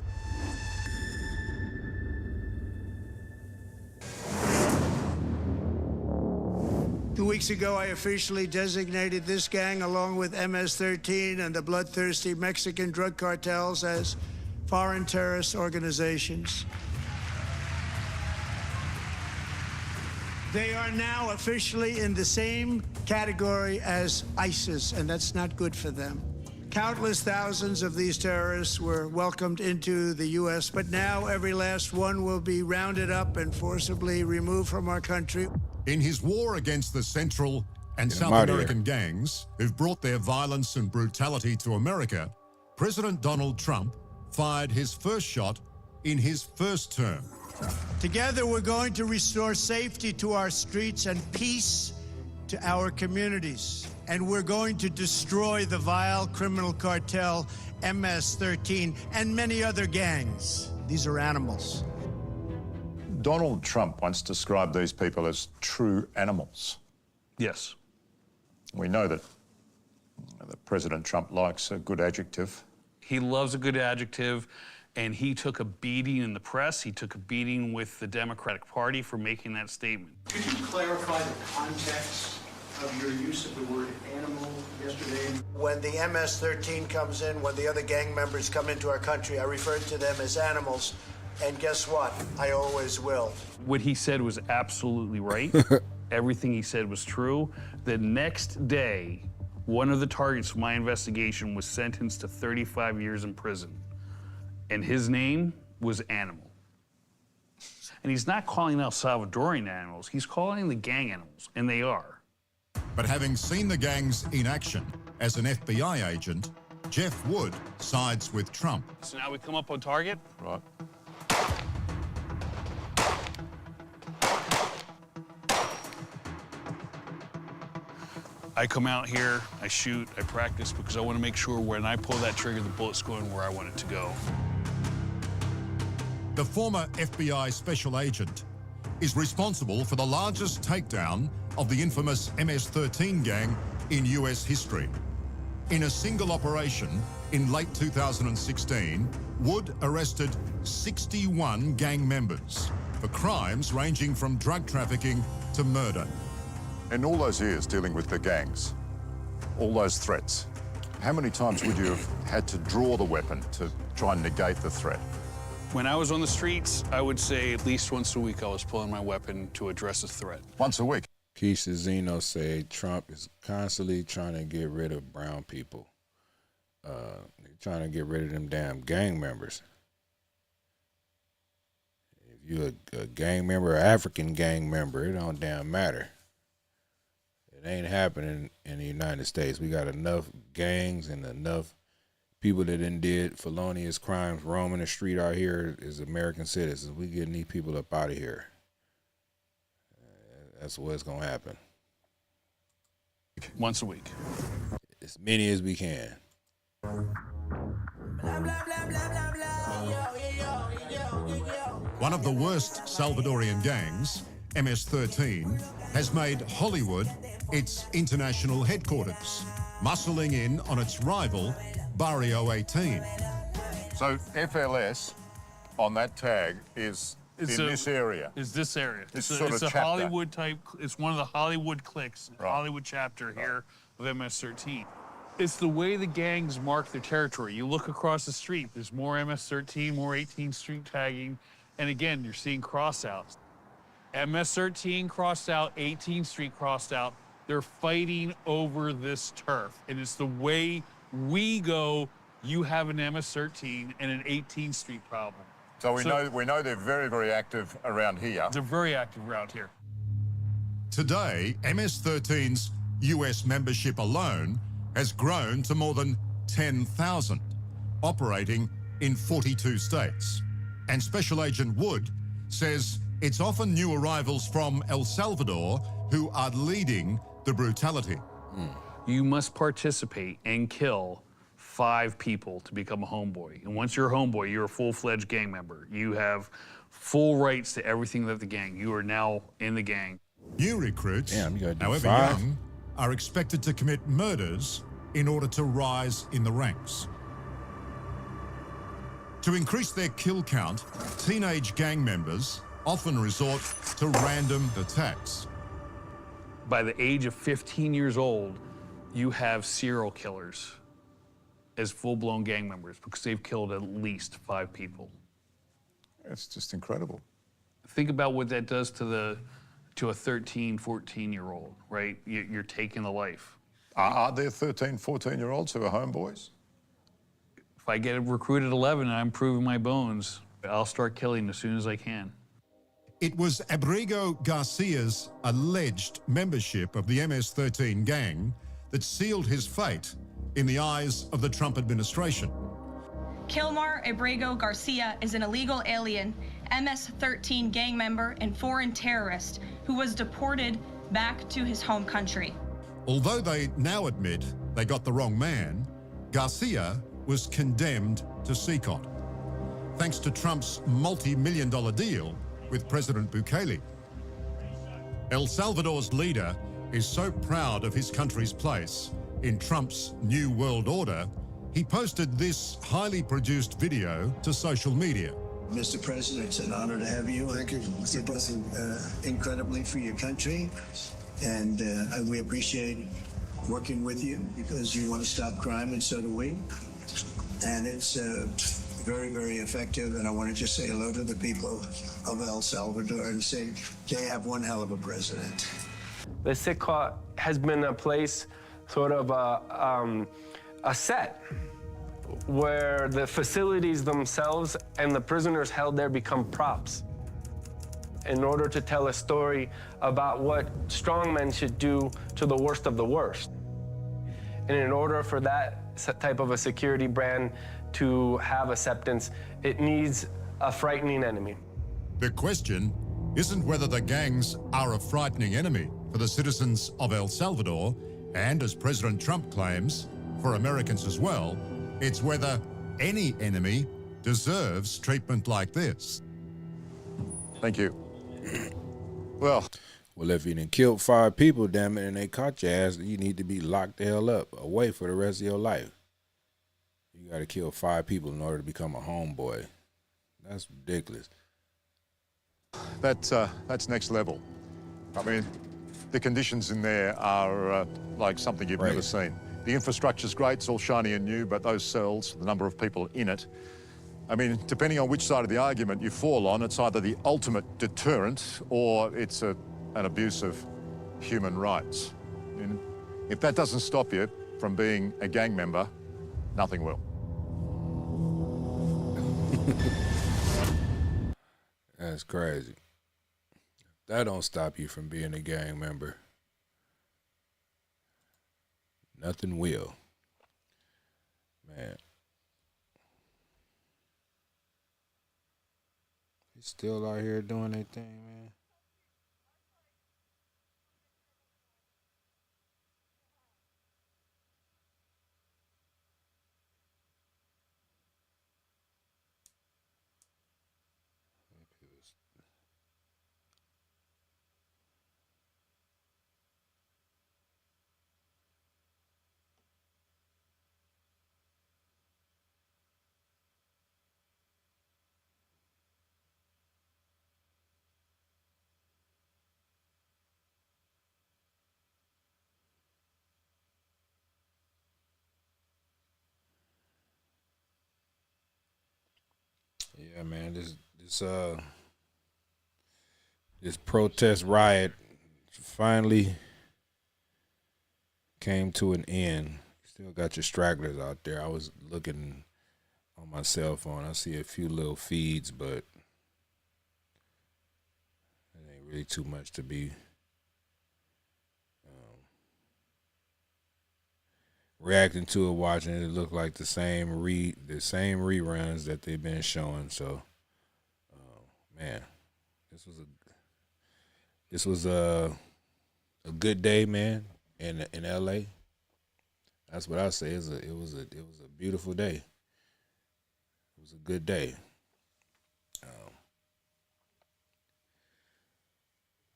Two weeks ago, I officially designated this gang, along with MS-13 and the bloodthirsty Mexican drug cartels, as foreign terrorist organizations. They are now officially in the same category as ISIS, and that's not good for them. Countless thousands of these terrorists were welcomed into the U.S., but now every last one will be rounded up and forcibly removed from our country. In his war against the Central and South American gangs who've brought their violence and brutality to America, President Donald Trump fired his first shot in his first term. Together, we're going to restore safety to our streets and peace to our communities. And we're going to destroy the vile criminal cartel MS-13 and many other gangs. These are animals. Donald Trump once described these people as true animals. Yes. We know that President Trump likes a good adjective. He loves a good adjective, and he took a beating in the press. He took a beating with the Democratic Party for making that statement. Could you clarify the context of your use of the word animal yesterday? When the MS-13 comes in, when the other gang members come into our country, I referred to them as animals. And guess what? I always will. What he said was absolutely right. Everything he said was true. The next day, one of the targets of my investigation was sentenced to 35 years in prison. And his name was Animal. And he's not calling El Salvadorian animals, he's calling the gang animals, and they are. But having seen the gangs in action as an FBI agent, Jeff Wood sides with Trump. So now we come up on target. Right. I come out here, I shoot, I practice because I want to make sure when I pull that trigger, the bullet's going where I want it to go. The former FBI special agent is responsible for the largest takedown of the infamous MS-13 gang in US history. In a single operation in late 2016, Wood arrested 61 gang members for crimes ranging from drug trafficking to murder. In all those years dealing with the gangs, all those threats, how many times would you have had to draw the weapon to try and negate the threat? When I was on the streets, I would say at least once a week I was pulling my weapon to address a threat. Once a week? Keisha Zeno said Trump is constantly trying to get rid of brown people. They're trying to get rid of them damn gang members. If you're a gang member, an African gang member, it don't damn matter. It ain't happening in the United States. We got enough gangs and enough people that did felonious crimes roaming the street out here as American citizens. We getting these people up out of here. That's what's going to happen. Once a week. As many as we can. One of the worst Salvadorian gangs, MS-13, has made Hollywood its international headquarters, muscling in on its rival, Barrio 18. So FLS on that tag is this area. Is this area. This it's sort of a chapter. Hollywood type, it's one of the Hollywood cliques, Hollywood chapter here of MS-13. It's the way the gangs mark their territory. You look across the street, there's more MS-13, more 18th Street tagging, and again, you're seeing crossouts. MS-13 crossed out, 18th Street crossed out. They're fighting over this turf, and it's the way we go, you have an MS-13 and an 18th Street problem. So we know they're very, very active around here. They're very active around here. Today, MS-13's US membership alone has grown to more than 10,000, operating in 42 states. And Special Agent Wood says it's often new arrivals from El Salvador who are leading the brutality. You must participate and kill 5 people to become a homeboy. And once you're a homeboy, you're a full-fledged gang member. You have full rights to everything that the gang. You are now in the gang. New recruits, however 5. young, are expected to commit murders in order to rise in the ranks. To increase their kill count, teenage gang members often resort to random attacks. By the age of 15 years old, you have serial killers as full-blown gang members because they've killed at least 5 people. It's just incredible. Think about what that does to a 13, 14-year-old, right? You're taking the life. Are there 13, 14-year-olds who are homeboys? If I get recruited at 11 and I'm proving my bones, I'll start killing as soon as I can. It was Abrigo Garcia's alleged membership of the MS-13 gang that sealed his fate in the eyes of the Trump administration. Kilmar Abrego Garcia is an illegal alien, MS-13 gang member and foreign terrorist who was deported back to his home country. Although they now admit they got the wrong man, Garcia was condemned to CECOT, thanks to Trump's multi-million-dollar deal with President Bukele. El Salvador's leader is so proud of his country's place in Trump's New World Order, he posted this highly produced video to social media. Mr. President, it's an honor to have you. Thank you. You're doing incredibly for your country, and we appreciate working with you because you want to stop crime, and so do we. And it's very, very effective, and I want to just say hello to the people of El Salvador and say they have one hell of a president. The CECOT has been a place, sort of a set, where the facilities themselves and the prisoners held there become props in order to tell a story about what strongmen should do to the worst of the worst. And in order for that type of a security brand to have acceptance, it needs a frightening enemy. The question isn't whether the gangs are a frightening enemy for the citizens of El Salvador, And as President Trump claims, for Americans as well, it's whether any enemy deserves treatment like this. Thank you. Well, if you done killed 5 people, damn it, and they caught your ass, you need to be locked the hell up, away for the rest of your life. You got to kill 5 people in order to become a homeboy. That's ridiculous. That's next level. I mean, the conditions in there are like something you've never seen. The infrastructure's great, it's all shiny and new, but those cells, the number of people in it, I mean, depending on which side of the argument you fall on, it's either the ultimate deterrent or it's an abuse of human rights. And if that doesn't stop you from being a gang member, nothing will. That's crazy. That don't stop you from being a gang member. Nothing will. Man. He's still out here doing their thing, man. Yeah, man, this protest riot finally came to an end. Still got your stragglers out there. I was looking on my cell phone. I see a few little feeds, but it ain't really too much to be reacting to it, watching it. It looked like the same reruns that they've been showing. So, man, this was a good day, man, in LA. That's what I say. It was a beautiful day. It was a good day.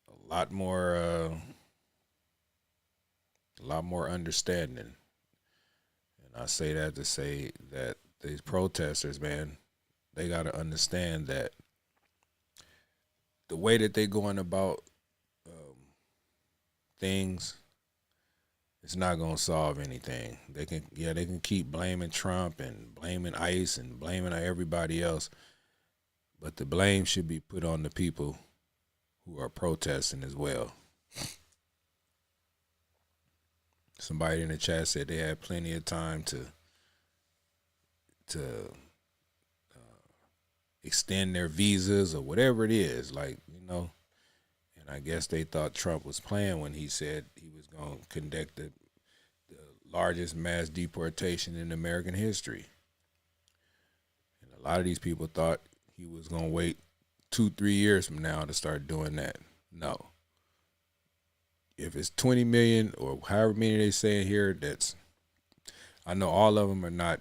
A lot more understanding. I say that to say that these protesters, man, they got to understand that the way that they're going about things, it's not going to solve anything. They can keep blaming Trump and blaming ICE and blaming everybody else, but the blame should be put on the people who are protesting as well. Somebody in the chat said they had plenty of time to extend their visas or whatever it is, like, you know. And I guess they thought Trump was playing when he said he was going to conduct the largest mass deportation in American history. And a lot of these people thought he was going to wait 2-3 years from now to start doing that. No. If it's 20 million or however many they say here, I know all of them are not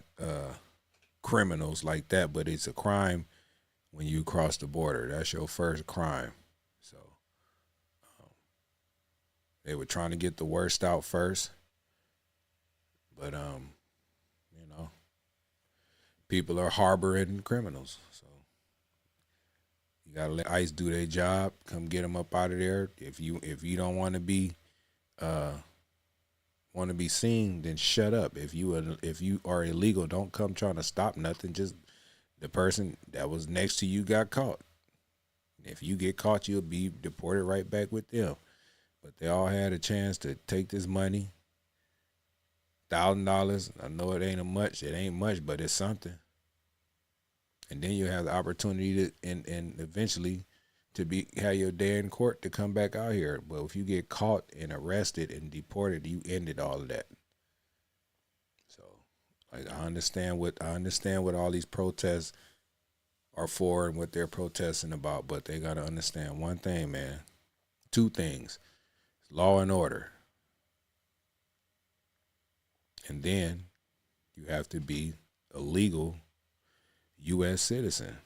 criminals like that, but it's a crime when you cross the border. That's your first crime. So they were trying to get the worst out first, but you know, people are harboring criminals. So you gotta let ICE do their job. Come get them up out of there. If you don't want to be seen, then shut up. If you are illegal, don't come trying to stop nothing. Just the person that was next to you got caught. If you get caught, you'll be deported right back with them. But they all had a chance to take this money, $1,000. I know it ain't much. It ain't much, but it's something. And then you have the opportunity to, and eventually, to have your day in court to come back out here. But if you get caught and arrested and deported, you ended all of that. So, like, I understand what all these protests are for and what they're protesting about, but they gotta understand one thing, man. 2 things: law and order. And then you have to be a legal U.S. citizen.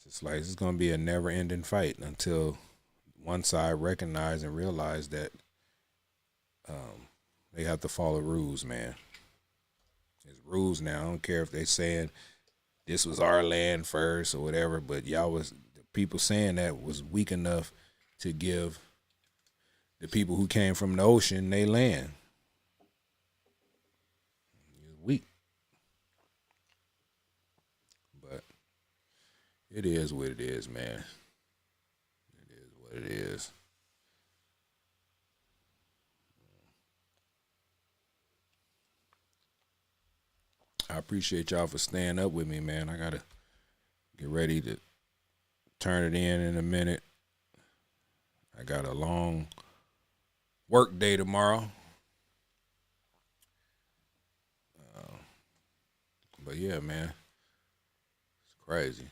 It's like it's going to be a never-ending fight until one side recognize and realize that they have to follow rules, man. There's rules now. I don't care if they're saying this was our land first or whatever, but the people saying that was weak enough to give the people who came from the ocean their land. It's weak. But it is what it is, man. It is what it is. I appreciate y'all for staying up with me, man. I got to get ready to turn it in a minute. I got a long work day tomorrow. But yeah, man, it's crazy.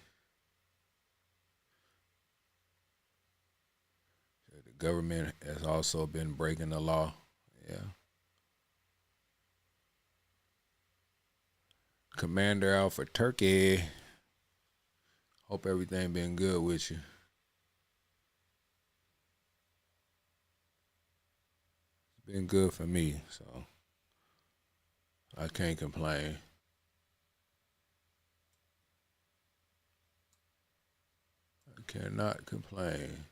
The government has also been breaking the law. Yeah. Commander out for Turkey. Hope everything been good with you. It's been good for me, so I can't complain. I cannot complain.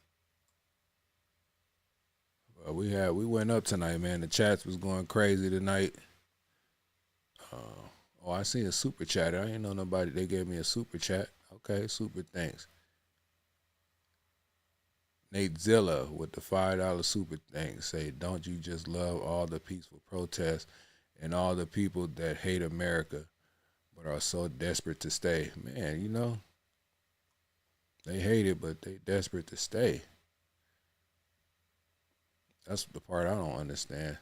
But we went up tonight, man. The chats was going crazy tonight. Oh, I seen a super chat. I didn't know nobody. They gave me a super chat. Okay, super thanks. Nate Zilla with the $5 super thanks say, don't you just love all the peaceful protests and all the people that hate America but are so desperate to stay? Man, you know, they hate it, but they desperate to stay. That's the part I don't understand.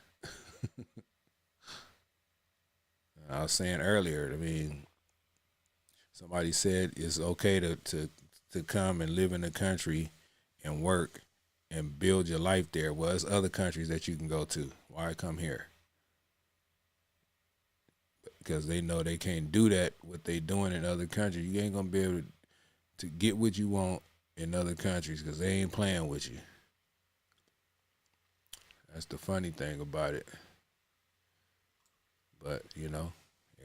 I was saying earlier, I mean, somebody said it's okay to come and live in the country and work and build your life there. Well, there's other countries that you can go to. Why come here? Because they know they can't do that, what they doing in other countries. You ain't going to be able to get what you want in other countries because they ain't playing with you. That's the funny thing about it. But, you know,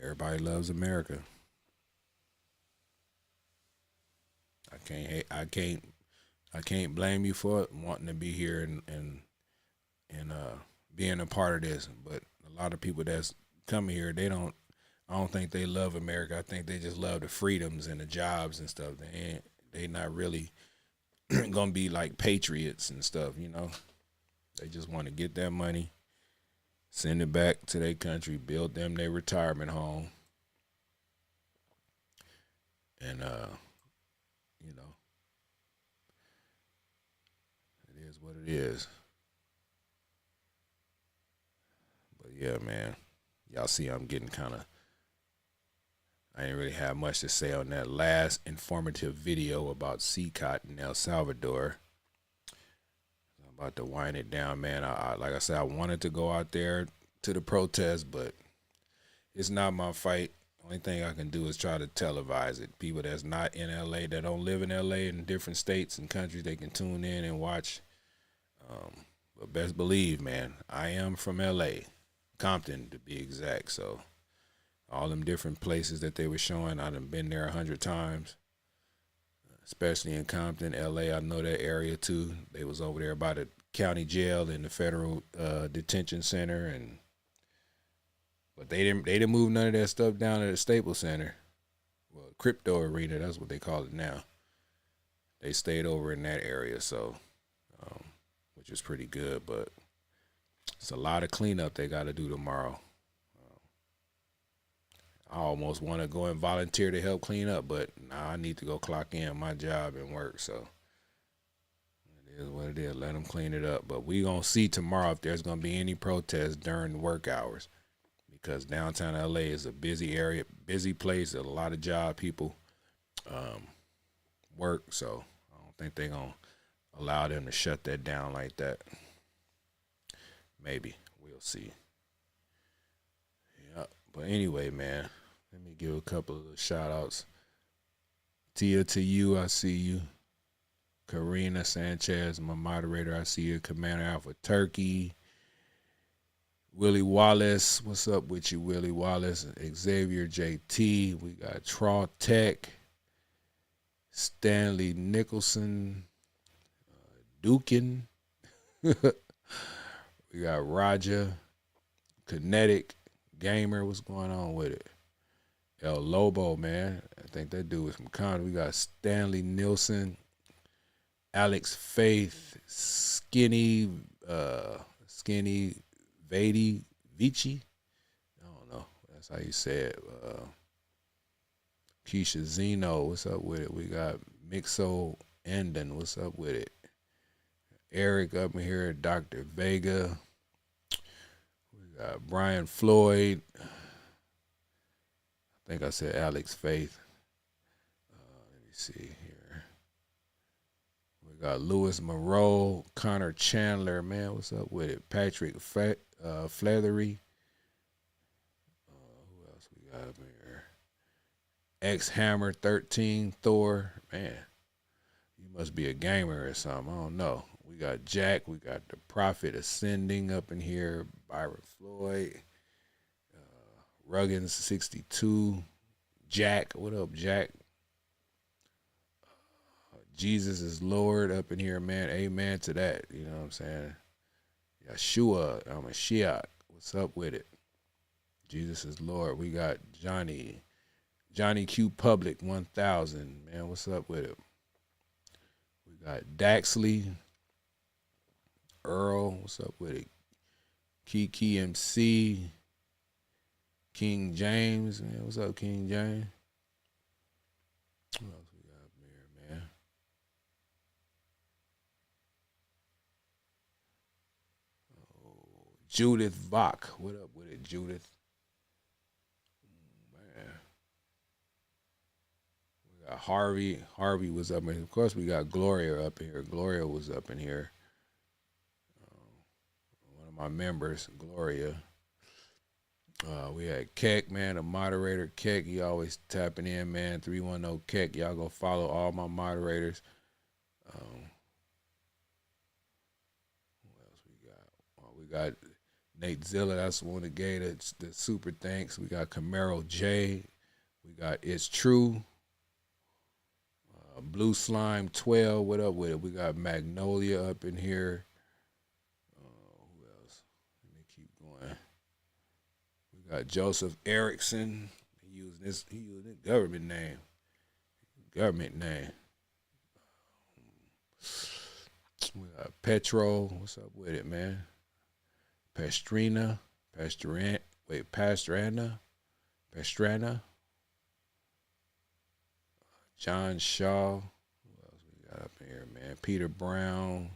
everybody loves America. I can't blame you for it, wanting to be here and being a part of this. But a lot of people that's coming here, I don't think they love America. I think they just love the freedoms and the jobs and stuff. They not really gonna be like patriots and stuff, you know. They just want to get that money, send it back to their country, build them their retirement home, and you know, it is what it is. But yeah, man, y'all see I'm getting I didn't really have much to say on that last informative video about CCOT in El Salvador. I'm about to wind it down, man. I like I said, I wanted to go out there to the protest, but it's not my fight. Only thing I can do is try to televise it. People that's not in LA, that don't live in LA, in different states and countries, they can tune in and watch. But best believe, man, I am from LA, Compton to be exact. So all them different places that they were showing, I done been there 100 times, especially in Compton, LA. I know that area too. They was over there by the county jail and the federal detention center, but they didn't move none of that stuff down to the Staples Center. Well, Crypto Arena, that's what they call it now. They stayed over in that area, so which is pretty good, but it's a lot of cleanup they got to do tomorrow. I almost want to go and volunteer to help clean up, but now I need to go clock in my job and work, so it is what it is. Let them clean it up. But we going to see tomorrow if there's going to be any protests during work hours, because downtown LA is a busy area, busy place. There's a lot of job people work, so I don't think they're going to allow them to shut that down like that. Maybe. We'll see. Yeah. But anyway, man, let me give a couple of shout outs. Tia, to you, I see you. Karina Sanchez, my moderator, I see you. Commander Alpha Turkey. Willie Wallace, what's up with you, Willie Wallace? Xavier JT, we got Traw Tech, Stanley Nicholson, Dukin, we got Roger, Kinetic Gamer, what's going on with it? El Lobo, man, I think that dude was from Conner. We got Stanley Nielsen, Alex Faith, Skinny Vady Vici. I don't know. That's how you say it. Keisha Zeno, what's up with it? We got Mixo Endon, what's up with it? Eric up in here, Dr. Vega. We got Brian Floyd. I think I said Alex Faith. Let me see here. We got Louis Moreau, Connor Chandler, man, what's up with it? Patrick Flethery. Who else we got up here? X Hammer 13 Thor, man. You must be a gamer or something. I don't know. We got Jack. We got the Prophet Ascending up in here. Byron Floyd. Ruggins 62. Jack. What up, Jack? Jesus is Lord up in here, man. Amen to that. You know what I'm saying? Yeshua, I'm a Shiach. What's up with it? Jesus is Lord. We got Johnny Q Public 1000, man. What's up with it? We got Daxley, Earl. What's up with it? Kiki MC, King James, man. What's up, King James? What else we got up here, man? Judith Bach. What up with it, Judith? Man. We got Harvey. Harvey was up in here. Of course, we got Gloria up in here. Gloria was up in here. One of my members, Gloria. We had Keck, man, a moderator. Keck, he always tapping in, man. 310 Keck. Y'all go follow all my moderators. What else we got? We got Nate Zilla, that's the one that gave the super thanks. We got Camaro J. We got It's True. Blue Slime 12. What up with it? We got Magnolia up in here. Who else? Let me keep going. We got Joseph Erickson. He used his government name. We got Petro. What's up with it, man? Pastrana. John Shaw. Who else we got up here, man? Peter Brown.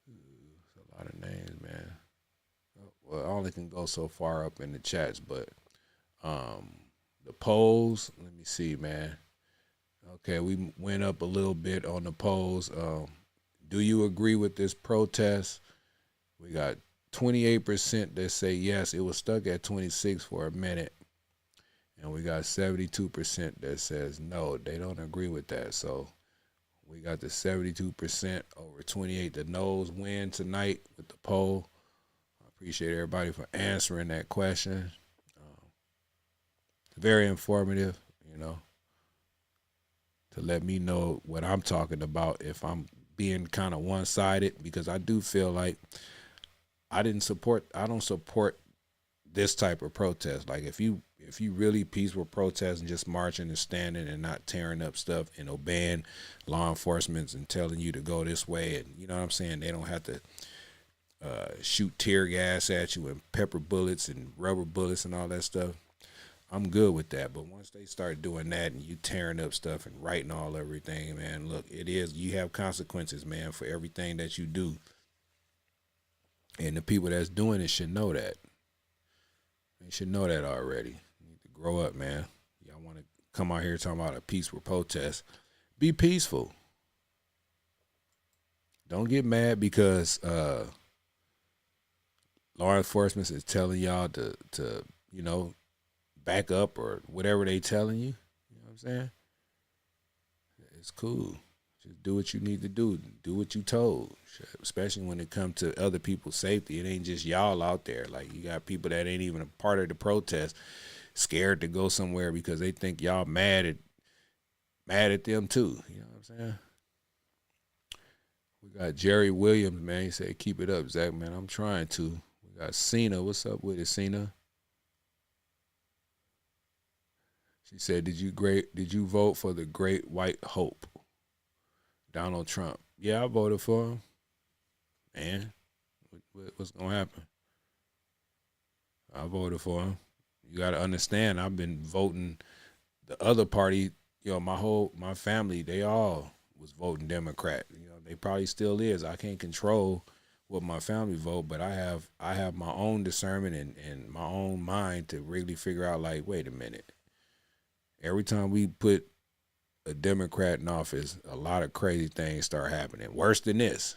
There's a lot of names, man. Well, I only can go so far up in the chats, but the polls, let me see, man. Okay, we went up a little bit on the polls. Do you agree with this protest? We got 28% that say yes. It was stuck at 26 for a minute. And we got 72% that says no, they don't agree with that. So we got the 72% over 28. The no's win tonight with the poll. I appreciate everybody for answering that question. Very informative, you know, to let me know what I'm talking about if I'm being kind of one-sided, because I do feel like I don't support this type of protest. Like if you really peaceful protest and just marching and standing and not tearing up stuff and obeying law enforcement and telling you to go this way, and you know what I'm saying, they don't have to shoot tear gas at you and pepper bullets and rubber bullets and all that stuff, I'm good with that. But once they start doing that and you tearing up stuff and writing everything, man, look, you have consequences, man, for everything that you do. And the people that's doing it should know that. They should know that already. You need to grow up, man. Y'all want to come out here talking about a peaceful protest. Be peaceful. Don't get mad because law enforcement is telling y'all to back up or whatever they telling you. You know what I'm saying? It's cool. Just do what you need to do. Do what you told. Especially when it comes to other people's safety. It ain't just y'all out there. Like, you got people that ain't even a part of the protest, scared to go somewhere because they think y'all mad at them too. You know what I'm saying? We got Jerry Williams, man. He said, keep it up, Zach, man. I'm trying to. We got Cena. What's up with it, Cena? She said, did you vote for the Great White Hope, Donald Trump? Yeah, I voted for him. Man, what's going to happen? I voted for him. You got to understand, I've been voting the other party. You know, my family, they all was voting Democrat. You know, they probably still is. I can't control what my family vote, but I have my own discernment and my own mind to really figure out, like, wait a minute. Every time we put a Democrat in office, a lot of crazy things start happening. Worse than this.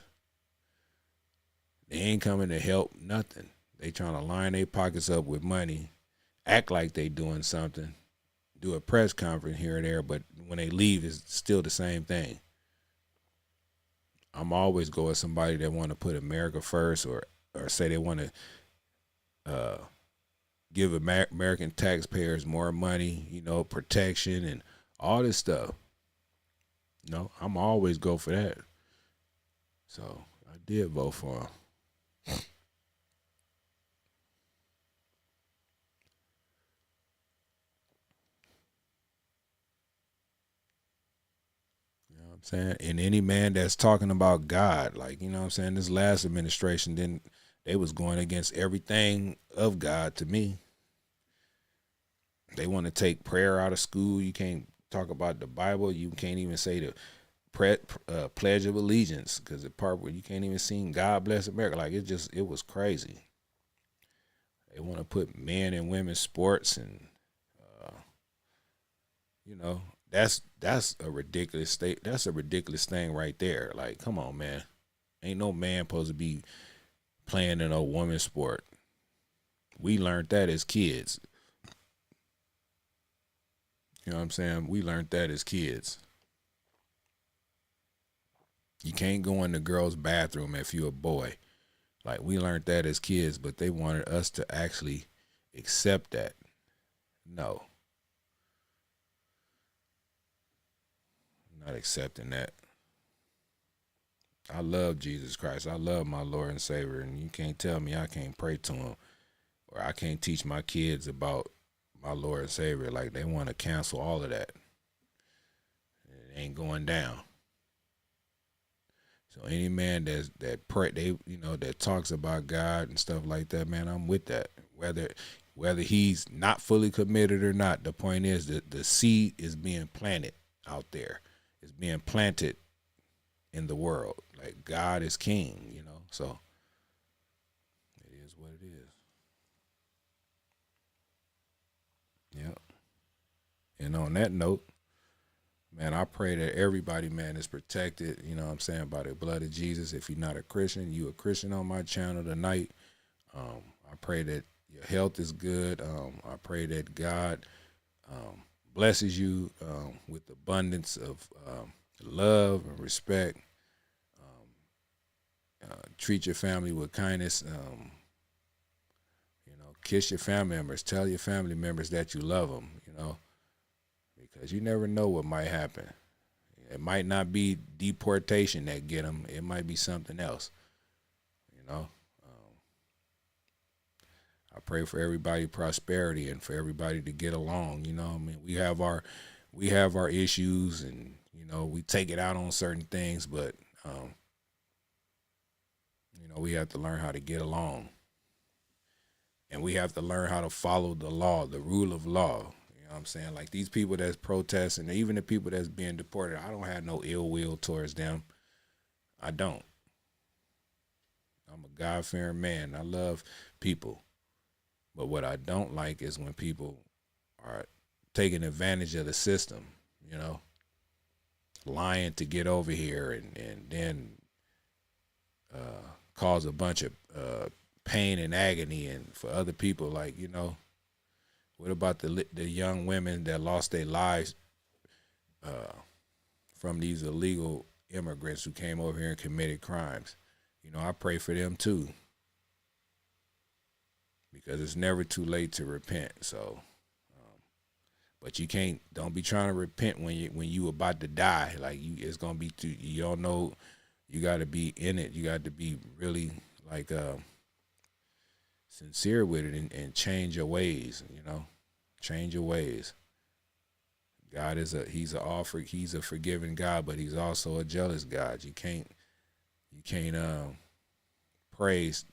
They ain't coming to help nothing. They trying to line their pockets up with money, act like they doing something, do a press conference here and there, but when they leave, it's still the same thing. I'm always go with somebody that want to put America first or say they want to give American taxpayers more money, you know, protection and all this stuff. You know, I'm always go for that. So I did vote for him. You know what I'm saying? And any man that's talking about God, like, you know what I'm saying, this last administration, then they was going against everything of God to me. They want to take prayer out of school. You can't talk about the Bible. You can't even say the Pledge of Allegiance, because the part where you can't even sing God Bless America. Like, it was crazy. They want to put men and women's sports and, you know, that's a ridiculous state. That's a ridiculous thing right there. Like, come on, man. Ain't no man supposed to be playing in a women's sport. We learned that as kids. You know what I'm saying? We learned that as kids. You can't go in the girls' bathroom if you're a boy. Like, we learned that as kids, but they wanted us to actually accept that. No. I'm not accepting that. I love Jesus Christ. I love my Lord and Savior, and you can't tell me I can't pray to him or I can't teach my kids about my Lord and Savior. Like, they want to cancel all of that. It ain't going down. So any man that talks about God and stuff like that, man, I'm with that. Whether he's not fully committed or not, the point is that the seed is being planted out there. It's being planted in the world. Like, God is king, you know. So it is what it is. Yep. And on that note, man, I pray that everybody, man, is protected, you know what I'm saying, by the blood of Jesus. If you're not a Christian, you a Christian on my channel tonight. I pray that your health is good. I pray that God blesses you with abundance of love and respect. Treat your family with kindness. You know, kiss your family members. Tell your family members that you love them, you know, because you never know what might happen. It might not be deportation that get them. It might be something else, you know. I pray for everybody prosperity and for everybody to get along, you know. I mean, we have our issues and, you know, we take it out on certain things, but, you know, we have to learn how to get along. And we have to learn how to follow the law, the rule of law. You know what I'm saying? Like, these people that's protesting, even the people that's being deported, I don't have no ill will towards them. I don't. I'm a God-fearing man. I love people. But what I don't like is when people are taking advantage of the system, you know, lying to get over here and then cause a bunch of pain and agony, and for other people, like, what about the young women that lost their lives from these illegal immigrants who came over here and committed crimes? I pray for them too, because it's never too late to repent. So, but don't be trying to repent when you about to die. Like, it's gonna be too. You don't know. You got to be in it. You got to be really like sincere with it and change your ways. Change your ways. God he's a forgiving God, but he's also a jealous God. You can't praise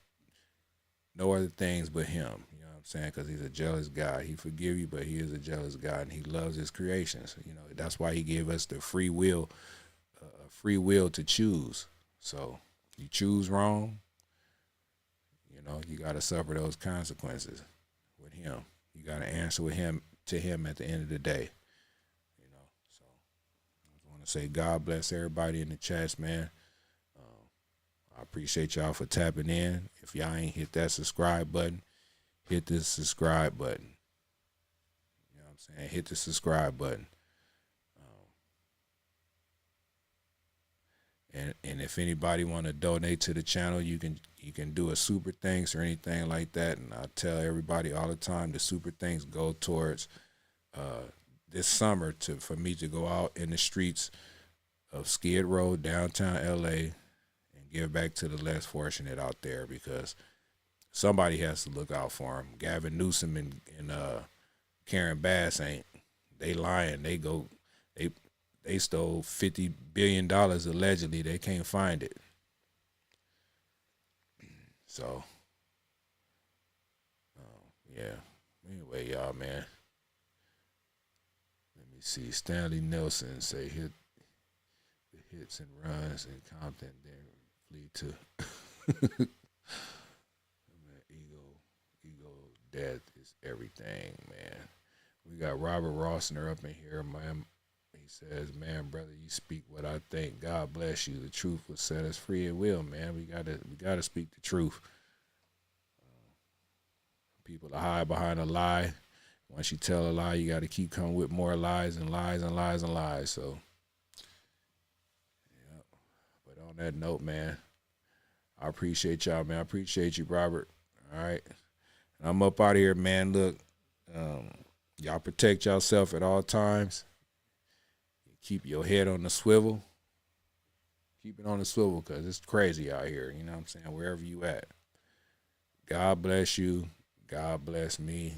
no other things but him. You know what I'm saying? Because he's a jealous God. He forgive you, but he is a jealous God, and he loves his creations. That's why he gave us the free will to choose. So you choose wrong, you got to suffer those consequences with him. You got to answer to him at the end of the day. So I just want to say God bless everybody in the chats, man. I appreciate y'all for tapping in. If y'all ain't hit that subscribe button, hit the subscribe button. You know what I'm saying? Hit the subscribe button. And if anybody want to donate to the channel, you can do a super thanks or anything like that. And I tell everybody all the time, the super thanks go towards this summer for me to go out in the streets of Skid Row, downtown LA, and give back to the less fortunate out there, because somebody has to look out for them. Gavin Newsome and Karen Bass they lying. They stole $50 billion allegedly. They can't find it. So, yeah. Anyway, y'all, man. Let me see. Stanley Nelson say hit the hits and runs in Compton, then flee to ego death is everything, man. We got Robert Rossner up in here, man. He says, man, brother, you speak what I think. God bless you. The truth will set us free. It will, man. We gotta speak the truth. People are hide behind a lie. Once you tell a lie, you got to keep coming with more lies and lies and lies and lies. So, yeah. But on that note, man, I appreciate y'all, man. I appreciate you, Robert. All right. And I'm up out of here, man. Look, y'all protect yourself at all times. Keep your head on the swivel. Keep it on the swivel, because it's crazy out here. You know what I'm saying? Wherever you at. God bless you. God bless me.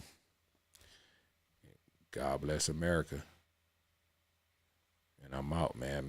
God bless America. And I'm out, man.